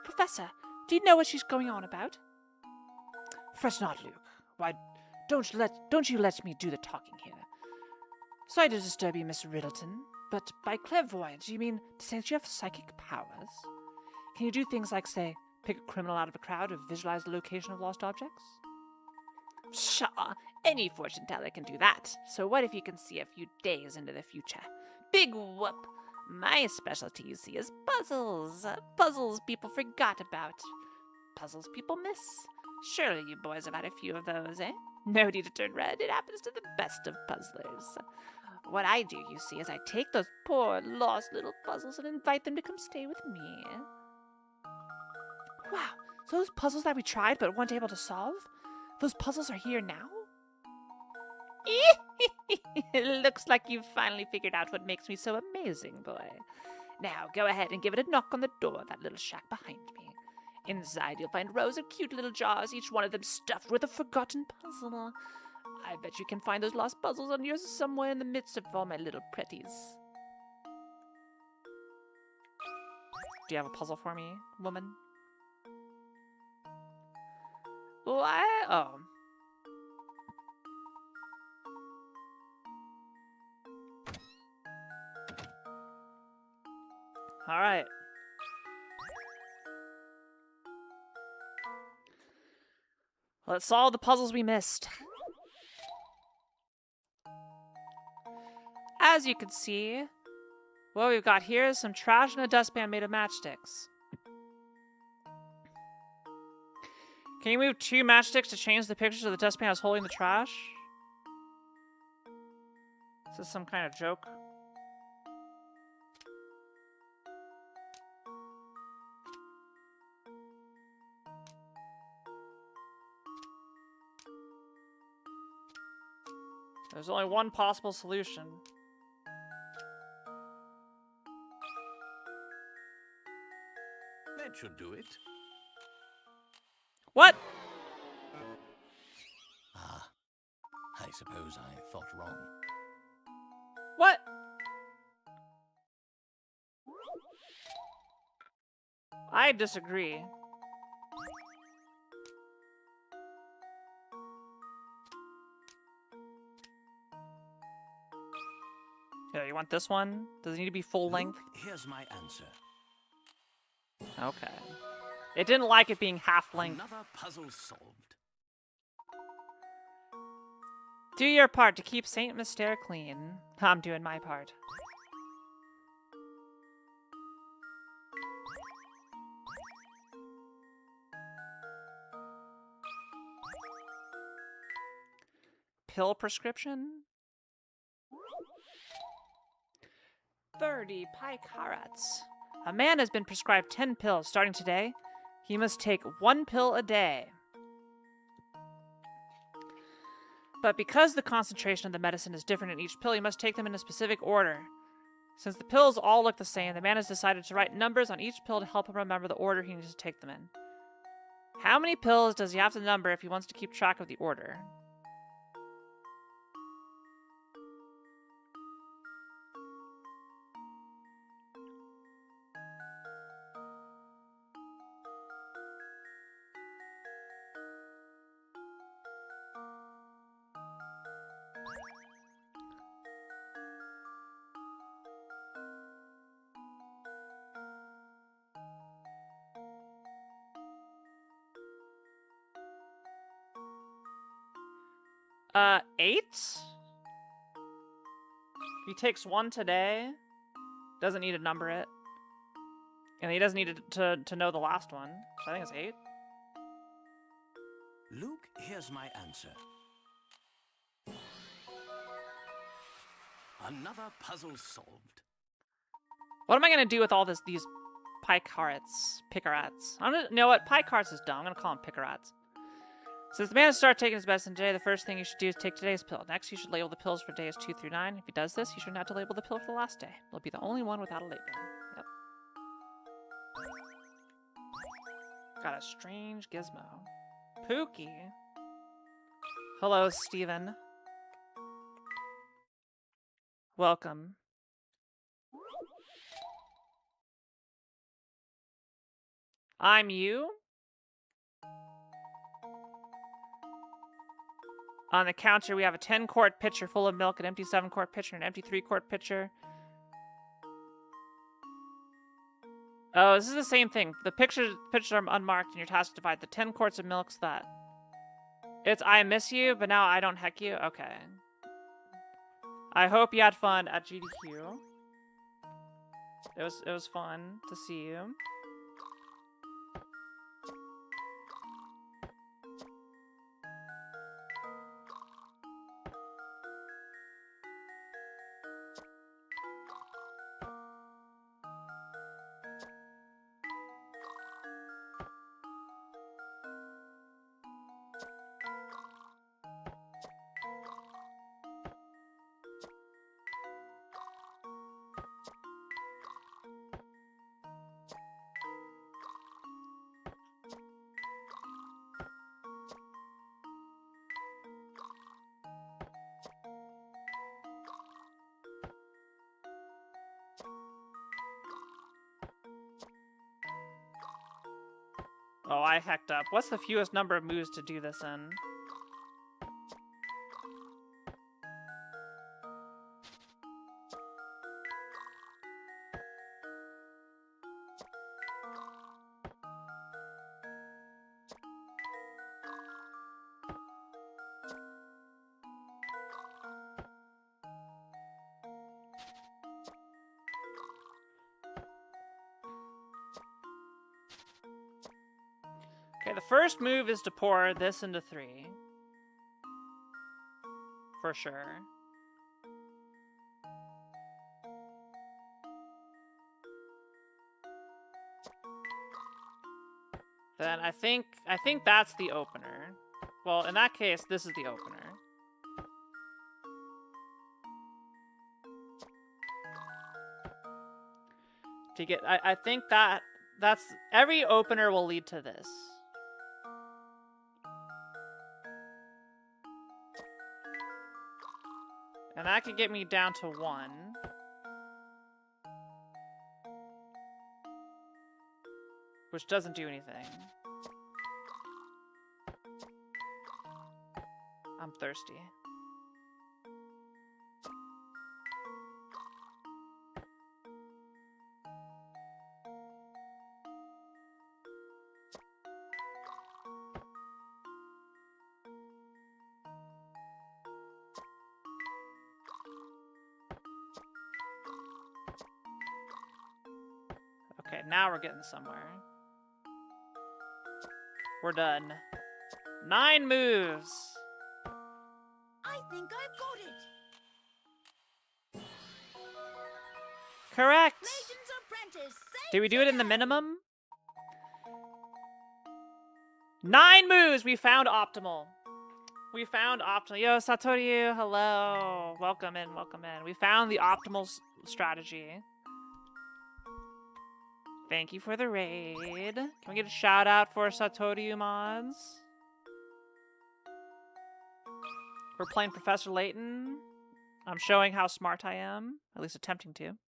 Professor, do you know what she's going on about? Fret not, Luke. Why, don't you let me do the talking here. Sorry to disturb you, Miss Riddleton, but by clairvoyant, do you mean to say that you have psychic powers? Can you do things like, say, pick a criminal out of a crowd or visualize the location of lost objects? Pshaw, any fortune teller can do that. So what if you can see a few days into the future? Big whoop! My specialty, you see, is puzzles. Puzzles people forgot about. Puzzles people miss. Surely you boys have had a few of those, eh? No need to turn red. It happens to the best of puzzlers. What I do, you see, is I take those poor, lost little puzzles and invite them to come stay with me. Wow, so those puzzles that we tried but weren't able to solve, those puzzles are here now? It looks like you've finally figured out what makes me so amazing, boy. Now, go ahead and give it a knock on the door of that little shack behind me. Inside, you'll find rows of cute little jars, each one of them stuffed with a forgotten puzzle. I bet you can find those lost puzzles on yours somewhere in the midst of all my little pretties. Do you have a puzzle for me, woman? What? Oh. All right. Let's solve the puzzles we missed. As you can see, what we've got here is some trash and a dustpan made of matchsticks. Can you move 2 matchsticks to change the pictures of the dustpan as holding the trash? Is this some kind of joke? There's only one possible solution. That should do it. What? Ah, I suppose I thought wrong. What? I disagree. Here, you want this one? Does it need to be full length? Look, here's my answer. Okay. It didn't like it being half length. Another puzzle solved. Do your part to keep Saint Mystere clean. I'm doing my part. Pill prescription? 30 pie carrots. A man has been prescribed 10 pills starting today. He must take 1 pill a day. But because the concentration of the medicine is different in each pill, he must take them in a specific order. Since the pills all look the same, the man has decided to write numbers on each pill to help him remember the order he needs to take them in. How many pills does he have to number if he wants to keep track of the order? Eight? He takes 1 today. Doesn't need to number it. And he doesn't need to know the last one. So I think it's 8. Luke, here's my answer. Another puzzle solved. What am I gonna do with all these pie carrots? Picarats. I'm gonna, you know what? Pie carrots is dumb. I'm gonna call them picarats. Since the man has started taking his medicine today, the first thing you should do is take today's pill. Next, you should label the pills for days 2 through 9. If he does this, he shouldn't have to label the pill for the last day. He'll be the only one without a label. Yep. Got a strange gizmo. Pookie. Hello, Steven. Welcome. I'm you. On the counter, we have a 10-quart pitcher full of milk, an empty 7-quart pitcher, an empty 3-quart pitcher. Oh, this is the same thing. The pitchers are unmarked, and you're tasked to divide the 10 quarts of milk so that... It's I miss you, but now I don't heck you? Okay. I hope you had fun at GDQ. It was fun to see you. Oh, I hecked up. What's the fewest number of moves to do this in? Okay, the first move is to pour this into 3. For sure. Then I think that's the opener. Well, in that case, this is the opener. To get, I think that's every opener will lead to this. And that could get me down to 1. Which doesn't do anything. I'm thirsty. Okay, now we're getting somewhere. We're done. 9 moves! I think I've got it. Correct! Legends Apprentice. Did we do it in the minimum? 9 moves! We found optimal. We found optimal. Yo, Satoryu, hello. Welcome in, welcome in. We found the optimal strategy. Thank you for the raid. Can we get a shout out for Satoryu mods? We're playing Professor Layton. I'm showing how smart I am. At least attempting to.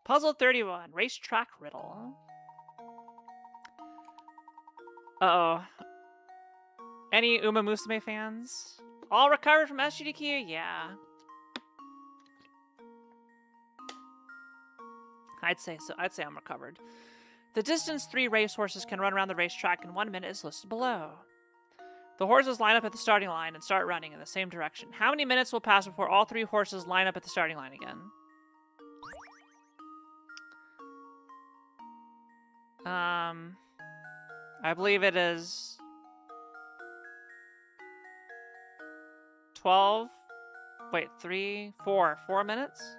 Puzzle 31. Racetrack riddle. Uh-oh. Any Uma Musume fans? All recovered from SGDQ? Yeah. I'd say so. I'd say I'm recovered. The distance 3 racehorses can run around the racetrack in 1 minute is listed below. The horses line up at the starting line and start running in the same direction. How many minutes will pass before all 3 horses line up at the starting line again? I believe it is 12. Wait, 3, 4 minutes?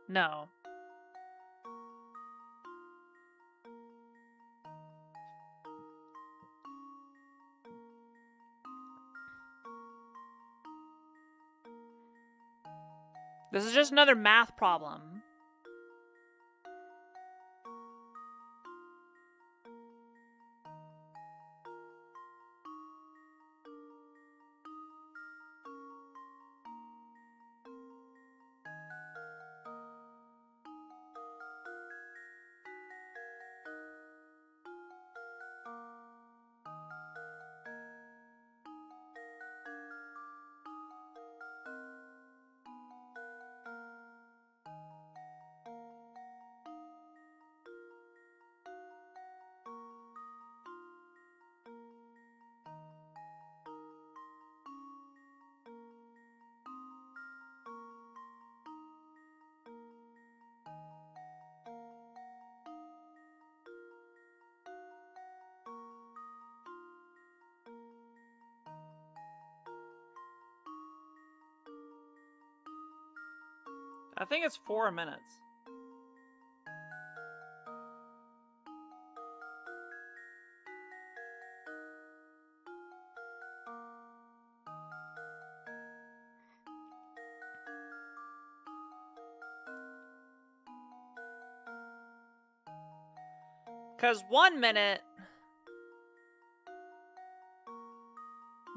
No. This is just another math problem. I think it's 4 minutes. Because 1 minute...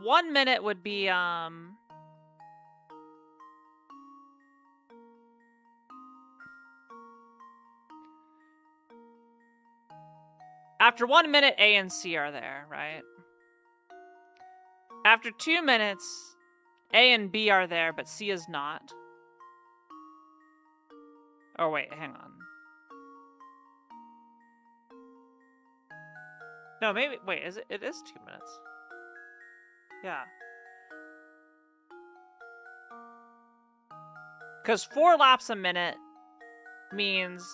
1 minute would be, After 1 minute, A and C are there, right? After 2 minutes, A and B are there, but C is not. Oh, wait, hang on. No, maybe, wait, is it? It is 2 minutes. Yeah. Because 4 laps a minute means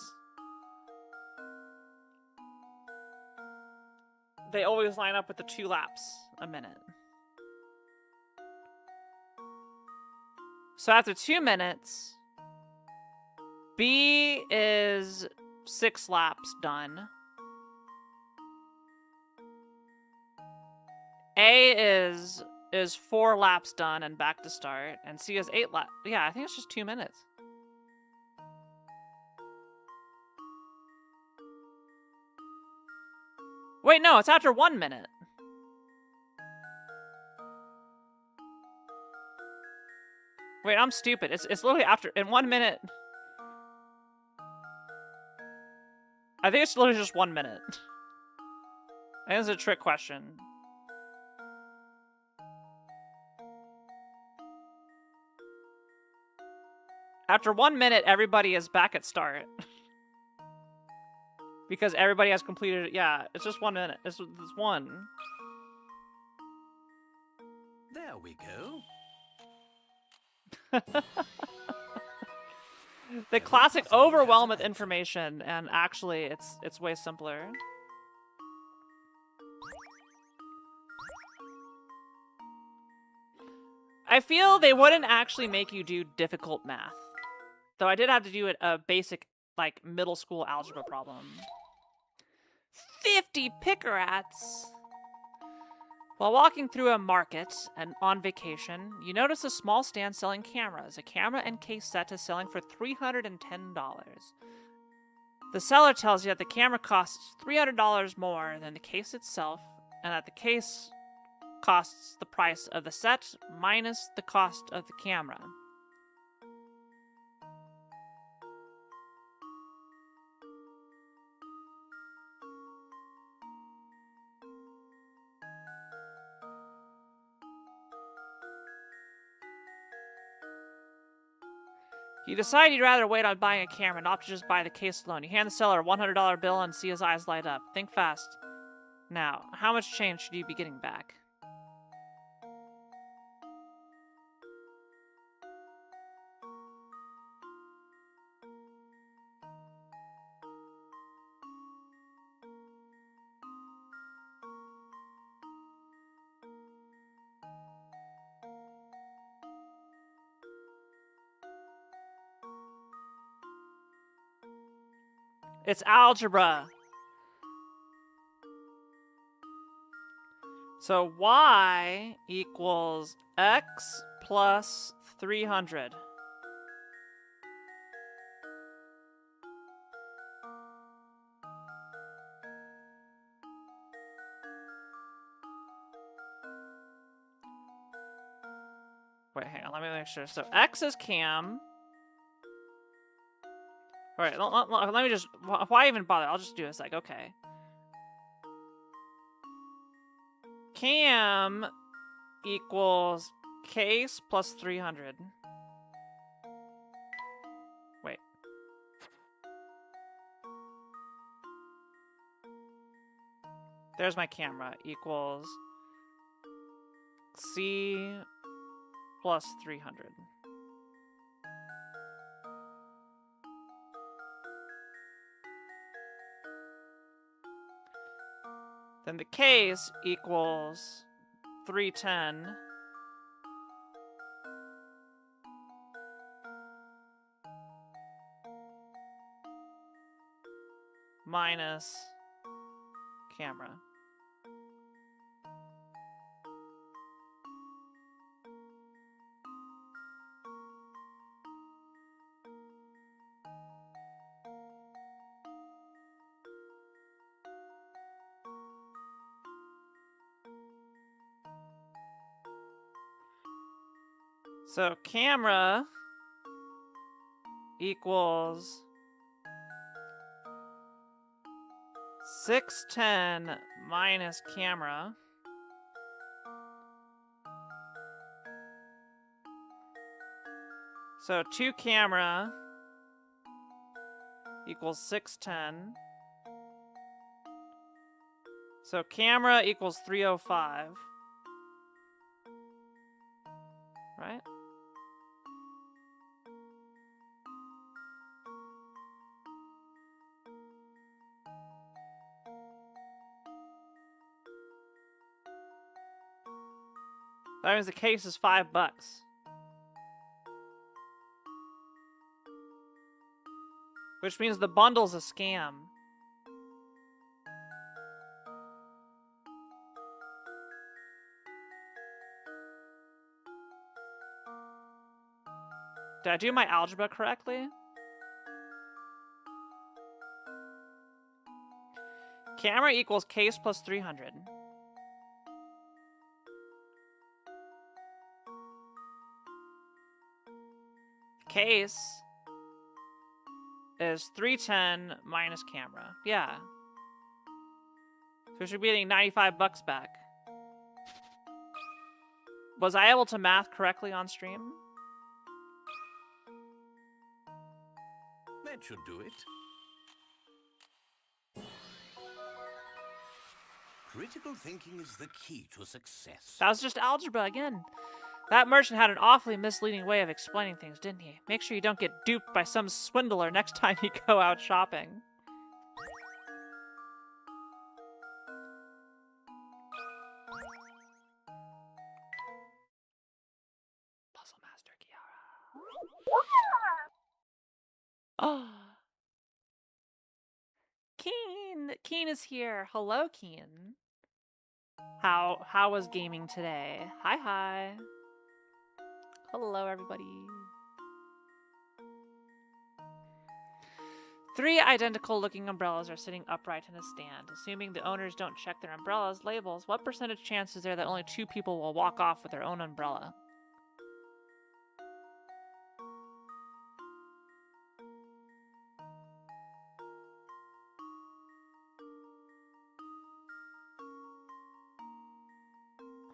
they always line up with the 2 laps a minute. So after 2 minutes, B is 6 laps done. A is 4 laps done and back to start, and C is 8 laps. Yeah, I think it's just 2 minutes. Wait, no, it's after 1 minute. Wait, I'm stupid. It's literally after in 1 minute. I think it's literally just 1 minute. I think it's a trick question. After 1 minute, everybody is back at start. Because everybody has completed it. Yeah, it's just 1 minute. It's one. There we go. The classic overwhelm with information, and actually it's way simpler. I feel they wouldn't actually make you do difficult math. Though I did have to do a basic, like, middle school algebra problem. 50 pickerats! While walking through a market and on vacation, you notice a small stand selling cameras. A camera and case set is selling for $310. The seller tells you that the camera costs $300 more than the case itself, and that the case costs the price of the set minus the cost of the camera. You decide you'd rather wait on buying a camera and opt to just buy the case alone. You hand the seller a $100 bill and see his eyes light up. Think fast. Now, how much change should you be getting back? It's algebra. So y equals x plus 300. Wait, hang on, let me make sure. So x is cam. Alright, let me just... Why even bother? I'll just do this, like, okay. Cam equals case plus 300. Wait. There's my camera. Equals C plus 300. Then the case equals 310 minus camera. So camera equals 610 minus camera. So 2 camera equals 610. So camera equals 305. Right? That means the case is $5. Which means the bundle's a scam. Did I do my algebra correctly? Camera equals case plus 300. Case is 310 minus camera. Yeah. So we should be getting 95 bucks back. Was I able to math correctly on stream? That should do it. Critical thinking is the key to success. That was just algebra again. That merchant had an awfully misleading way of explaining things, didn't he? Make sure you don't get duped by some swindler next time you go out shopping. Puzzle Master Kiara. Oh. Keen! Keen is here. Hello, Keen. How was gaming today? Hi. Hello, everybody. 3 identical-looking umbrellas are sitting upright in a stand. Assuming the owners don't check their umbrellas' labels, what percentage chance is there that only 2 people will walk off with their own umbrella?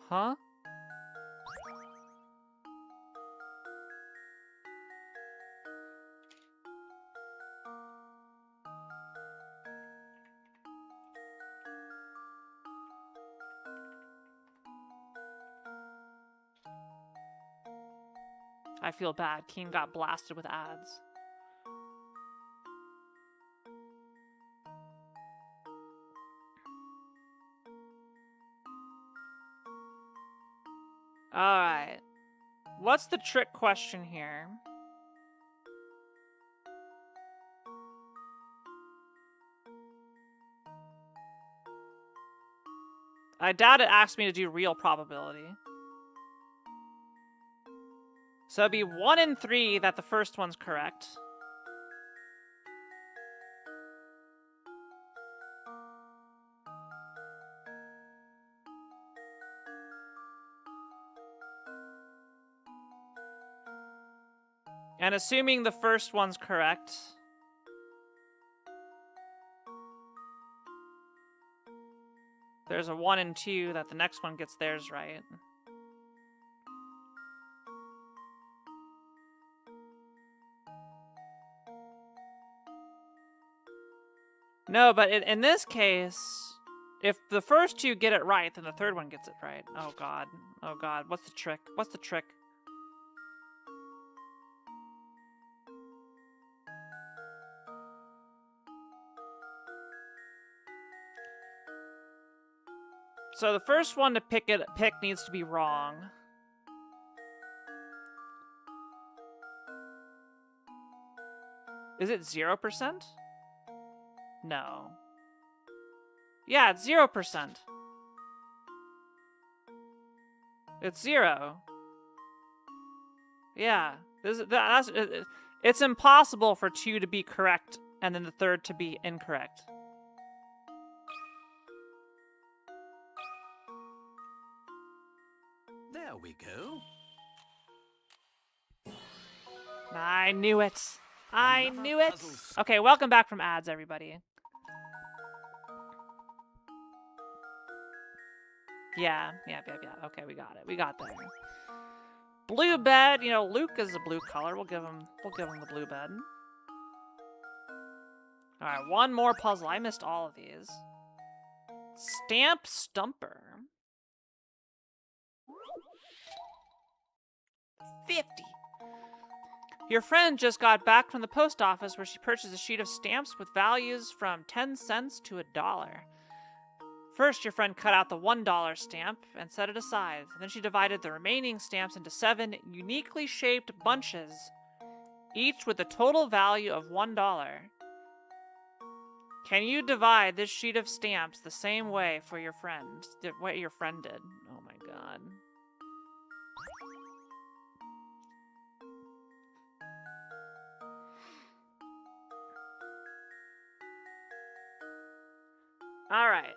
Huh? I feel bad. Keen got blasted with ads. Alright. What's the trick question here? I doubt it asked me to do real probability. So it'd be 1 in 3 that the first one's correct. And assuming the first one's correct, there's a 1 in 2 that the next one gets theirs right. No, but in this case, if the first 2 get it right, then the third one gets it right. Oh god. Oh god. What's the trick? What's the trick? So the first one to pick needs to be wrong. Is it 0%? No. Yeah, it's 0%. It's 0. Yeah. It's impossible for 2 to be correct and then the third to be incorrect. There we go. I knew it. I knew it. Okay, welcome back from ads, everybody. Yeah. Okay, we got it. We got that. Blue bed. You know, Luke is a blue color. We'll give him the blue bed. All right, one more puzzle. I missed all of these. Stamp Stumper. 50. Your friend just got back from the post office where she purchased a sheet of stamps with values from 10 cents to $1. First, your friend cut out the $1 stamp and set it aside. Then she divided the remaining stamps into 7 uniquely shaped bunches, each with a total value of $1. Can you divide this sheet of stamps the same way for your friend? What your friend did. Oh my god. All right.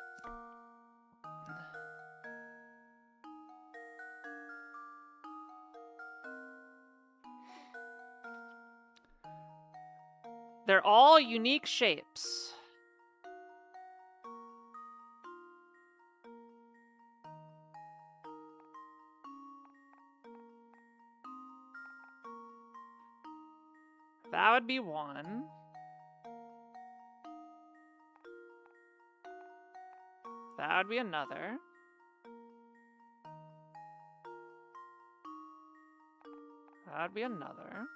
They're all unique shapes. That would be one. That would be another. That would be another.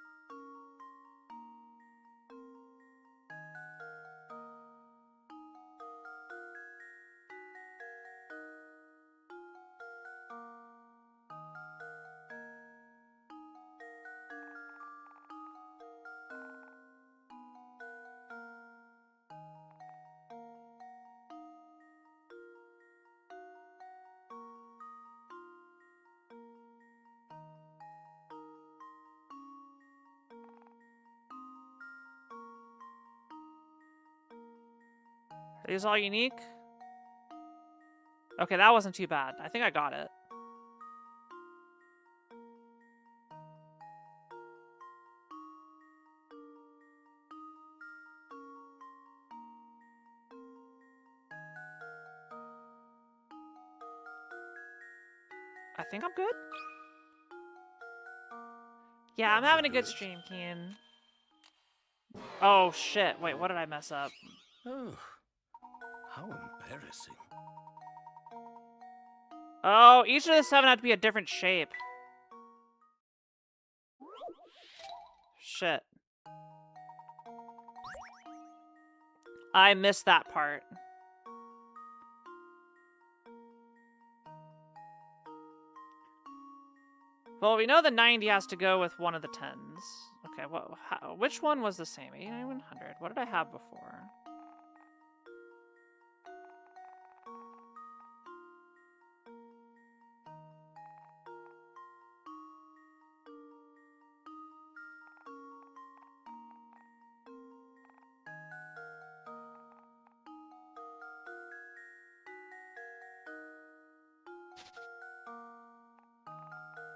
Are these all unique? Okay, that wasn't too bad. I think I got it. I think I'm good. Yeah, I'm having a good stream, Keen. Oh, shit. Wait, what did I mess up? Oh, how embarrassing. Oh, each of the 7 had to be a different shape. Shit. I missed that part. Well, we know the 90 has to go with one of the 10s. Okay, which one was the same? 89, 100. What did I have before?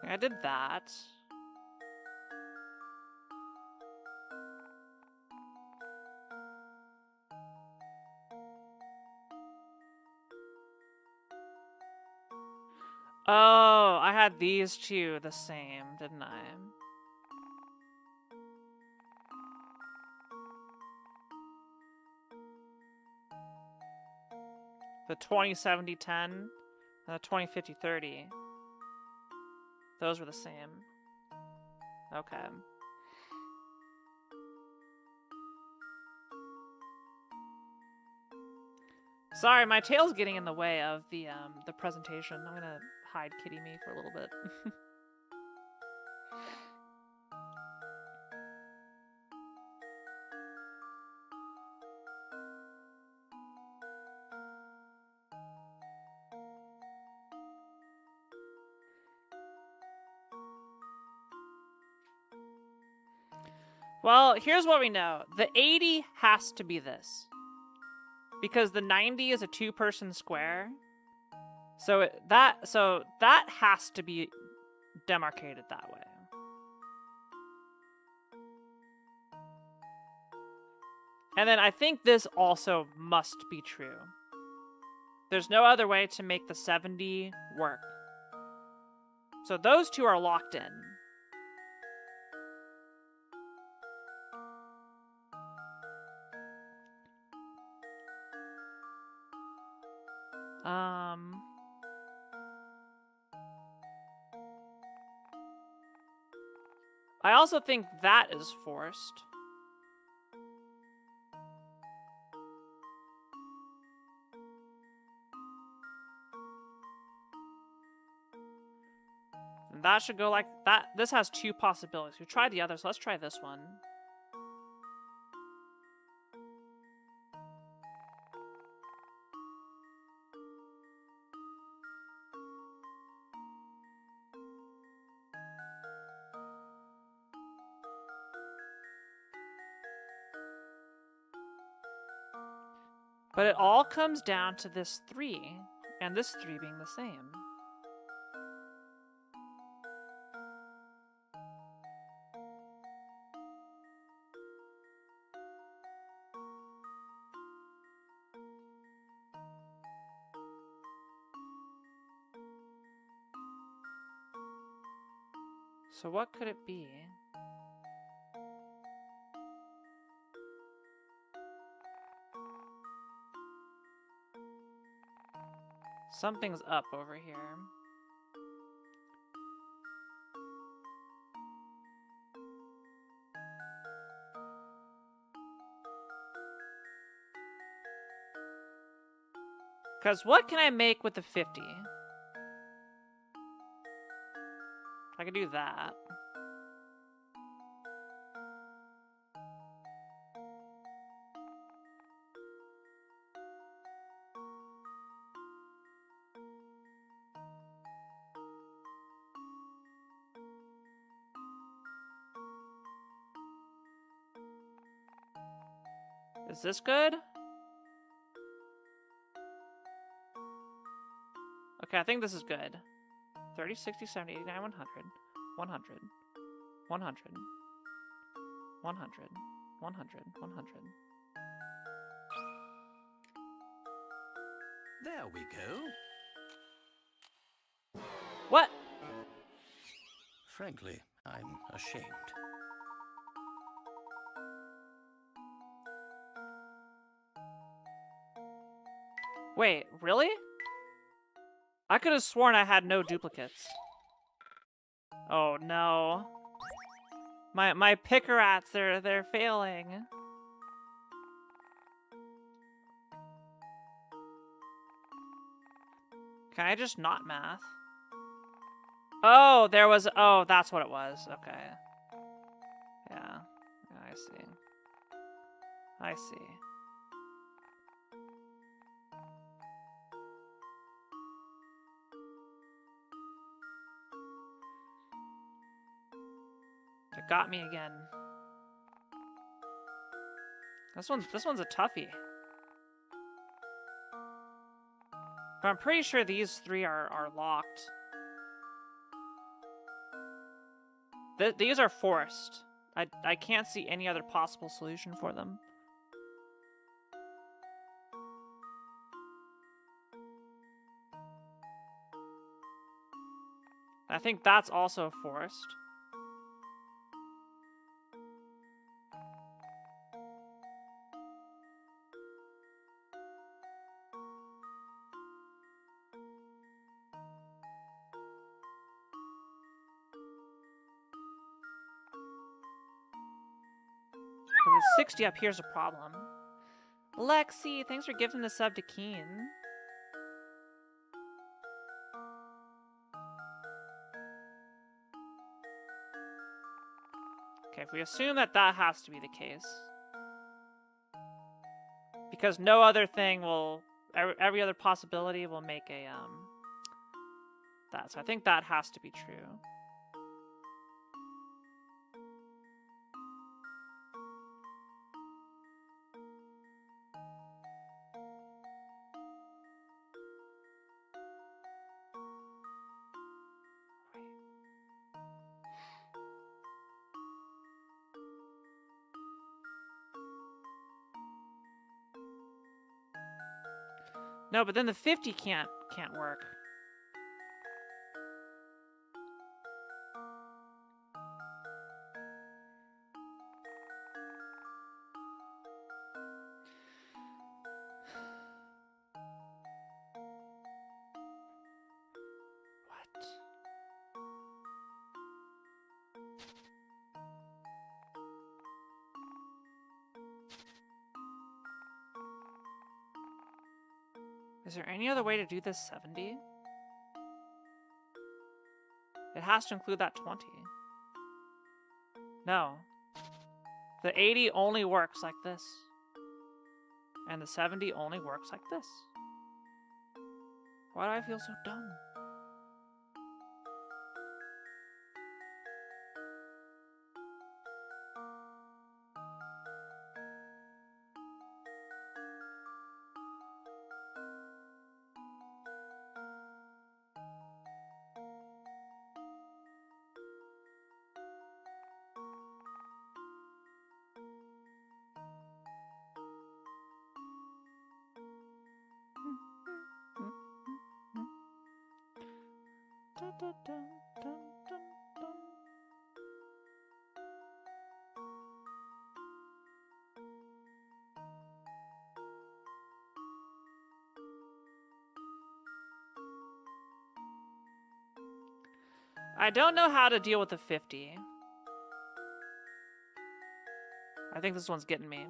I did that. Oh, I had these two the same, didn't I? The 20-70-10 and the 20-50-30. Those were the same. Okay. Sorry, my tail's getting in the way of the presentation. I'm gonna hide Kitty Me for a little bit. Well, here's what we know. The 80 has to be this. Because the 90 is a 2-person square. So that has to be demarcated that way. And then I think this also must be true. There's no other way to make the 70 work. So those two are locked in. I also think that is forced. And that should go like that. This has 2 possibilities. We tried the other, so let's try this one. But it all comes down to this 3, and this 3 being the same. So what could it be? Something's up over here. Because what can I make with the 50? I could do that. Is this good? Okay, I think this is good. 30, 60, 70, 89, 100. 100. 100. 100. 100. 100. There we go. What? Frankly, I'm ashamed. Wait, really? I could have sworn I had no duplicates. Oh no. My pickerats, they're failing. Can I just not math? Oh, there was, oh, that's what it was. Okay. Yeah, I see. I see. It got me again. This one's a toughie. But I'm pretty sure these 3 are locked. These are forced. I can't see any other possible solution for them. I think that's also forced. Because it's 60 up here's a problem. Lexi, thanks for giving the sub to Keen. Okay, if we assume that that has to be the case. Because no other thing will... Every other possibility will make a, that. So I think that has to be true. No, but then the 50 can't work. What? Is there any other way to do this 70? It has to include that 20. No. The 80 only works like this. And the 70 only works like this. Why do I feel so dumb? I don't know how to deal with the 50. I think this one's getting me.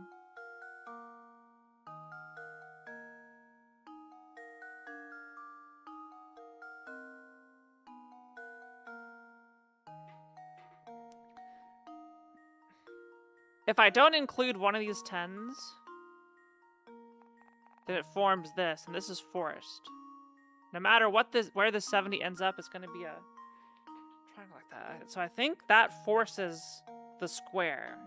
If I don't include one of these 10s, then it forms this, and this is forest. No matter what where the 70 ends up, it's going to be a triangle like that. So I think that forces the square.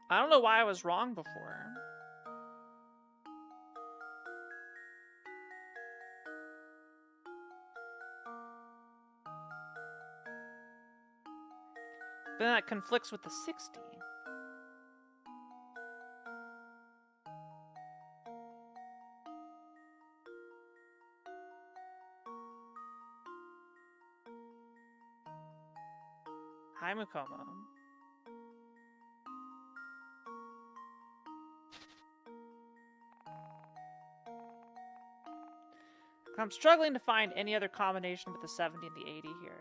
I don't know why I was wrong before. Then that conflicts with the 60. Hi, Mukomo. I'm struggling to find any other combination with the 70 and the 80 here.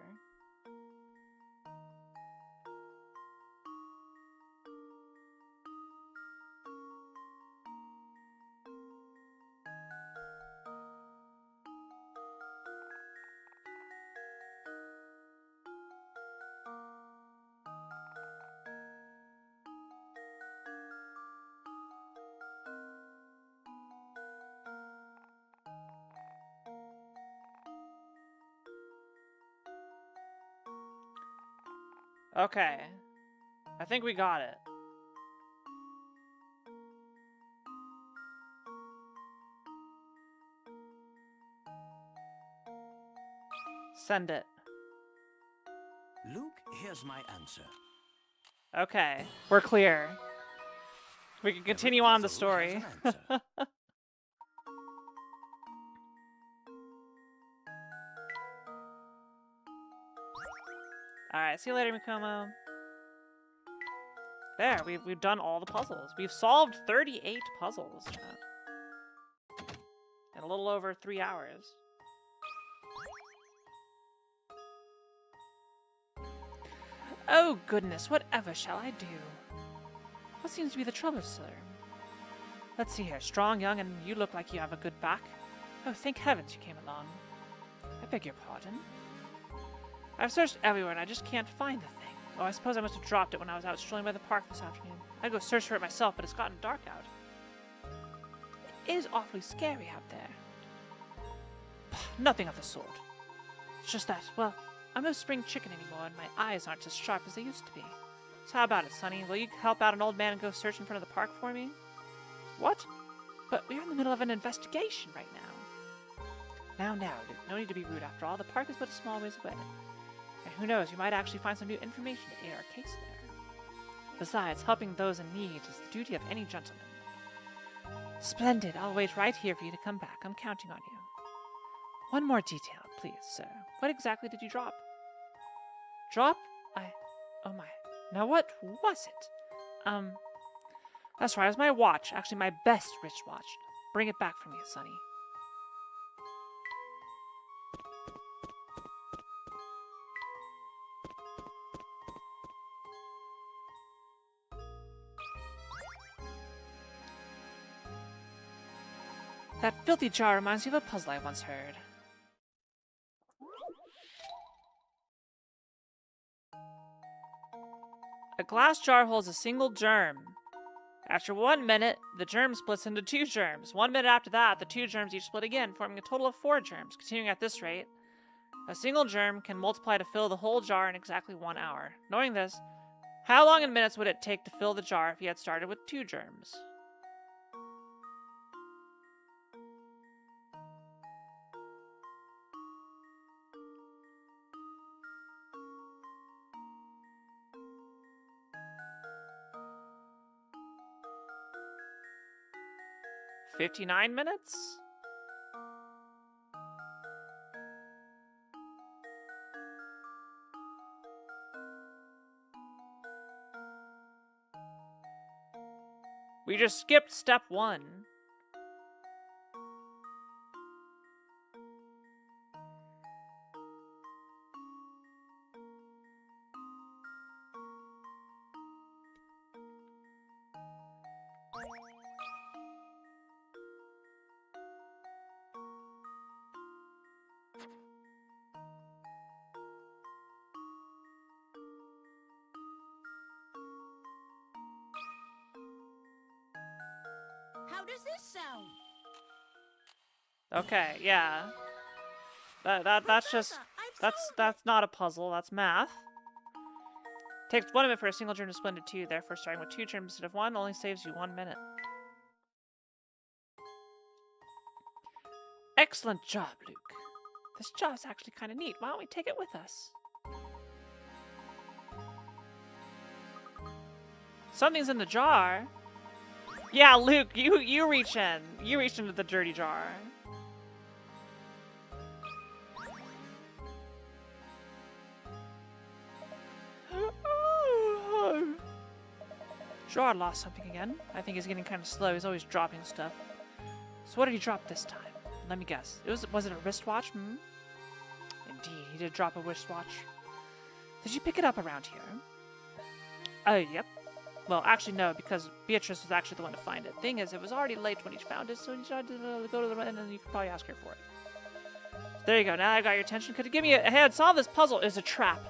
Okay. I think we got it. Send it. Luke, here's my answer. Okay. We're clear. We can continue on the Puzzle story. has an answer. Alright, see you later, Mikomo. There, we've done all the puzzles. We've solved 38 puzzles. In a little over 3 hours. Oh goodness, whatever shall I do? What seems to be the trouble, sir? Let's see here. Strong, young, and you look like you have a good back. Oh, thank heavens you came along. I beg your pardon? I've searched everywhere and I just can't find the thing. Oh, I suppose I must have dropped it when I was out strolling by the park this afternoon. I'd go search for it myself, but it's gotten dark out. It is awfully scary out there. Nothing of the sort. It's just that, well, I'm no spring chicken anymore and my eyes aren't as sharp as they used to be. So how about it, Sonny? Will you help out an old man and go search in front of the park for me? What? But we're in the middle of an investigation right now. Now, Luke, no need to be rude after all. The park is but a small ways away. And who knows, you might actually find some new information to aid our case there. Besides, helping those in need is the duty of any gentleman. Splendid. I'll wait right here for you to come back. I'm counting on you. One more detail, please, sir. What exactly did you drop? Drop? Oh my. Now what was it? That's right, it was my watch. Actually, my best wristwatch. Bring it back for me, Sonny. That filthy jar reminds me of a puzzle I once heard. A glass jar holds a single germ. After 1 minute, the germ splits into 2 germs. 1 minute after that, the 2 germs each split again, forming a total of 4 germs. Continuing at this rate, a single germ can multiply to fill the whole jar in exactly 1 hour. Knowing this, how long in minutes would it take to fill the jar if you had started with 2 germs? 59 minutes? We just skipped step 1. How does this sound? Okay, yeah. That's just that's not a puzzle, that's math. Takes 1 minute for a single germ to split into 2, therefore starting with 2 germs instead of 1 only saves you 1 minute. Excellent job, Luke. This job's actually kind of neat. Why don't we take it with us? Something's in the jar. Yeah, Luke, you reach in. You reach into the dirty jar. Jar lost something again. I think he's getting kind of slow. He's always dropping stuff. So what did he drop this time? Let me guess. Was it a wristwatch? Hmm? Indeed, he did drop a wristwatch. Did you pick it up around here? Oh, yep. Well, actually, no, because Beatrice was actually the one to find it. Thing is, it was already late when he found it, so he tried to go to the and then you could probably ask her for it. So there you go. Now I got your attention. Could you give me a hand? Solve this puzzle. It's a trap.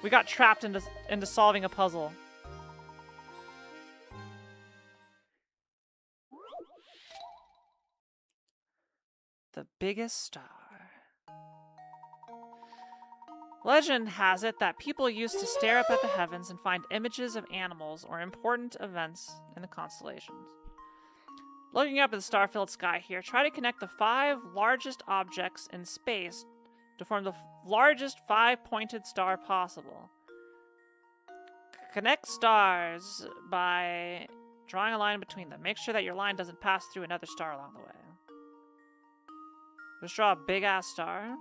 We got trapped into solving a puzzle. The biggest star. Legend has it that people used to stare up at the heavens and find images of animals or important events in the constellations. Looking up at the star-filled sky here, try to connect the 5 largest objects in space to form the largest 5-pointed star possible. Connect stars by drawing a line between them. Make sure that your line doesn't pass through another star along the way. Just draw a big-ass star.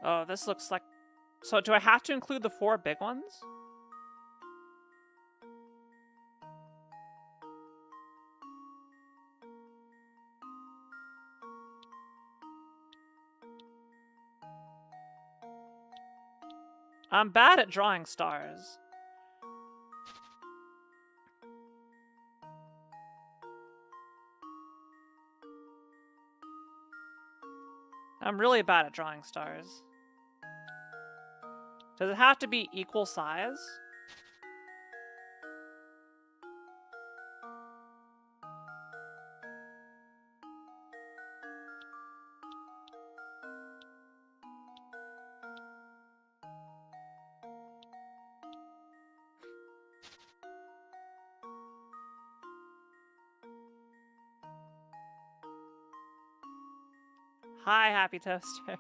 Oh, this looks like... So do I have to include the 4 big ones? I'm bad at drawing stars. I'm really bad at drawing stars. Does it have to be equal size? Hi, Happy Toaster.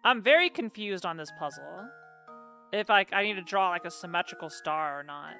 I'm very confused on this puzzle. If I need to draw like a symmetrical star or not.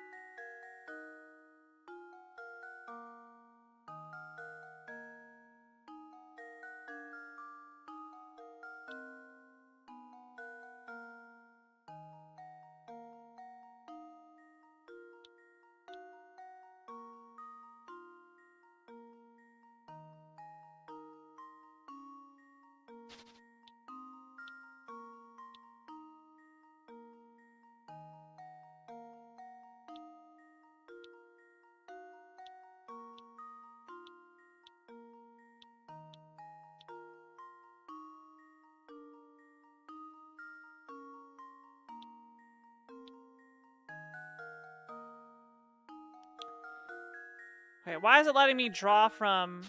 Okay, why is it letting me draw from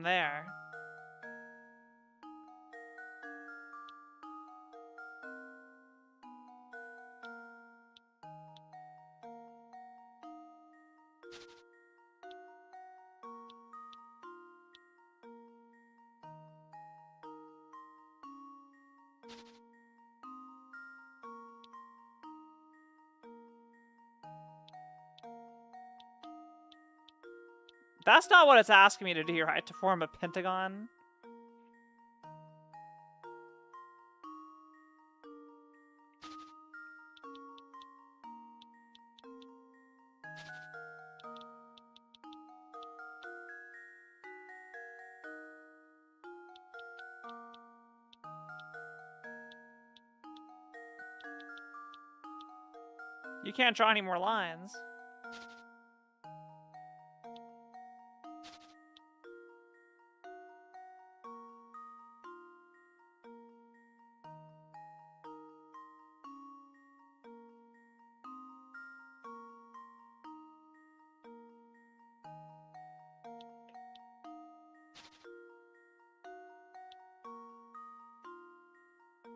there? That's not what it's asking me to do, right? To form a pentagon? You can't draw any more lines.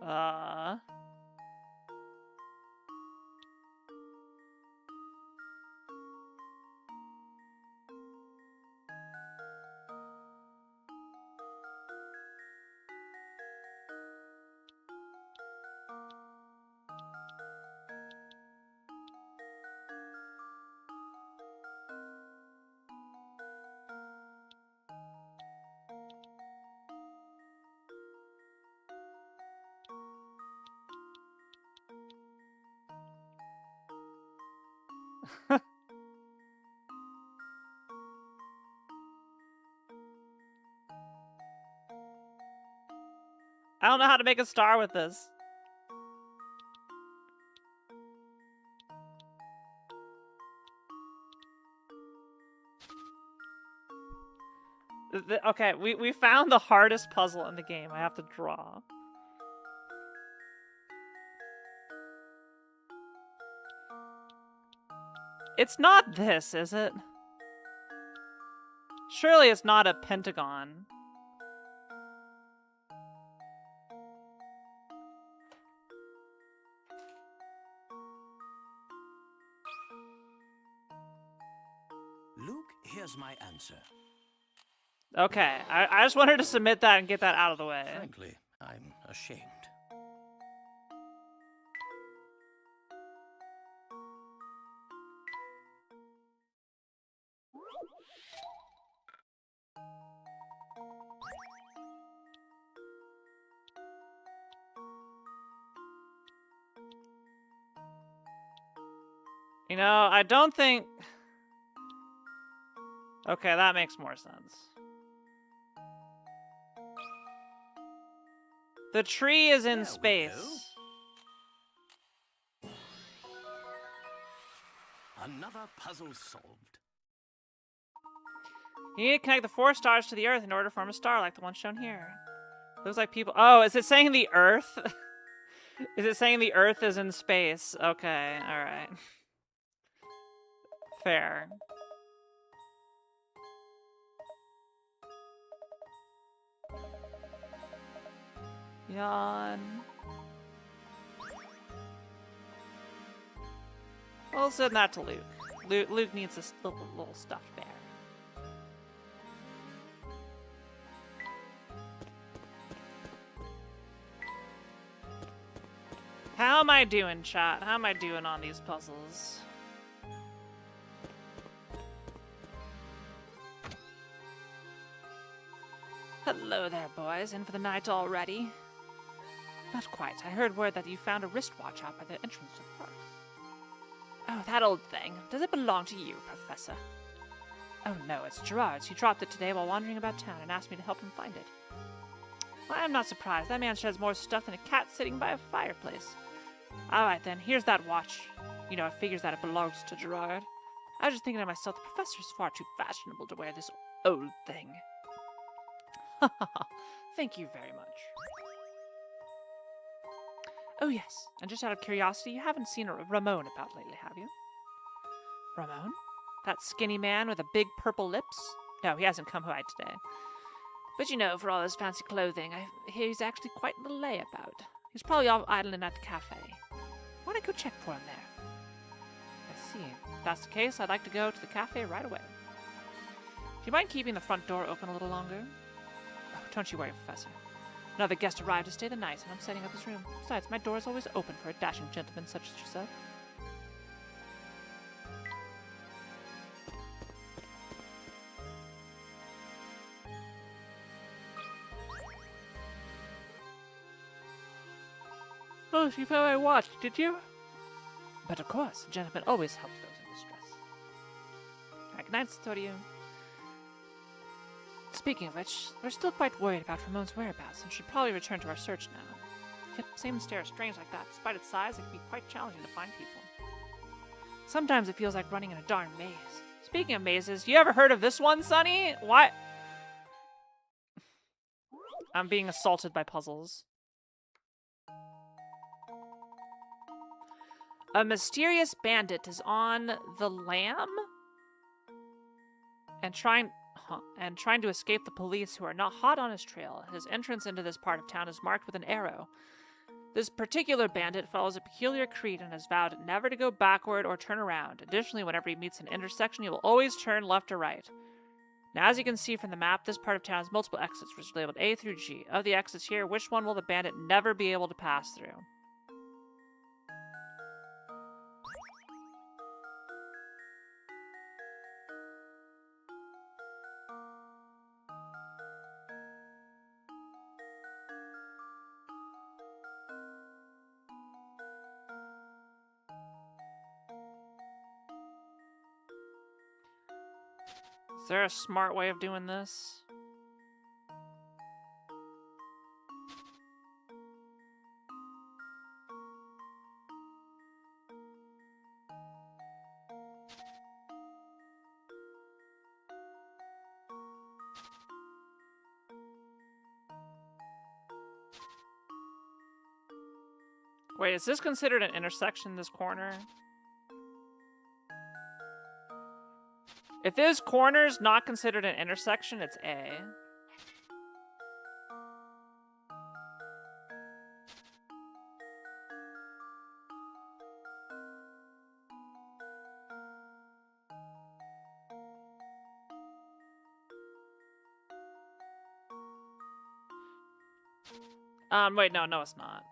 Uh... I don't know how to make a star with this. Okay, we found the hardest puzzle in the game. I have to draw. It's not this, is it? Surely it's not a pentagon. Luke, here's my answer. Okay, I just wanted to submit that and get that out of the way. Frankly, I'm ashamed. You know, I don't think... Okay, that makes more sense. The tree is in space. Another puzzle solved. You need to connect the 4 stars to the Earth in order to form a star like the one shown here. Looks like people... Oh, is it saying the Earth? Is it saying the Earth is in space? Okay, alright. Fair. Yawn. We'll send that to Luke. Luke needs this little stuffed bear. How am I doing, chat? How am I doing on these puzzles? Hello there, boys. In for the night already? Not quite. I heard word that you found a wristwatch out by the entrance to the park. Oh, that old thing. Does it belong to you, Professor? Oh no, it's Gerard's. He dropped it today while wandering about town and asked me to help him find it. Well, I'm not surprised. That man sheds more stuff than a cat sitting by a fireplace. Alright then, here's that watch. You know, it figures that it belongs to Gerard. I was just thinking to myself, the professor's far too fashionable to wear this old thing. Thank you very much. Oh yes, and just out of curiosity, you haven't seen Ramon about lately, have you? Ramon? That skinny man with the big purple lips? No, he hasn't come by today. But you know, for all his fancy clothing, I hear he's actually quite a little layabout. He's probably all idling at the cafe. Why don't I go check for him there? I see. If that's the case, I'd like to go to the cafe right away. Do you mind keeping the front door open a little longer? Oh, don't you worry, Professor. Another guest arrived to stay the night, and I'm setting up his room. Besides, my door is always open for a dashing gentleman such as yourself. Oh, you found my watch, did you? But of course, a gentleman always helps those in distress. Good night, Storio. Speaking of which, we're still quite worried about Ramon's whereabouts and should probably return to our search now. Yet, same stare strange like that. Despite its size, it can be quite challenging to find people. Sometimes it feels like running in a darn maze. Speaking of mazes, you ever heard of this one, Sonny? What? I'm being assaulted by puzzles. A mysterious bandit is on the lam and trying to escape the police who are not hot on his trail. His entrance into this part of town is marked with an arrow. This particular bandit follows a peculiar creed and has vowed never to go backward or turn around. Additionally, whenever he meets an intersection, he will always turn left or right. Now, as you can see from the map, this part of town has multiple exits, which are labeled A through G. Of the exits here, which one will the bandit never be able to pass through? Is there a smart way of doing this? Wait, is this considered an intersection, this corner? If this corner's not considered an intersection, it's A. Wait, no, it's not.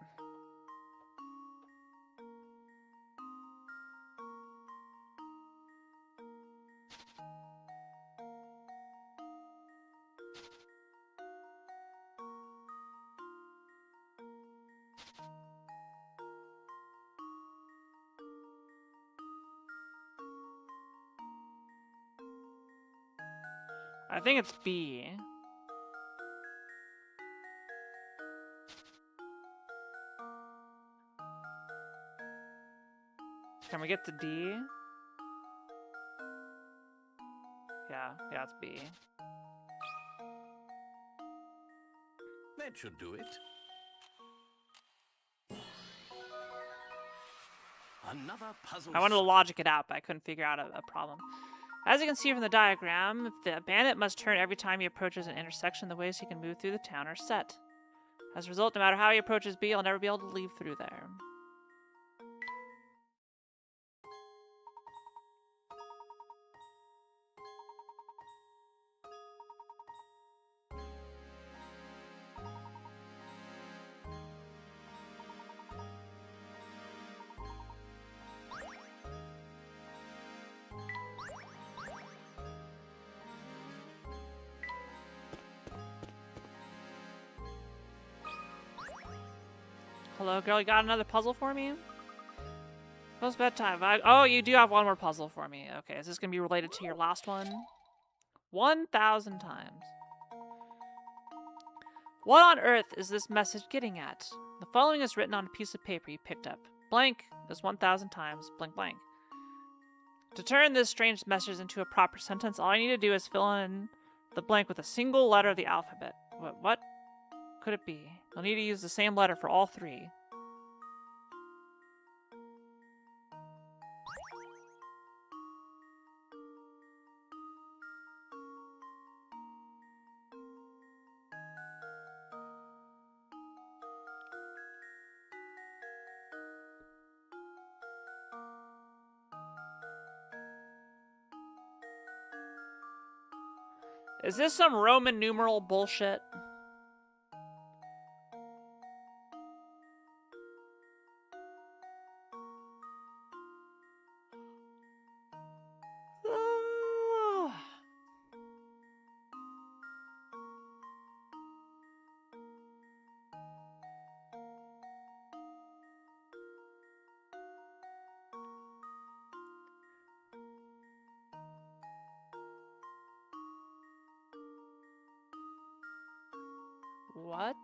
I think it's B. Can we get to D? Yeah, it's B. That should do it. Another puzzle. I wanted to logic it out, but I couldn't figure out a problem. As you can see from the diagram, the bandit must turn every time he approaches an intersection. The ways he can move through the town are set. As a result, no matter how he approaches B, he'll never be able to leave through there. Hello, girl, you got another puzzle for me? Close bedtime. Oh, you do have one more puzzle for me. Okay, is this going to be related to your last one? 1,000 times. What on earth is this message getting at? The following is written on a piece of paper you picked up. Blank is 1,000 times blank blank. To turn this strange message into a proper sentence, all I need to do is fill in the blank with a single letter of the alphabet. What could it be? You'll need to use the same letter for all three. Is this some Roman numeral bullshit? What?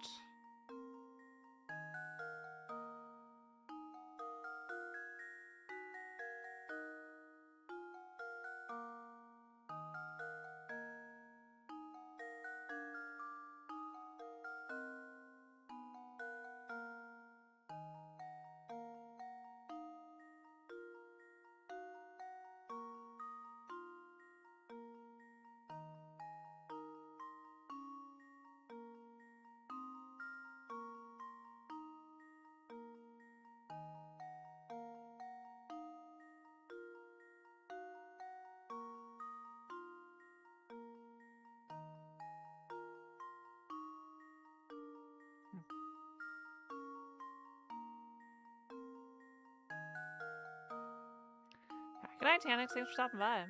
Good night, Tanix. Thanks for stopping by.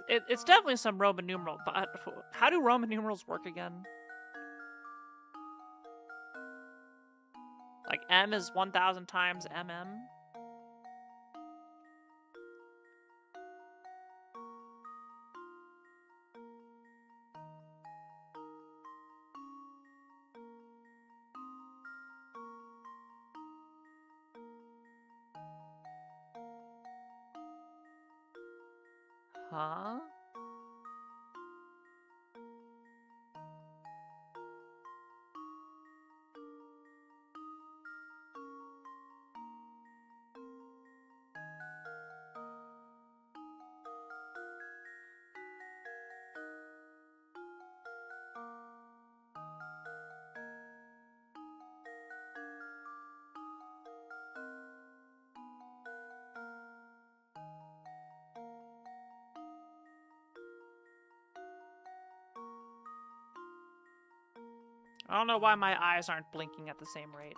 It's definitely some Roman numeral, but how do Roman numerals work again? Like M is 1,000 times MM? Huh? I don't know why my eyes aren't blinking at the same rate.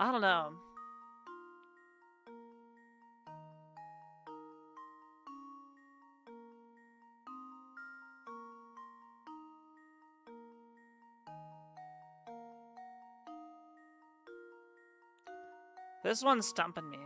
I don't know. This one's stumping me.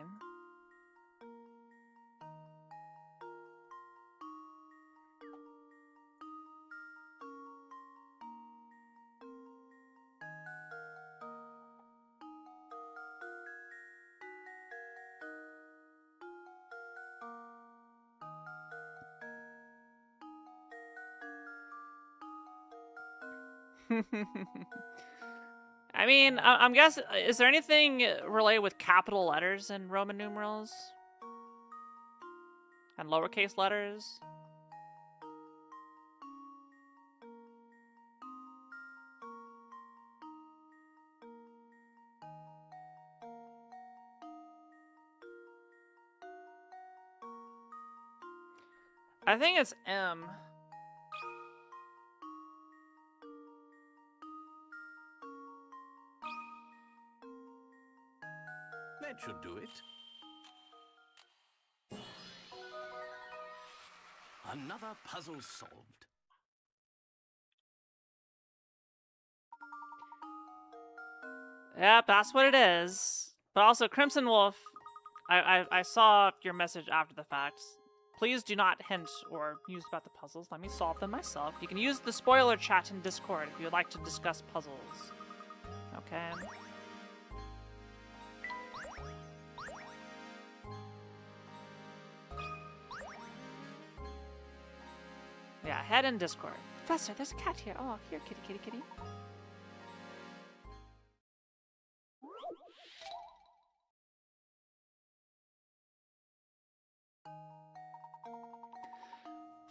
I mean, I'm guessing, is there anything related with capital letters in Roman numerals? And lowercase letters? I think it's M. That should do it. Another puzzle solved. Yep, that's what it is. But also, Crimson Wolf, I saw your message after the fact. Please do not hint or use about the puzzles. Let me solve them myself. You can use the spoiler chat in Discord if you would like to discuss puzzles. Okay. Yeah, head in Discord. Professor, there's a cat here. Oh, here, kitty, kitty, kitty.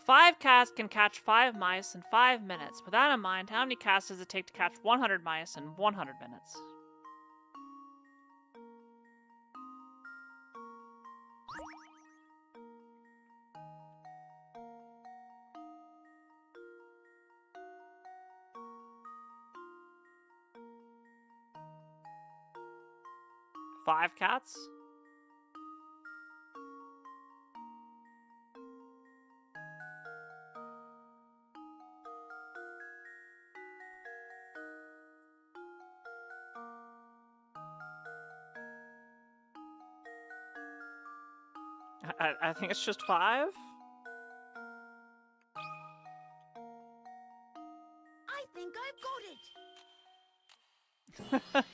Five cats can catch 5 mice in 5 minutes. With that in mind, how many cats does it take to catch 100 mice in 100 minutes? Five cats? I think it's just 5. I think I've got it.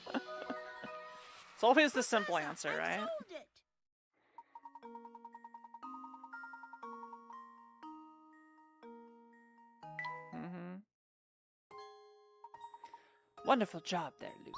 It's always the simple answer, I right? solved it. Mm-hmm. Wonderful job there, Luke.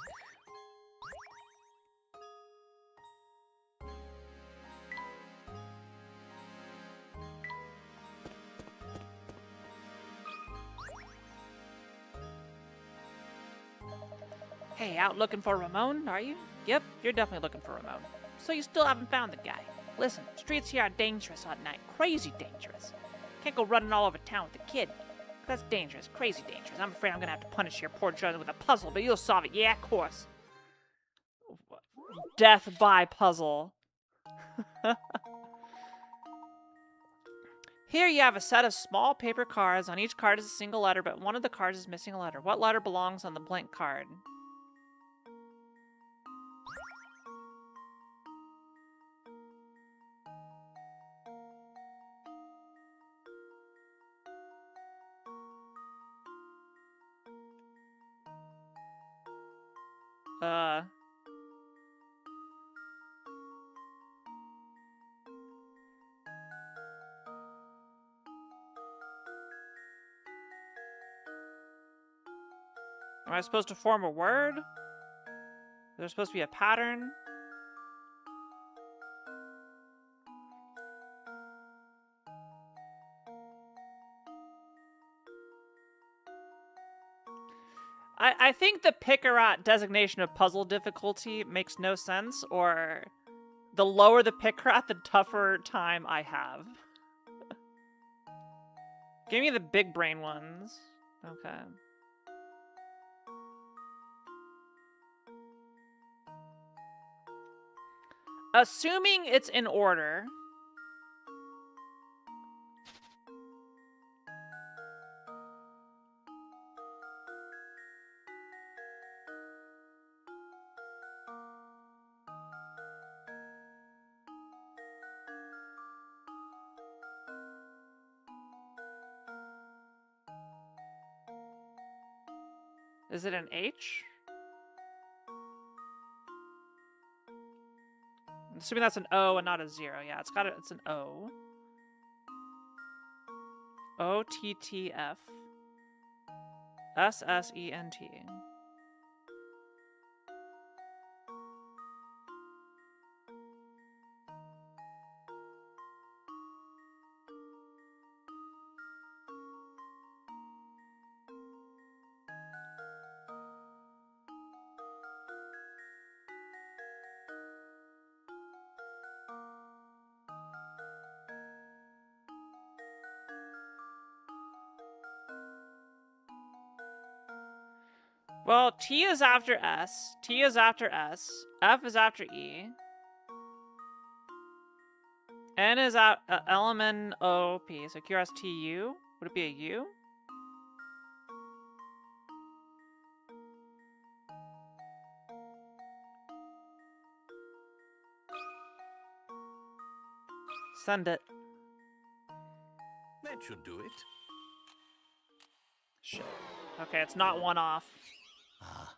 Hey, out looking for Ramon, are you? Yep, you're definitely looking for Ramon. So you still haven't found the guy. Listen, streets here are dangerous at night. Crazy dangerous. Can't go running all over town with the kid. That's dangerous, crazy dangerous. I'm afraid I'm gonna have to punish your poor Jordan with a puzzle, but you'll solve it. Yeah, of course. Death by puzzle. Here you have a set of small paper cards. On each card is a single letter, but one of the cards is missing a letter. What letter belongs on the blank card? Am I supposed to form a word? Is there supposed to be a pattern? I think the Pickarat designation of puzzle difficulty makes no sense, or the lower the Pickarat, the tougher time I have. Give me the big brain ones. Okay. Assuming it's in order. Is it an H? I'm assuming that's an O and not a 0. Yeah, it's an O. O-T-T-F. S-S-E-N-T. Well, T is after S, T is after S, F is after E, N is at L-M-N-O-P, so Q-R-S-T-U? Would it be a U? Send it. That should do it. Shit. Okay, it's not one off. Ah,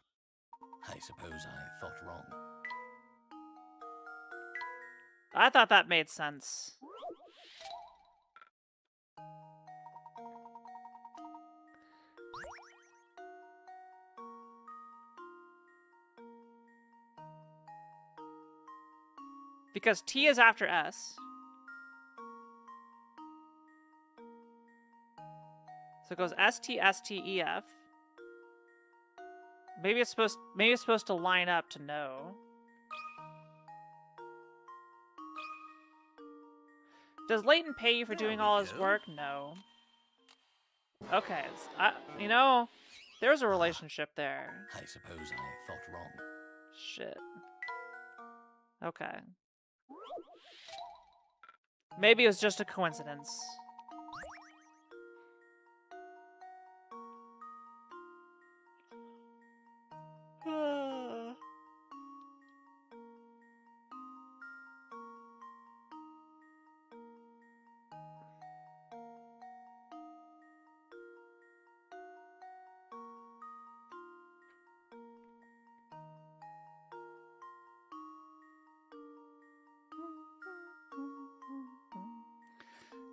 I suppose I thought wrong. I thought that made sense. Because T is after S. So it goes S T S T E F. Maybe it's supposed to line up to know. Does Leighton pay you for doing all his work? No. Okay, you know, there's a relationship there. I suppose I thought wrong. Shit. Okay. Maybe it was just a coincidence.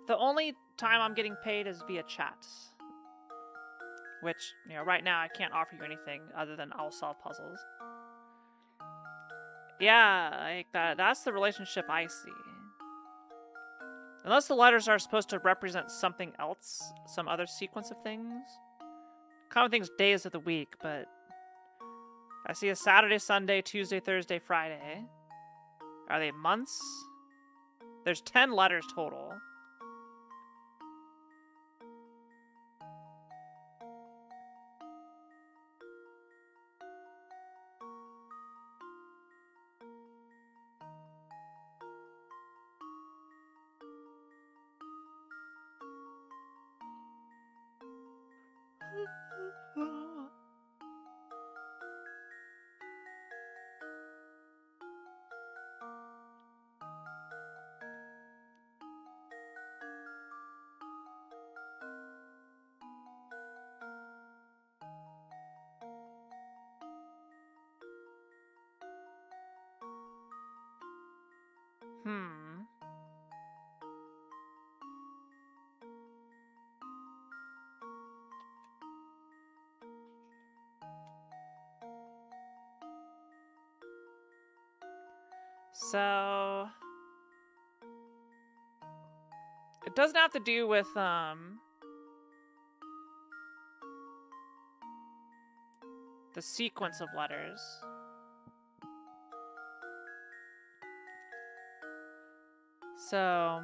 The only time I'm getting paid is via chat. Which, you know, right now I can't offer you anything other than I'll solve puzzles. Yeah, like that's the relationship I see. Unless the letters are supposed to represent something else, some other sequence of things. Common things days of the week, but I see a Saturday, Sunday, Tuesday, Thursday, Friday. Are they months? There's 10 letters total. So it doesn't have to do with the sequence of letters. So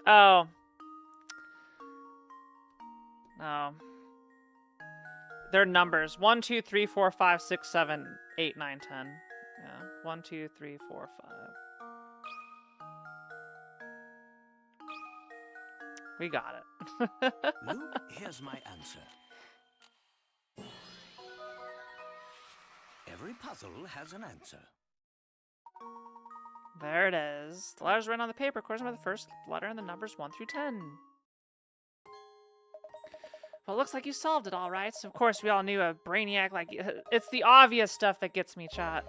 oh. No. They're numbers. 1, 2, 3, 4, 5, 6, 7, 8, 9, 10. Yeah. 1, 2, 3, 4, 5. We got it. Lou, here's my answer. Every puzzle has an answer. There it is. The letters written on the paper correspond to the first letter in the numbers 1 through 10. Well, it looks like you solved it all right. So, of course, we all knew a brainiac like... It's the obvious stuff that gets me, chat.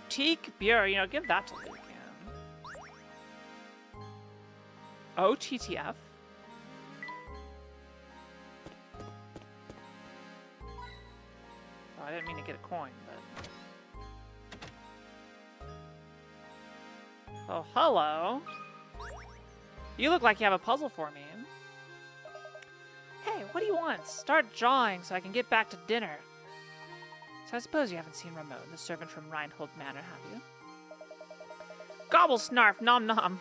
Teak beer, you know, give that to Luke. OTTF? Oh, I didn't mean to get a coin, but... Oh, hello. You look like you have a puzzle for me. Hey, what do you want? Start drawing so I can get back to dinner. So I suppose you haven't seen Ramon, the servant from Reinhold Manor, have you? Gobble snarf, nom nom.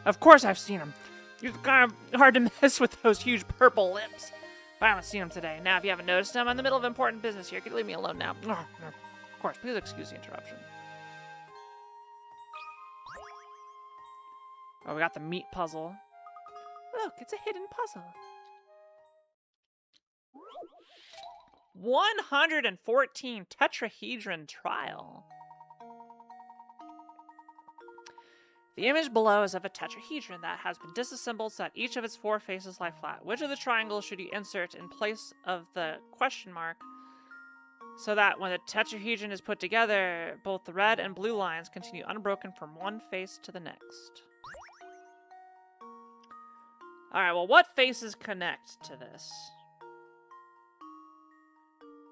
Of course I've seen him. It's kind of hard to miss with those huge purple lips. But I haven't seen him today. Now, if you haven't noticed him, I'm in the middle of important business here. Could you leave me alone now? Of course, please excuse the interruption. Oh, we got the meat puzzle. Look, it's a hidden puzzle. 114 tetrahedron trial. The image below is of a tetrahedron that has been disassembled so that each of its 4 faces lie flat. Which of the triangles should you insert in place of the question mark so that when the tetrahedron is put together, both the red and blue lines continue unbroken from one face to the next? Alright, well, what faces connect to this?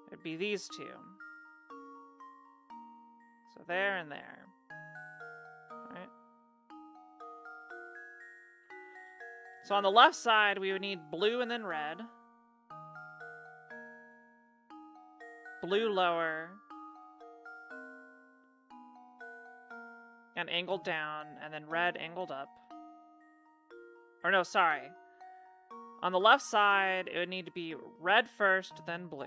It'd be these two. So there and there. Alright. So on the left side, we would need blue and then red. Blue lower. And angled down, and then red angled up. Or no, sorry. On the left side, it would need to be red first, then blue.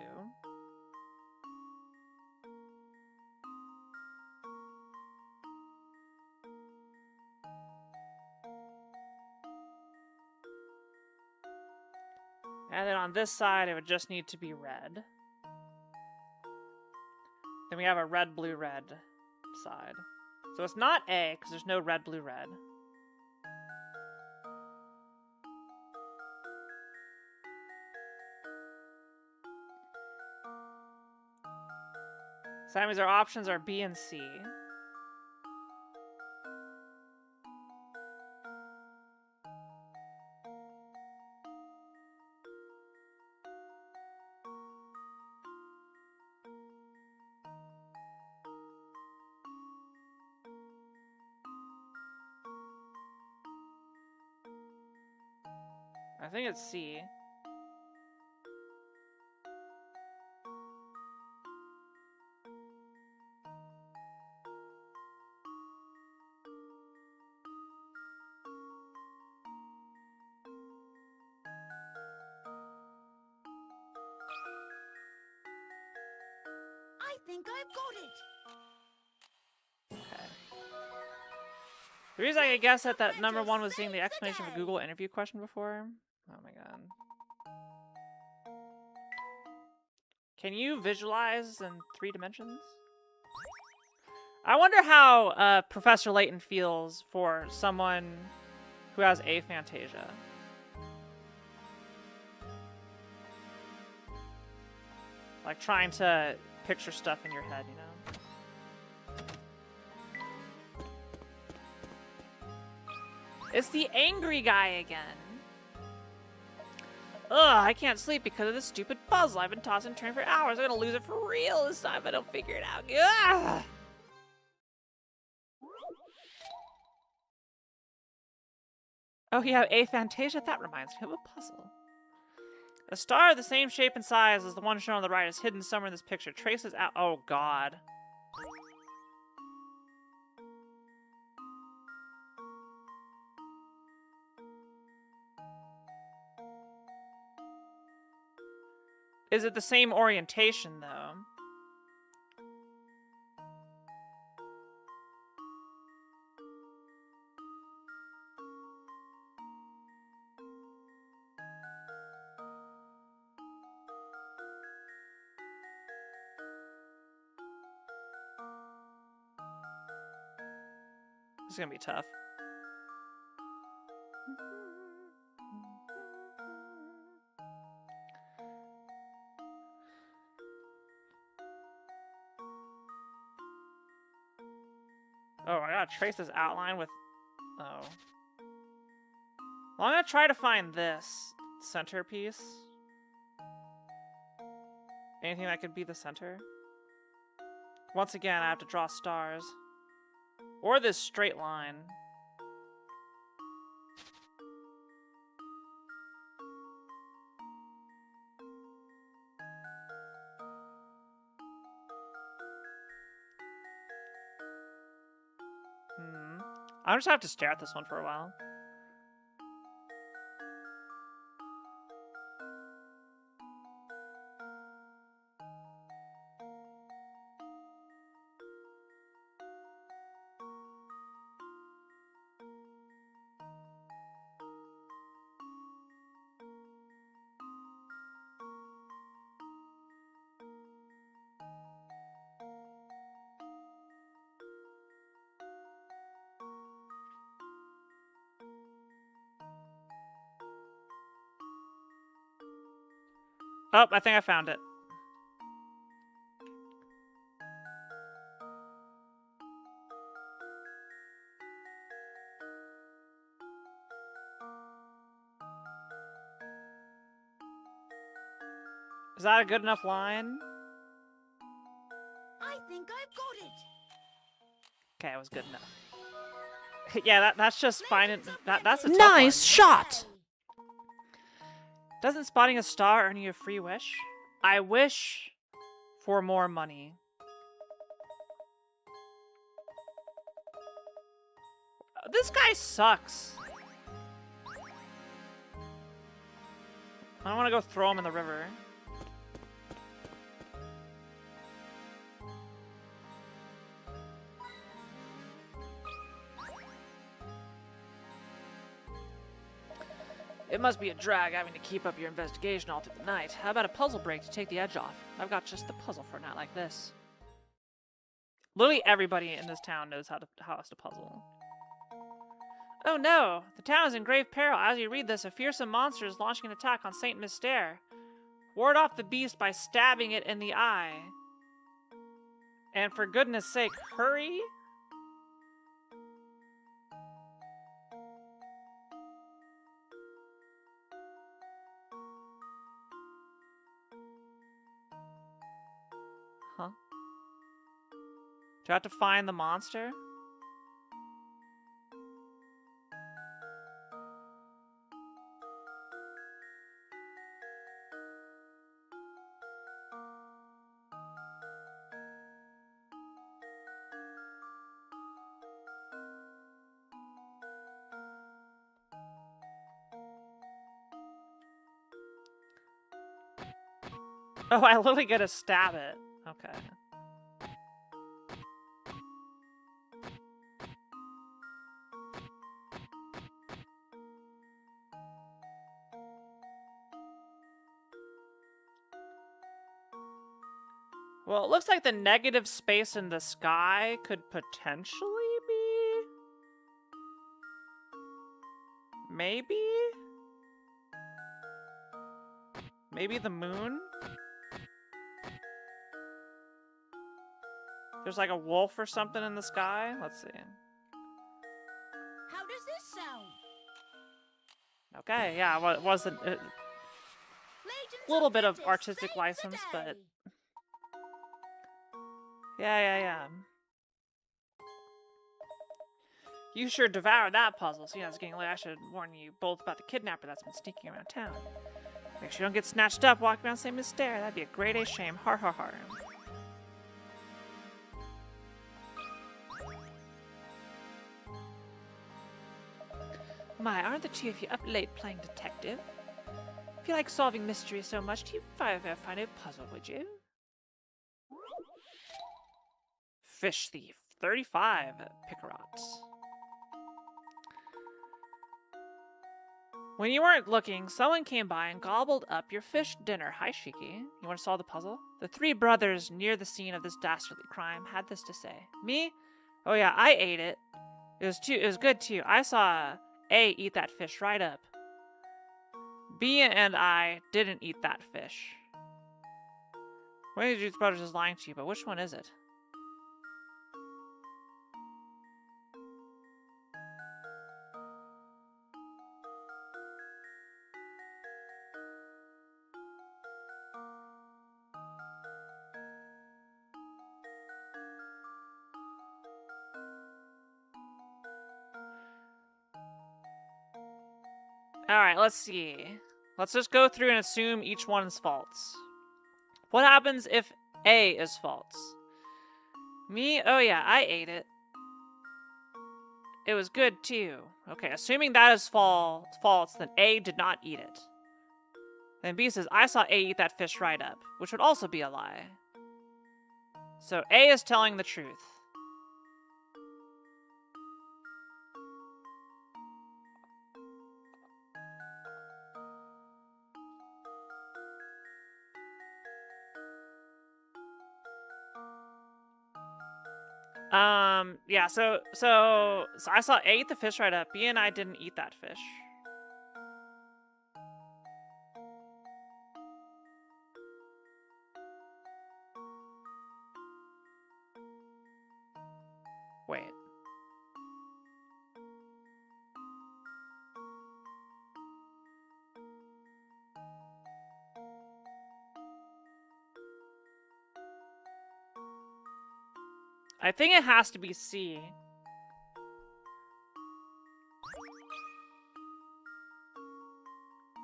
And then on this side, it would just need to be red. Then we have a red, blue, red side. So it's not A, because there's no red, blue, red. So that means our options are B and C. I think it's C. I think I've got it. Okay. The reason I could guess that number 1 was seeing the explanation of a Google interview question before. Oh my god. Can you visualize in 3 dimensions? I wonder how Professor Layton feels for someone who has aphantasia. Like trying to picture stuff in your head, you know? It's the angry guy again. Ugh, I can't sleep because of this stupid puzzle. I've been tossing and turning for hours. I'm gonna lose it for real this time if I don't figure it out. Ugh! Oh, you have aphantasia? That reminds me of a puzzle. A star of the same shape and size as the one shown on the right is hidden somewhere in this picture. Traces out. Oh, God. Is it the same orientation, though? This is gonna be tough. Oh, I gotta trace this outline with... Oh. Well, I'm gonna try to find this centerpiece. Anything that could be the center. Once again, I have to draw stars. Or this straight line. I'm just gonna have to stare at this one for a while. Oh, I think I found it. Is that a good enough line? I think I've got it. Okay, it was good enough. Yeah, that's just fine. That's a tough Nice one. shot! Doesn't spotting a star earn you a free wish? I wish for more money. This guy sucks. I don't want to go throw him in the river. It must be a drag having to keep up your investigation all through the night. How about a puzzle break to take the edge off? I've got just the puzzle for a night like this. Literally everybody in this town knows how to puzzle. Oh no! The town is in grave peril. As you read this, a fearsome monster is launching an attack on Saint Mystere. Ward off the beast by stabbing it in the eye. And for goodness sake, hurry! Huh? Do I have to find the monster? Oh, I literally get to stab it. Okay. Well, it looks like the negative space in the sky could potentially be... Maybe? Maybe the moon? There's like a wolf or something in the sky? Let's see. How does this sound? Okay, yeah, well, it wasn't... A little bit of artistic license, but... Yeah. You sure devoured that puzzle. So, it's getting late. I should warn you both about the kidnapper that's been sneaking around town. Make sure you don't get snatched up walking around Saint Mystere. That'd be a great A shame. Har har har. My, aren't the two of you up late playing detective? If you like solving mysteries so much, you'd ever find a puzzle, would you? Fish thief, 35 picarots. When you weren't looking, someone came by and gobbled up your fish dinner. Hi, Shiki. You want to solve the puzzle? The three brothers near the scene of this dastardly crime had this to say. Me? Oh yeah, I ate it. It was good too. I saw A eat that fish right up. B and I didn't eat that fish. One of these brothers is lying to you, but which one is it? Alright, let's see. Let's just go through and assume each one's false. What happens if A is false? Me? Oh yeah, I ate it. It was good too. Okay, assuming that is false, then A did not eat it. Then B says, I saw A eat that fish right up, which would also be a lie. So A is telling the truth. Yeah, so I saw A eat the fish right up. B and I didn't eat that fish. Wait. I think it has to be C.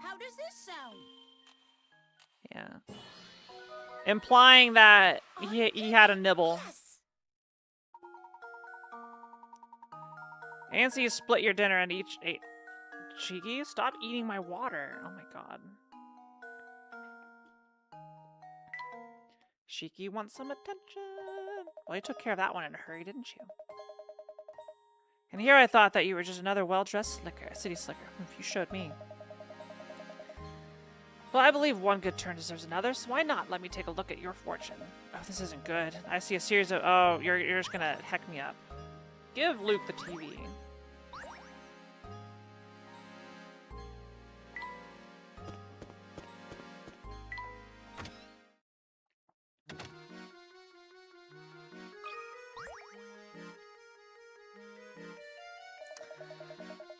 How does this sound? Yeah. Implying that he had a nibble. Yes. And so you split your dinner and each ate. Cheeky, stop eating my water. Oh my god. Shiki wants some attention. Well, you took care of that one in a hurry, didn't you? And here I thought that you were just another well-dressed city slicker. If you showed me. Well, I believe one good turn deserves another, so why not let me take a look at your fortune? Oh, this isn't good. I see a series of... Oh, you're just gonna heck me up. Give Luke the TV.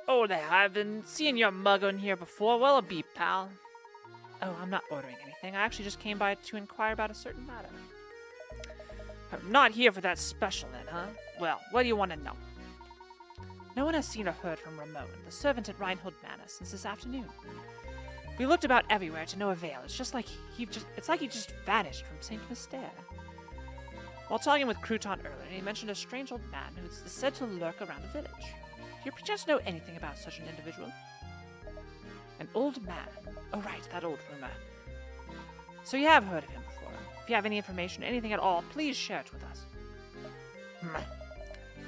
Oh there, I've been seeing your mug in here before. Well, a beep, pal. Oh, I'm not ordering anything. I actually just came by to inquire about a certain matter. I'm not here for that special then, huh? Well, what do you want to know? No one has seen or heard from Ramon, the servant at Reinhold Manor, since this afternoon. We looked about everywhere to no avail. It's like he just vanished from Saint Mystere. While talking with Crouton earlier, he mentioned a strange old man who is said to lurk around the village. Do you perchance know anything about such an individual? An old man. Oh right, that old rumor. So you have heard of him before. If you have any information, anything at all, please share it with us.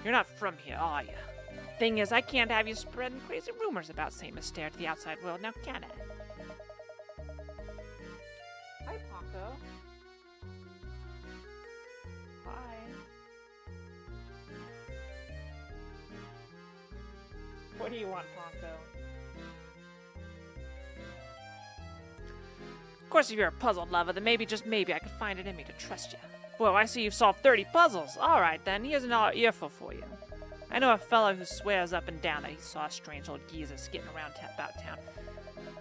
You're not from here, are you? Thing is, I can't have you spreading crazy rumors about Saint Mystere to the outside world, now can I? Hi, Paco. Hi. What do you want, Paco? Of course, if you're a puzzle lover, then maybe, just maybe, I could find it in me to trust you. Whoa, I see you've solved 30 puzzles. All right, then. Here's another earful for you. I know a fellow who swears up and down that he saw a strange old geezer skidding around about town.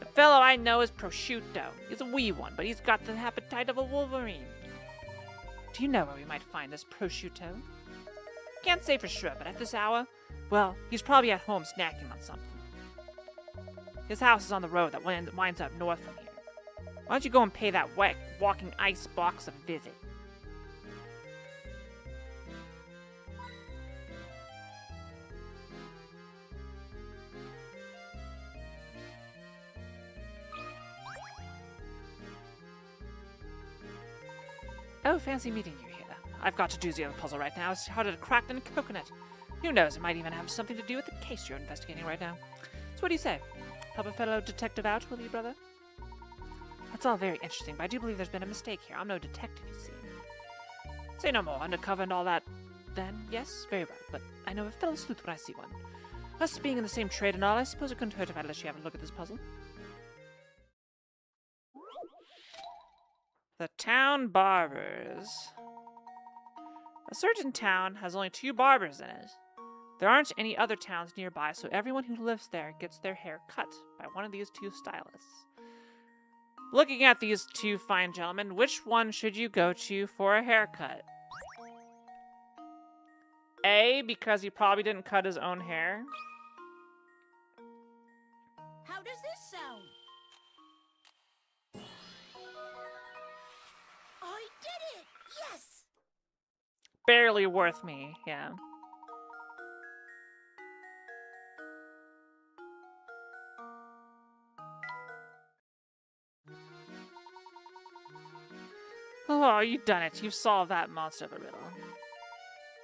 The fellow I know is Prosciutto. He's a wee one, but he's got the appetite of a wolverine. Do you know where we might find this Prosciutto? Can't say for sure, but at this hour, well, he's probably at home snacking on something. His house is on the road that winds up north from here. Why don't you go and pay that walking ice box a visit? Oh, fancy meeting you here. I've got to doozy of a puzzle right now. It's harder to crack than a coconut. Who knows, it might even have something to do with the case you're investigating right now. So what do you say? Help a fellow detective out, will you, brother? That's all very interesting, but I do believe there's been a mistake here. I'm no detective, you see. Say no more. Undercover and all that, then? Yes? Very well. But I know a fellow sleuth when I see one. Us being in the same trade and all, I suppose it couldn't hurt if I let you have a look at this puzzle. The town barbers. A certain town has only 2 barbers in it. There aren't any other towns nearby, so everyone who lives there gets their hair cut by one of these 2 stylists. Looking at these 2 fine gentlemen, which one should you go to for a haircut? A, because he probably didn't cut his own hair. How does this sound? I did it! Yes! Barely worth me, yeah. Oh, you've done it. You've solved that monster of a riddle.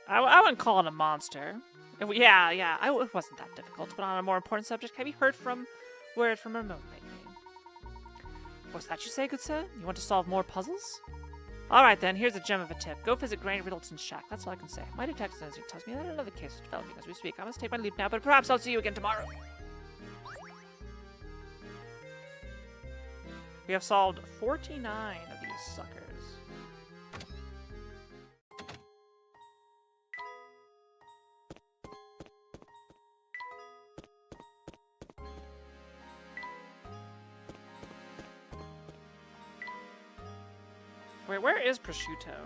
I wouldn't call it a monster. It wasn't that difficult. But on a more important subject, have you heard from word from Ramon lately? What's that you say, good sir? You want to solve more puzzles? Alright then, here's a gem of a tip. Go visit Granny Riddleton's shack. That's all I can say. My detective tells me that another case is developing as we speak. I must take my leave now, but perhaps I'll see you again tomorrow. We have solved 49 of these suckers. Wait, where is prosciutto?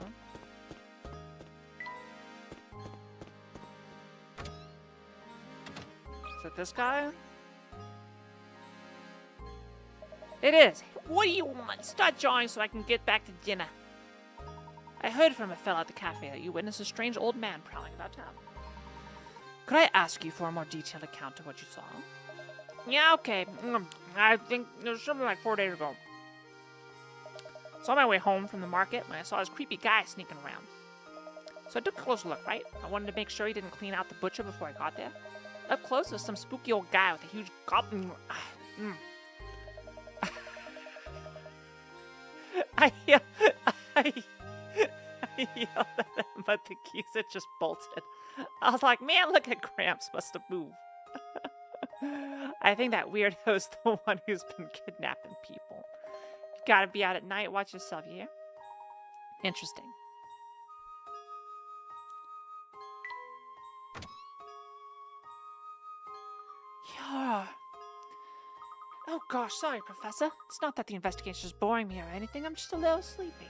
Is it this guy? It is. What do you want? Start jawing so I can get back to dinner. I heard from a fellow at the cafe that you witnessed a strange old man prowling about town. Could I ask you for a more detailed account of what you saw? Yeah, okay. I think it was something like 4 days ago. So on my way home from the market when I saw this creepy guy sneaking around. So I took a closer look, right? I wanted to make sure he didn't clean out the butcher before I got there. Up close was some spooky old guy with a huge goblin. I yelled at him, but the geezer just bolted. I was like, man, look at Gramps must have moved. I think that weirdo's the one who's been kidnapping people. You gotta be out at night, watch yourself, yeah? Interesting. Yeah. Oh gosh, sorry, Professor. It's not that the investigation is boring me or anything, I'm just a little sleepy.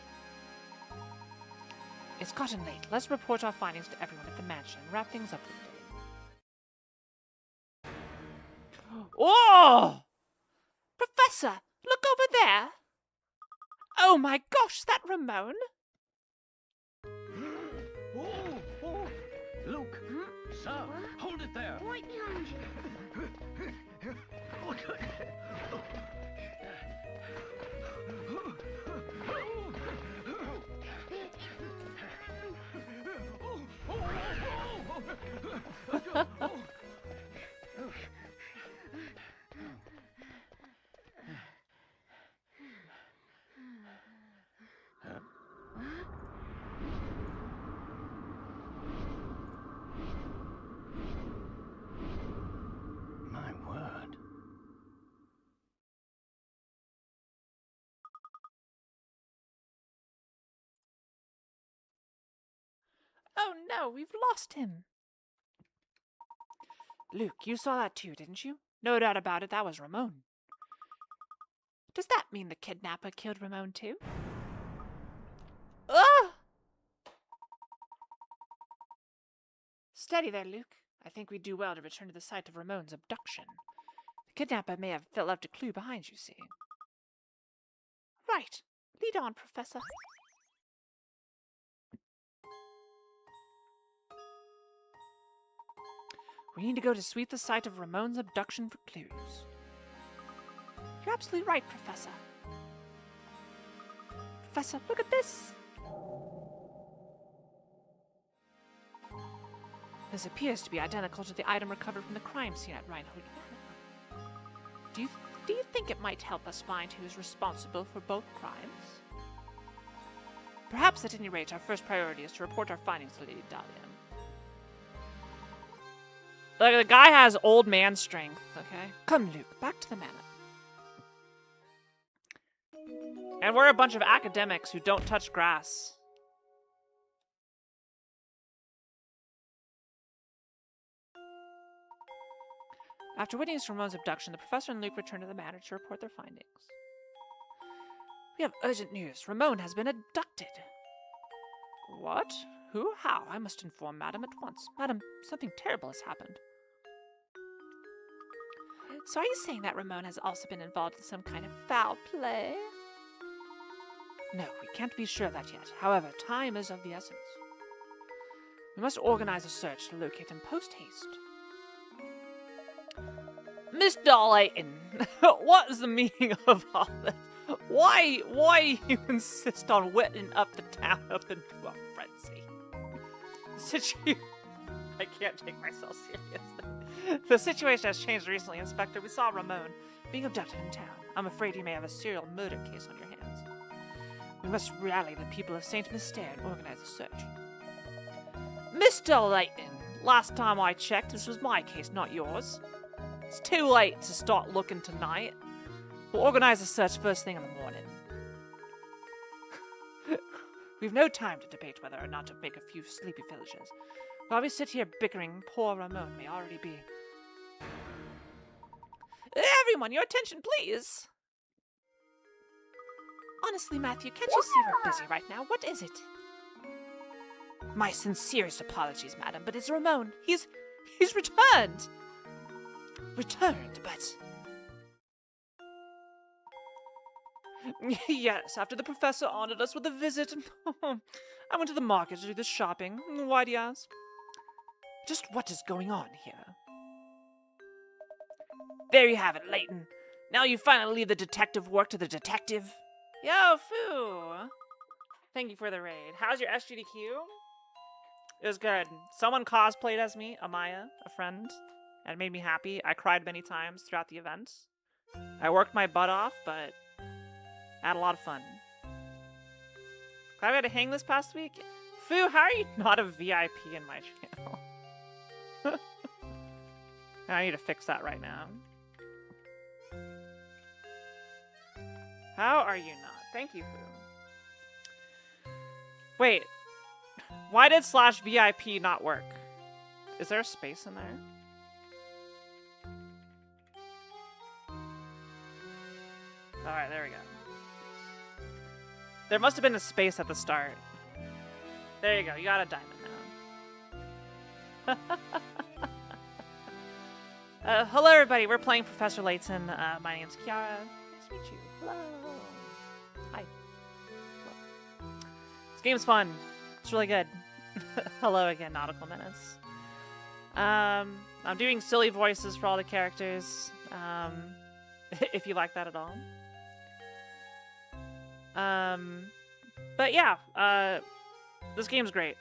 It's gotten late. Let's report our findings to everyone at the mansion and wrap things up for the day. Oh! Professor, look over there! Oh my gosh, is that Ramon? Luke! Sir, hold it there! Right behind you. My word. Oh no, we've lost him. Luke, you saw that too, didn't you? No doubt about it, that was Ramon. Does that mean the kidnapper killed Ramon too? Ah! Steady there, Luke. I think we'd do well to return to the site of Ramon's abduction. The kidnapper may have left a clue behind you, see. Right. Lead on, Professor. We need to go to sweep the site of Ramon's abduction for clues. You're absolutely right, Professor. Professor, look at this! This appears to be identical to the item recovered from the crime scene at Reinhold Manor. Do you think it might help us find who is responsible for both crimes? Perhaps at any rate, our first priority is to report our findings to Lady Dahlia. Like, the guy has old man strength, okay? Come, Luke, back to the manor. And we're a bunch of academics who don't touch grass. After witnessing Ramon's abduction, the professor and Luke return to the manor to report their findings. We have urgent news. Ramon has been abducted. What? Who? How? I must inform Madam at once. Madam, something terrible has happened. So are you saying that Ramon has also been involved in some kind of foul play? No, we can't be sure of that yet. However, time is of the essence. We must organize a search to locate him post-haste. Miss Darlayton, what is the meaning of all this? Why you insist on wetting up the town up into a frenzy? I can't take myself seriously. The situation has changed recently, Inspector. We saw Ramon being abducted in town. I'm afraid you may have a serial murder case on your hands. We must rally the people of Saint Mystere and organize a search. Mr. Layton, last time I checked, this was my case, not yours. It's too late to start looking tonight. We'll organize a search first thing in the morning. We've no time to debate whether or not to make a few sleepy villagers. While we sit here bickering, poor Ramon may already be. Everyone, your attention, please! Honestly, Matthew, can't you see we're busy right now? What is it? My sincerest apologies, madam, but it's Ramon. He's returned! Returned, but... Yes, after the professor honored us with a visit, I went to the market to do the shopping. Why do you ask? Just what is going on here? There you have it, Layton. Now you finally leave the detective work to the detective. Yo, Foo! Thank you for the raid. How's your SGDQ? It was good. Someone cosplayed as me, Amaya, a friend, and it made me happy. I cried many times throughout the event. I worked my butt off, but I had a lot of fun. Glad I had to hang this past week. Foo, how are you not a VIP in my channel? I need to fix that right now. How are you not? Thank you, Foo. Wait. Why did /VIP not work? Is there a space in there? Alright, there we go. There must have been a space at the start. There you go, you got a diamond now. Hello everybody, we're playing Professor Layton. My name's Kiara. Nice to meet you. Hello. Hi. Hello. This game's fun. It's really good. Hello again, Nautical Menace. I'm doing silly voices for all the characters. If you like that at all. But yeah, this game's great.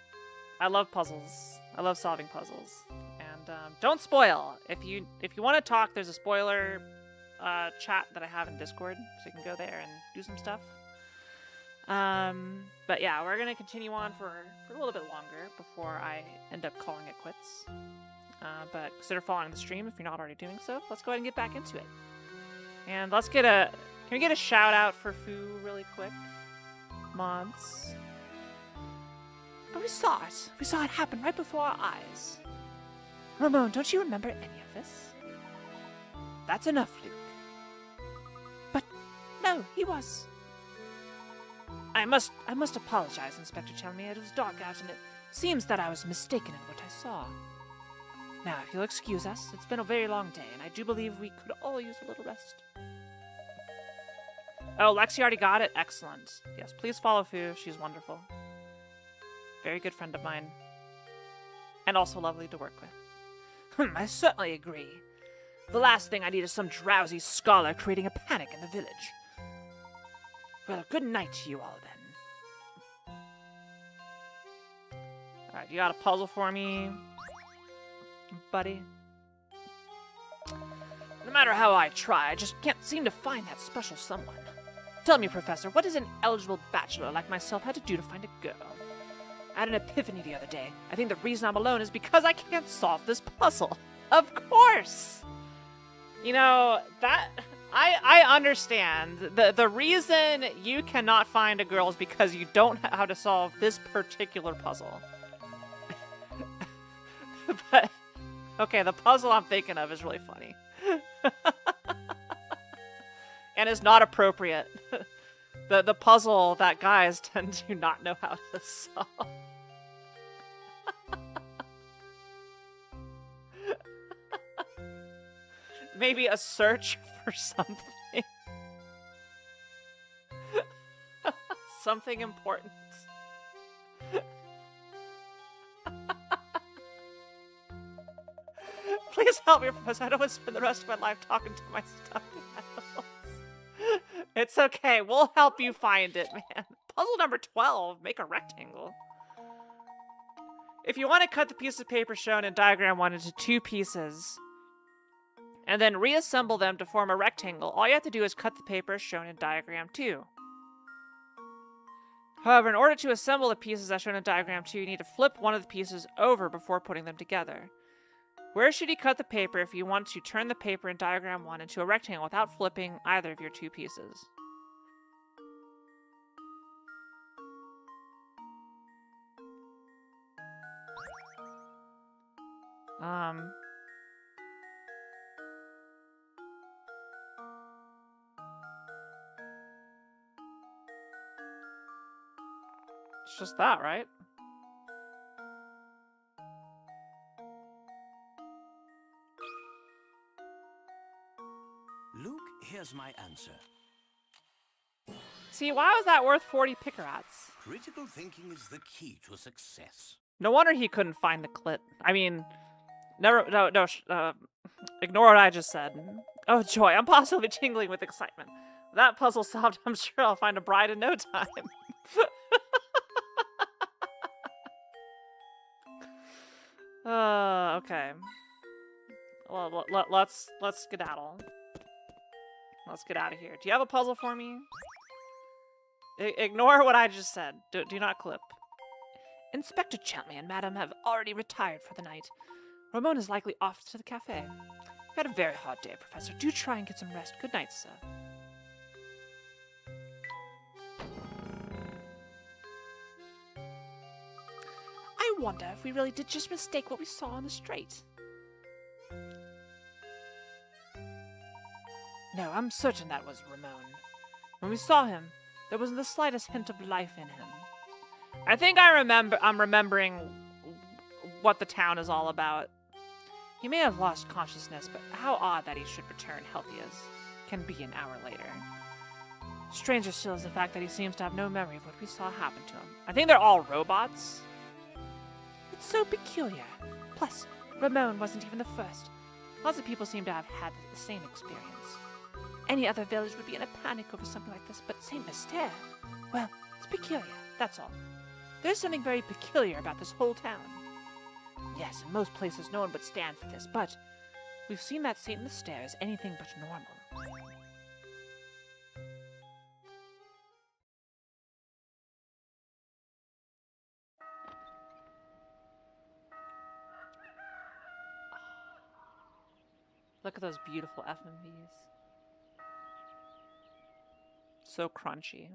I love puzzles. I love solving puzzles. And don't spoil. If you want to talk, there's a spoiler chat that I have in Discord, so you can go there and do some stuff. But yeah, we're gonna continue on for a little bit longer before I end up calling it quits. But consider following the stream if you're not already doing so. Let's go ahead and get back into it. And let's get can we get a shout out for Foo really quick? Mods. But we saw it. We saw it happen right before our eyes. Ramon, don't you remember any of this? That's enough, Luke. But no, he was. I must apologize, Inspector Chalmers. It was dark out and it seems that I was mistaken in what I saw. Now, if you'll excuse us, it's been a very long day, and I do believe we could all use a little rest. Oh, Lexi already got it? Excellent. Yes, please follow Foo. She's wonderful. Very good friend of mine. And also lovely to work with. I certainly agree. The last thing I need is some drowsy scholar creating a panic in the village. Well, good night to you all, then. Alright, you got a puzzle for me, buddy? No matter how I try, I just can't seem to find that special someone. Tell me, Professor, what does an eligible bachelor like myself have to do to find a girl? I had an epiphany the other day. I think the reason I'm alone is because I can't solve this puzzle. Of course! You know, that... I understand. The reason you cannot find a girl is because you don't know how to solve this particular puzzle. But, okay, the puzzle I'm thinking of is really funny. And is not appropriate. The puzzle that guys tend to not know how to solve. Maybe a search for something. Something important. Please help me, Professor. I don't want to spend the rest of my life talking to my stuffed animals. It's okay. We'll help you find it, man. Puzzle number 12. Make a rectangle. If you want to cut the piece of paper shown in diagram 1 into 2 pieces, and then reassemble them to form a rectangle, all you have to do is cut the paper shown in diagram 2. However, in order to assemble the pieces as shown in diagram 2, you need to flip one of the pieces over before putting them together. Where should you cut the paper if you want to turn the paper in diagram 1 into a rectangle without flipping either of your 2 pieces? It's just that, right? Luke, here's my answer. See, why was that worth 40 pickerats? Critical thinking is the key to success. No wonder he couldn't find the clit. I mean, ignore what I just said. Oh joy, I'm possibly tingling with excitement. That puzzle solved, I'm sure I'll find a bride in no time. Okay. Well, let's skedaddle. Let's get out of here. Do you have a puzzle for me? Ignore what I just said. Do not clip. Inspector Chelmy and Madam have already retired for the night. Ramon is likely off to the cafe. You've had a very hard day, Professor. Do try and get some rest. Good night, sir. I wonder if we really did just mistake what we saw on the street. No, I'm certain that was Ramon. When we saw him, there wasn't the slightest hint of life in him. I think I'm remembering what the town is all about. He may have lost consciousness, but how odd that he should return healthy as can be an hour later. Stranger still is the fact that he seems to have no memory of what we saw happen to him. I think they're all robots. It's so peculiar. Plus, Ramon wasn't even the first. Lots of people seem to have had the same experience. Any other village would be in a panic over something like this, but Saint Mystere, well, it's peculiar, that's all. There's something very peculiar about this whole town. Yes, in most places no one would stand for this, but we've seen that Saint Mystere is anything but normal. Look at those beautiful FMVs. So crunchy.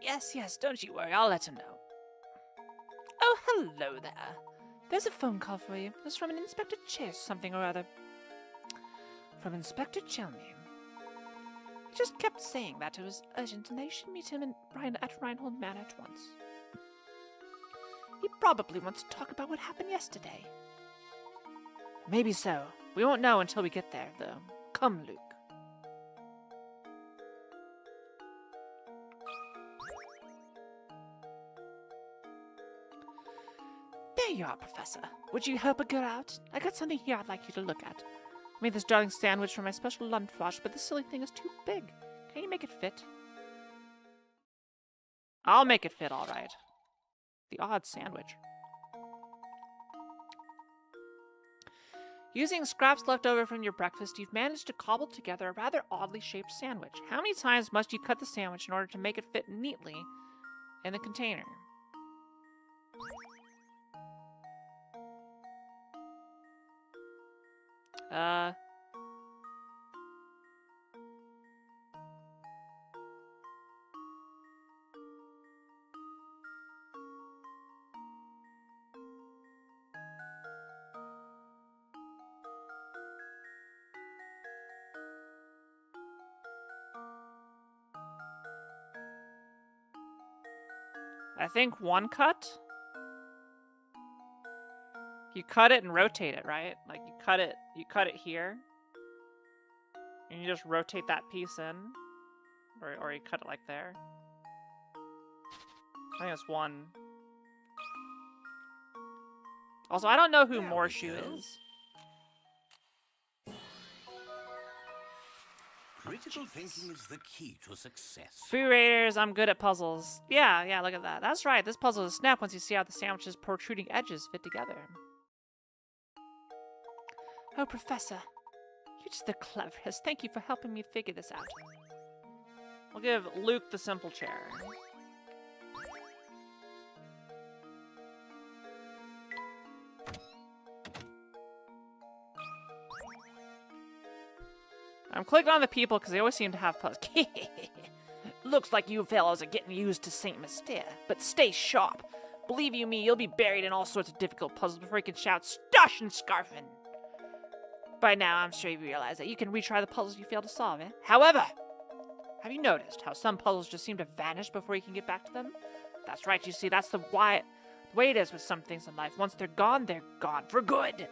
Yes, don't you worry, I'll let him know. Oh, hello there. There's a phone call for you. It's from an Inspector Chase something or other. From Inspector Chelmy. He just kept saying that it was urgent and they should meet him at Reinhold Manor at once. He probably wants to talk about what happened yesterday. Maybe so. We won't know until we get there, though. Come, Luke. There you are, Professor. Would you help a girl out? I got something here I'd like you to look at. I made this darling sandwich for my special lunchbox, but this silly thing is too big. Can you make it fit? I'll make it fit, all right. The odd sandwich. Using scraps left over from your breakfast, you've managed to cobble together a rather oddly shaped sandwich. How many times must you cut the sandwich in order to make it fit neatly in the container? I think one cut? You cut it and rotate it, right? Like you cut it here. And you just rotate that piece in. Or you cut it like there. I think it's one. Also, I don't know who Morshoe is. Critical thinking is the key to success. Food Raiders, I'm good at puzzles. Yeah, look at that. That's right, this puzzle is a snap once you see how the sandwich's protruding edges fit together. Oh, Professor. You're just the cleverest. Thank you for helping me figure this out. We'll give Luke the simple chair. I'm clicking on the people because they always seem to have puzzles. Looks like you fellows are getting used to Saint Mystere, but stay sharp. Believe you me, you'll be buried in all sorts of difficult puzzles before you can shout, "Stush and scarfin'!" By now, I'm sure you realize that you can retry the puzzles you failed to solve, eh? However, have you noticed how some puzzles just seem to vanish before you can get back to them? That's right, you see, that's the way it is with some things in life. Once they're gone for good.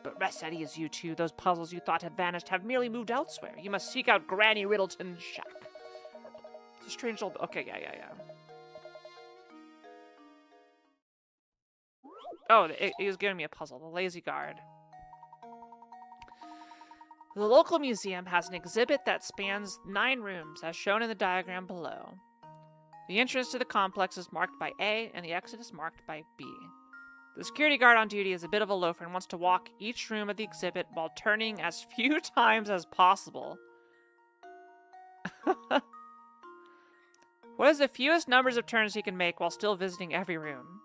But rest at ease, you two. Those puzzles you thought had vanished have merely moved elsewhere. You must seek out Granny Riddleton's shack. It's a strange old... Okay, yeah. Oh, he was giving me a puzzle. The Lazy Guard. The local museum has an exhibit that spans 9 rooms, as shown in the diagram below. The entrance to the complex is marked by A, and the exit is marked by B. The security guard on duty is a bit of a loafer and wants to walk each room of the exhibit while turning as few times as possible. What is the fewest numbers of turns he can make while still visiting every room?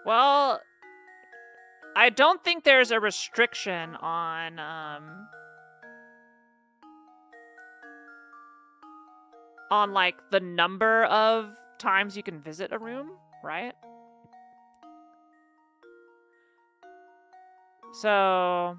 Well, I don't think there's a restriction on like the number of times you can visit a room, right? So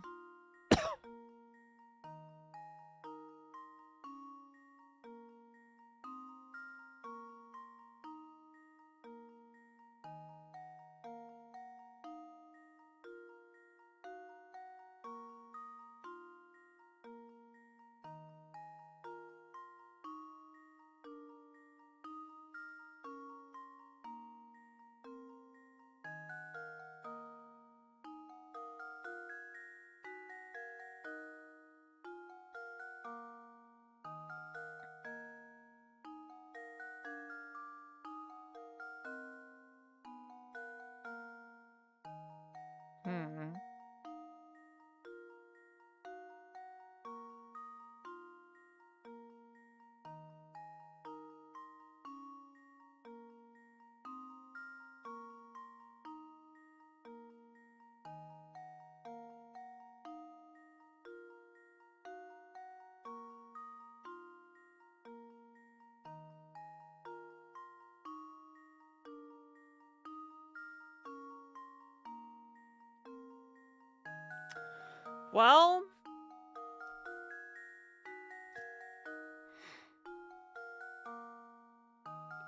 well,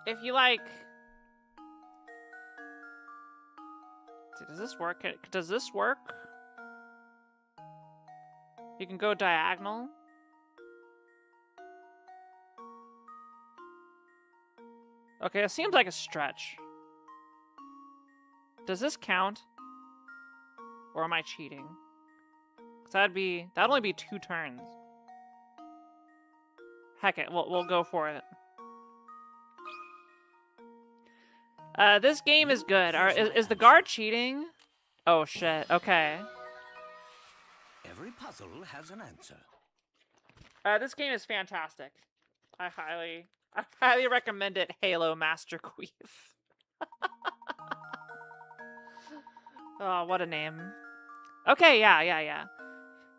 if you like... Does this work? Does this work? You can go diagonal. Okay, it seems like a stretch. Does this count? Or am I cheating? That'd only be 2 turns. Heck it, we'll go for it. This game is good. Is the guard cheating? Oh shit, okay. Every puzzle has an answer. This game is fantastic. I highly recommend it, Halo Master Queef. Oh, what a name. Okay, yeah.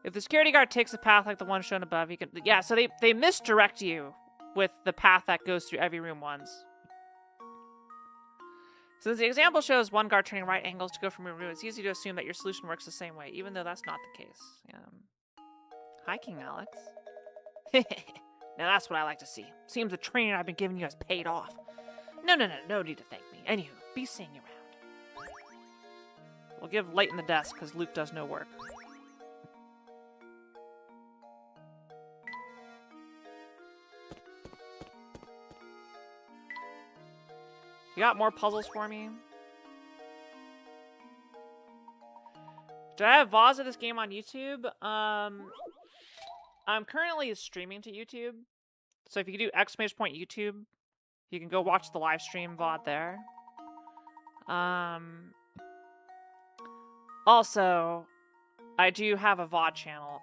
If the security guard takes a path like the one shown above, he can... Yeah, so they misdirect you with the path that goes through every room once. Since the example shows one guard turning right angles to go from room to room, it's easy to assume that your solution works the same way, even though that's not the case. Hi, King Alex. Now that's what I like to see. Seems the training I've been giving you has paid off. No need to thank me. Anywho, be seeing you around. We'll give Light in the desk, because Luke does no work. You got more puzzles for me? Do I have VODs of this game on YouTube? I'm currently streaming to YouTube. So if you do !YouTube, you can go watch the live stream VOD there. Also, I do have a VOD channel,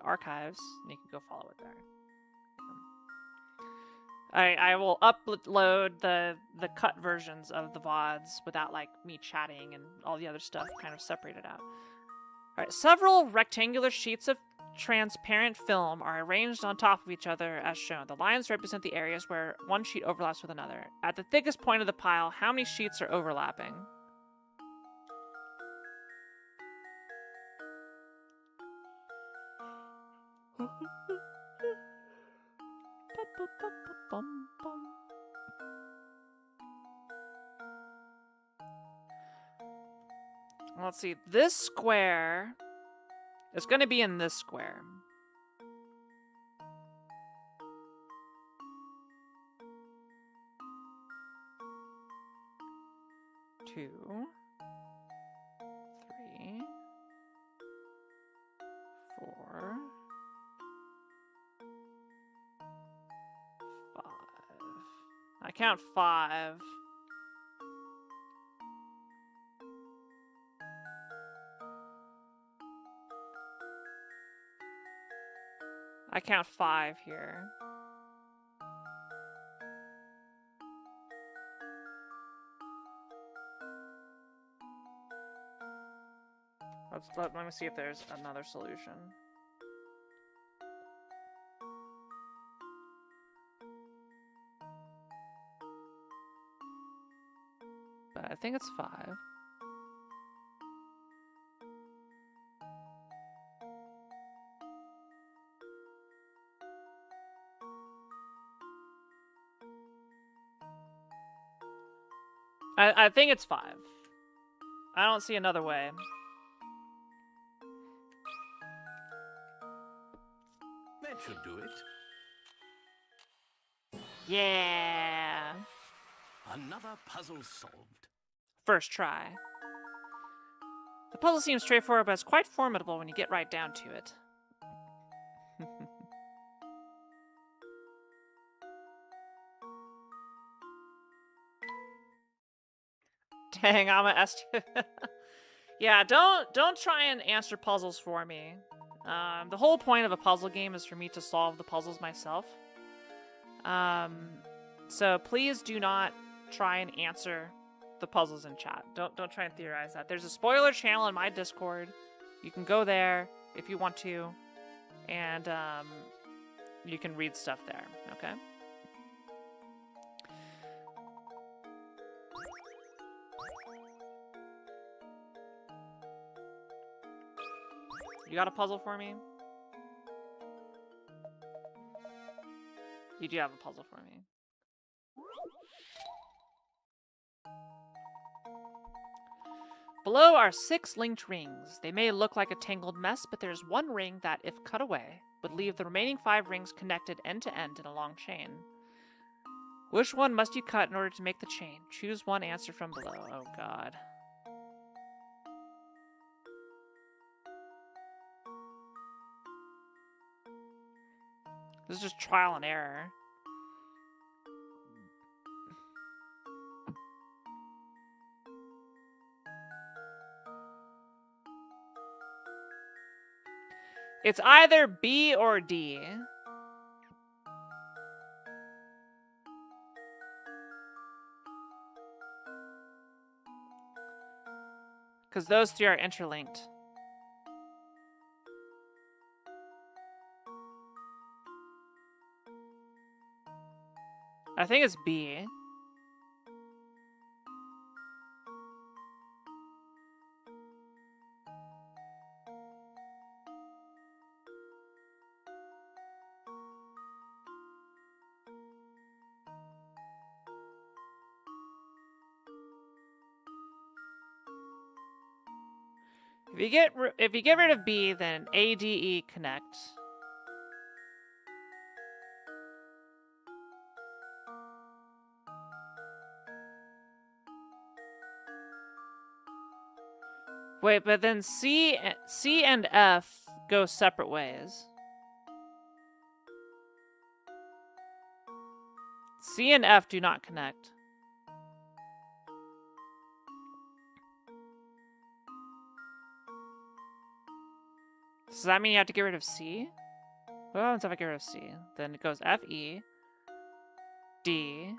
!archives, and you can go follow it there. I will upload the cut versions of the VODs without like me chatting and all the other stuff kind of separated out. Alright, several rectangular sheets of transparent film are arranged on top of each other as shown. The lines represent the areas where one sheet overlaps with another. At the thickest point of the pile, how many sheets are overlapping? Let's see. This square is going to be in this square. Two, three, four, five. I count 5. I count 5 here. Let me see if there's another solution. But I think it's 5. I think it's 5. I don't see another way. That should do it. Yeah. Another puzzle solved. First try. The puzzle seems straightforward, but it's quite formidable when you get right down to it. Dang, I'm a S2. Yeah, don't try and answer puzzles for me. The whole point of a puzzle game is for me to solve the puzzles myself. So please do not try and answer the puzzles in chat. Don't try and theorize that. There's a spoiler channel in my Discord. You can go there if you want to, and you can read stuff there. Okay. You got a puzzle for me? You do have a puzzle for me. Below are 6 linked rings. They may look like a tangled mess, but there's one ring that, if cut away, would leave the remaining 5 rings connected end to end in a long chain. Which one must you cut in order to make the chain? Choose one answer from below. Oh god. This is just trial and error. It's either B or D. Because those 3 are interlinked. I think it's B. If you get rid of B, then ADE connect. Wait, but then C and F go separate ways. C and F do not connect. Does that mean you have to get rid of C? What happens if I get rid of C? Then it goes F, E, D.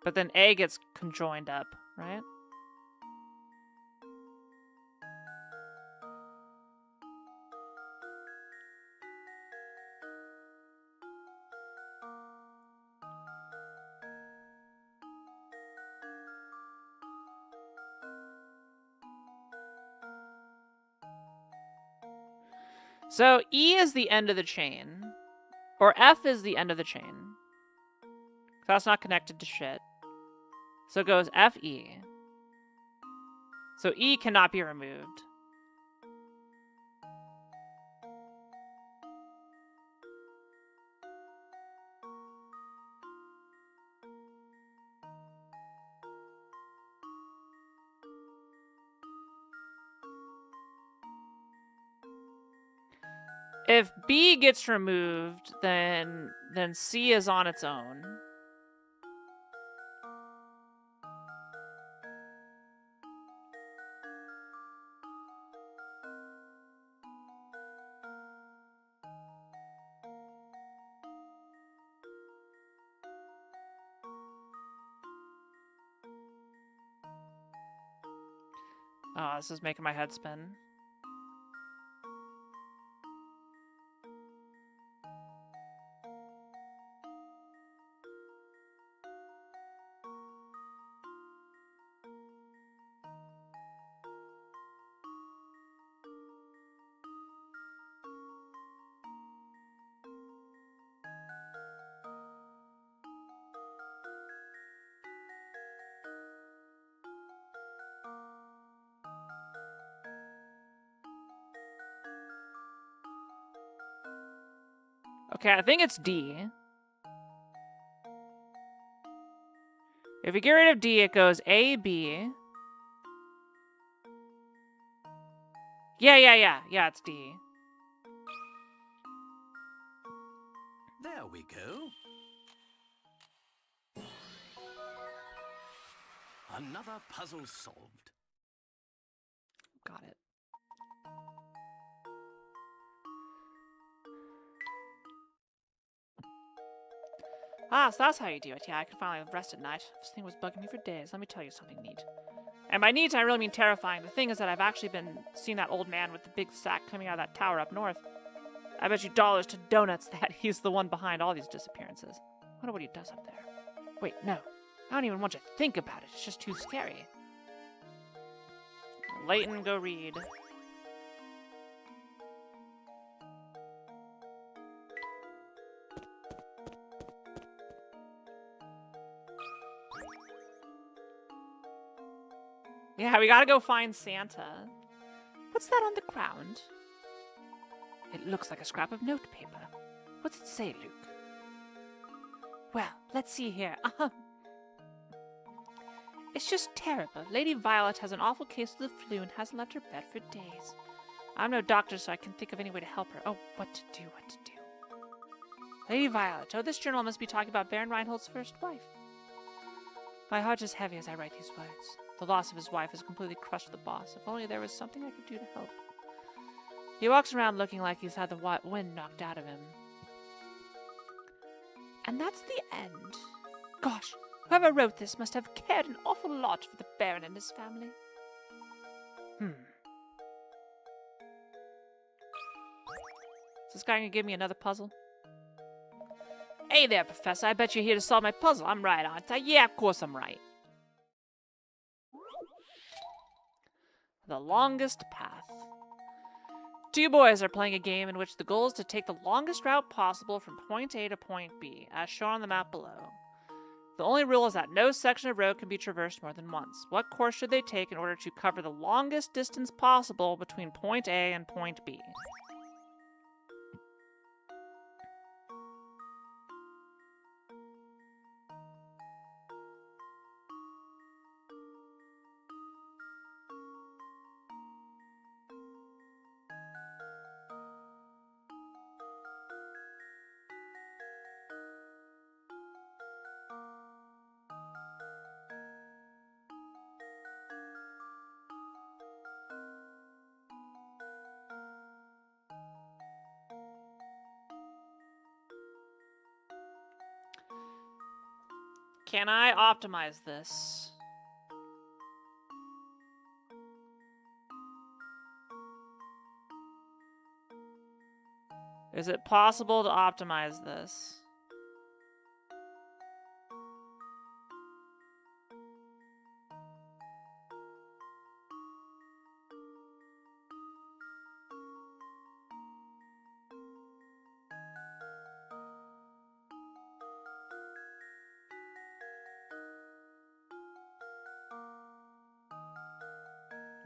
But then A gets conjoined up, right? So E is the end of the chain. Or F is the end of the chain. That's not connected to shit. So it goes F, E. So E cannot be removed. If B gets removed, then C is on its own. Oh, this is making my head spin. Okay, I think it's D. If you get rid of D, it goes A, B. Yeah, it's D. There we go. Another puzzle solved. Got it. Ah, so that's how you do it. Yeah, I can finally rest at night. This thing was bugging me for days. Let me tell you something neat. And by neat, I really mean terrifying. The thing is that I've actually been seeing that old man with the big sack coming out of that tower up north. I bet you dollars to donuts that he's the one behind all these disappearances. I wonder what he does up there. Wait, no. I don't even want to think about it. It's just too scary. Leighton, go read. Yeah, we gotta go find Santa. What's that on the ground? It looks like a scrap of notepaper. What's it say, Luke? Well, let's see here. It's just terrible. Lady Violet has an awful case of the flu and hasn't left her bed for days. I'm no doctor, so I can think of any way to help her. Oh, what to do. Lady Violet. Oh, this journal must be talking about Baron Reinhold's first wife. My heart is heavy as I write these words. The loss of his wife has completely crushed the boss. If only there was something I could do to help. He walks around looking like he's had the wind knocked out of him. And that's the end. Gosh, whoever wrote this must have cared an awful lot for the Baron and his family. Is this guy gonna give me another puzzle? Hey there, Professor. I bet you're here to solve my puzzle. I'm right, aren't I? Yeah, of course I'm right. The longest path. Two boys are playing a game in which the goal is to take the longest route possible from point A to point B, as shown on the map below. The only rule is that no section of road can be traversed more than once. What course should they take in order to cover the longest distance possible between point A and point B? Can I optimize this? Is it possible to optimize this?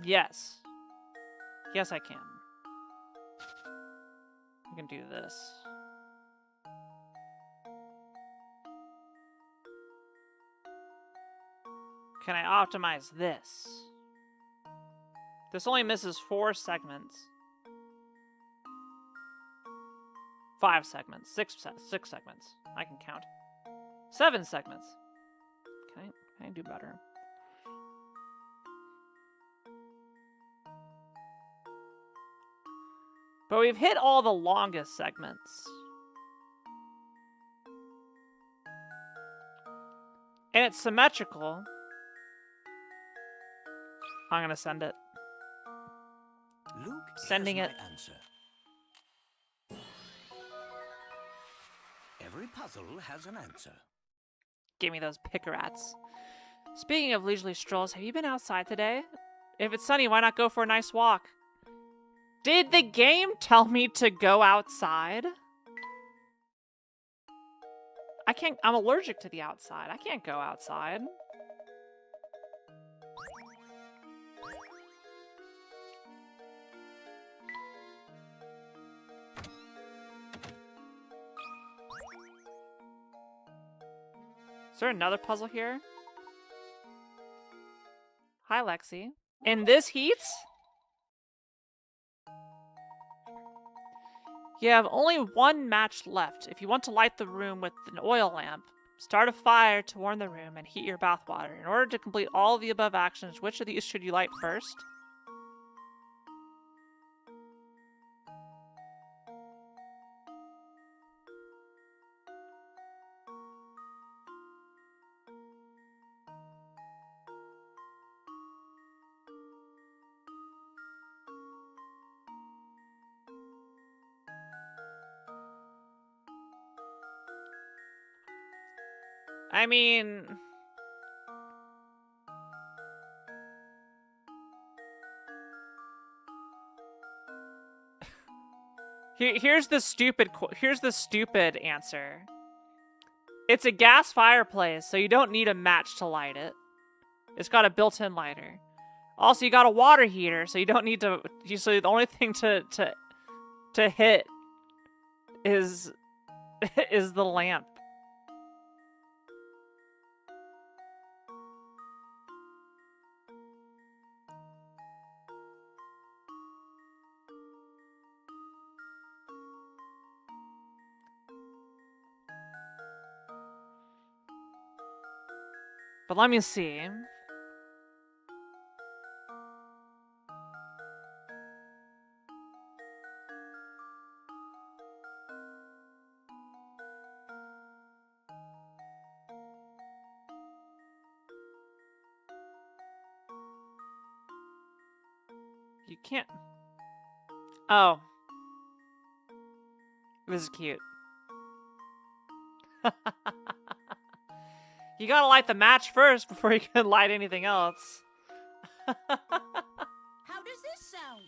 Yes. Yes, I can. I can do this. Can I optimize this? This only misses 4 segments. 5 segments. 6 segments. I can count. 7 segments. Can I do better? But we've hit all the longest segments. And it's symmetrical. I'm gonna send it. Luke, Sending here's it. my answer. Every puzzle has an answer. Give me those pickerats. Speaking of leisurely strolls, have you been outside today? If it's sunny, why not go for a nice walk? Did the game tell me to go outside? I can't. I'm allergic to the outside. I can't go outside. Is there another puzzle here? Hi, Lexi. In this heat? You have only 1 match left. If you want to light the room with an oil lamp, start a fire to warm the room and heat your bathwater. In order to complete all of the above actions, which of these should you light first? I mean... Here's the stupid answer. It's a gas fireplace, so you don't need a match to light it. It's got a built-in lighter. Also, you got a water heater, so you don't need to... So the only thing to hit is the lamp. But let me see. You can't... Oh. This is cute. You gotta light the match first before you can light anything else. How does this sound?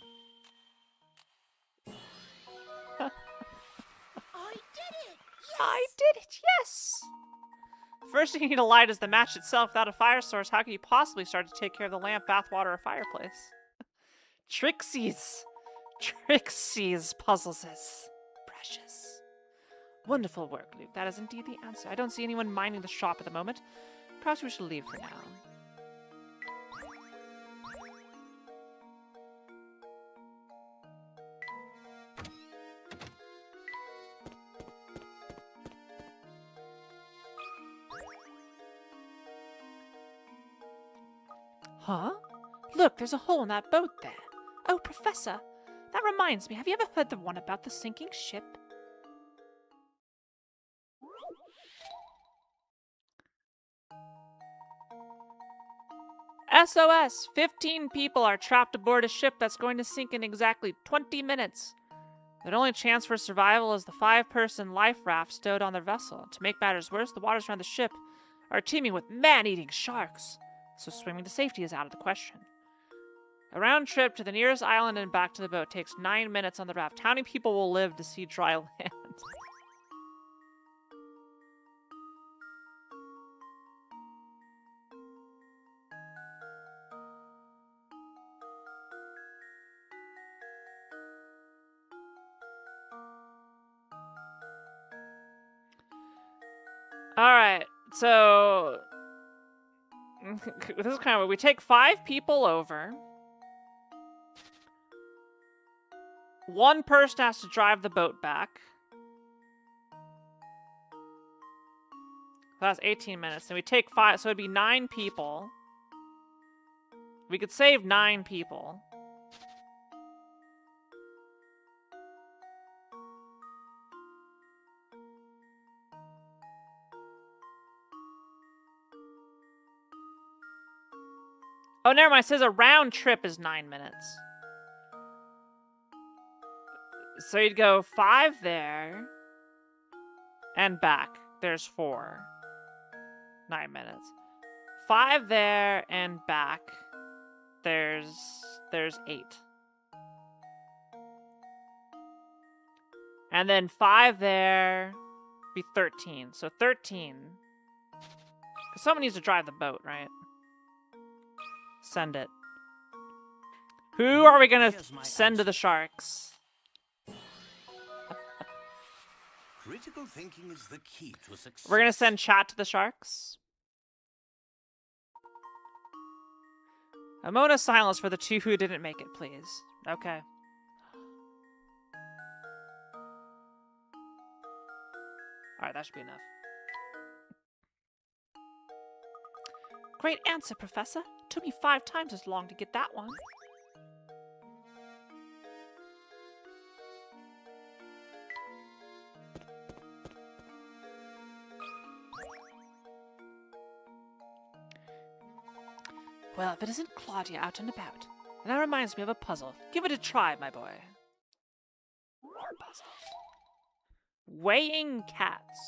I did it! Yes! I did it, yes! First thing you need to light is the match itself. Without a fire source, how can you possibly start to take care of the lamp, bathwater, or fireplace? Trixie's puzzles is precious. Wonderful work, Luke. That is indeed the answer. I don't see anyone minding the shop at the moment. Perhaps we should leave for now. Huh? Look, there's a hole in that boat there. Oh, Professor, that reminds me. Have you ever heard the one about the sinking ship? SOS! 15 people are trapped aboard a ship that's going to sink in exactly 20 minutes. Their only chance for survival is the 5-person life raft stowed on their vessel. To make matters worse, the waters around the ship are teeming with man-eating sharks, so swimming to safety is out of the question. A round trip to the nearest island and back to the boat takes 9 minutes on the raft. How many people will live to see dry land? Alright, so this is kind of what we take 5 people over. One person has to drive the boat back. That's 18 minutes. And we take 5, so it'd be 9 people. We could save 9 people. Oh, never mind. It says a round trip is 9 minutes. So you'd go 5 there and back. There's 4. 9 minutes. 5 there and back. There's 8. And then 5 there be 13. So 13. Because someone needs to drive the boat, right? Send it. Who are we gonna send to the sharks? Critical thinking is the key to success. We're gonna send chat to the sharks. A moment of silence for the 2 who didn't make it, please. Okay. Alright, that should be enough. Great answer, Professor. Took me 5 times as long to get that one. Well, if it isn't Claudia out and about. And that reminds me of a puzzle. Give it a try, my boy. Puzzle. Weighing cats.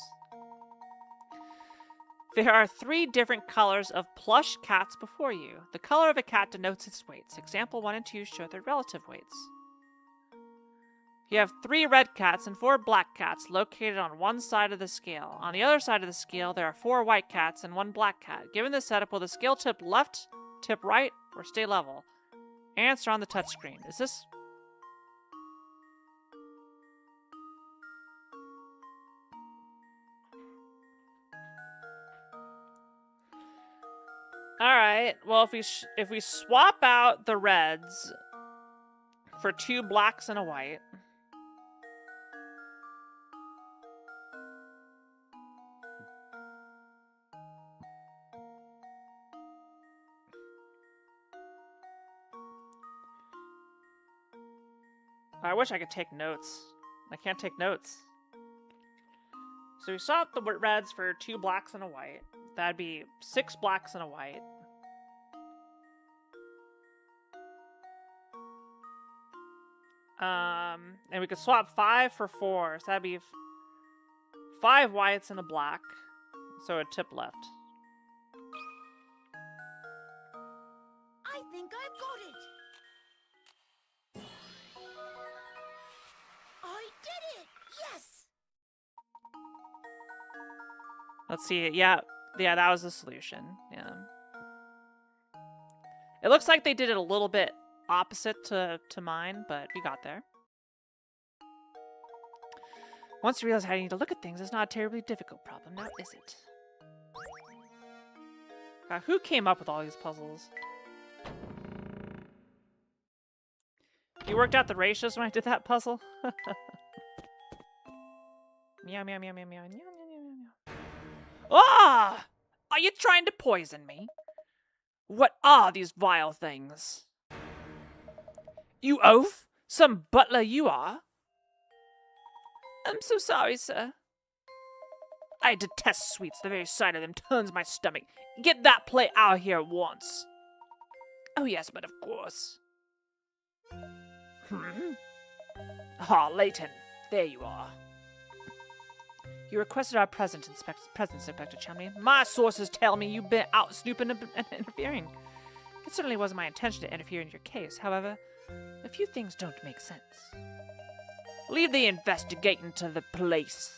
There are 3 different colors of plush cats before you. The color of a cat denotes its weights. Example 1 and 2 show their relative weights. You have 3 red cats and 4 black cats located on one side of the scale. On the other side of the scale, there are 4 white cats and 1 black cat. Given this setup, will the scale tip left, tip right, or stay level? Answer on the touchscreen. Is this... Alright, well, if we swap out the reds for 2 blacks and a white... I wish I could take notes. I can't take notes. So we swap the reds for 2 blacks and a white. That'd be 6 blacks and a white. And we could swap 5 for 4. So that'd be 5 whites and a black. So a tip left. I think I've got it. I did it! Yes! Let's see. Yeah, that was the solution. Yeah. It looks like they did it a little bit opposite to mine, but we got there. Once you realize how you need to look at things, it's not a terribly difficult problem, now is it? God, who came up with all these puzzles? You worked out the ratios when I did that puzzle? Meow, meow, meow, meow, meow, meow, meow, meow. Ah! Are you trying to poison me? What are these vile things? You oaf? Some butler you are? I'm so sorry, sir. I detest sweets. The very sight of them turns my stomach. Get that plate out of here at once. Oh yes, but of course. Ah, Leighton. There you are. You requested our presence, Inspector Chumley. My sources tell me you've been out snooping and interfering. It certainly wasn't my intention to interfere in your case. However, a few things don't make sense. Leave the investigating to the police.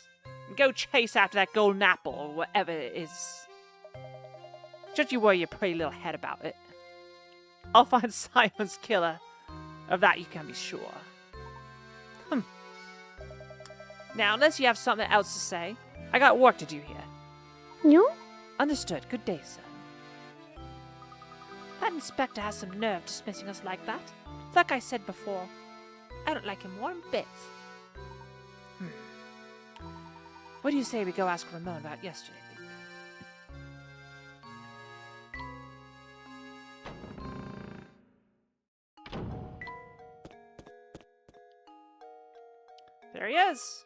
Go chase after that golden apple or whatever it is. Just you worry your pretty little head about it. I'll find Simon's killer. Of that you can be sure. Now, unless you have something else to say, I got work to do here. No? Understood. Good day, sir. That inspector has some nerve dismissing us like that. Like I said before, I don't like him one bit. What do you say we go ask Ramon about yesterday, Luke? There he is.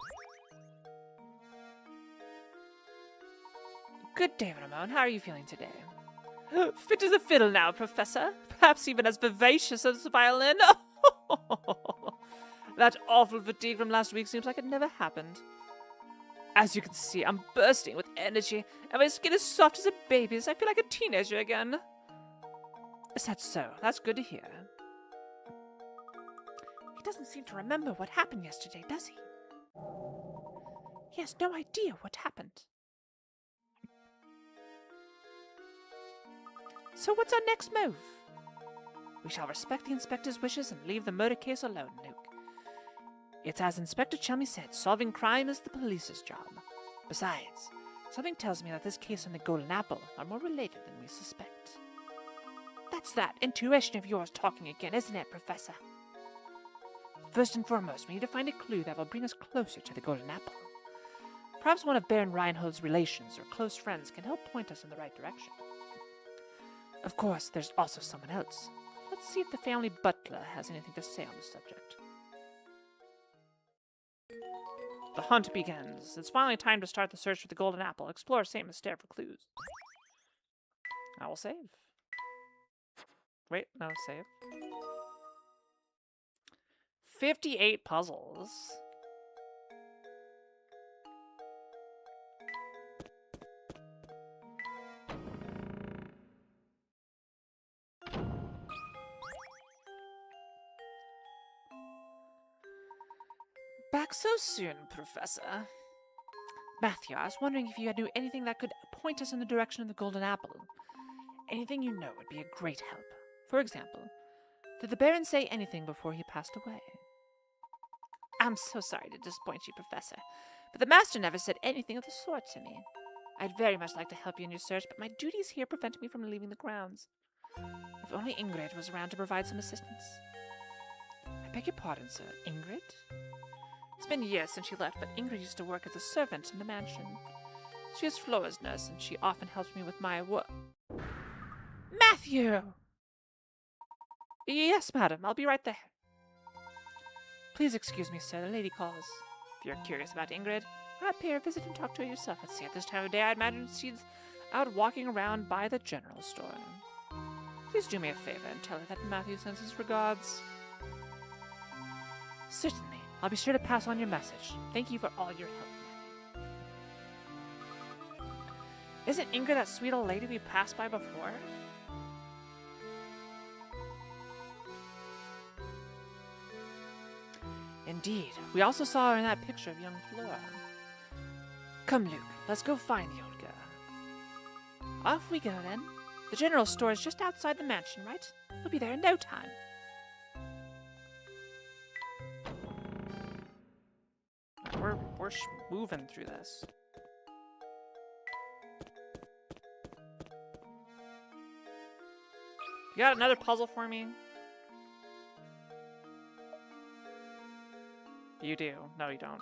Good day, Ramon. How are you feeling today? Fit as a fiddle now, Professor. Perhaps even as vivacious as a violin. That awful fatigue from last week seems like it never happened. As you can see, I'm bursting with energy, and my skin is soft as a baby's. I feel like a teenager again. Is that so? That's good to hear. He doesn't seem to remember what happened yesterday, does he? He has no idea what happened. So what's our next move? We shall respect the inspector's wishes and leave the murder case alone, Luke. It's as Inspector Chumley said, solving crime is the police's job. Besides, something tells me that this case and the golden apple are more related than we suspect. That's that intuition of yours talking again, isn't it, Professor? First and foremost, we need to find a clue that will bring us closer to the golden apple. Perhaps one of Baron Reinhold's relations or close friends can help point us in the right direction. Of course, there's also someone else. Let's see if the family butler has anything to say on the subject. The hunt begins. It's finally time to start the search for the golden apple. Explore St. Mystere for clues. I will save. Wait, no, save. 58 puzzles. Back so soon, Professor. Matthew, I was wondering if you knew anything that could point us in the direction of the golden apple. Anything you know would be a great help. For example, did the Baron say anything before he passed away? I'm so sorry to disappoint you, Professor, but the Master never said anything of the sort to me. I'd very much like to help you in your search, but my duties here prevent me from leaving the grounds. If only Ingrid was around to provide some assistance. I beg your pardon, sir. Ingrid? It's been years since she left, but Ingrid used to work as a servant in the mansion. She is Flora's nurse, and she often helps me with my work. Matthew! Yes, madam. I'll be right there. Please excuse me, sir. The lady calls. If you're curious about Ingrid, why not pay her a visit and talk to her yourself? Let's see, at this time of day, I'd imagine she's out walking around by the general store. Please do me a favor and tell her that Matthew sends his regards. Certainly. I'll be sure to pass on your message. Thank you for all your help, Matthew. Isn't Ingrid that sweet old lady we passed by before? Indeed. We also saw her in that picture of young Flora. Come, Luke. Let's go find the old girl. Off we go, then. The general store is just outside the mansion, right? We'll be there in no time. We're moving through this. You got another puzzle for me? You do. No, you don't.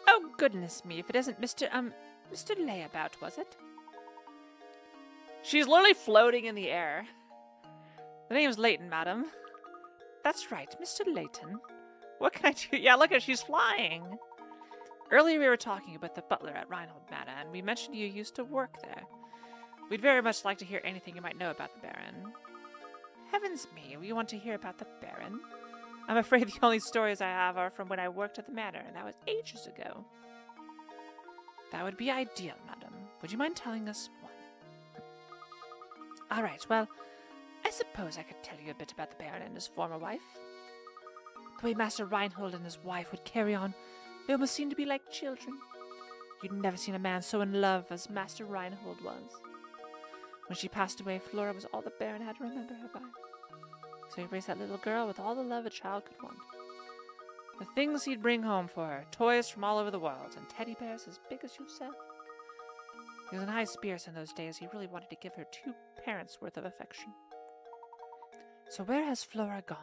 Oh, goodness me. If it isn't Mr. Layabout, was it? She's literally floating in the air. The name's Leighton, madam. That's right, Mr. Leighton. What can I do? Yeah, look at she's flying. Earlier we were talking about the butler at Reinhold Manor, and we mentioned you used to work there. We'd very much like to hear anything you might know about the Baron. Heavens me, you want to hear about the Baron? I'm afraid the only stories I have are from when I worked at the manor, and that was ages ago. That would be ideal, madam. Would you mind telling us one? All right, well, I suppose I could tell you a bit about the Baron and his former wife. The way Master Reinhold and his wife would carry on, they almost seemed to be like children. You'd never seen a man so in love as Master Reinhold was. When she passed away, Flora was all the Baron had to remember her by. So he raised that little girl with all the love a child could want. The things he'd bring home for her, toys from all over the world, and teddy bears as big as yourself. He was in high spirits in those days. He really wanted to give her 2 parents' worth of affection. So where has Flora gone?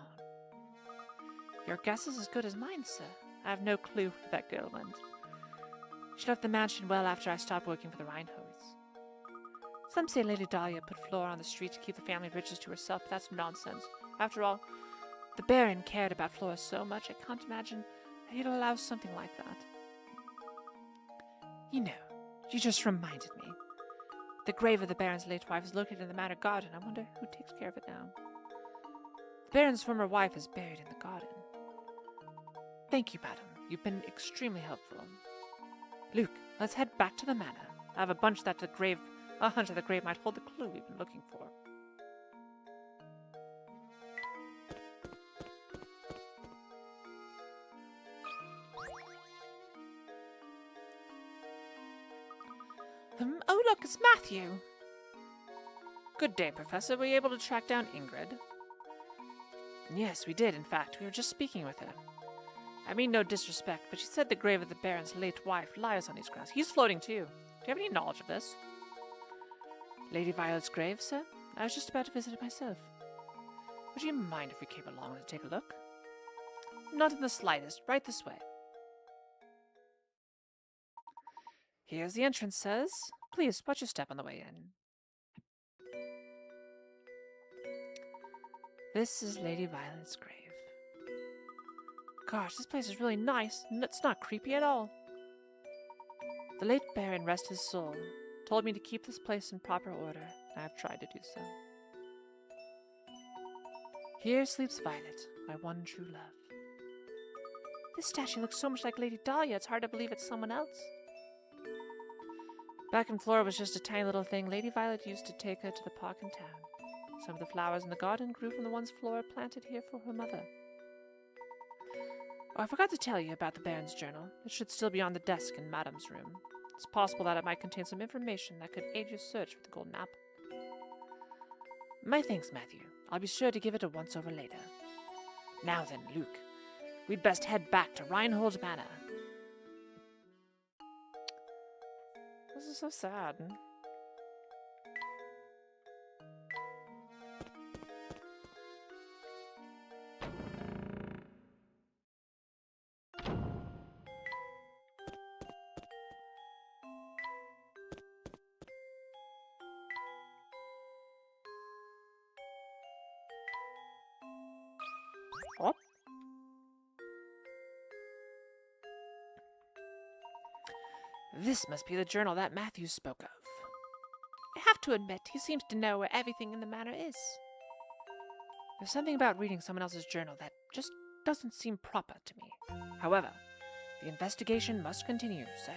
Your guess is as good as mine, sir. I have no clue where that girl went. She left the mansion well after I stopped working for the Reinholds. Some say Lady Dahlia put Flora on the street to keep the family riches to herself, but that's nonsense. After all, the Baron cared about Flora so much, I can't imagine that he'd allow something like that. You know, you just reminded me. The grave of the Baron's late wife is located in the manor garden. I wonder who takes care of it now. The Baron's former wife is buried in the garden. Thank you, madam. You've been extremely helpful. Luke, let's head back to the manor. I have a hunch that the grave might hold the clue we've been looking for. Oh look, it's Matthew! Good day, Professor. Were you able to track down Ingrid? Yes, we did, in fact. We were just speaking with her. I mean no disrespect, but she said the grave of the Baron's late wife lies on these grounds. He's floating too. Do you have any knowledge of this? Lady Violet's grave, sir? I was just about to visit it myself. Would you mind if we came along to take a look? Not in the slightest. Right this way. Here's the entrance, sirs. Please, watch your step on the way in. This is Lady Violet's grave. Gosh, this place is really nice, and it's not creepy at all. The late Baron, rest his soul, told me to keep this place in proper order, and I have tried to do so. Here sleeps Violet, my one true love. This statue looks so much like Lady Dahlia, it's hard to believe it's someone else. Back when Flora was just a tiny little thing, Lady Violet used to take her to the park in town. Some of the flowers in the garden grew from the ones Flora planted here for her mother. Oh, I forgot to tell you about the Baron's journal. It should still be on the desk in Madame's room. It's possible that it might contain some information that could aid your search for the golden apple. My thanks, Matthew. I'll be sure to give it a once-over later. Now then, Luke, we'd best head back to Reinhold Manor. This is so sad. Oh. This must be the journal that Matthew spoke of. I have to admit, he seems to know where everything in the manor is. There's something about reading someone else's journal that just doesn't seem proper to me. However, the investigation must continue, so...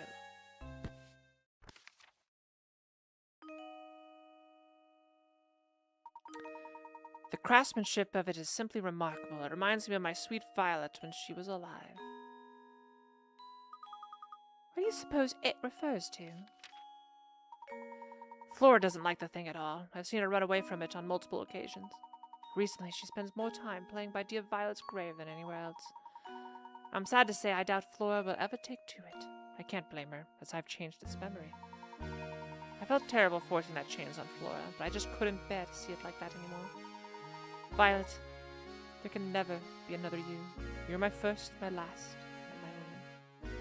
The craftsmanship of it is simply remarkable. It reminds me of my sweet Violet when she was alive. What do you suppose it refers to? Flora doesn't like the thing at all. I've seen her run away from it on multiple occasions. Recently, she spends more time playing by dear Violet's grave than anywhere else. I'm sad to say I doubt Flora will ever take to it. I can't blame her, as I've changed its memory. I felt terrible forcing that change on Flora, but I just couldn't bear to see it like that anymore. Violet, there can never be another you. You're my first, my last, and my only.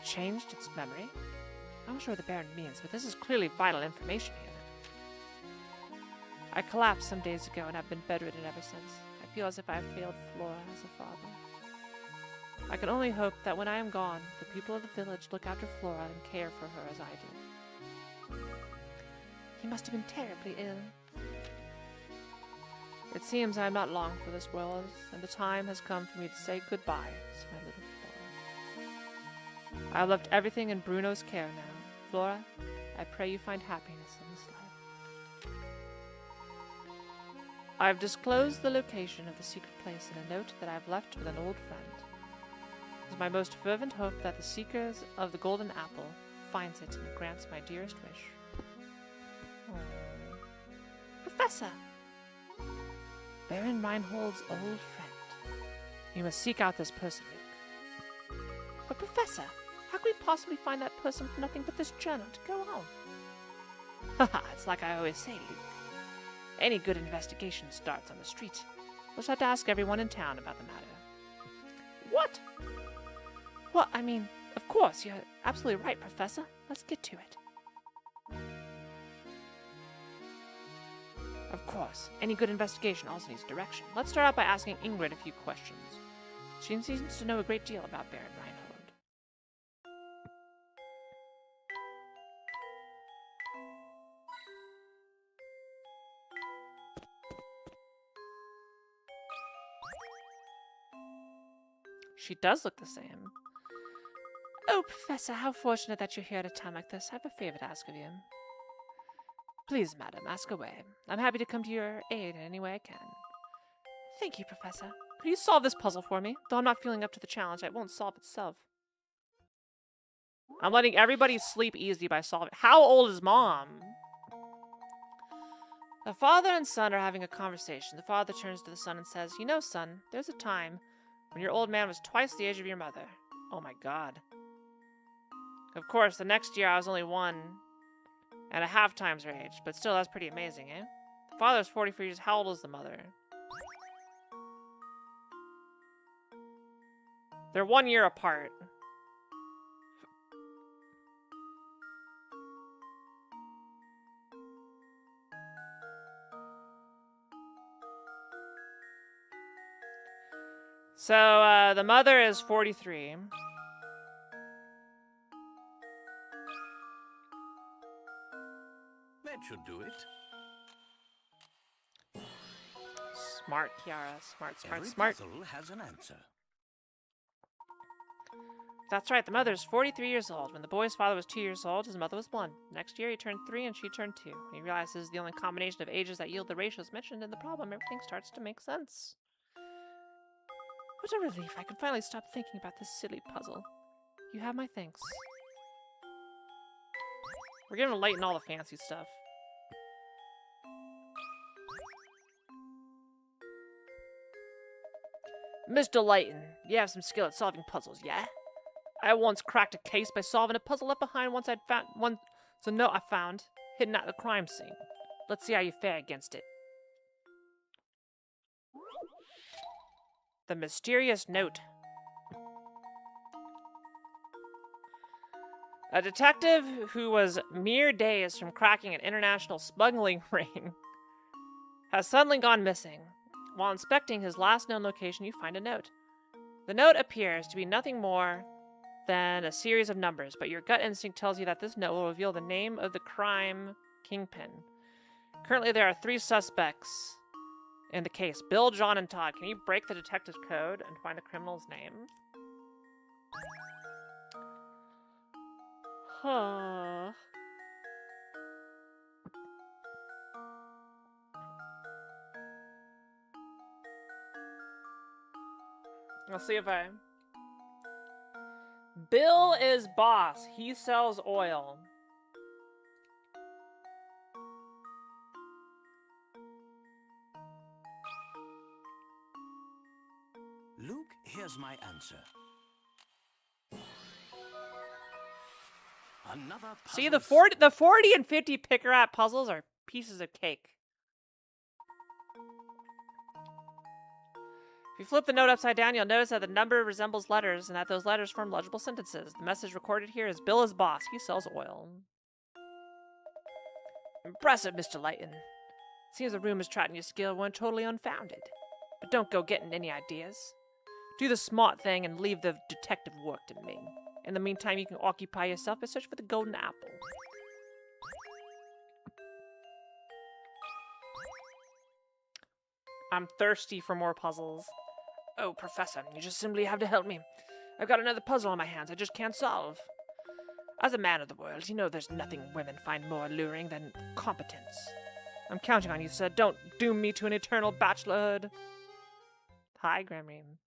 Changed its memory? I'm sure what the Baron means, but this is clearly vital information here. I collapsed some days ago and have been bedridden ever since. I feel as if I have failed Flora as a father. I can only hope that when I am gone, the people of the village look after Flora and care for her as I do. He must have been terribly ill. It seems I am not long for this world, and the time has come for me to say goodbye to my little Flora. I have left everything in Bruno's care now. Flora, I pray you find happiness in this life. I have disclosed the location of the secret place in a note that I have left with an old friend. It is my most fervent hope that the seekers of the golden apple finds it and grants my dearest wish. Aww. Professor! Baron Reinhold's old friend. You must seek out this person, Luke. But Professor, how could we possibly find that person with nothing but this journal to go on? Haha, it's like I always say, Luke. Any good investigation starts on the street. We'll just have to ask everyone in town about the matter. What? Well, I mean, of course, you're absolutely right, Professor. Let's get to it. Of course, any good investigation also needs direction. Let's start out by asking Ingrid a few questions. She seems to know a great deal about Baron Reinhold. She does look the same. Oh, Professor, how fortunate that you're here at a time like this. I have a favor to ask of you. Please, madam, ask away. I'm happy to come to your aid in any way I can. Thank you, Professor. Could you solve this puzzle for me? Though I'm not feeling up to the challenge, it won't solve itself. I'm letting everybody sleep easy by solving. How old is Mom? The father and son are having a conversation. The father turns to the son and says, "You know, son, there's a time when your old man was twice the age of your mother." Oh my god. Of course, the next year I was only 1.5 times her age, but still, that's pretty amazing, eh? The father's 44 years. How old is the mother? They're 1 year apart. So, the mother is 43. That should do it. Smart, Kiara. Smart, smart, Every smart. puzzle has an answer. That's right, the mother is 43 years old. When the boy's father was 2 years old, his mother was 1. Next year, he turned 3 and she turned 2. When he realizes the only combination of ages that yield the ratios mentioned in the problem, everything starts to make sense. What a relief. I can finally stop thinking about this silly puzzle. You have my thanks. We're giving Layton all the fancy stuff. Mr. Layton, you have some skill at solving puzzles, yeah? I once cracked a case by solving a puzzle left behind once a note I found hidden at the crime scene. Let's see how you fare against it. The mysterious note. A detective who was mere days from cracking an international smuggling ring has suddenly gone missing. While inspecting his last known location, you find a note. The note appears to be nothing more than a series of numbers, but your gut instinct tells you that this note will reveal the name of the crime kingpin. Currently, there are 3 suspects in the case: Bill, John, and Todd. Can you break the detective's code and find the criminal's name? Huh. I'll see if I... Bill is boss. He sells oil. Luke, here's my answer. Another puzzle. See, the 40 and 50 picker-at puzzles are pieces of cake. If you flip the note upside down, you'll notice that the number resembles letters and that those letters form legible sentences. The message recorded here is Bill is boss. He sells oil. Impressive, Mr. Layton. Seems the rumors trotting your skill weren't totally unfounded. But don't go getting any ideas. Do the smart thing and leave the detective work to me. In the meantime, you can occupy yourself by searching for the golden apple. I'm thirsty for more puzzles. Oh, Professor, you just simply have to help me. I've got another puzzle on my hands I just can't solve. As a man of the world, you know there's nothing women find more alluring than competence. I'm counting on you, sir. Don't doom me to an eternal bachelorhood. Hi, Grameen.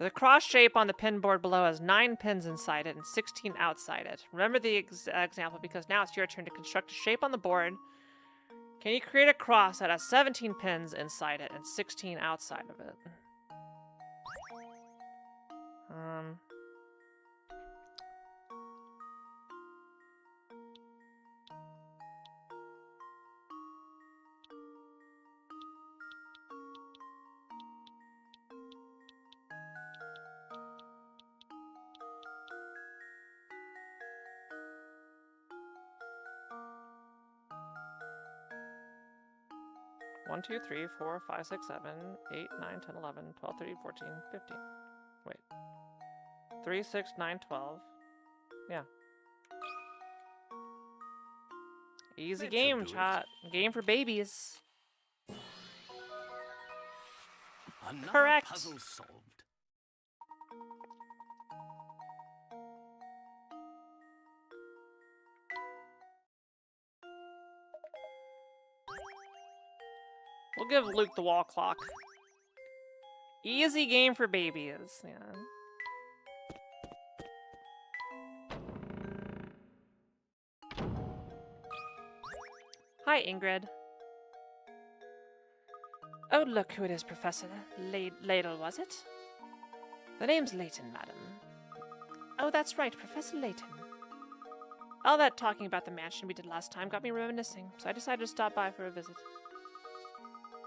The cross shape on the pin board below has 9 pins inside it and 16 outside it. Remember the example because now it's your turn to construct a shape on the board. Can you create a cross that has 17 pins inside it and 16 outside of it? 1, 2, 3, 4, 5, 6, 7, 8, 9, 10, 11, 12, 13, 14, 15. Wait. 3, 6, 9, 12. Yeah. Easy game, chat. Game for babies. Another Correct. puzzle solved. We'll give Luke the wall clock. Easy game for babies. Yeah. Hi, Ingrid. Oh, look who it is, Professor. Ladle, was it? The name's Layton, madam. Oh, that's right, Professor Layton. All that talking about the mansion we did last time got me reminiscing, so I decided to stop by for a visit.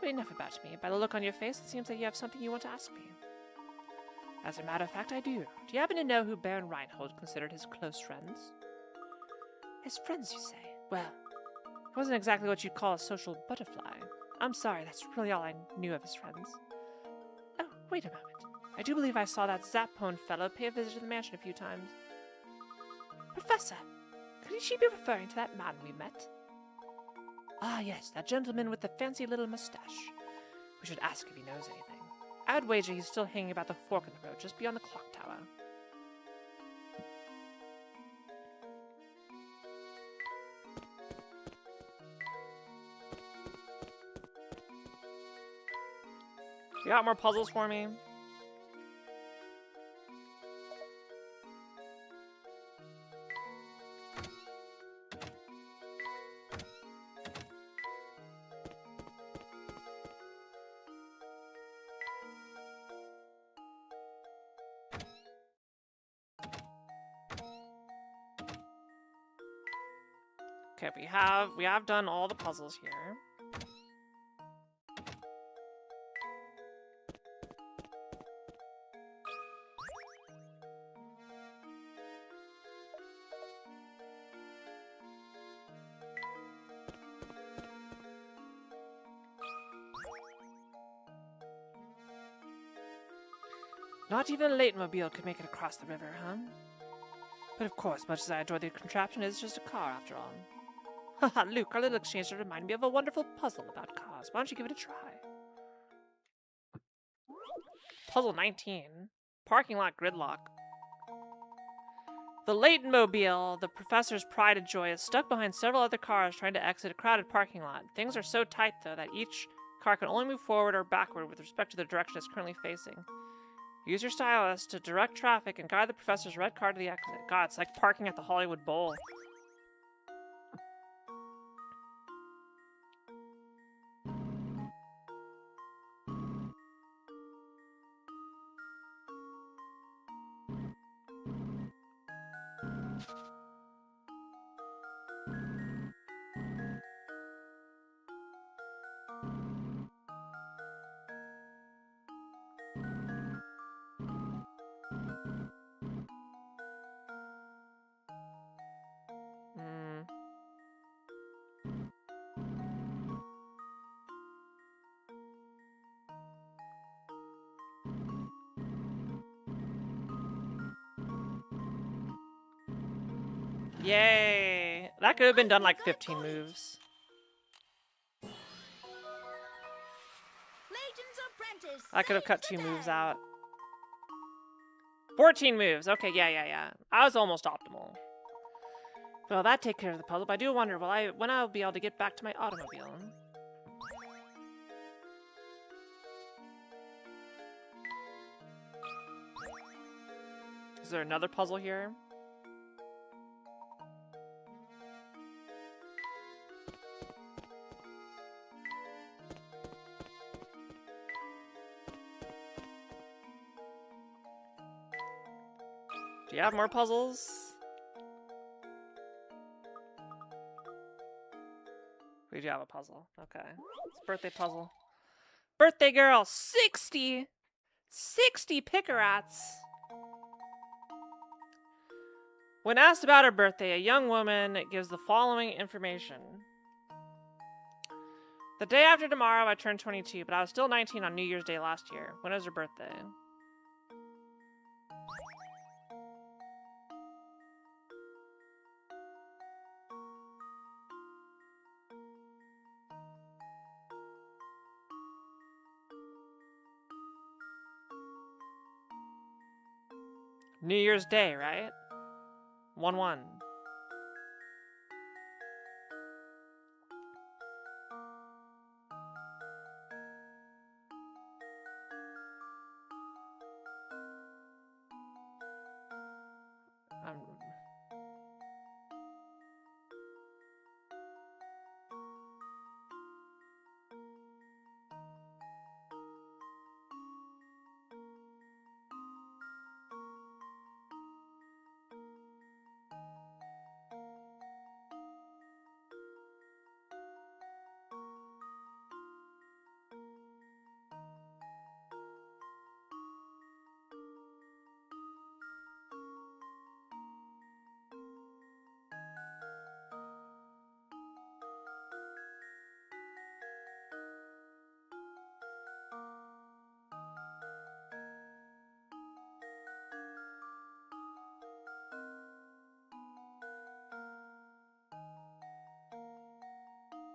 But enough about me. By the look on your face, it seems that you have something you want to ask me. As a matter of fact, I do. Do you happen to know who Baron Reinhold considered his close friends? His friends, you say? Well, I wasn't exactly what you'd call a social butterfly. I'm sorry, that's really all I knew of his friends. Oh, wait a moment. I do believe I saw that Zappone fellow pay a visit to the mansion a few times. Professor, could she be referring to that man we met? Ah, yes, that gentleman with the fancy little mustache. We should ask if he knows anything. I would wager he's still hanging about the fork in the road just beyond the clock tower. You got more puzzles for me? Okay, we have done all the puzzles here. Not even a Leitmobile could make it across the river, huh? But of course, much as I adore the contraption, it's just a car after all. Haha, Luke, our little exchange reminded me of a wonderful puzzle about cars. Why don't you give it a try? Puzzle 19. Parking lot gridlock. The Leitmobile, the professor's pride and joy, is stuck behind several other cars trying to exit a crowded parking lot. Things are so tight, though, that each car can only move forward or backward with respect to the direction it's currently facing. Use your stylus to direct traffic and guide the professor's red car to the exit. God, it's like parking at the Hollywood Bowl. Yay! That could have been done like 15 moves. I could have cut 2 moves out. 14 moves. Okay, yeah. I was almost optimal. Well, that takes care of the puzzle, but I do wonder when I'll be able to get back to my automobile. Is there another puzzle here? Do you have more puzzles? We do have a puzzle. Okay. It's a birthday puzzle. Birthday girl! 60! 60 Picarats! When asked about her birthday, a young woman gives the following information. The day after tomorrow, I turned 22, but I was still 19 on New Year's Day last year. When is her birthday? New Year's Day, right? 1-1.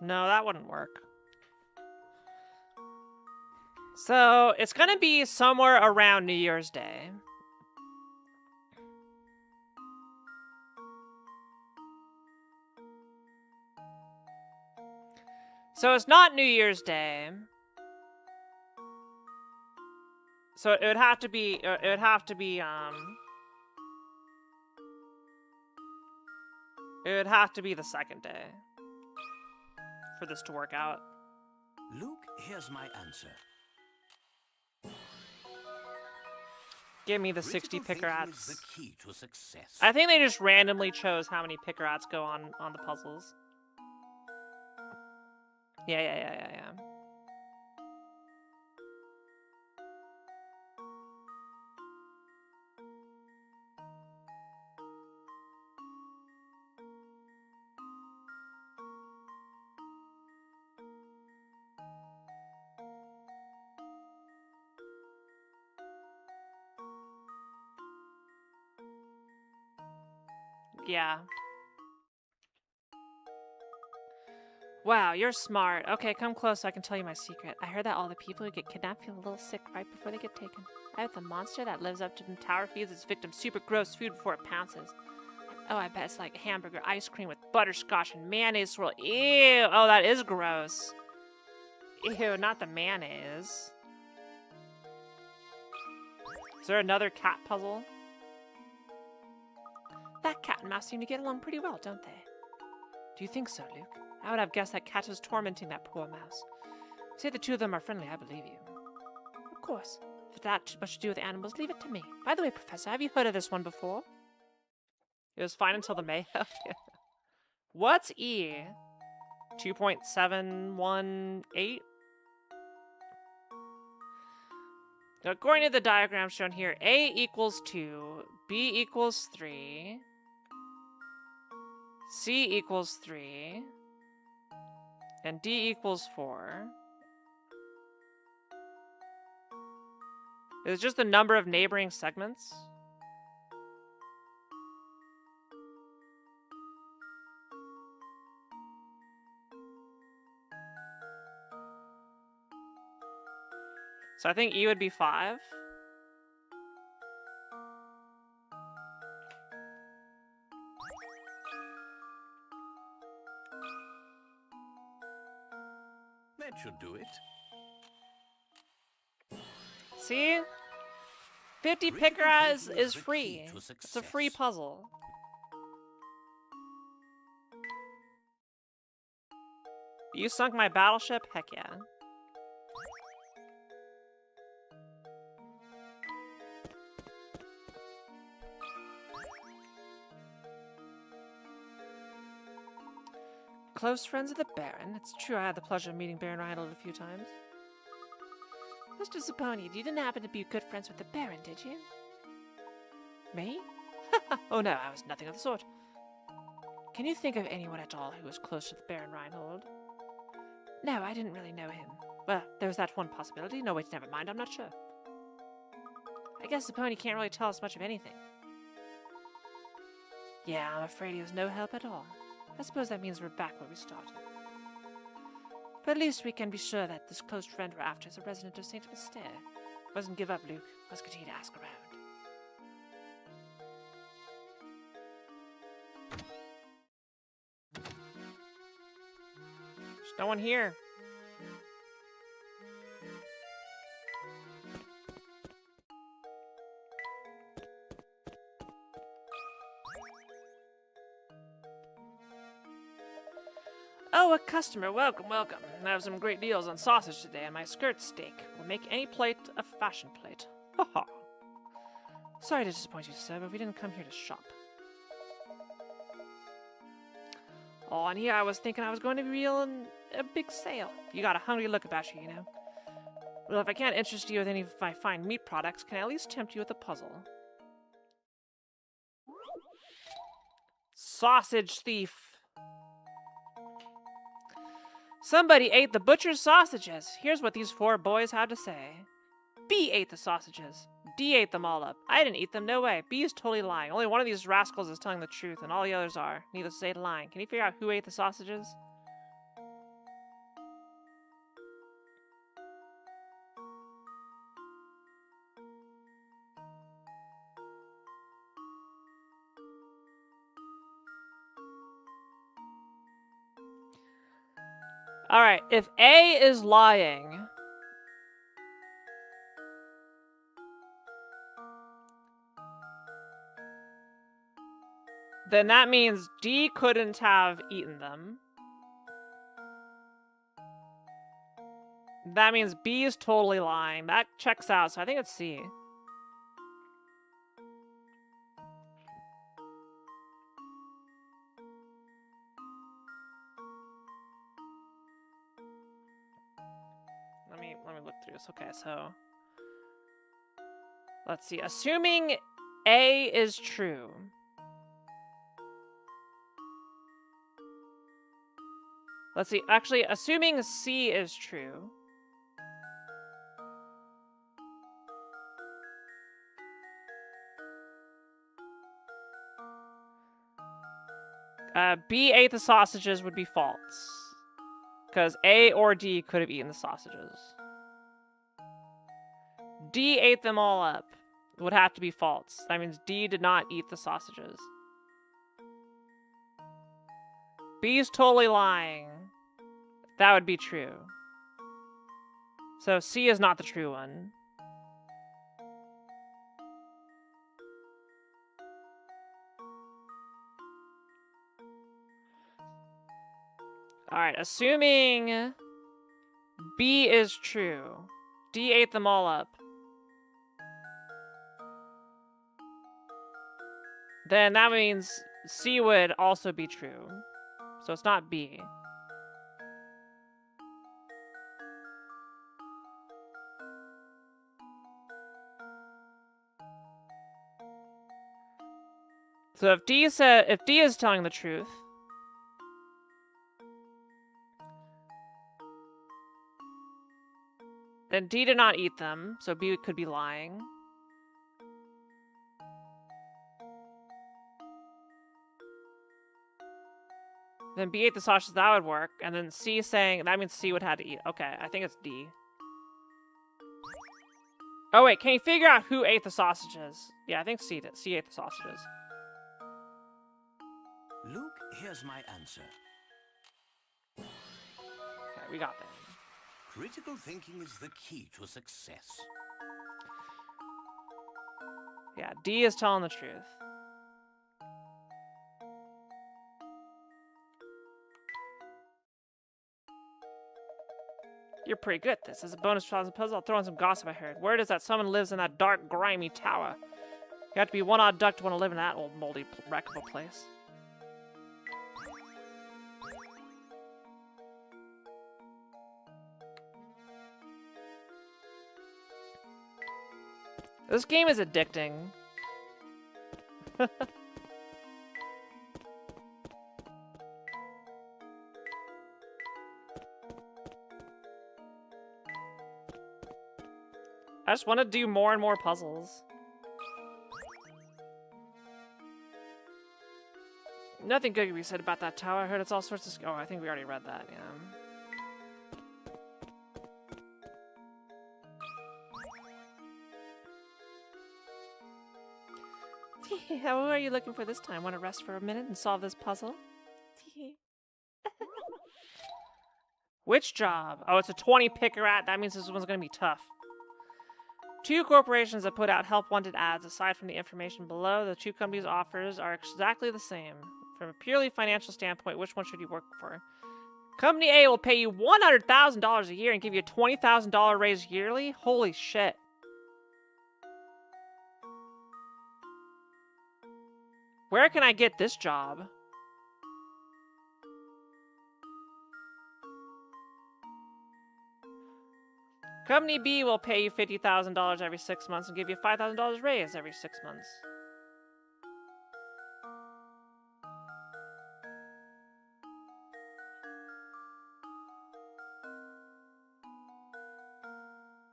No, that wouldn't work. So, it's gonna be somewhere around New Year's Day. So it's not New Year's Day. So it would have to be, it would have to be the second day for this to work out. Luke, here's my answer. Give me the 60 Critical thinking is Picarats. the key to success. I think they just randomly chose how many Picarats go on the puzzles. Yeah. Yeah. Wow, you're smart. Okay, come close so I can tell you my secret. I heard that all the people who get kidnapped feel a little sick right before they get taken. I bet the monster that lives up to the tower feeds its victims super gross food before it pounces. Oh, I bet it's like hamburger ice cream with butterscotch and mayonnaise swirl. Ew! Oh, that is gross. Ew, not the mayonnaise. Is there another cat puzzle? That cat and mouse seem to get along pretty well, don't they? Do you think so, Luke? I would have guessed that cat was tormenting that poor mouse. Say the two of them are friendly, I believe you. Of course. If that's much to do with animals, leave it to me. By the way, Professor, have you heard of this one before? It was fine until the mayhem. What's E? 2.718? According to the diagram shown here, A equals 2, B equals 3, C equals 3, and D equals 4. Is it just the number of neighboring segments? So I think E would be 5. That should do it. See? 50 Critical Pickeras thinking is the key free. to It's a free success. puzzle. You sunk my battleship? Heck yeah. Close friends of the Baron. It's true I had the pleasure of meeting Baron Reinhold a few times. Mr. Zapponi, you didn't happen to be good friends with the Baron, did you? Me? Oh no, I was nothing of the sort. Can you think of anyone at all who was close to the Baron Reinhold? No, I didn't really know him. Well, there was that one possibility. No, wait, never mind, I'm not sure. I guess Zapponi can't really tell us much of anything. Yeah, I'm afraid he was no help at all. I suppose that means we're back where we started. But at least we can be sure that this close friend we're after is a resident of St. Mystere. Mustn't give up, Luke. Must continue to ask around. There's no one here. Oh, a customer. Welcome, welcome. I have some great deals on sausage today, and my skirt steak will make any plate a fashion plate. Ha ha. Sorry to disappoint you, sir, but we didn't come here to shop. Oh, and here I was thinking I was going to be reeling a big sale. You got a hungry look about you, you know. Well, if I can't interest you with any of my fine meat products, can I at least tempt you with a puzzle? Sausage thief. Somebody ate the butcher's sausages. Here's what these 4 boys had to say. B ate the sausages. D ate them all up. I didn't eat them, no way. B is totally lying. Only one of these rascals is telling the truth, and all the others are. Needless to say, lying. Can you figure out who ate the sausages? Alright, if A is lying... then that means D couldn't have eaten them. That means B is totally lying. That checks out, so I think it's C. Let me look through this. Okay, so let's see. Assuming A is true. Let's see. Actually, assuming C is true. B ate the sausages would be false. Because A or D could have eaten the sausages. D ate them all up. It would have to be false. That means D did not eat the sausages. B's totally lying. That would be true. So C is not the true one. Alright, assuming B is true. D ate them all up. Then that means C would also be true. So it's not B. So if D is telling the truth, then D did not eat them, so B could be lying. Then B ate the sausages, that would work. And then C saying, that means C would have to eat. Okay, I think it's D. Oh wait, can you figure out who ate the sausages? Yeah, I think C did. C ate the sausages. Luke, here's my answer. Okay, we got that. Critical thinking is the key to success. Yeah, D is telling the truth. You're pretty good at this. As a bonus puzzle, I'll throw in some gossip I heard. Word is that someone lives in that dark, grimy tower. You have to be one odd duck to want to live in that old moldy wreck of a place. This game is addicting. I just want to do more and more puzzles. Nothing good can be said about that tower. I heard it's all sorts of... Oh, I think we already read that, yeah. What are you looking for this time? Want to rest for a minute and solve this puzzle? Which job? Oh, it's a 20 picker at. That means this one's going to be tough. 2 corporations that put out help-wanted ads. Aside from the information below, the 2 companies' offers are exactly the same. From a purely financial standpoint, which one should you work for? Company A will pay you $100,000 a year and give you a $20,000 raise yearly? Holy shit. Where can I get this job? Company B will pay you $50,000 every 6 months and give you a $5,000 raise every 6 months.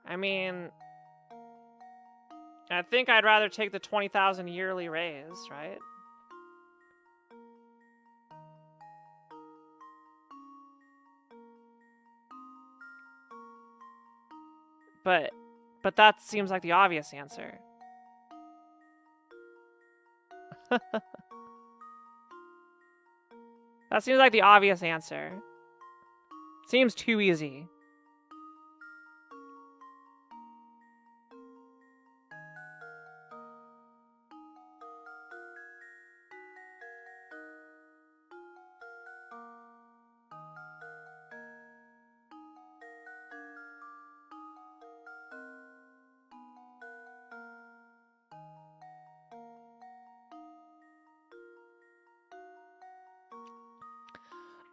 I mean, I think I'd rather take the $20,000 yearly raise, right? But that seems like the obvious answer. That seems like the obvious answer. Seems too easy.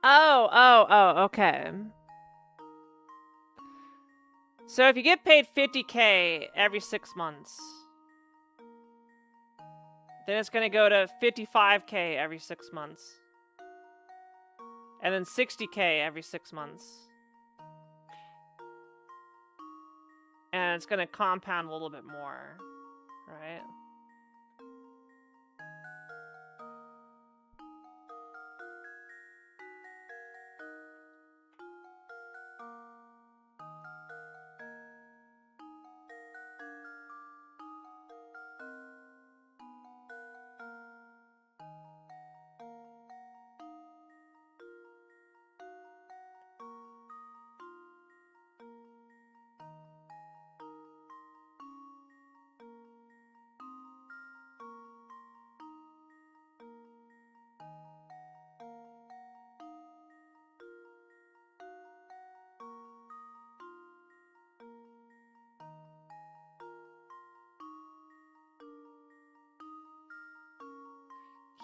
Oh, okay. So if you get paid $50K every 6 months, then it's going to go to $55K every 6 months. And then $60K every 6 months. And it's going to compound a little bit more, right?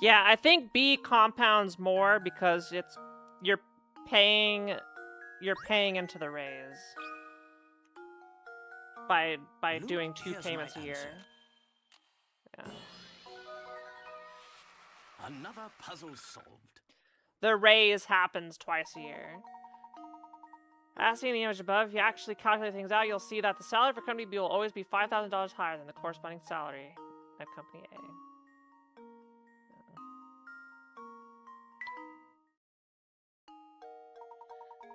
Yeah, I think B compounds more because you're paying into the raise by Luke, doing 2 here's payments a my year. answer. Yeah. Another puzzle solved. The raise happens twice a year. As seen in the image above, if you actually calculate things out, you'll see that the salary for Company B will always be $5,000 higher than the corresponding salary at Company A.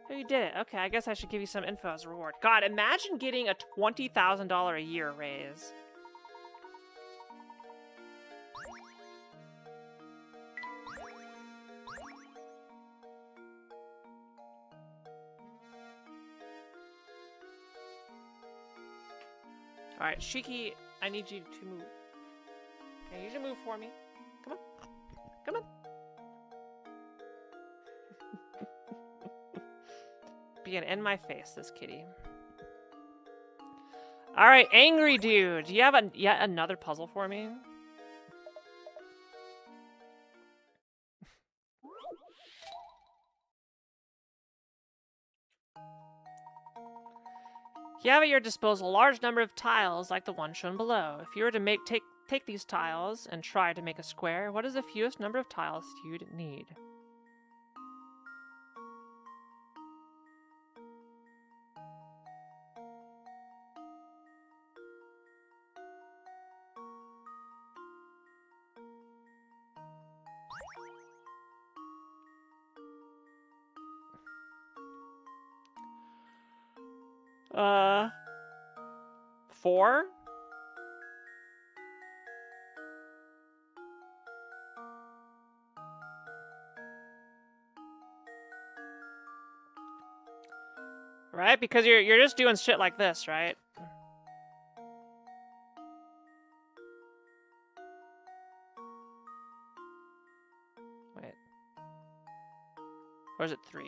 Oh, you did it. Okay, I guess I should give you some info as a reward. God, imagine getting a $20,000 a year raise. Alright, Shiki, I need you to move. I need you to move for me. Come on. Come on. Being in my face, this kitty. Alright, angry dude. Do you have yet another puzzle for me? You have at your disposal a large number of tiles like the one shown below. If you were to take these tiles and try to make a square, what is the fewest number of tiles you'd need? Four? Right? Because you're just doing shit like this, right? Wait. Or is it 3?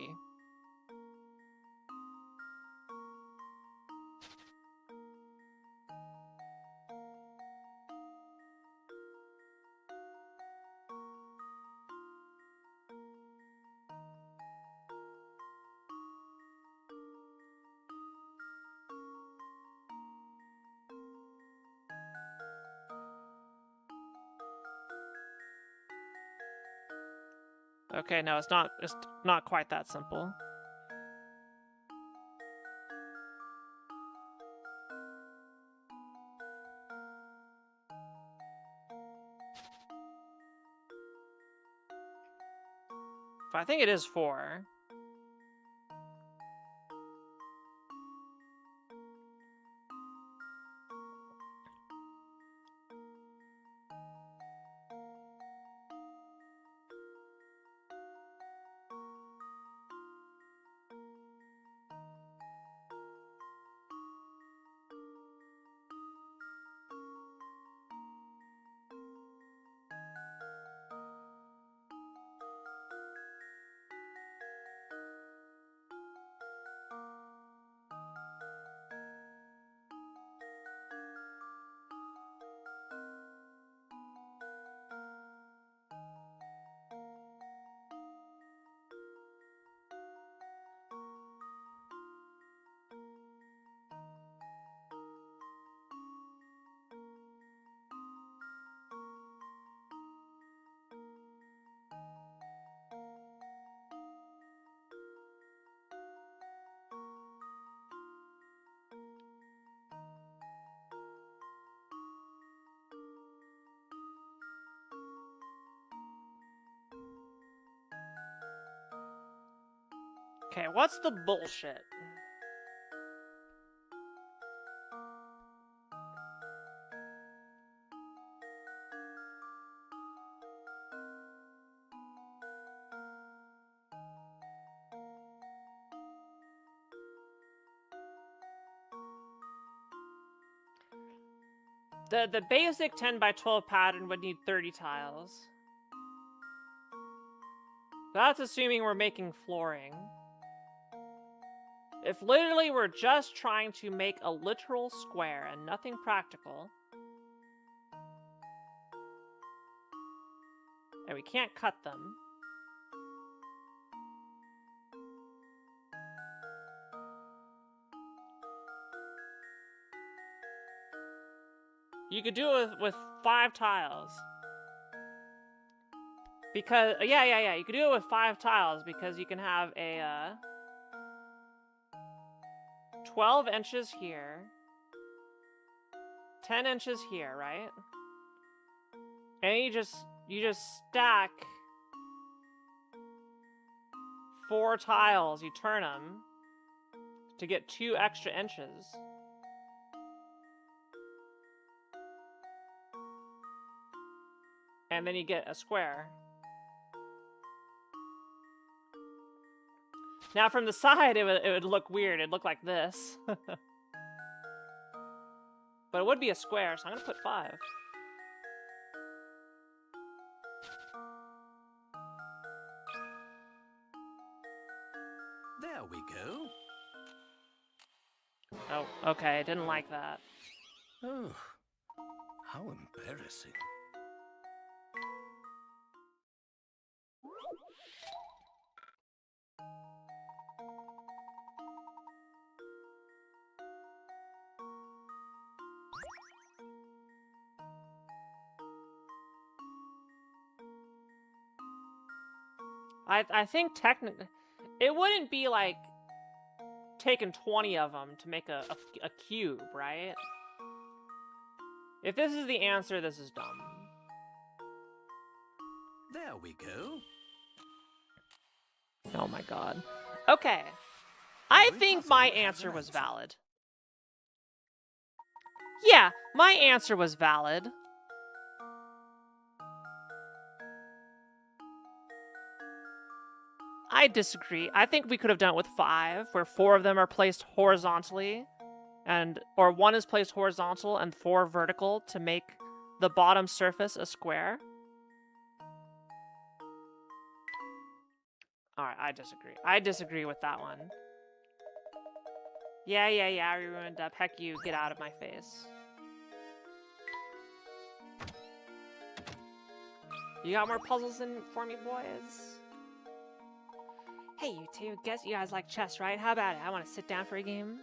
Okay, no, it's not quite that simple. But I think it is 4. Okay, what's the bullshit? The basic 10 by 12 pattern would need 30 tiles. That's assuming we're making flooring. If literally we're just trying to make a literal square and nothing practical, and we can't cut them, you could do it with 5 tiles. Because, yeah, you could do it with 5 tiles because you can have a, 12 inches here, 10 inches here, right? And you just stack 4 tiles. You turn them to get 2 extra inches. And then you get a square. Now from the side, it would look weird. It'd look like this. But it would be a square, so I'm gonna put 5. There we go. Oh, okay. I didn't like that. Oh, how embarrassing. I think technically, it wouldn't be like taking 20 of them to make a cube, right? If this is the answer, this is dumb. There we go. Oh my god. Okay. I think my answer was valid. Yeah, my answer was valid. I disagree. I think we could have done it with 5, where 4 of them are placed horizontally, or 1 is placed horizontal and 4 vertical to make the bottom surface a square. Alright, I disagree. I disagree with that one. Yeah, I ruined up. Heck you, get out of my face. You got more puzzles for me, boys? Hey, you two. Guess you guys like chess, right? How about it? I want to sit down for a game.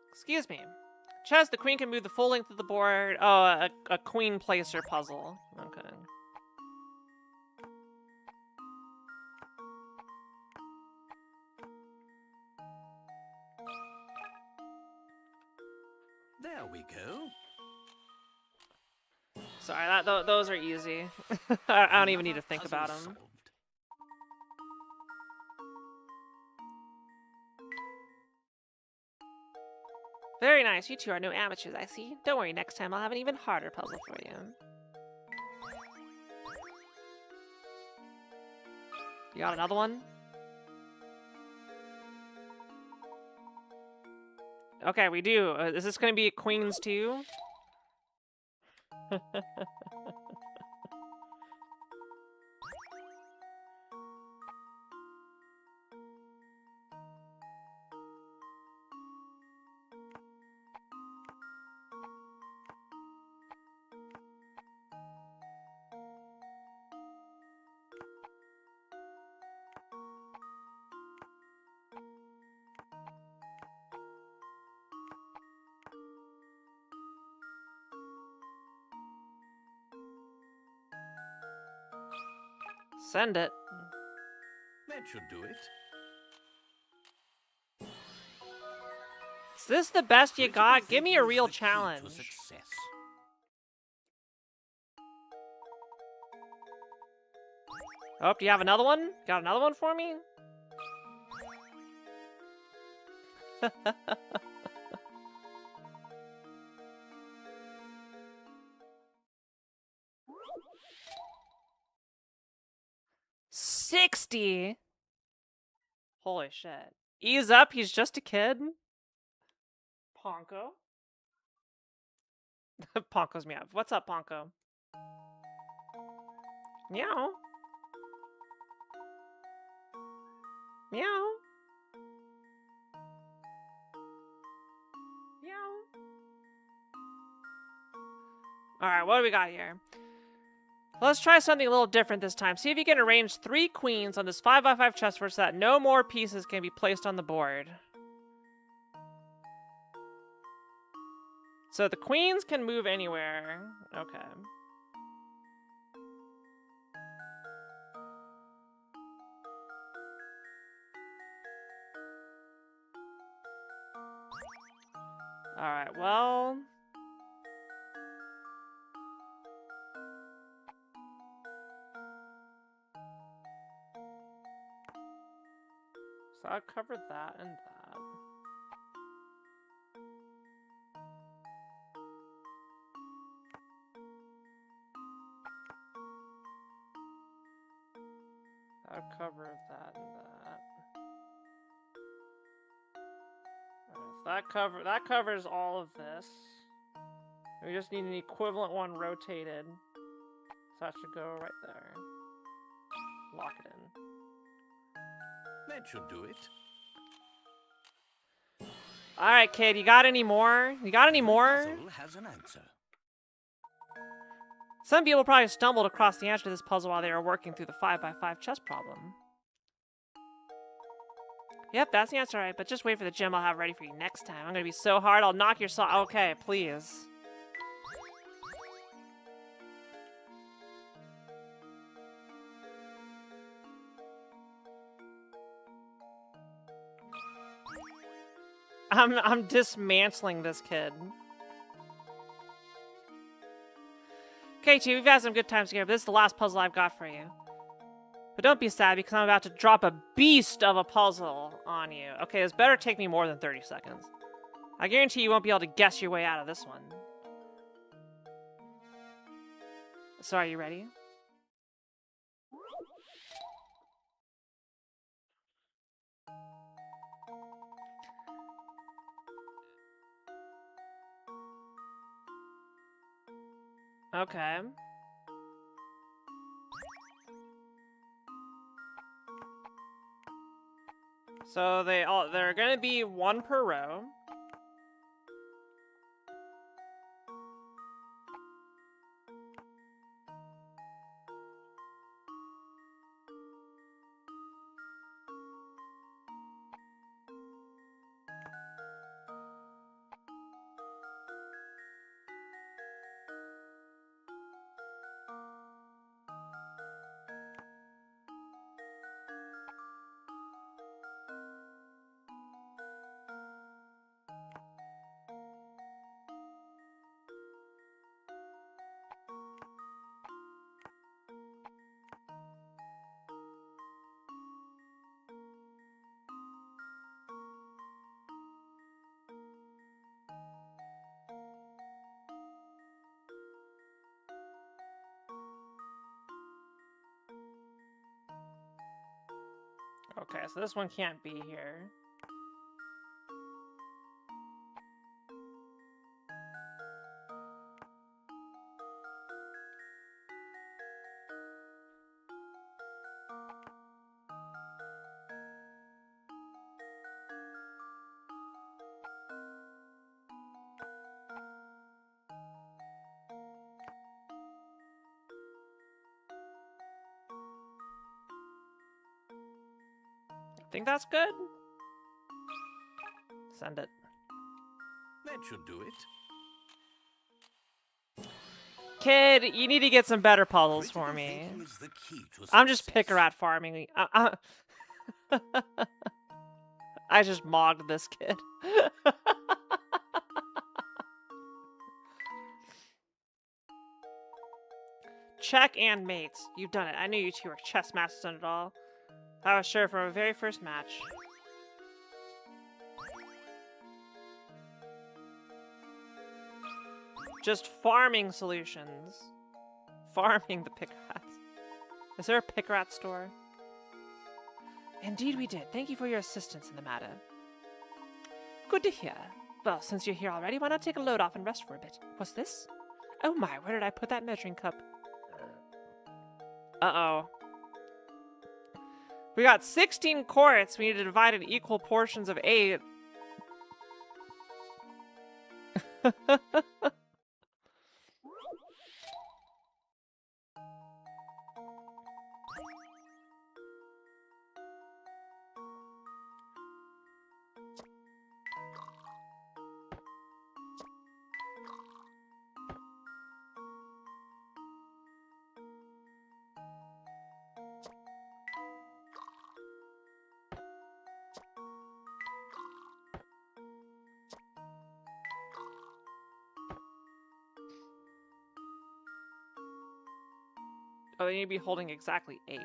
Excuse me. Chess, the queen can move the full length of the board. Oh, a queen placer puzzle. Okay. There we go. Sorry, those are easy. I don't even need to think about them. Solved. Very nice. You two are no amateurs, I see. Don't worry, next time I'll have an even harder puzzle for you. You got another one? Okay, we do. Is this going to be a Queens too? Send it. That should do it. Is this the best you got? Give me a Critical real thinking is the key to challenge. success. Oh, do you have another one? Got another one for me? $60? Holy shit. Ease up, he's just a kid. Ponko? Ponko's meow. What's up, Ponko? Meow. Meow. Meow. Alright, what do we got here? Let's try something a little different this time. See if you can arrange 3 queens on this 5x5 chessboard so that no more pieces can be placed on the board. So the queens can move anywhere. Okay. Alright, well... So I covered that and that. I'll cover that and that. Alright, so that covers all of this. We just need an equivalent one rotated. So that should go right there. Lock it in. That should do it. Alright, kid, you got any more? You got any more? Puzzle has an answer. Some people probably stumbled across the answer to this puzzle while they were working through the 5x5 chess problem. Yep, that's the answer, right? But just wait for the gym I'll have ready for you next time. I'm gonna be so hard, I'll knock your okay, please. I'm dismantling this kid. Okay, Chi, we've had some good times together, but this is the last puzzle I've got for you. But don't be sad, because I'm about to drop a beast of a puzzle on you. Okay, this better take me more than 30 seconds. I guarantee you won't be able to guess your way out of this one. So are you ready? Okay. So they're gonna be one per row. Okay, so this one can't be here. Think that's good? Send it. That should do it. Kid, you need to get some better puzzles Critical for me. thinking is the key to I'm just success. pick-a-rat farming. I just mogged this kid. Check and mates. You've done it. I knew you two were chess masters on it all. I was sure from our very first match. Just farming solutions. Farming the pick-a-rats. Is there a pick-a-rat store? Indeed we did. Thank you for your assistance in the matter. Good to hear. Well, since you're here already, why not take a load off and rest for a bit? What's this? Oh my, where did I put that measuring cup? Uh-oh. We got 16 quarts. We need to divide in equal portions of 8. Oh, they need to be holding exactly 8.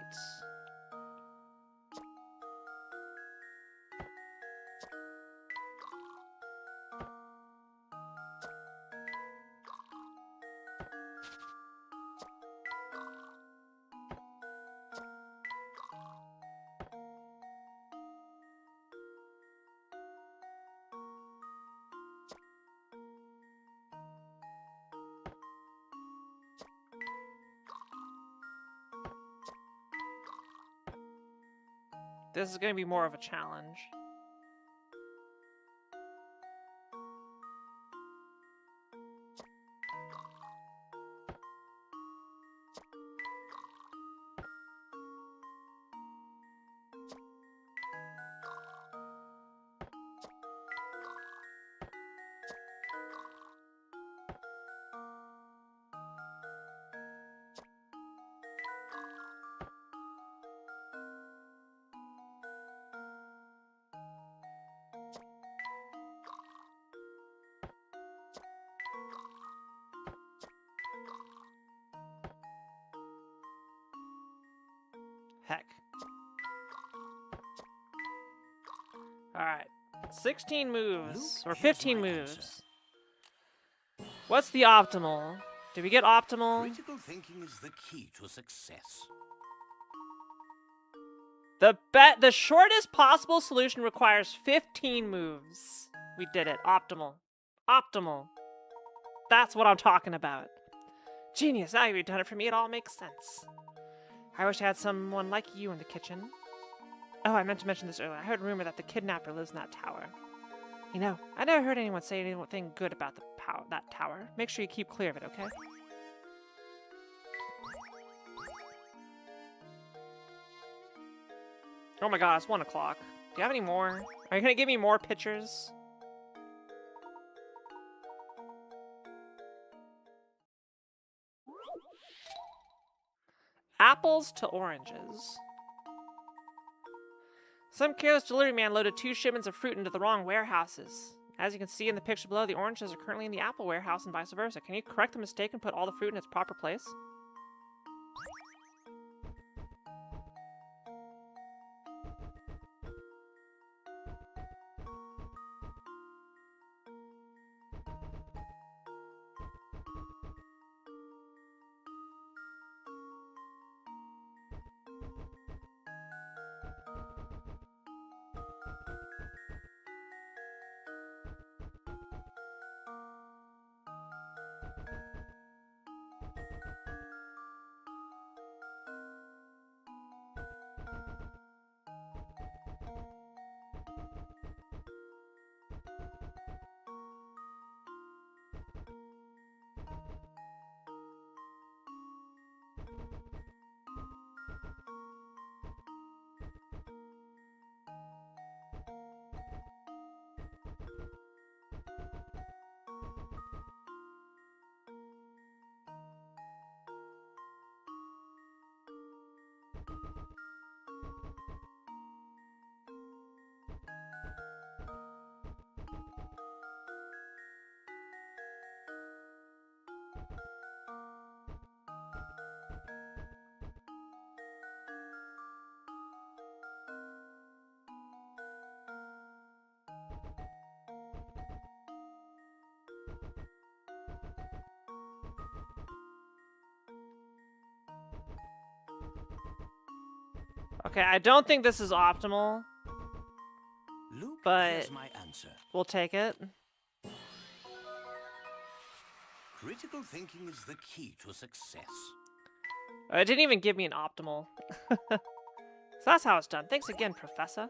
This is going to be more of a challenge. Heck. Alright. 16 moves. Or 15 moves. What's the optimal? Did we get optimal? Critical thinking is the key to success. The shortest possible solution requires 15 moves. We did it. Optimal. Optimal. That's what I'm talking about. Genius. Now you've done it for me. It all makes sense. I wish I had someone like you in the kitchen. Oh, I meant to mention this earlier. I heard a rumor that the kidnapper lives in that tower. You know, I never heard anyone say anything good about that tower. Make sure you keep clear of it, okay? Oh my god, it's 1 o'clock. Do you have any more? Are you gonna give me more pictures? Apples to oranges. Some careless delivery man loaded 2 shipments of fruit into the wrong warehouses. As you can see in the picture below, the oranges are currently in the apple warehouse and vice versa. Can you correct the mistake and put all the fruit in its proper place? Okay, I don't think this is optimal, Luke, but here's my answer. we'll take it. Critical thinking is the key to success. It didn't even give me an optimal. So that's how it's done. Thanks again, Professor.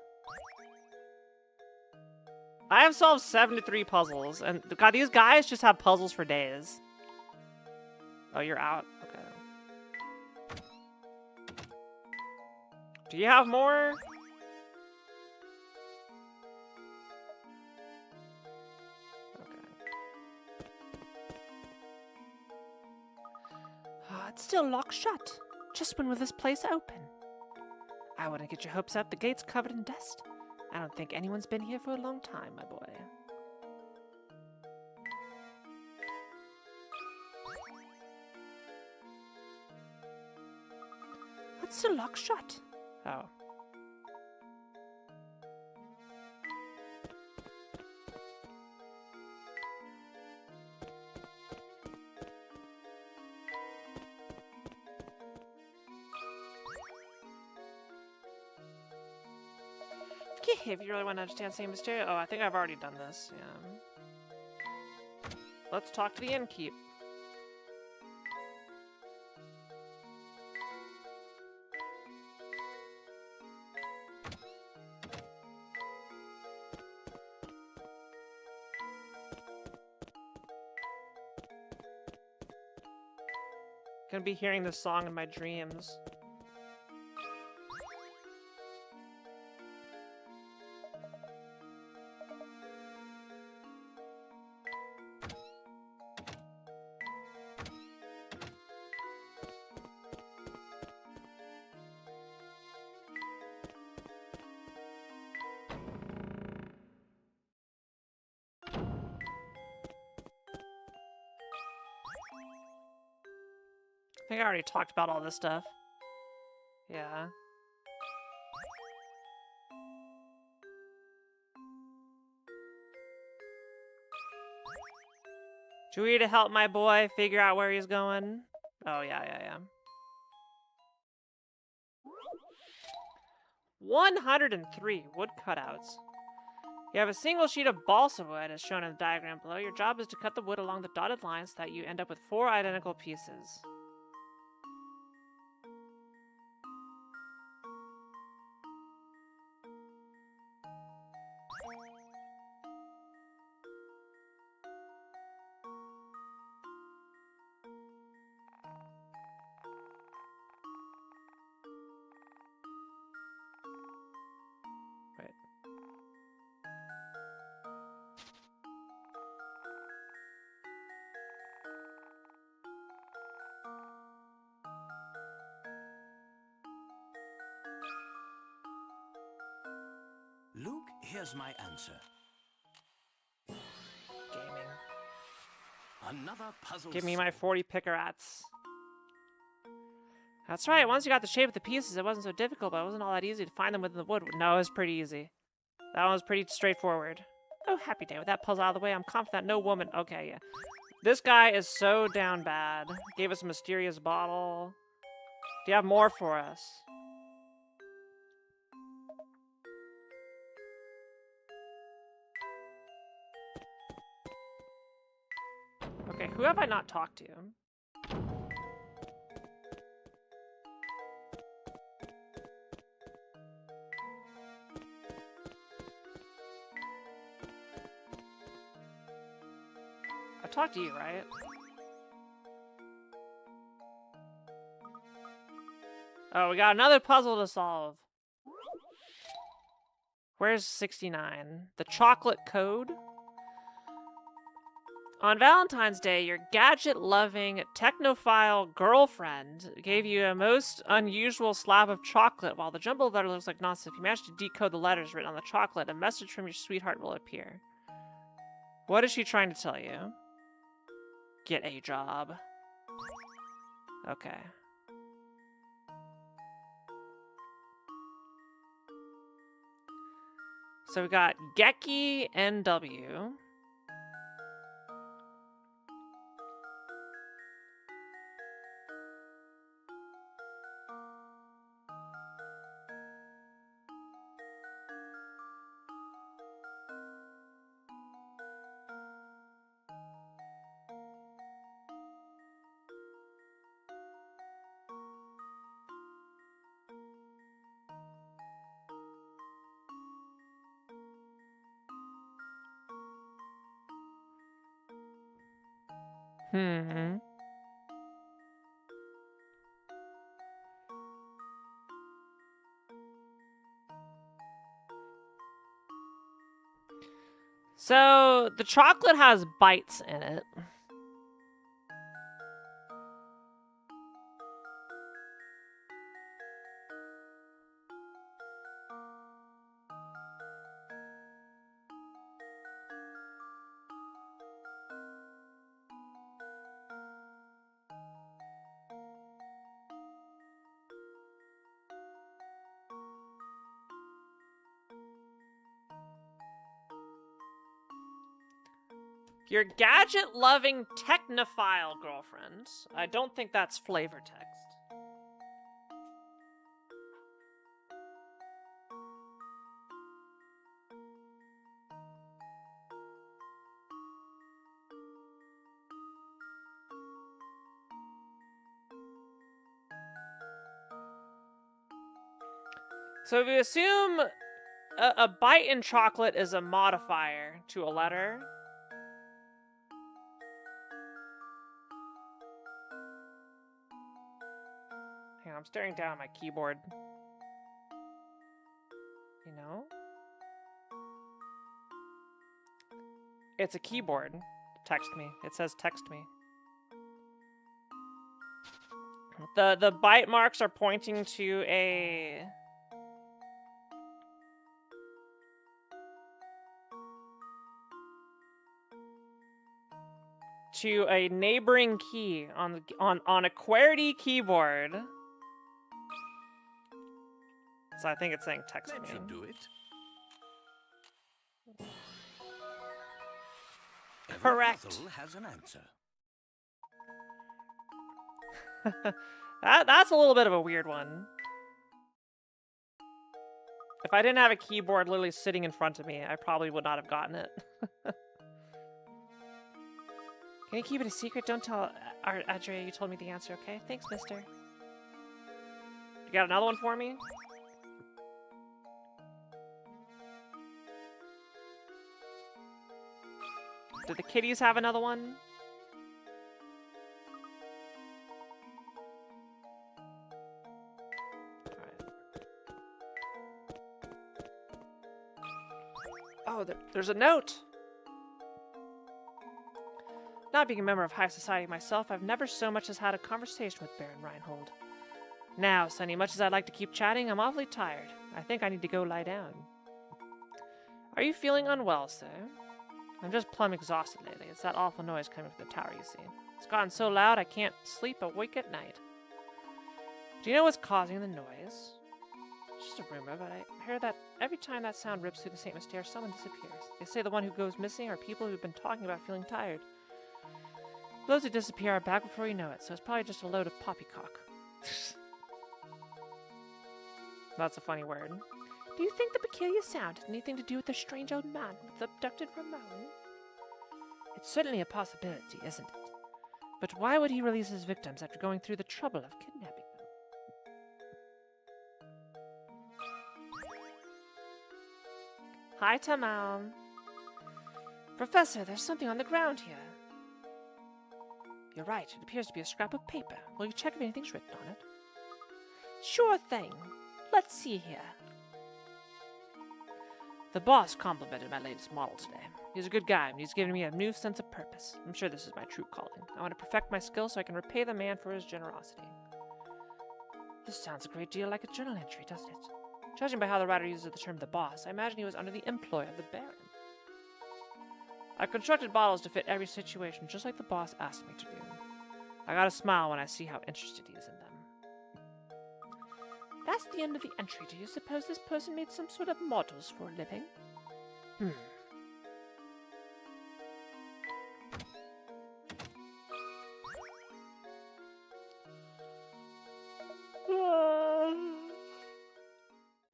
I have solved 73 puzzles, and god, these guys just have puzzles for days. Oh, you're out? Okay. Do you have more? Okay. It's still locked shut. Just when will this place open? I wouldn't get your hopes up. The gate's covered in dust. I don't think anyone's been here for a long time, my boy. It's still locked shut. Oh. If you really want to understand Saint Mysterio, oh, I think I've already done this. Yeah. Let's talk to the innkeep. Gonna be hearing this song in my dreams. I think I already talked about all this stuff. Yeah. Chewie to help my boy figure out where he's going. Oh, yeah. 103 wood cutouts. You have a single sheet of balsa wood as shown in the diagram below. Your job is to cut the wood along the dotted lines so that you end up with 4 identical pieces. Wait. Luke, here's my answer. Gaming. Another puzzle. Give me my 40 pickerats. That's right, once you got the shape of the pieces, it wasn't so difficult, but it wasn't all that easy to find them within the wood. No, it was pretty easy. That one was pretty straightforward. Oh, happy day. With that puzzle out of the way, I'm confident no woman... Okay, yeah. This guy is so down bad. Gave us a mysterious bottle. Do you have more for us? Okay, who have I not talked to? I talked to you, right? Oh, we got another puzzle to solve. Where's 69? The chocolate code? On Valentine's Day, your gadget-loving, technophile girlfriend gave you a most unusual slab of chocolate. While the jumbled letter looks like nonsense, if you manage to decode the letters written on the chocolate, a message from your sweetheart will appear. What is she trying to tell you? Get a job. Okay. So we got Geki NW. So, the chocolate has bites in it. Your gadget-loving technophile girlfriend. I don't think that's flavor text. So if you assume a bite in chocolate is a modifier to a letter, I'm staring down at my keyboard. You know? It's a keyboard. Text me. It says text me. The bite marks are pointing to a... to a neighboring key on a QWERTY keyboard. So I think it's saying text me. That should do it. Correct. Every puzzle has an answer. That's a little bit of a weird one. If I didn't have a keyboard literally sitting in front of me, I probably would not have gotten it. Can you keep it a secret? Don't tell Adria you told me the answer, okay? Thanks, mister. You got another one for me? Did the kitties have another one? Alright. Oh, there's a note! Not being a member of high society myself, I've never so much as had a conversation with Baron Reinhold. Now, Sonny, much as I'd like to keep chatting, I'm awfully tired. I think I need to go lie down. Are you feeling unwell, sir? I'm just plumb exhausted lately. It's that awful noise coming from the tower, you see. It's gotten so loud I can't sleep awake at night. Do you know what's causing the noise? It's just a rumor, but I hear that every time that sound rips through the St. Mystere, someone disappears. They say the one who goes missing are people who've been talking about feeling tired. Those who disappear are back before you know it, so it's probably just a load of poppycock. That's a funny word. Do you think the peculiar sound has anything to do with the strange old man with the abducted Ramon? It's certainly a possibility, isn't it? But why would he release his victims after going through the trouble of kidnapping them? Hi, Tamam. Professor, there's something on the ground here. You're right, it appears to be a scrap of paper. Will you check if anything's written on it? Sure thing. Let's see here. The boss complimented my latest model today. He's a good guy, and he's given me a new sense of purpose. I'm sure this is my true calling. I want to perfect my skills so I can repay the man for his generosity. This sounds a great deal like a journal entry, doesn't it? Judging by how the writer uses the term the boss, I imagine he was under the employ of the Baron. I've constructed bottles to fit every situation, just like the boss asked me to do. I gotta smile when I see how interested he is in them. That's the end of the entry. Do you suppose this person made some sort of models for a living?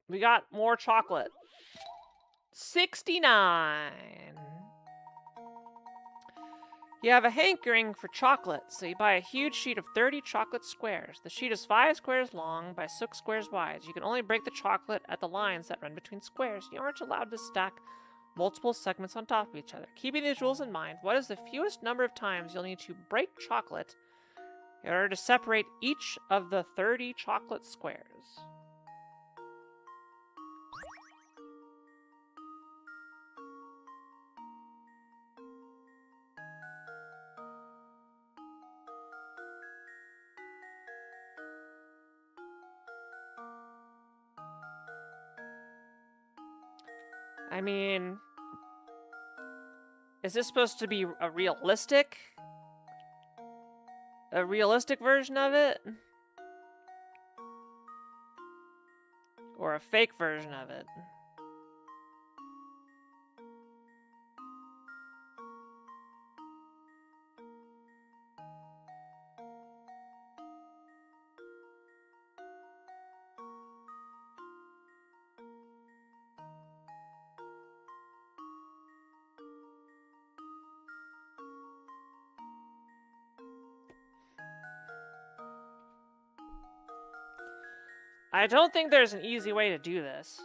We got more chocolate. 69. You have a hankering for chocolate, so you buy a huge sheet of 30 chocolate squares. The sheet is 5 squares long by 6 squares wide. You can only break the chocolate at the lines that run between squares. You aren't allowed to stack multiple segments on top of each other. Keeping these rules in mind, what is the fewest number of times you'll need to break chocolate in order to separate each of the 30 chocolate squares? I mean, is this supposed to be a realistic version of it? Or a fake version of it? I don't think there's an easy way to do this.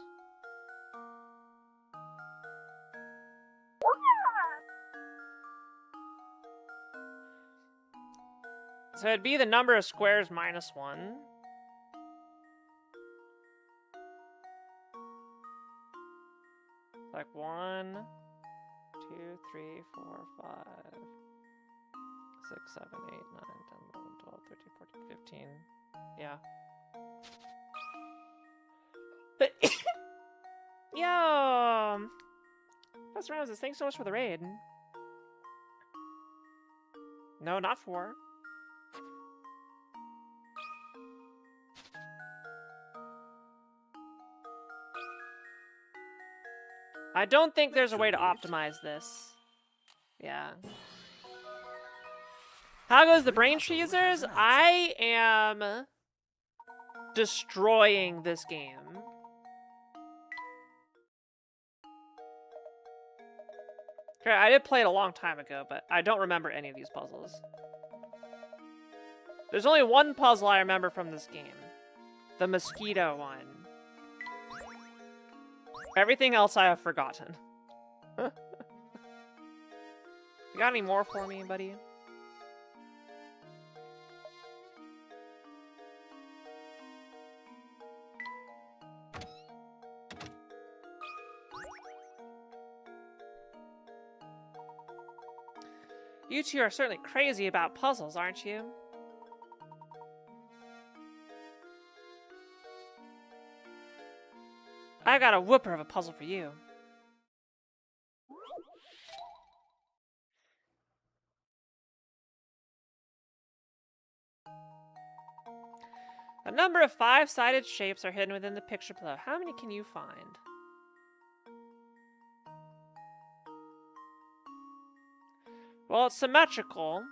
So it'd be the number of squares minus 1. Yep, 1, 2, 3, 4, 5, 6, 7, 8, 9, 10, 11, 12, 13, 14, 15. Yeah. But yo, Professor Roses, thanks so much for the raid. No, not 4. I don't think there's a way to optimize this. Yeah. How goes the brain users? I am destroying this game. Okay, I did play it a long time ago, but I don't remember any of these puzzles. There's only one puzzle I remember from this game. The mosquito one. Everything else I have forgotten. You got any more for me, buddy? You two are certainly crazy about puzzles, aren't you? I got a whooper of a puzzle for you. A number of 5-sided shapes are hidden within the picture below. How many can you find? Well, it's symmetrical.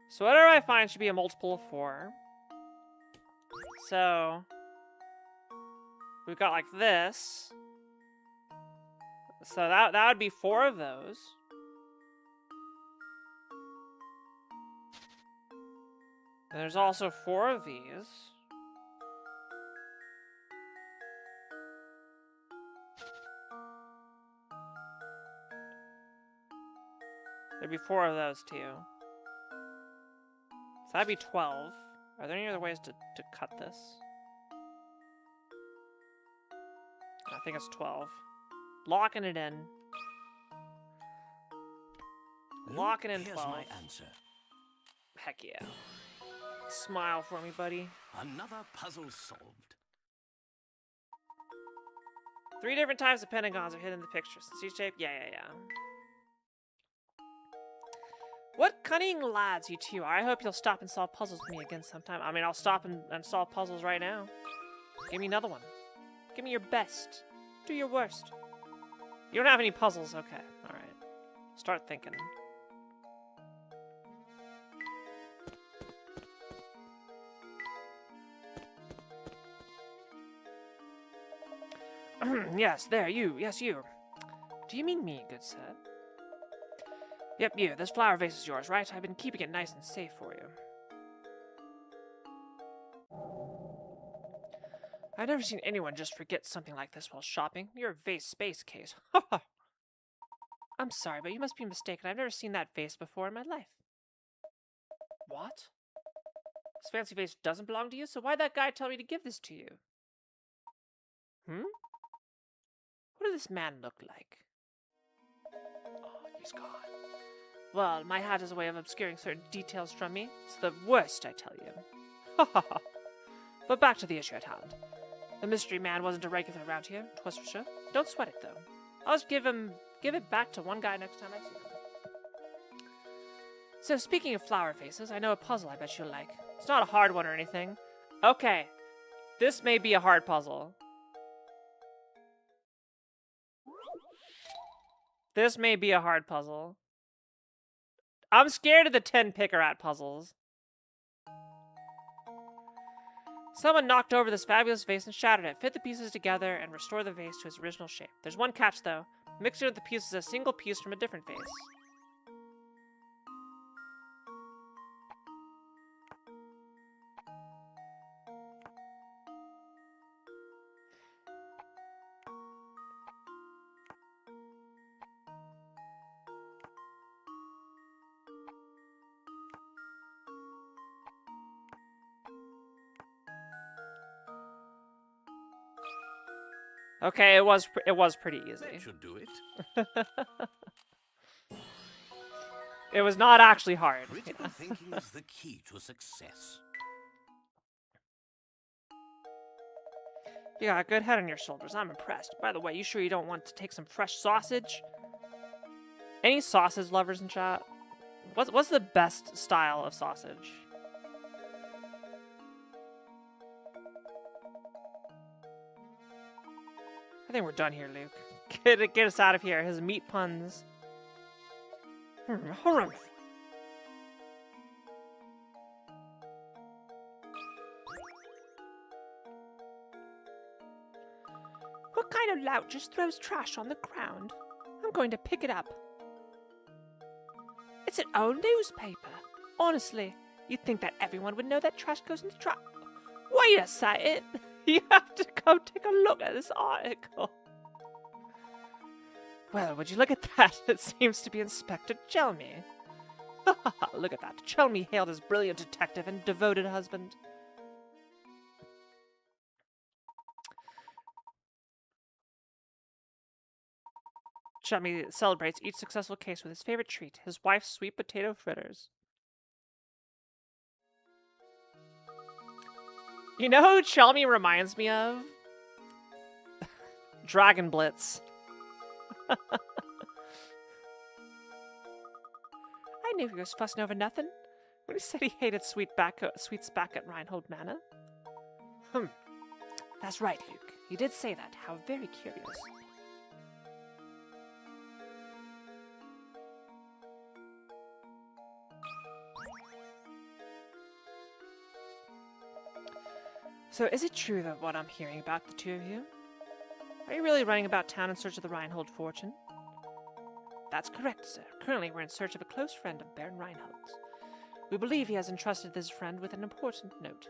So whatever I find should be a multiple of 4. So we've got like this. So that would be 4 of those. And there's also 4 of these. There'd be 4 of those too. So that'd be 12. Are there any other ways to cut this? I think it's 12. Locking it in. Locking in 12. Here's my answer. Heck yeah. Smile for me, buddy. Another puzzle solved. 3 different types of pentagons are hidden in the pictures. C-shape? Yeah. What cunning lads you two are. I hope you'll stop and solve puzzles with me again sometime. I mean, I'll stop and solve puzzles right now. Give me another one. Give me your best. Do your worst. You don't have any puzzles? Okay. Alright. Start thinking. Yes, there, you. Yes, you. Do you mean me, good sir? Yep, you. This flower vase is yours, right? I've been keeping it nice and safe for you. I've never seen anyone just forget something like this while shopping. You're a vase space case. I'm sorry, but you must be mistaken. I've never seen that vase before in my life. What? This fancy vase doesn't belong to you, so why'd that guy tell me to give this to you? What does this man look like? Oh, he's gone. Well, my hat has a way of obscuring certain details from me. It's the worst, I tell you. Ha ha ha. But back to the issue at hand. The mystery man wasn't a regular around here, 'twas for sure. Don't sweat it, though. I'll just give it back to one guy next time I see him. So, speaking of flower faces, I know a puzzle I bet you'll like. It's not a hard one or anything. Okay. This may be a hard puzzle. This may be a hard puzzle. I'm scared of the 10 picker-at puzzles. Someone knocked over this fabulous vase and shattered it. Fit the pieces together and restore the vase to its original shape. There's one catch, though. Mixing of the pieces is a single piece from a different vase. Okay, it was pretty easy. That should do it. It was not actually hard. Critical thinking is the key to success. You got a good head on your shoulders. I'm impressed. By the way, you sure you don't want to take some fresh sausage? Any sausage lovers in chat? What's the best style of sausage? I think we're done here, Luke. Get us out of here. His meat puns. What kind of lout just throws trash on the ground? I'm going to pick it up. It's an old newspaper. Honestly, you'd think that everyone would know that trash goes in the trash. Wait a second. You have to go take a look at this article. Well, would you look at that? It seems to be Inspector Chelmy. Look at that. Chelmy hailed his brilliant detective and devoted husband. Chelmy celebrates each successful case with his favorite treat, his wife's sweet potato fritters. You know who Chelmy reminds me of? Dragon Blitz. I knew he was fussing over nothing when he said he hated sweet spack at Reinhold Manor. That's right, Luke. You did say that. How very curious. So is it true that what I'm hearing about the two of you? Are you really running about town in search of the Reinhold fortune? That's correct, sir. Currently, we're in search of a close friend of Baron Reinhold's. We believe he has entrusted this friend with an important note.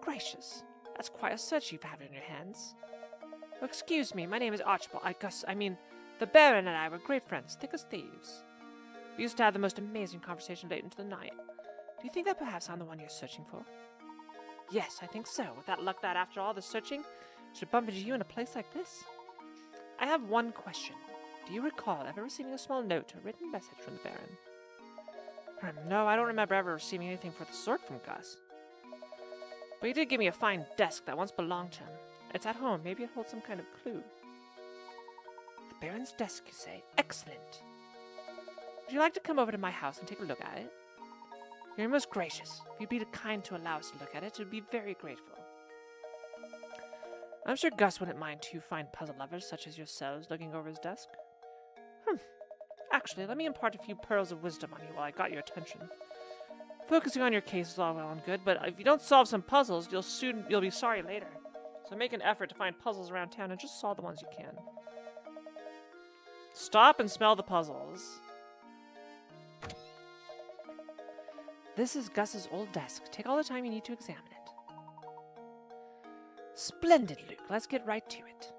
Gracious, that's quite a search you've had in your hands. Oh, excuse me, my name is Archibald. The Baron and I were great friends, thick as thieves. We used to have the most amazing conversation late into the night. Do you think that perhaps I'm the one you're searching for? Yes, I think so. With that luck that after all the searching, should bump into you in a place like this. I have one question. Do you recall ever receiving a small note or written message from the Baron? No, I don't remember ever receiving anything for the sort from Gus. But he did give me a fine desk that once belonged to him. It's at home. Maybe it holds some kind of clue. The Baron's desk, you say? Excellent. Would you like to come over to my house and take a look at it? You're most gracious. If you'd be kind to allow us to look at it, we'd be very grateful. I'm sure Gus wouldn't mind two fine puzzle lovers such as yourselves looking over his desk. Actually, let me impart a few pearls of wisdom on you while I got your attention. Focusing on your case is all well and good, but if you don't solve some puzzles, you'll be sorry later. So make an effort to find puzzles around town and just solve the ones you can. Stop and smell the puzzles. This is Gus's old desk. Take all the time you need to examine it. Splendid, Luke. Let's get right to it.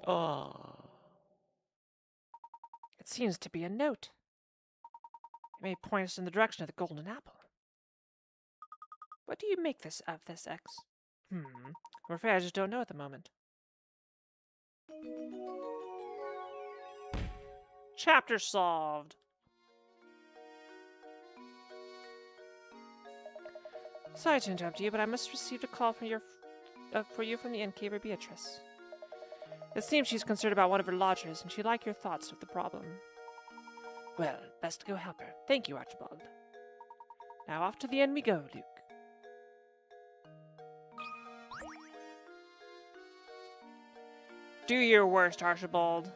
Oh. It seems to be a note. It may point us in the direction of the golden apple. What do you make of this, X? I'm afraid I just don't know at the moment. Chapter solved. Sorry to interrupt you, but I must receive a call from for you from the innkeeper Beatrice. It seems she's concerned about one of her lodgers, and she'd like your thoughts of the problem. Well, best go help her. Thank you, Archibald. Now off to the inn we go, Luke. Do your worst, Archibald.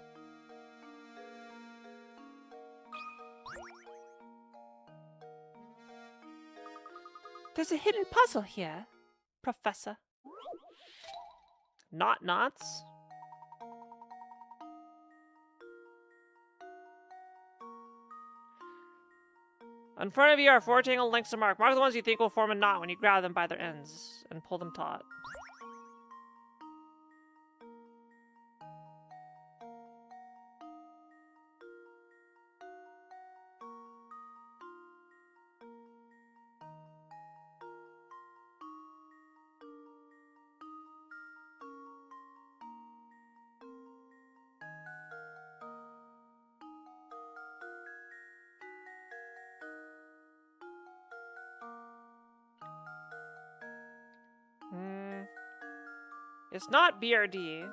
There's a hidden puzzle here, Professor. Not knots? In front of you are 4 tangled links to mark. Mark the ones you think will form a knot when you grab them by their ends and pull them taut. It's not BRD.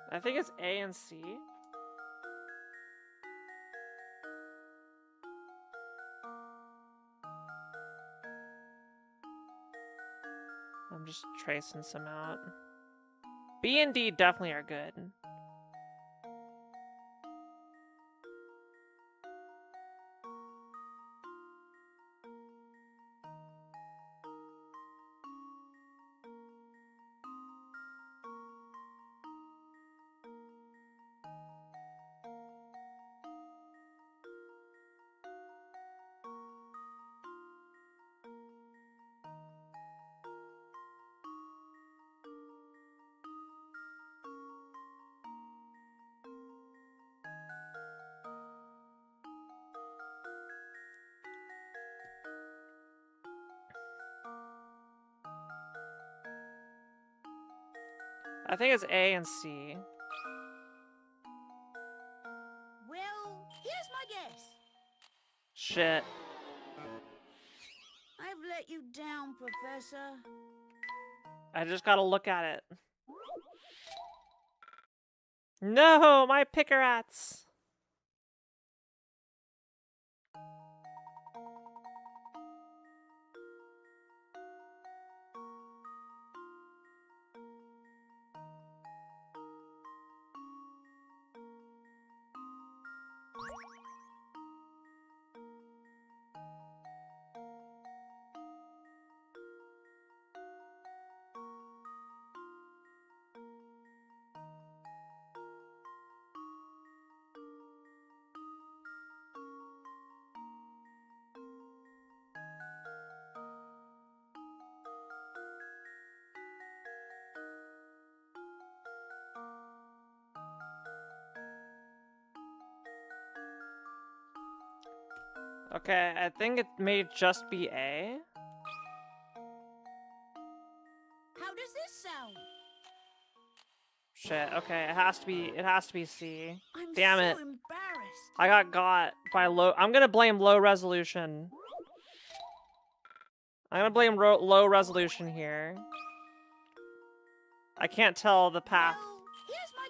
I think it's A and C. I'm just tracing some out. B and D definitely are good. I think it's A and C. Well, here's my guess. Shit. I've let you down, Professor. I just gotta look at it. No, my pickerats. Okay, I think it may just be A. How does this sound? Shit, okay, it has to be C. I'm Damn so it. embarrassed. I got by low. I'm gonna blame low resolution. I'm gonna blame low resolution here. I can't tell the path. Well, here's my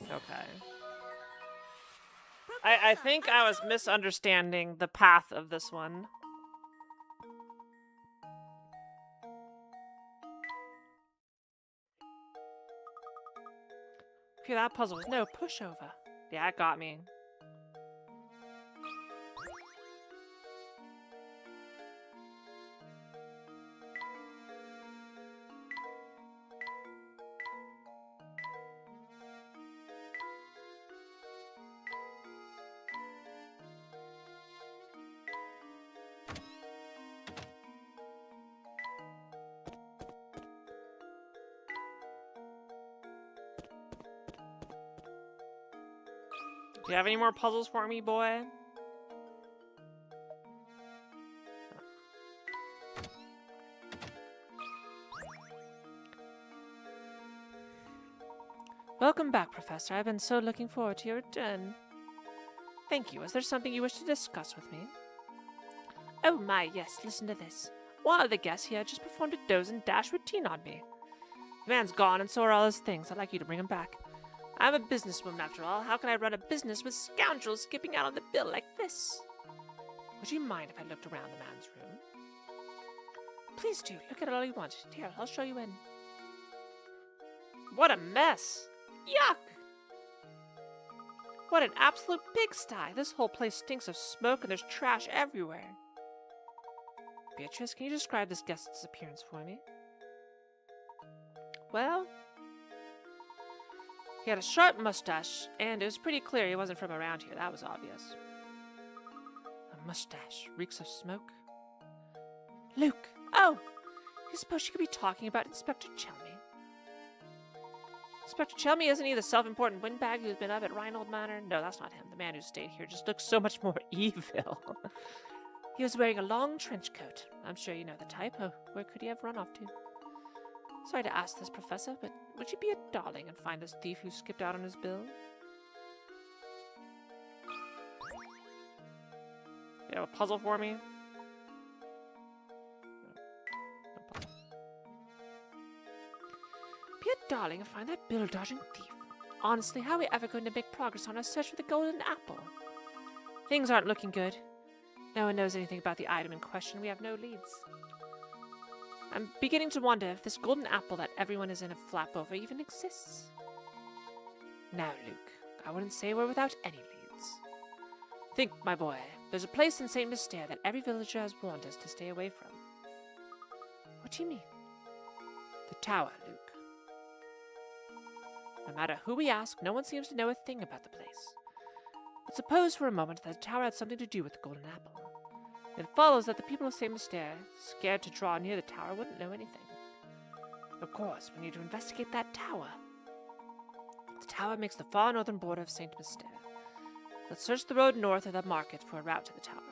guess. Okay. I think I was misunderstanding the path of this one. Phew, that puzzle was no pushover. Yeah, it got me. Do you have any more puzzles for me, boy? Welcome back, Professor. I've been so looking forward to your return. Thank you. Is there something you wish to discuss with me? Oh my, yes. Listen to this. One of the guests here just performed a doze and dash routine on me. The man's gone and so are all his things. I'd like you to bring him back. I'm a businesswoman after all. How can I run a business with scoundrels skipping out on the bill like this? Would you mind if I looked around the man's room? Please do. Look at it all you want. Here, I'll show you in. What a mess! Yuck! What an absolute pigsty! This whole place stinks of smoke and there's trash everywhere. Beatrice, can you describe this guest's appearance for me? Well, he had a sharp mustache, and it was pretty clear he wasn't from around here. That was obvious. A mustache reeks of smoke. Luke! Oh! You suppose you could be talking about Inspector Chelmy? Inspector Chelmy, isn't he the self-important windbag who's been up at Reinhold Manor? No, that's not him. The man who stayed here just looks so much more evil. He was wearing a long trench coat. I'm sure you know the type. Oh, where could he have run off to? Sorry to ask this, Professor, but would you be a darling and find this thief who skipped out on his bill? You have a puzzle for me? Be a darling and find that bill-dodging thief. Honestly, how are we ever going to make progress on our search for the golden apple? Things aren't looking good. No one knows anything about the item in question. We have no leads. I'm beginning to wonder if this golden apple that everyone is in a flap over even exists. Now, Luke, I wouldn't say we're without any leads. Think, my boy, there's a place in St. Mystere that every villager has warned us to stay away from. What do you mean? The tower, Luke. No matter who we ask, no one seems to know a thing about the place. But suppose for a moment that the tower had something to do with the golden apple. It follows that the people of St. Mystere, scared to draw near the tower, wouldn't know anything. Of course, we need to investigate that tower. The tower makes the far northern border of St. Mystere. Let's search the road north of the market for a route to the tower.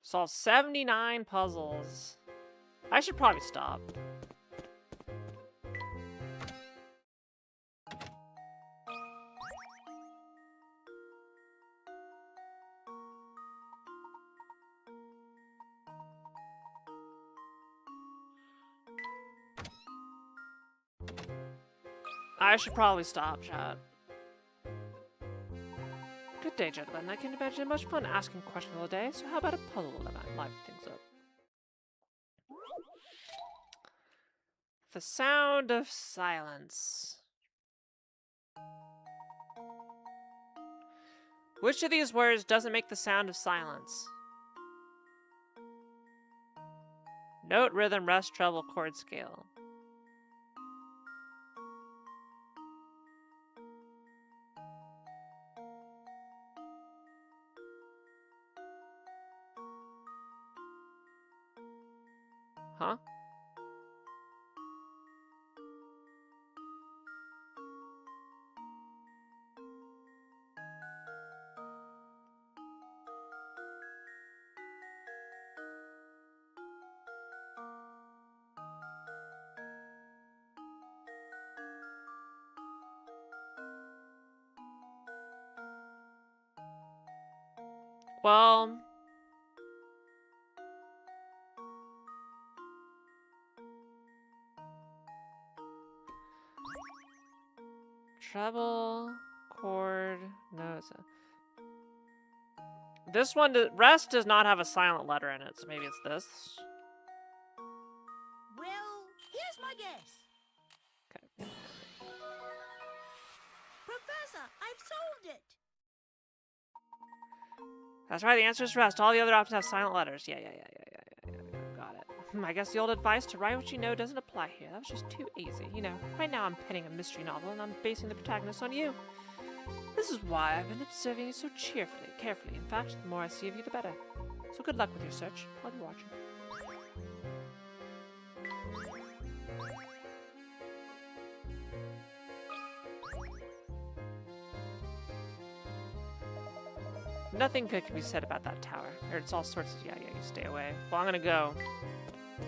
Solve 79 puzzles. I should probably stop. I should probably stop, chat. Good day, gentlemen. I can imagine much fun asking questions all day, so how about a puzzle that might liven things up? The sound of silence. Which of these words doesn't make the sound of silence? Note, rhythm, rest, treble, chord, scale. Huh? Well, treble, chord, no. This one, rest does not have a silent letter in it, so maybe it's this. Well, here's my guess. Okay. Professor, I've solved it. That's right, the answer is rest. All the other options have silent letters. Yeah. Got it. I guess the old advice to write what you know doesn't apply here. That was just too easy. You know, right now I'm penning a mystery novel and I'm basing the protagonist on you. This is why I've been observing you so carefully. In fact, the more I see of you, the better. So good luck with your search. I'll be watching. Nothing good can be said about that tower. It's all sorts of, yeah, you stay away. Well, I'm gonna go.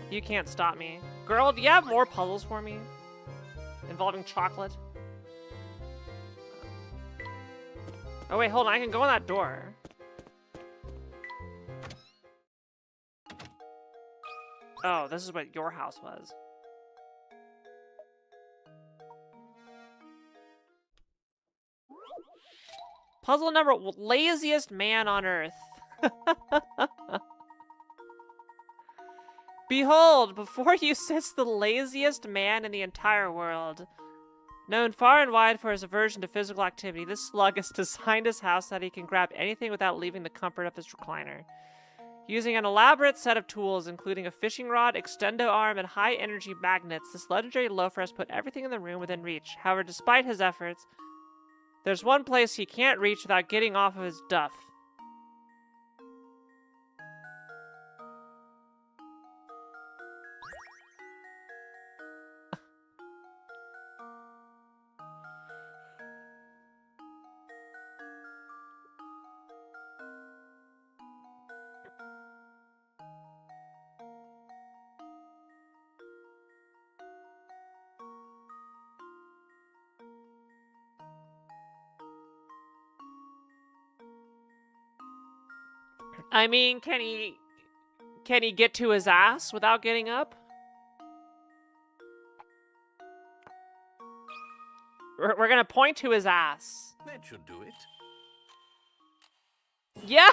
You can't stop me. Girl, do you have more puzzles for me? Involving chocolate? Oh wait, hold on, I can go in that door. Oh, this is what your house was. Puzzle number, laziest man on earth. Behold, before you sits the laziest man in the entire world. Known far and wide for his aversion to physical activity, this slug has designed his house so that he can grab anything without leaving the comfort of his recliner. Using an elaborate set of tools, including a fishing rod, extendo arm, and high-energy magnets, this legendary loafer has put everything in the room within reach. However, despite his efforts, there's one place he can't reach without getting off of his duff. I mean, can he get to his ass without getting up? We're gonna point to his ass. That should do it. Yeah!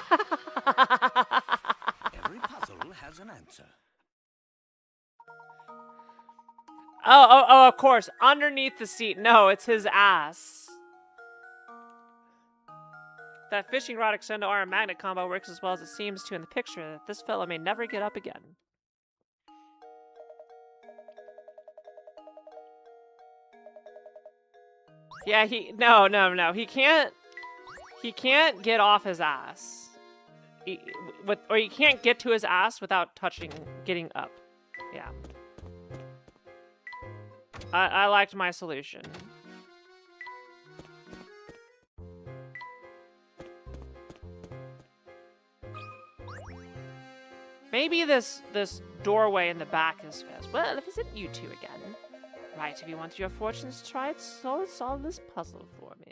Every puzzle has an answer. Oh, of course. Underneath the seat. No, it's his ass. That fishing rod extendo arm magnet combo works as well as it seems to in the picture. That this fellow may never get up again. Yeah, no. He can't get off his ass. Or he can't get to his ass without getting up. Yeah. I liked my solution. Maybe this doorway in the back is fast. Well, if it's you two again. Right, if you want your fortunes tried, solve this puzzle for me.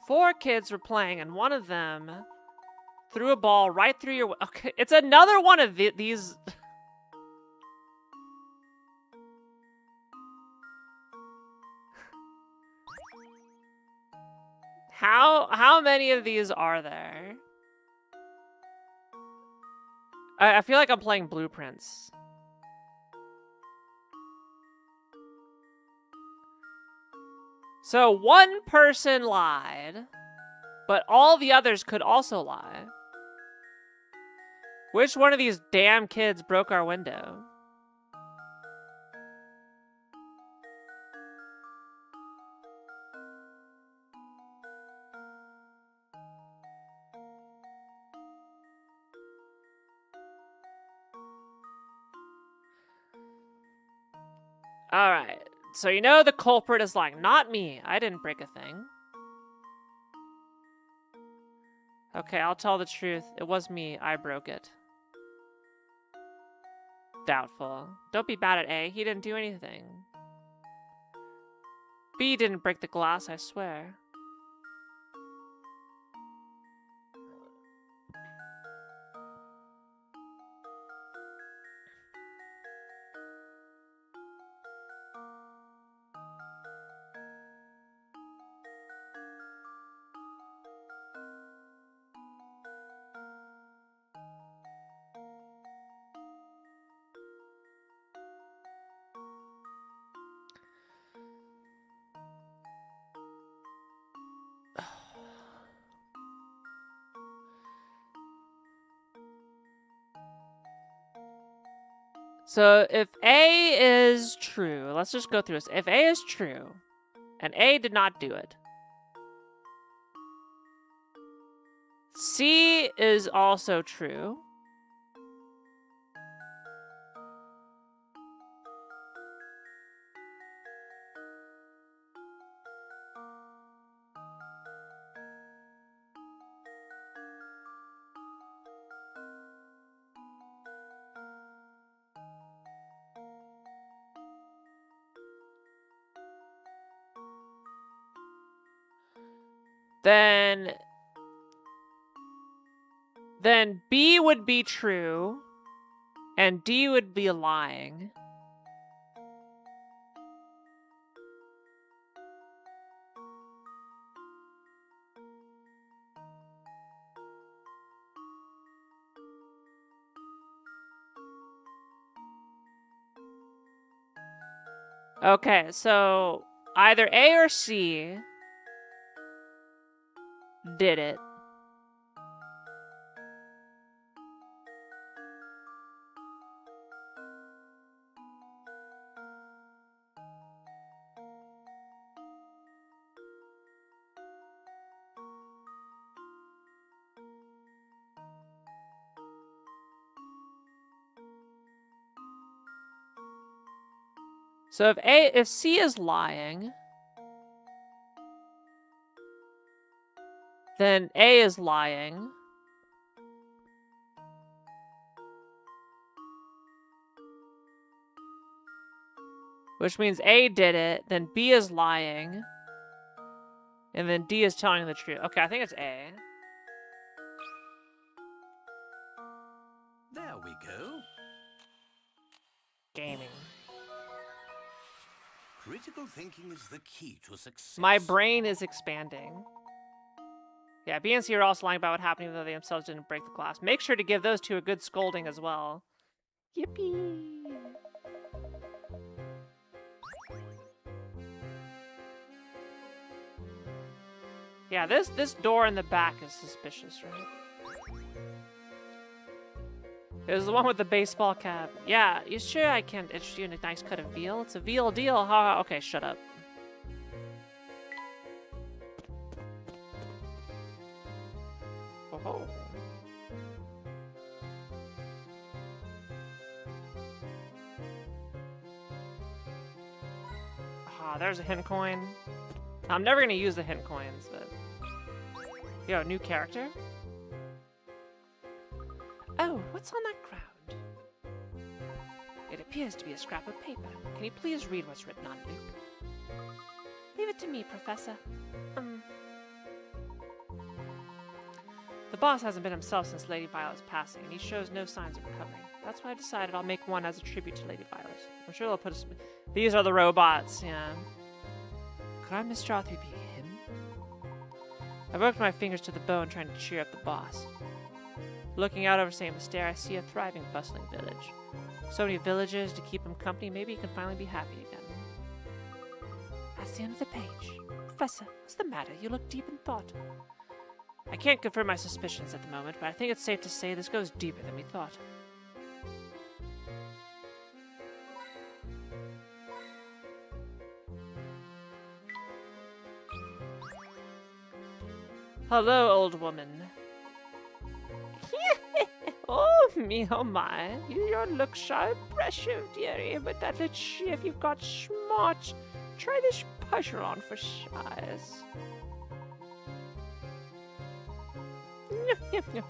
Four kids were playing, and one of them threw a ball right through your... Okay, it's another one of these... How many of these are there? I feel like I'm playing Blueprints. So one person lied, but all the others could also lie. Which one of these damn kids broke our window? Alright, so you know the culprit is like, not me, I didn't break a thing. Okay, I'll tell the truth, it was me, I broke it. Doubtful. Don't be bad at A, he didn't do anything. B didn't break the glass, I swear. So if A is true, let's just go through this. If A is true, and A did not do it, C is also true. Then B would be true, and D would be lying. Okay, so either A or C did it. So if C is lying, then A is lying. Which means A did it, then B is lying. And then D is telling the truth. Okay, I think it's A. There we go. Gaming. Critical thinking is the key to success. My brain is expanding. Yeah, B and C are also lying about what happened even though they themselves didn't break the glass. Make sure to give those two a good scolding as well. Yippee! Yeah, this door in the back is suspicious, right? It was the one with the baseball cap. Yeah, you sure I can't interest you in a nice cut of veal? It's a veal deal, huh? Okay, shut up. Oh. Ah, there's a hint coin. I'm never gonna use the hint coins, but... Yo, new character? Oh, what's on that ground? It appears to be a scrap of paper. Can you please read what's written on it, Luke? Leave it to me, Professor. The boss hasn't been himself since Lady Violet's passing, and he shows no signs of recovering. That's why I decided I'll make one as a tribute to Lady Violet. I'm sure they'll put us... These are the robots, yeah. Could our Mr. Arthur be him? I worked my fingers to the bone trying to cheer up the boss. Looking out over St. Mystere, I see a thriving, bustling village. So many villagers to keep him company, maybe he can finally be happy again. That's the end of the page. Professor, what's the matter? You look deep in thought. I can't confirm my suspicions at the moment, but I think it's safe to say this goes deeper than we thought. Hello, old woman. Oh me, oh my. Your looks are impressive, dearie, but that let's see if you've got smart. Try this puzzle on for size. You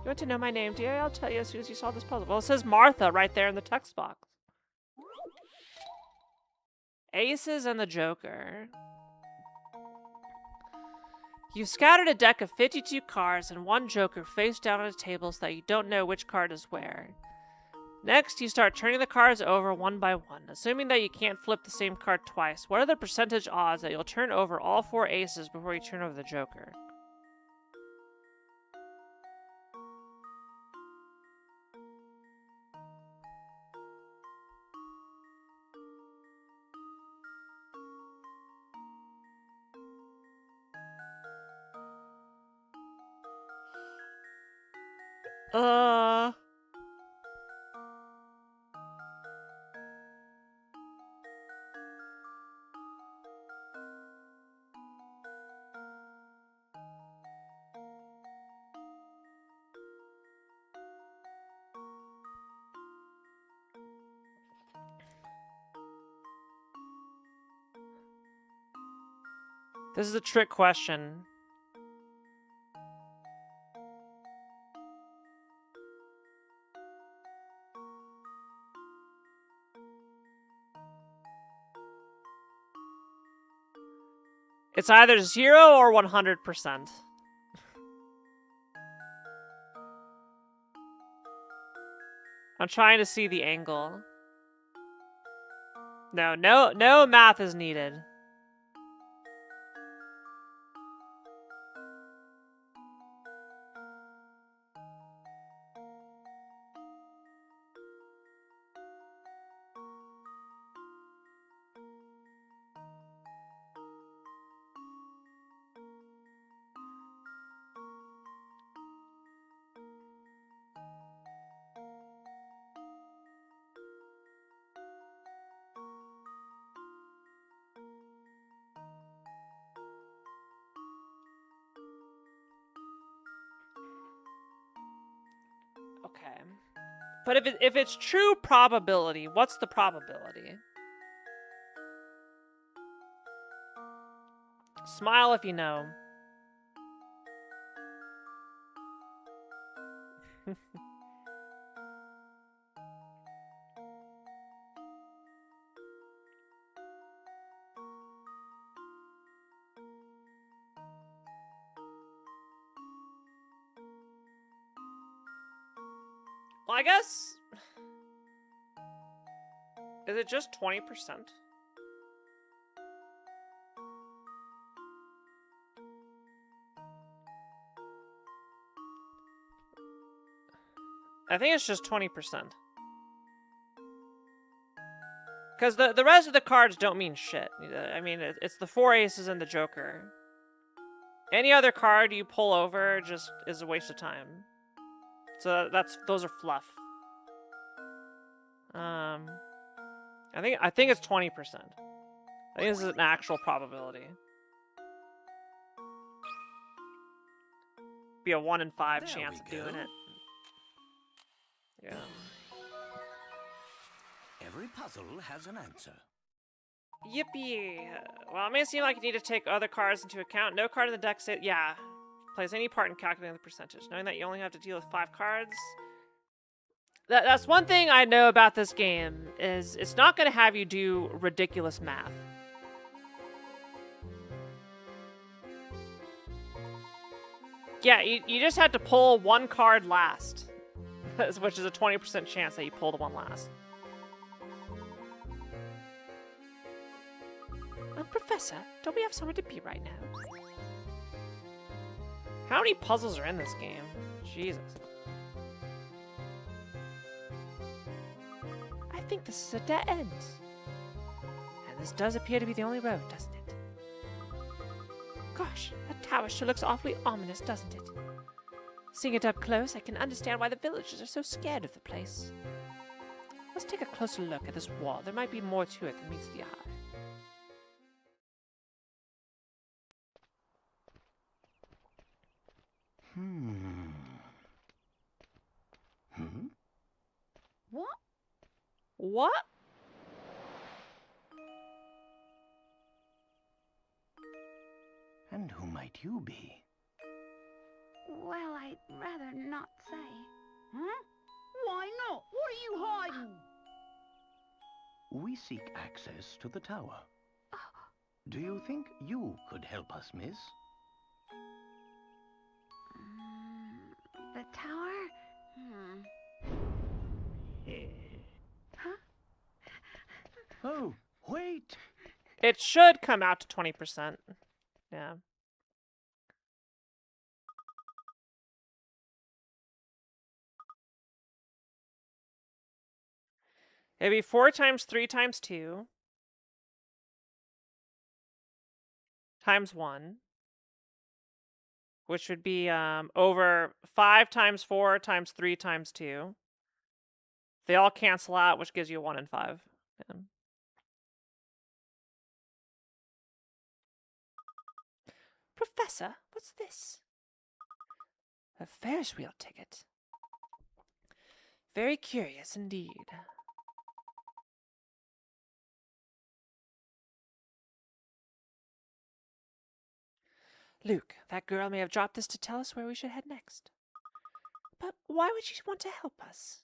want to know my name, dear? I'll tell you as soon as you solve this puzzle. Well, it says Martha right there in the text box. Aces and the Joker. You've scattered a deck of 52 cards and one Joker face down on a table so that you don't know which card is where. Next, you start turning the cards over one by one. Assuming that you can't flip the same card twice, what are the percentage odds that you'll turn over all 4 aces before you turn over the Joker? This is a trick question. It's either 0 or 100%. I'm trying to see the angle. No math is needed. Okay. But if it's true probability, what's the probability? Smile if you know. Well, I guess... Is it just 20%? I think it's just 20%. Because the rest of the cards don't mean shit. I mean, it's the 4 aces and the Joker. Any other card you pull over just is a waste of time. So those are fluff. I think it's 20%. I think this is an actual probability. Be a 1 in 5 There chance of we doing go. it. Yeah. Every puzzle has an answer. Yippee! Well, it may seem like you need to take other cards into account. No card in the deck plays any part in calculating the percentage. Knowing that you only have to deal with 5 cards. That's one thing I know about this game, is it's not going to have you do ridiculous math. Yeah, you just had to pull 1 card last. Which is a 20% chance that you pull the one last. Professor, don't we have somewhere to be right now? How many puzzles are in this game? Jesus. I think this is a dead end. And this does appear to be the only road, doesn't it? Gosh, that tower sure looks awfully ominous, doesn't it? Seeing it up close, I can understand why the villagers are so scared of the place. Let's take a closer look at this wall. There might be more to it than meets the eye. What? What? And who might you be? Well, I'd rather not say. Huh? Why not? What are you hiding? We seek access to the tower. Do you think you could help us, miss? The tower? Huh? Oh, wait! It should come out to 20%. Yeah. It'd be 4 times 3 times 2 times 1, which would be over 5 times 4 times 3 times 2. They all cancel out, which gives you a 1 in 5. Yeah. Professor, what's this? A Ferris wheel ticket. Very curious indeed. Luke, that girl may have dropped this to tell us where we should head next. But why would she want to help us?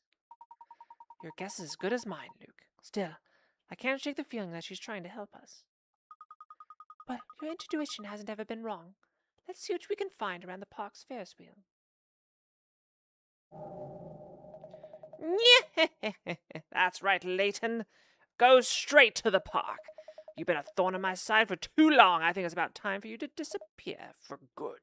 Your guess is as good as mine, Luke. Still, I can't shake the feeling that she's trying to help us. But your intuition hasn't ever been wrong. Let's see what we can find around the park's Ferris wheel. That's right, Leighton. Go straight to the park. You've been a thorn in my side for too long. I think it's about time for you to disappear for good.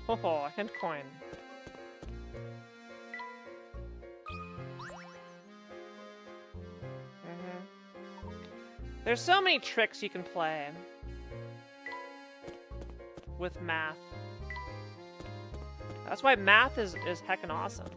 Oh, hint coin. There's so many tricks you can play with math. That's why math is heckin' awesome.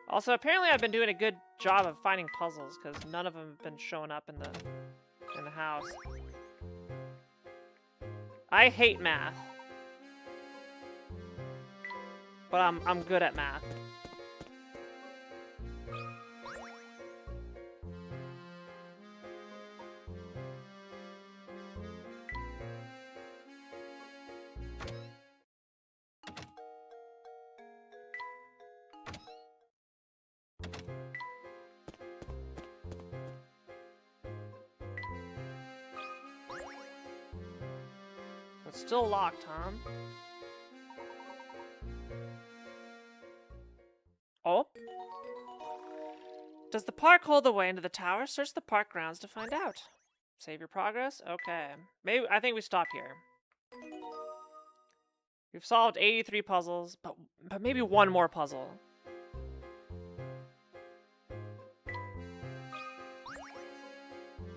Also, apparently I've been doing a good job of finding puzzles, because none of them have been showing up in the house. I hate math. But I'm good at math. It's still locked, huh? Oh? Does the park hold the way into the tower? Search the park grounds to find out. Save your progress? Okay. Maybe I think we stop here. We've solved 83 puzzles, but maybe one more puzzle.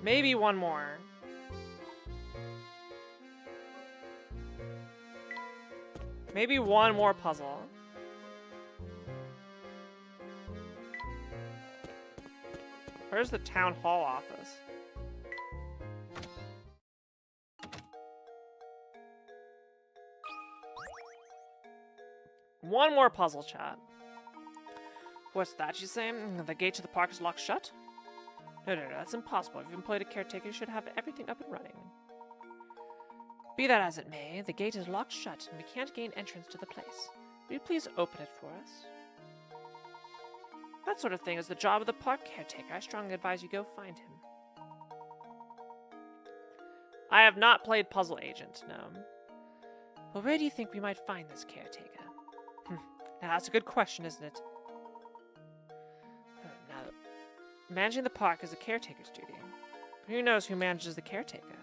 Maybe one more. Maybe one more puzzle. Where's the town hall office? One more puzzle, chat. What's that you say? The gate to the park is locked shut? No, that's impossible. If you've employed a caretaker, you should have everything up and running. Be that as it may, the gate is locked shut and we can't gain entrance to the place. Will you please open it for us? That sort of thing is the job of the park caretaker. I strongly advise you go find him. I have not played Puzzle Agent, no. Well, where do you think we might find this caretaker? Now, that's a good question, isn't it? Now, managing the park is a caretaker's duty. But who knows who manages the caretaker?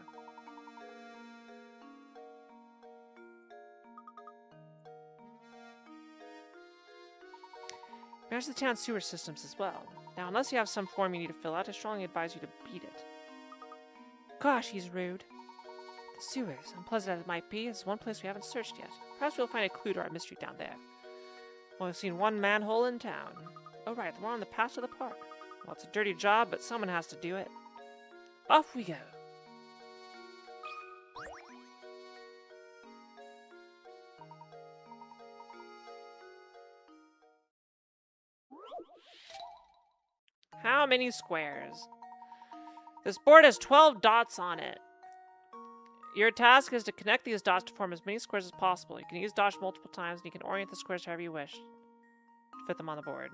Manage the town's sewer systems as well. Now, unless you have some form you need to fill out, I strongly advise you to beat it. Gosh, he's rude. The sewers, unpleasant as it might be, is one place we haven't searched yet. Perhaps we'll find a clue to our mystery down there. Only seen one manhole in town. Oh right, we're on the path to the park. Well, it's a dirty job, but someone has to do it. Off we go. How many squares? This board has 12 dots on it. Your task is to connect these dots to form as many squares as possible. You can use dodge multiple times, and you can orient the squares however you wish. Fit them on the board.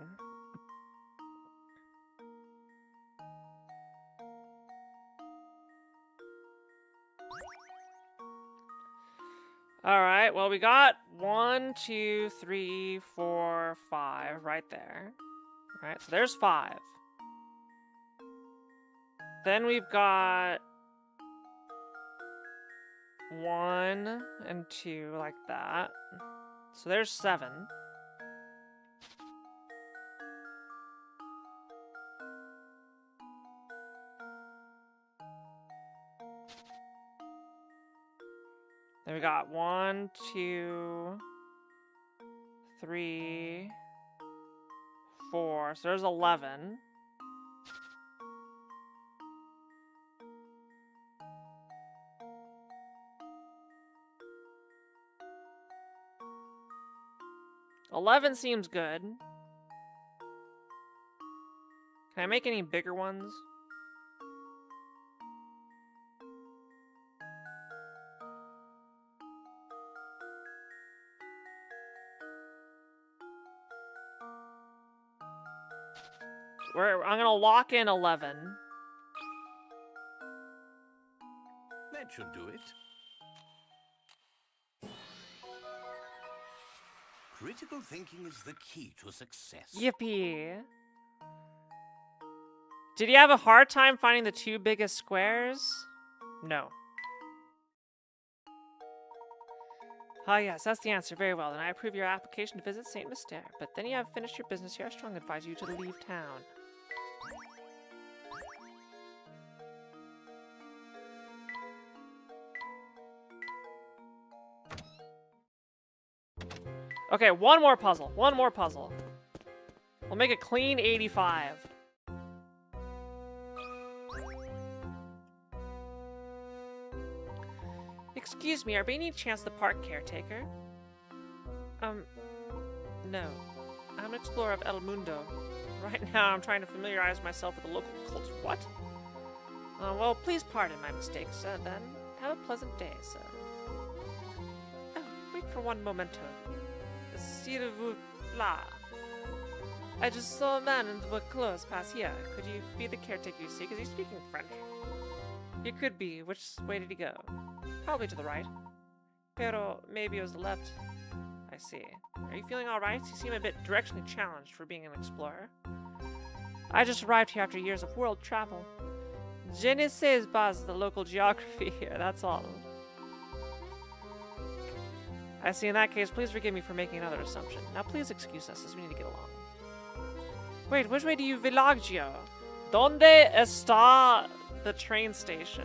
Alright, well we got 1, 2, 3, 4, 5 right there. Alright, so there's 5. Then we've got 1 and 2 like that. So there's 7. Then we got 1, 2, 3, 4. So there's 11. $11 seems good. Can I make any bigger ones? I'm gonna lock in 11. That should do it. Critical thinking is the key to success. Yippee. Did he have a hard time finding the 2 biggest squares? No. Ah, yes, that's the answer. Very well, then I approve your application to visit Saint Mystere. But then you have finished your business here. I strongly advise you to leave town. Okay, one more puzzle. One more puzzle. We'll make a clean 85. Excuse me, are by any chance the park caretaker? No. I'm an explorer of El Mundo. Right now, I'm trying to familiarize myself with the local culture. What? Well, please pardon my mistake, sir, then. Have a pleasant day, sir. Oh, wait for one momento. S'il vous plaît. I just saw a man in the clothes pass here. Could you be the caretaker you seek? Is he speaking French? He could be. Which way did he go? Probably to the right. Pero maybe it was the left. I see. Are you feeling alright? You seem a bit directionally challenged for being an explorer. I just arrived here after years of world travel. Je ne sais pas the local geography here, that's all. I see. In that case, please forgive me for making another assumption. Now please excuse us as we need to get along. Wait, which way do you villaggio? Donde está the train station?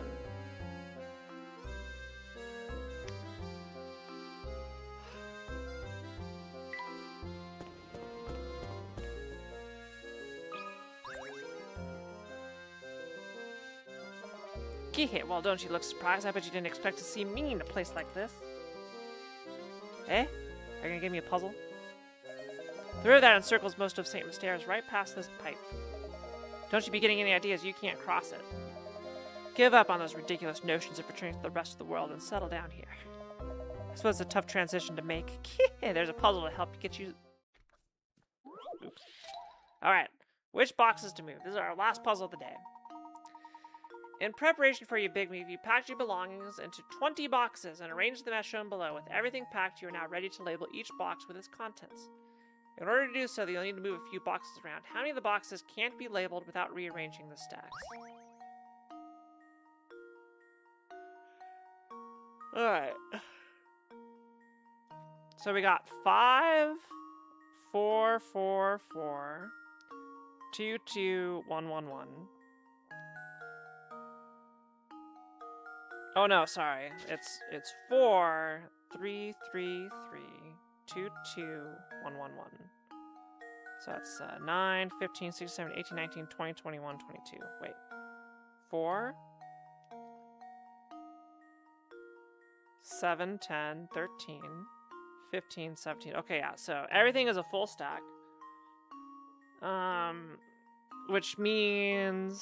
Well, don't you look surprised? I bet you didn't expect to see me in a place like this. Eh? Are you gonna give me a puzzle? The river that encircles most of Saint Mystere is right past this pipe. Don't you be getting any ideas, you can't cross it. Give up on those ridiculous notions of returning to the rest of the world and settle down here. I suppose it's a tough transition to make. There's a puzzle to help get you... Oops. Alright, which boxes to move? This is our last puzzle of the day. In preparation for your big move, you packed your belongings into 20 boxes and arranged them as shown below. With everything packed, you are now ready to label each box with its contents. In order to do so, you'll need to move a few boxes around. How many of the boxes can't be labeled without rearranging the stacks? Alright. So we got 5, 4, 4, 4, 2, 2, 1, 1, 1. Oh no, sorry. It's 4, 3, 3, 3, 2, 2, 1, 1, 1. So that's 9, 15, 16, 17, 18, 19, 20, 21, 22. Wait. 4, 7, 10, 13, 15, 17. Okay, yeah, so everything is a full stack. Which means...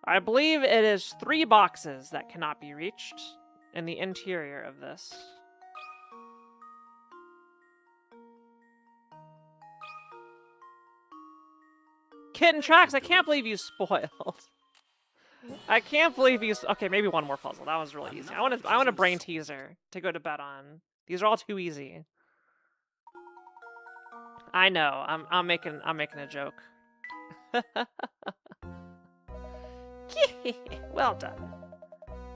I believe it is 3 boxes that cannot be reached in the interior of this. Kitten Tracks, I can't believe you spoiled. I can't believe you... Okay, maybe one more puzzle. That was really easy. I want a brain teaser to go to bed on. These are all too easy. I know. I'm making a joke. Well done.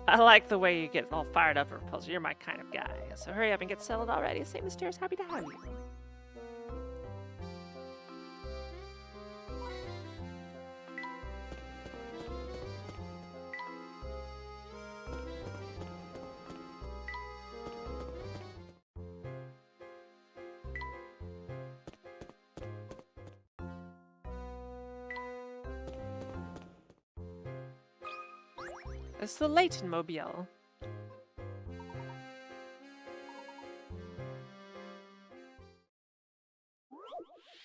I like the way you get all fired up for a puzzle. You're my kind of guy. So hurry up and get settled already. Saint Mystere is happy to have you. It's the Leighton Mobile.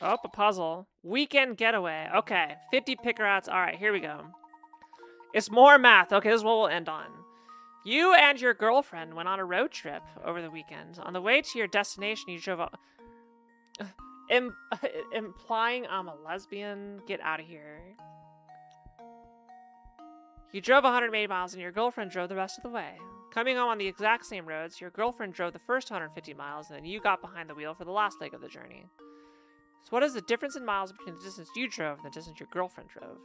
Oh, a puzzle. Weekend getaway. Okay, 50 picker-outs. Alright, here we go. It's more math. Okay, this is what we'll end on. You and your girlfriend went on a road trip over the weekend. On the way to your destination, you drove up... implying I'm a lesbian? Get out of here. You drove 180 miles and your girlfriend drove the rest of the way. Coming home on the exact same roads, your girlfriend drove the first 150 miles and then you got behind the wheel for the last leg of the journey. So what is the difference in miles between the distance you drove and the distance your girlfriend drove?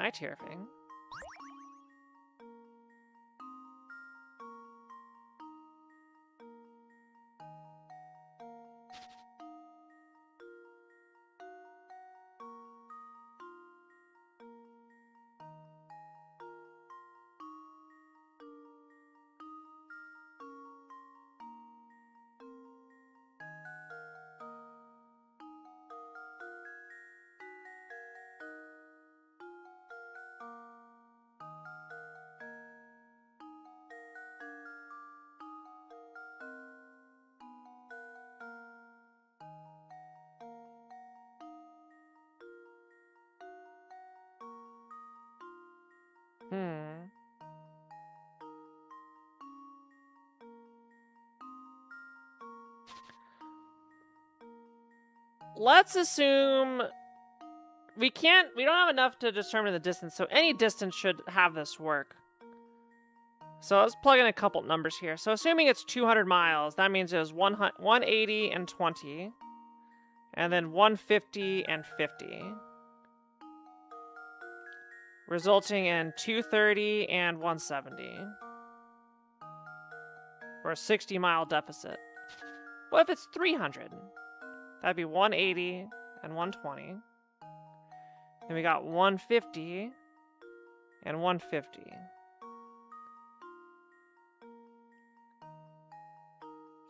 Hi, Tierfing. Let's assume we don't have enough to determine the distance, so any distance should have this work. So let's plug in a couple numbers here. So assuming it's 200 miles, that means it was 180 and 20, and then 150 and 50. Resulting in 230 and 170. Or a 60-mile deficit. What if it's 300? That'd be 180 and 120. Then we got 150 and 150.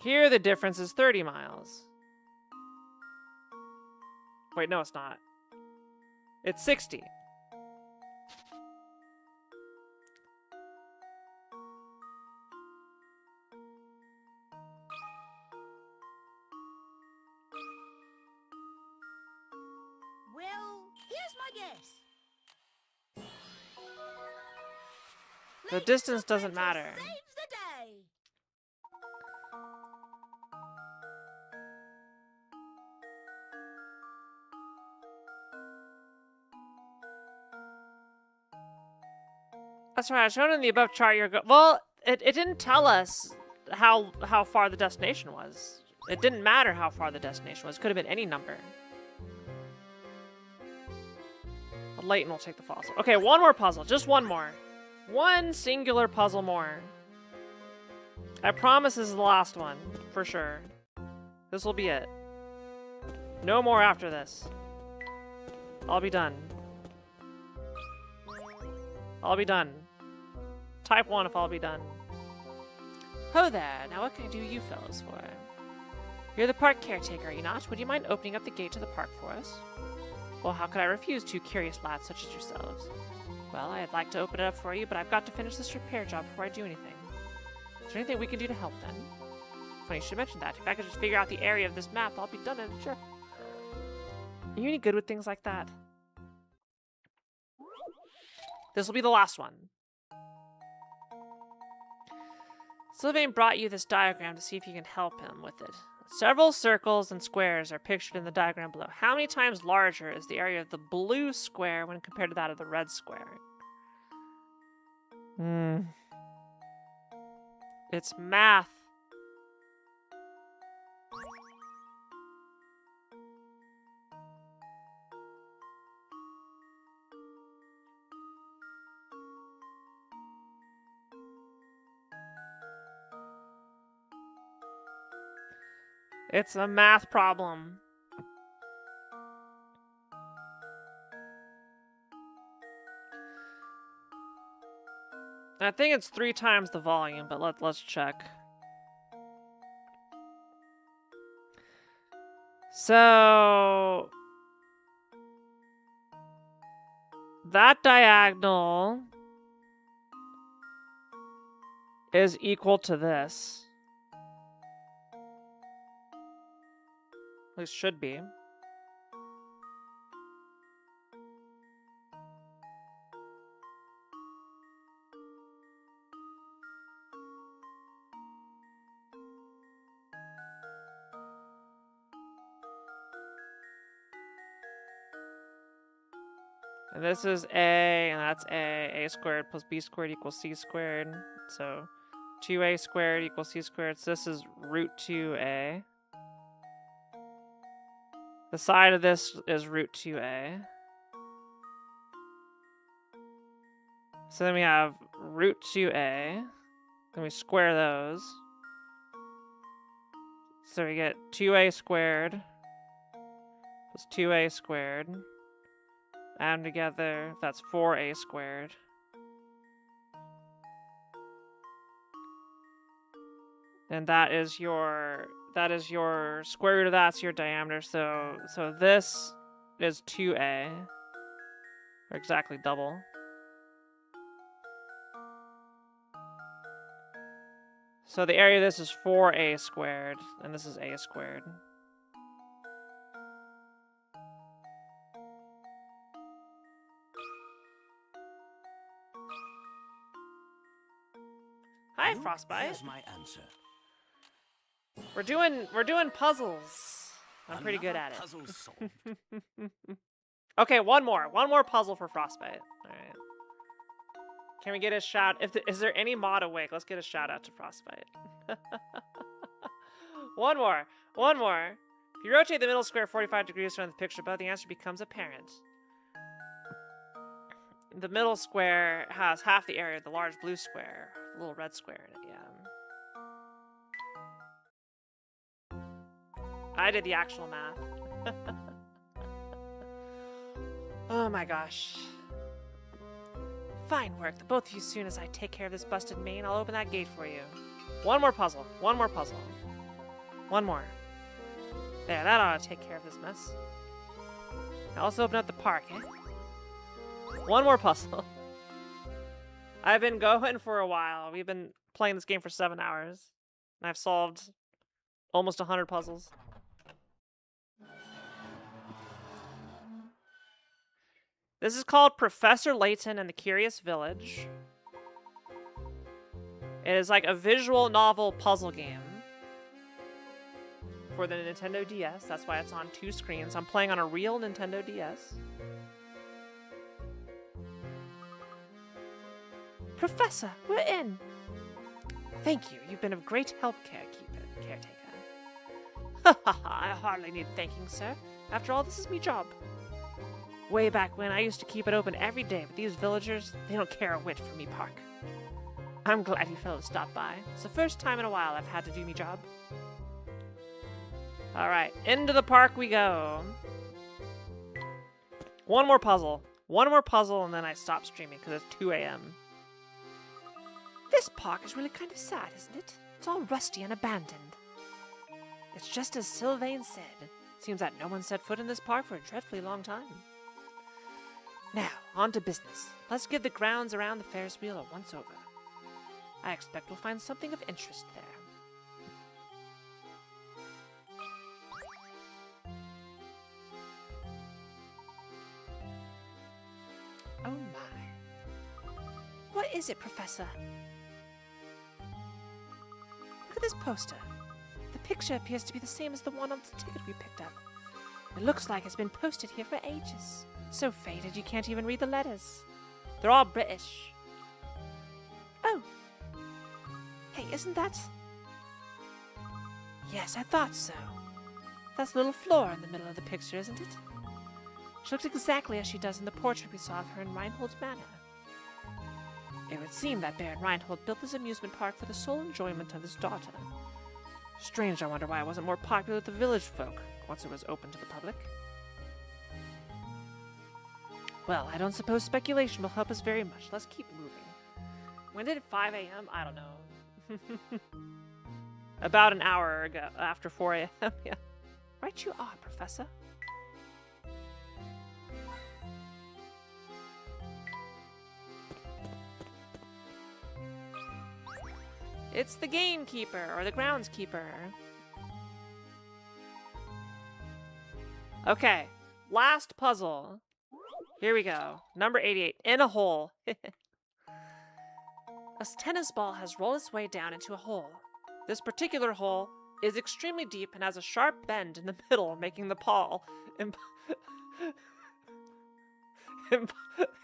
Here the difference is 30 miles. Wait, no, it's not. It's 60. Well, here's my guess. The distance doesn't matter. Saves the day. That's right. Shown in the above chart, well, it didn't tell us how far the destination was. It didn't matter how far the destination was. It could have been any number. But Layton will take the fossil. Okay, one more puzzle. Just one more. One singular puzzle more. I promise this is the last one. For sure. This will be it. No more after this. I'll be done. I'll be done. Type 1 if I'll be done. Ho there, now what can I do you fellows for? You're the park caretaker, are you not? Would you mind opening up the gate to the park for us? Well, how could I refuse two curious lads such as yourselves? Well, I'd like to open it up for you, but I've got to finish this repair job before I do anything. Is there anything we can do to help then? Funny you should mention that. If I could just figure out the area of this map, I'll be done in a jiff. Are you any good with things like that? This will be the last one. Sylvain brought you this diagram to see if you can help him with it. Several circles and squares are pictured in the diagram below. How many times larger is the area of the blue square when compared to that of the red square? It's math. It's a math problem. I think it's 3 times the volume, but let's check. So that diagonal is equal to this. At least should be. And this is A, and that's A. A squared plus B squared equals C squared. So 2A squared equals C squared. So this is root 2A. The side of this is root 2A. So then we have root 2a. Then we square those. So we get 2a squared plus 2a squared. Add them together, that's 4a squared. And that is your square root of that's your diameter. So this is 2a, or exactly double. So the area of this is 4a squared, and this is a squared. Hi, Frostbite. Here's my answer. We're doing puzzles. I'm pretty good at it. Puzzle solved. Okay, one more puzzle for Frostbite. All right. Can we get a shout? Is there any mod awake? Let's get a shout out to Frostbite. One more. If you rotate the middle square 45 degrees around the picture above, the answer becomes apparent. The middle square has half the area of the large blue square, a little red square in it. Yeah. I did the actual math. Oh my gosh. Fine work, the both of you. Soon as I take care of this busted main, I'll open that gate for you. One more puzzle. One more. There, that ought to take care of this mess. Now let's open up the park, eh? One more puzzle. I've been going for a while. We've been playing this game for 7 hours. And I've solved almost 100 puzzles. This is called Professor Layton and the Curious Village. It is like a visual novel puzzle game for the Nintendo DS. That's why it's on 2 screens. I'm playing on a real Nintendo DS. Professor, we're in. Thank you. You've been of great help, caretaker. Ha ha ha, I hardly need thanking, sir. After all, this is me job. Way back when, I used to keep it open every day, but these villagers, they don't care a whit for me park. I'm glad you fellas stopped by. It's the first time in a while I've had to do me job. Alright, into the park we go. One more puzzle, and then I stop streaming because it's 2 a.m. This park is really kind of sad, isn't it? It's all rusty and abandoned. It's just as Sylvain said. Seems that no one set foot in this park for a dreadfully long time. Now, on to business. Let's give the grounds around the Ferris wheel a once-over. I expect we'll find something of interest there. Oh my. What is it, Professor? Look at this poster. The picture appears to be the same as the one on the ticket we picked up. It looks like it's been posted here for ages. So faded you can't even read the letters. They're all British. Oh. Hey, isn't that... Yes, I thought so. That's little Flora in the middle of the picture, isn't it? She looks exactly as she does in the portrait we saw of her in Reinhold's manor. It would seem that Baron Reinhold built this amusement park for the sole enjoyment of his daughter. Strange, I wonder why it wasn't more popular with the village folk once it was open to the public. Well, I don't suppose speculation will help us very much. Let's keep moving. When did 5 a.m.? I don't know. About an hour ago, after 4 a.m. Yeah. Right you are, Professor. It's the gamekeeper, or the groundskeeper. Okay, last puzzle. Here we go. Number 88, in a hole. A tennis ball has rolled its way down into a hole. This particular hole is extremely deep and has a sharp bend in the middle, making the ball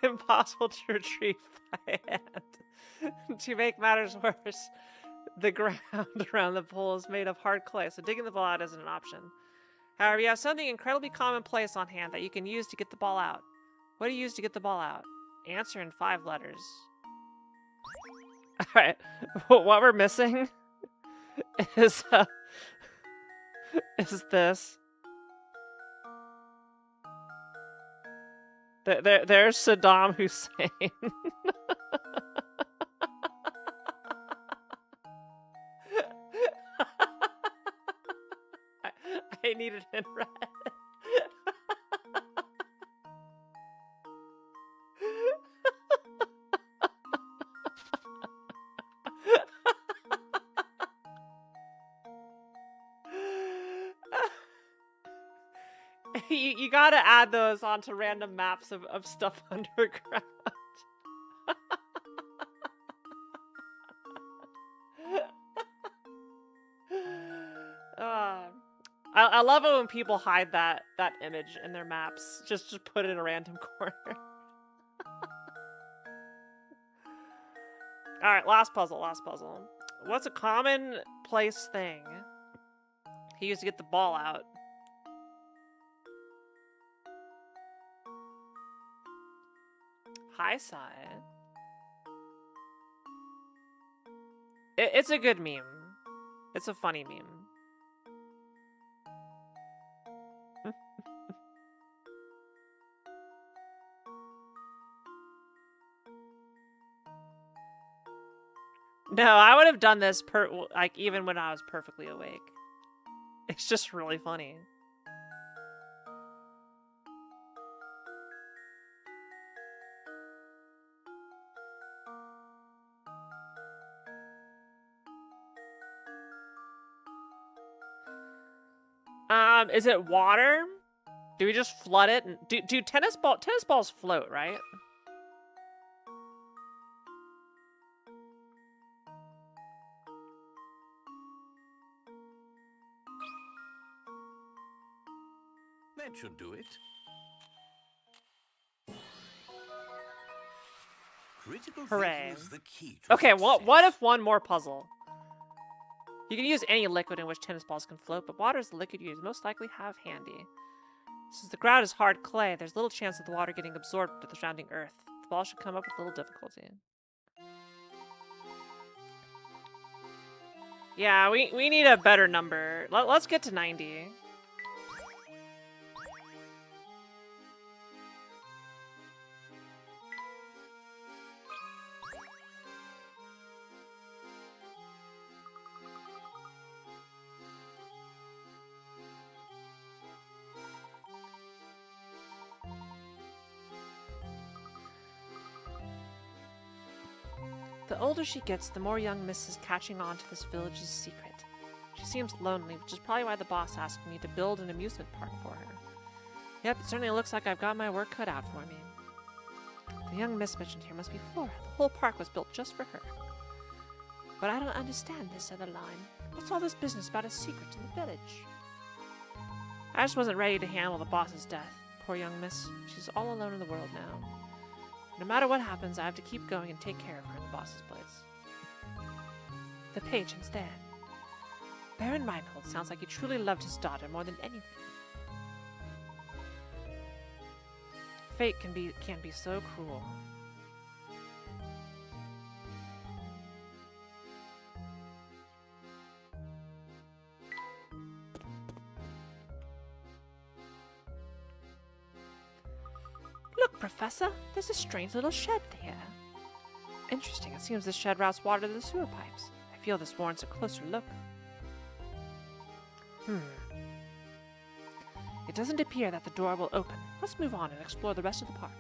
impossible to retrieve by hand. To make matters worse, the ground around the pool is made of hard clay, so digging the ball out isn't an option. However, you have something incredibly commonplace on hand that you can use to get the ball out. What do you use to get the ball out? Answer in 5 letters. Alright. What we're missing is this. There's Saddam Hussein. I need it in red. You gotta add those onto random maps of stuff underground. I love it when people hide that image in their maps. Just put it in a random corner. Alright, last puzzle. What's a commonplace thing he used to get the ball out? High side. It's a good meme. It's a funny meme. No, I would have done this even when I was perfectly awake. It's just really funny. Is it water? Do we just flood it? Do tennis balls float, right? That should do it. Critical Hooray. thinking is the key to Okay, success. what if one more puzzle? You can use any liquid in which tennis balls can float, but water is the liquid you most likely have handy. Since the ground is hard clay, there's little chance of the water getting absorbed into the surrounding earth. The ball should come up with little difficulty. Yeah, we need a better number. Let's get to 90. The older she gets, the more young Miss is catching on to this village's secret. She seems lonely, which is probably why the boss asked me to build an amusement park for her. Yep, it certainly looks like I've got my work cut out for me. The young Miss mentioned here must be Flora. The whole park was built just for her. But I don't understand this other line. What's all this business about a secret in the village? I just wasn't ready to handle the boss's death. Poor young Miss. She's all alone in the world now. No matter what happens, I have to keep going and take care of her in the boss's place. The patrons there. Baron Reinhold sounds like he truly loved his daughter more than anything. Fate can be so cruel. Look, Professor, there's a strange little shed here. Interesting, it seems this shed routes water to the sewer pipes. I feel this warrants a closer look. It doesn't appear that the door will open. Let's move on and explore the rest of the park.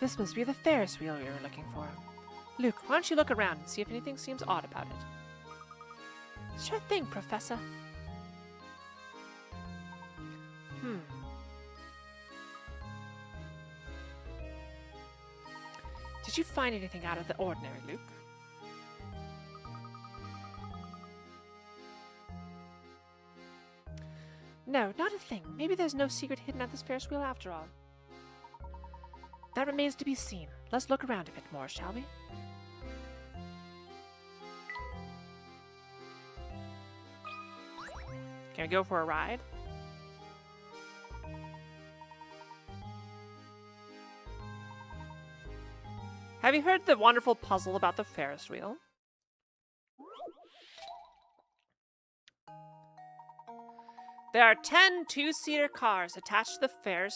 This must be the Ferris wheel we were looking for. Luke, why don't you look around and see if anything seems odd about it? Sure thing, Professor. Did you find anything out of the ordinary, Luke? No, not a thing. Maybe there's no secret hidden at this Ferris wheel after all. That remains to be seen. Let's look around a bit more, shall we? Can we go for a ride? Have you heard the wonderful puzzle about the Ferris wheel? There are 10 two-seater cars attached to the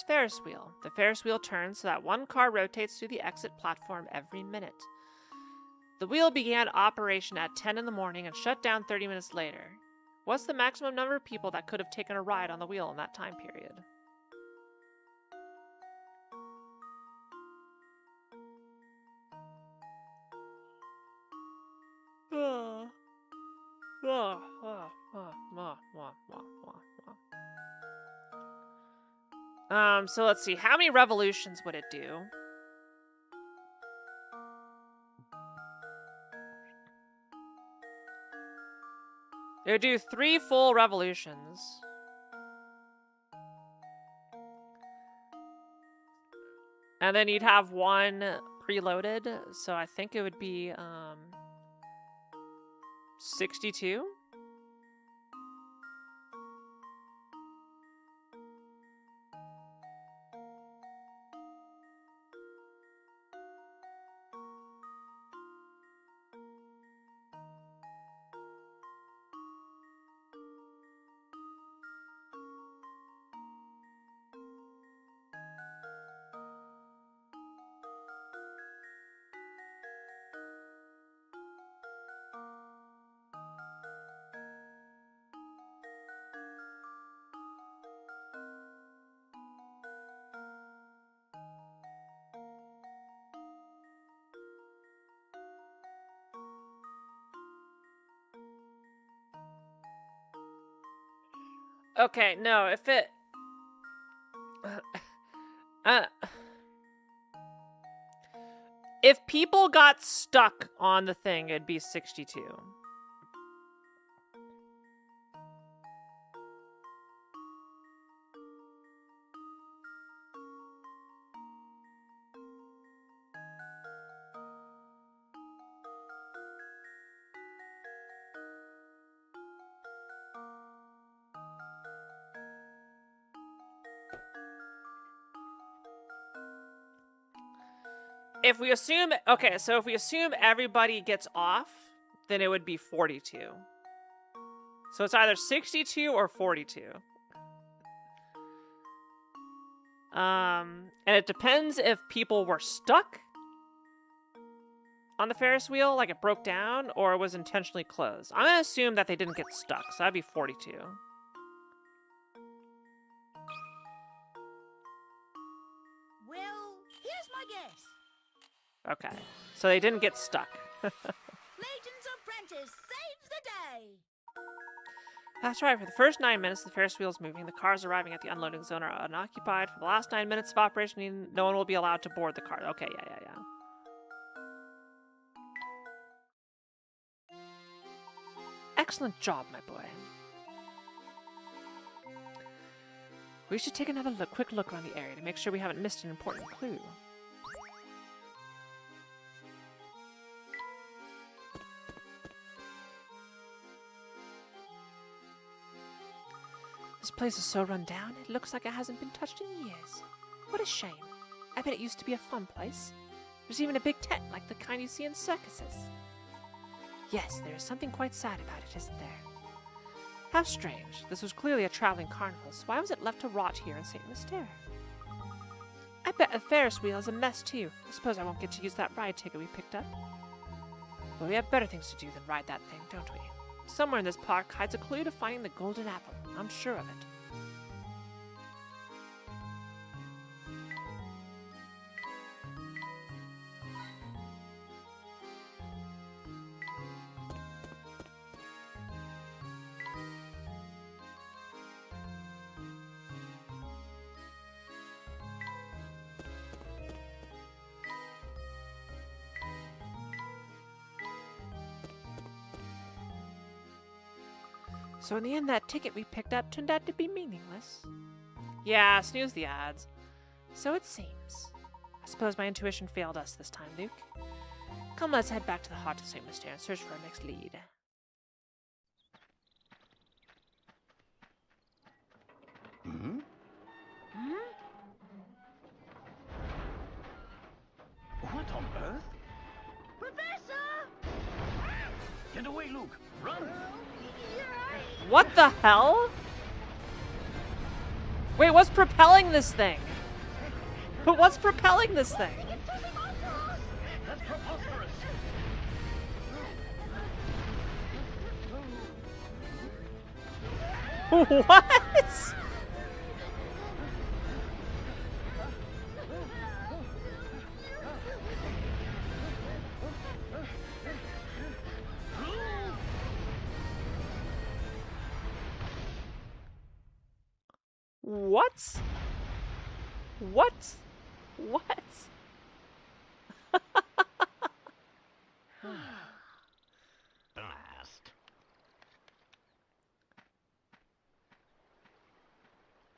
Ferris wheel. The Ferris wheel turns so that one car rotates through the exit platform every minute. The wheel began operation at 10 in the morning and shut down 30 minutes later. What's the maximum number of people that could have taken a ride on the wheel in that time period? So let's see. How many revolutions would it do? It would do 3 full revolutions. And then you'd have 1 preloaded, so I think it would be 62? Okay, no, if it... if people got stuck on the thing, it'd be 62. If we assume, okay, so if we assume everybody gets off, then it would be 42. So it's either 62 or 42. And it depends if people were stuck on the Ferris wheel, like it broke down, or it was intentionally closed. I'm gonna assume that they didn't get stuck, so that'd be 42. Well, here's my guess. Okay, so they didn't get stuck. Legion's apprentice saves the day. That's right, for the first 9 minutes, the Ferris wheel is moving. The cars arriving at the unloading zone are unoccupied. For the last 9 minutes of operation, no one will be allowed to board the car. Okay, yeah. Excellent job, my boy. We should take another quick look around the area to make sure we haven't missed an important clue. This place is so run down, it looks like it hasn't been touched in years. What a shame. I bet it used to be a fun place. There's even a big tent like the kind you see in circuses. Yes, there is something quite sad about it, isn't there? How strange. This was clearly a traveling carnival, so why was it left to rot here in St. Mystere? I bet the Ferris wheel is a mess too. I suppose I won't get to use that ride ticket we picked up. Well, we have better things to do than ride that thing, don't we? Somewhere in this park hides a clue to finding the golden apple. I'm sure of it. So in the end, that ticket we picked up turned out to be meaningless. Yeah, snooze the odds. So it seems. I suppose my intuition failed us this time, Luke. Come, let's head back to the heart of St. Mystere and search for our next lead. Run! What the hell? Wait, what's propelling this thing? What's propelling this thing? That's preposterous! What? What? What? What? Blast.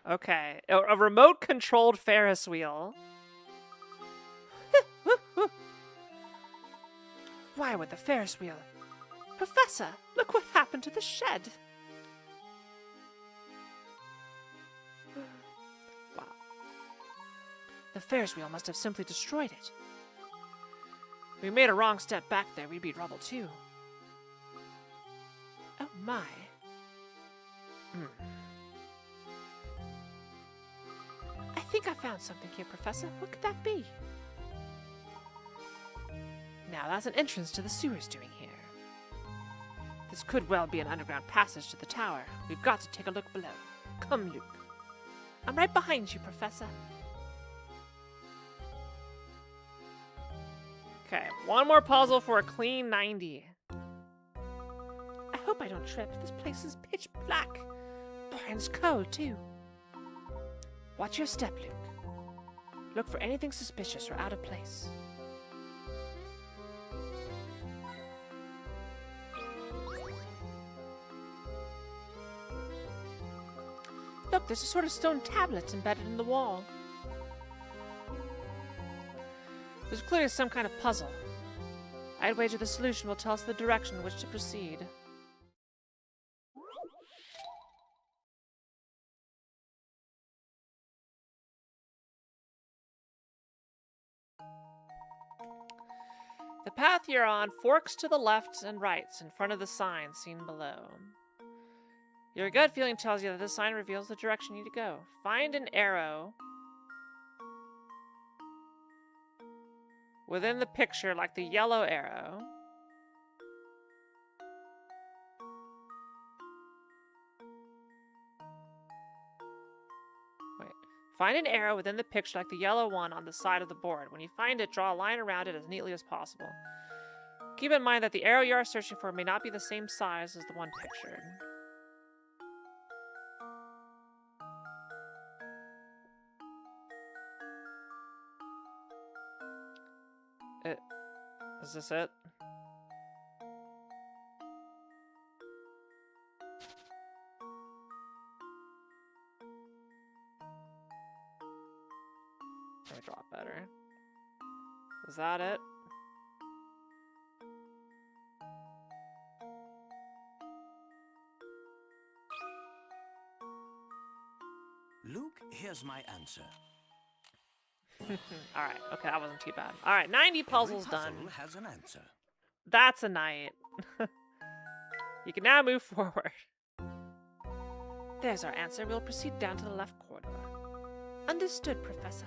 Okay, a remote-controlled Ferris wheel. Why would the Ferris wheel? Professor, look what happened to the shed. Wow. The Ferris wheel must have simply destroyed it. If we made a wrong step back there, we'd be in trouble too. Oh my. I think I found something here, Professor. What could that be? Now, that's an entrance to the sewers doing here. This could well be an underground passage to the tower. We've got to take a look below. Come, Luke. I'm right behind you, Professor. Okay, one more puzzle for a clean 90. I hope I don't trip. This place is pitch black. Brian's cold, too. Watch your step, Luke. Look for anything suspicious or out of place. Look, there's a sort of stone tablet embedded in the wall. There's clearly some kind of puzzle. I'd wager the solution will tell us the direction in which to proceed. The path you're on forks to the left and right in front of the sign seen below. Your gut feeling tells you that this sign reveals the direction you need to go. Find an arrow within the picture, like the yellow arrow. Wait. Find an arrow within the picture, like the yellow one on the side of the board. When you find it, draw a line around it as neatly as possible. Keep in mind that the arrow you are searching for may not be the same size as the one pictured. Is this it? Let me draw it better. Is that it? Luke, here's my answer. Alright, okay, that wasn't too bad. Alright, 90 puzzles Every puzzle done. has an answer. That's a night. You can now move forward. There's our answer. We'll proceed down to the left corridor. Understood, Professor.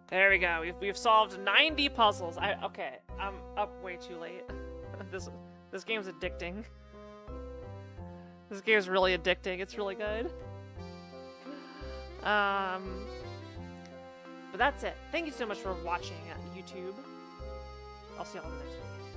There we go. We've solved 90 puzzles. Okay, I'm up way too late. This game's addicting. This game's really addicting. It's really good. But that's it. Thank you so much for watching YouTube. I'll see y'all in the next video.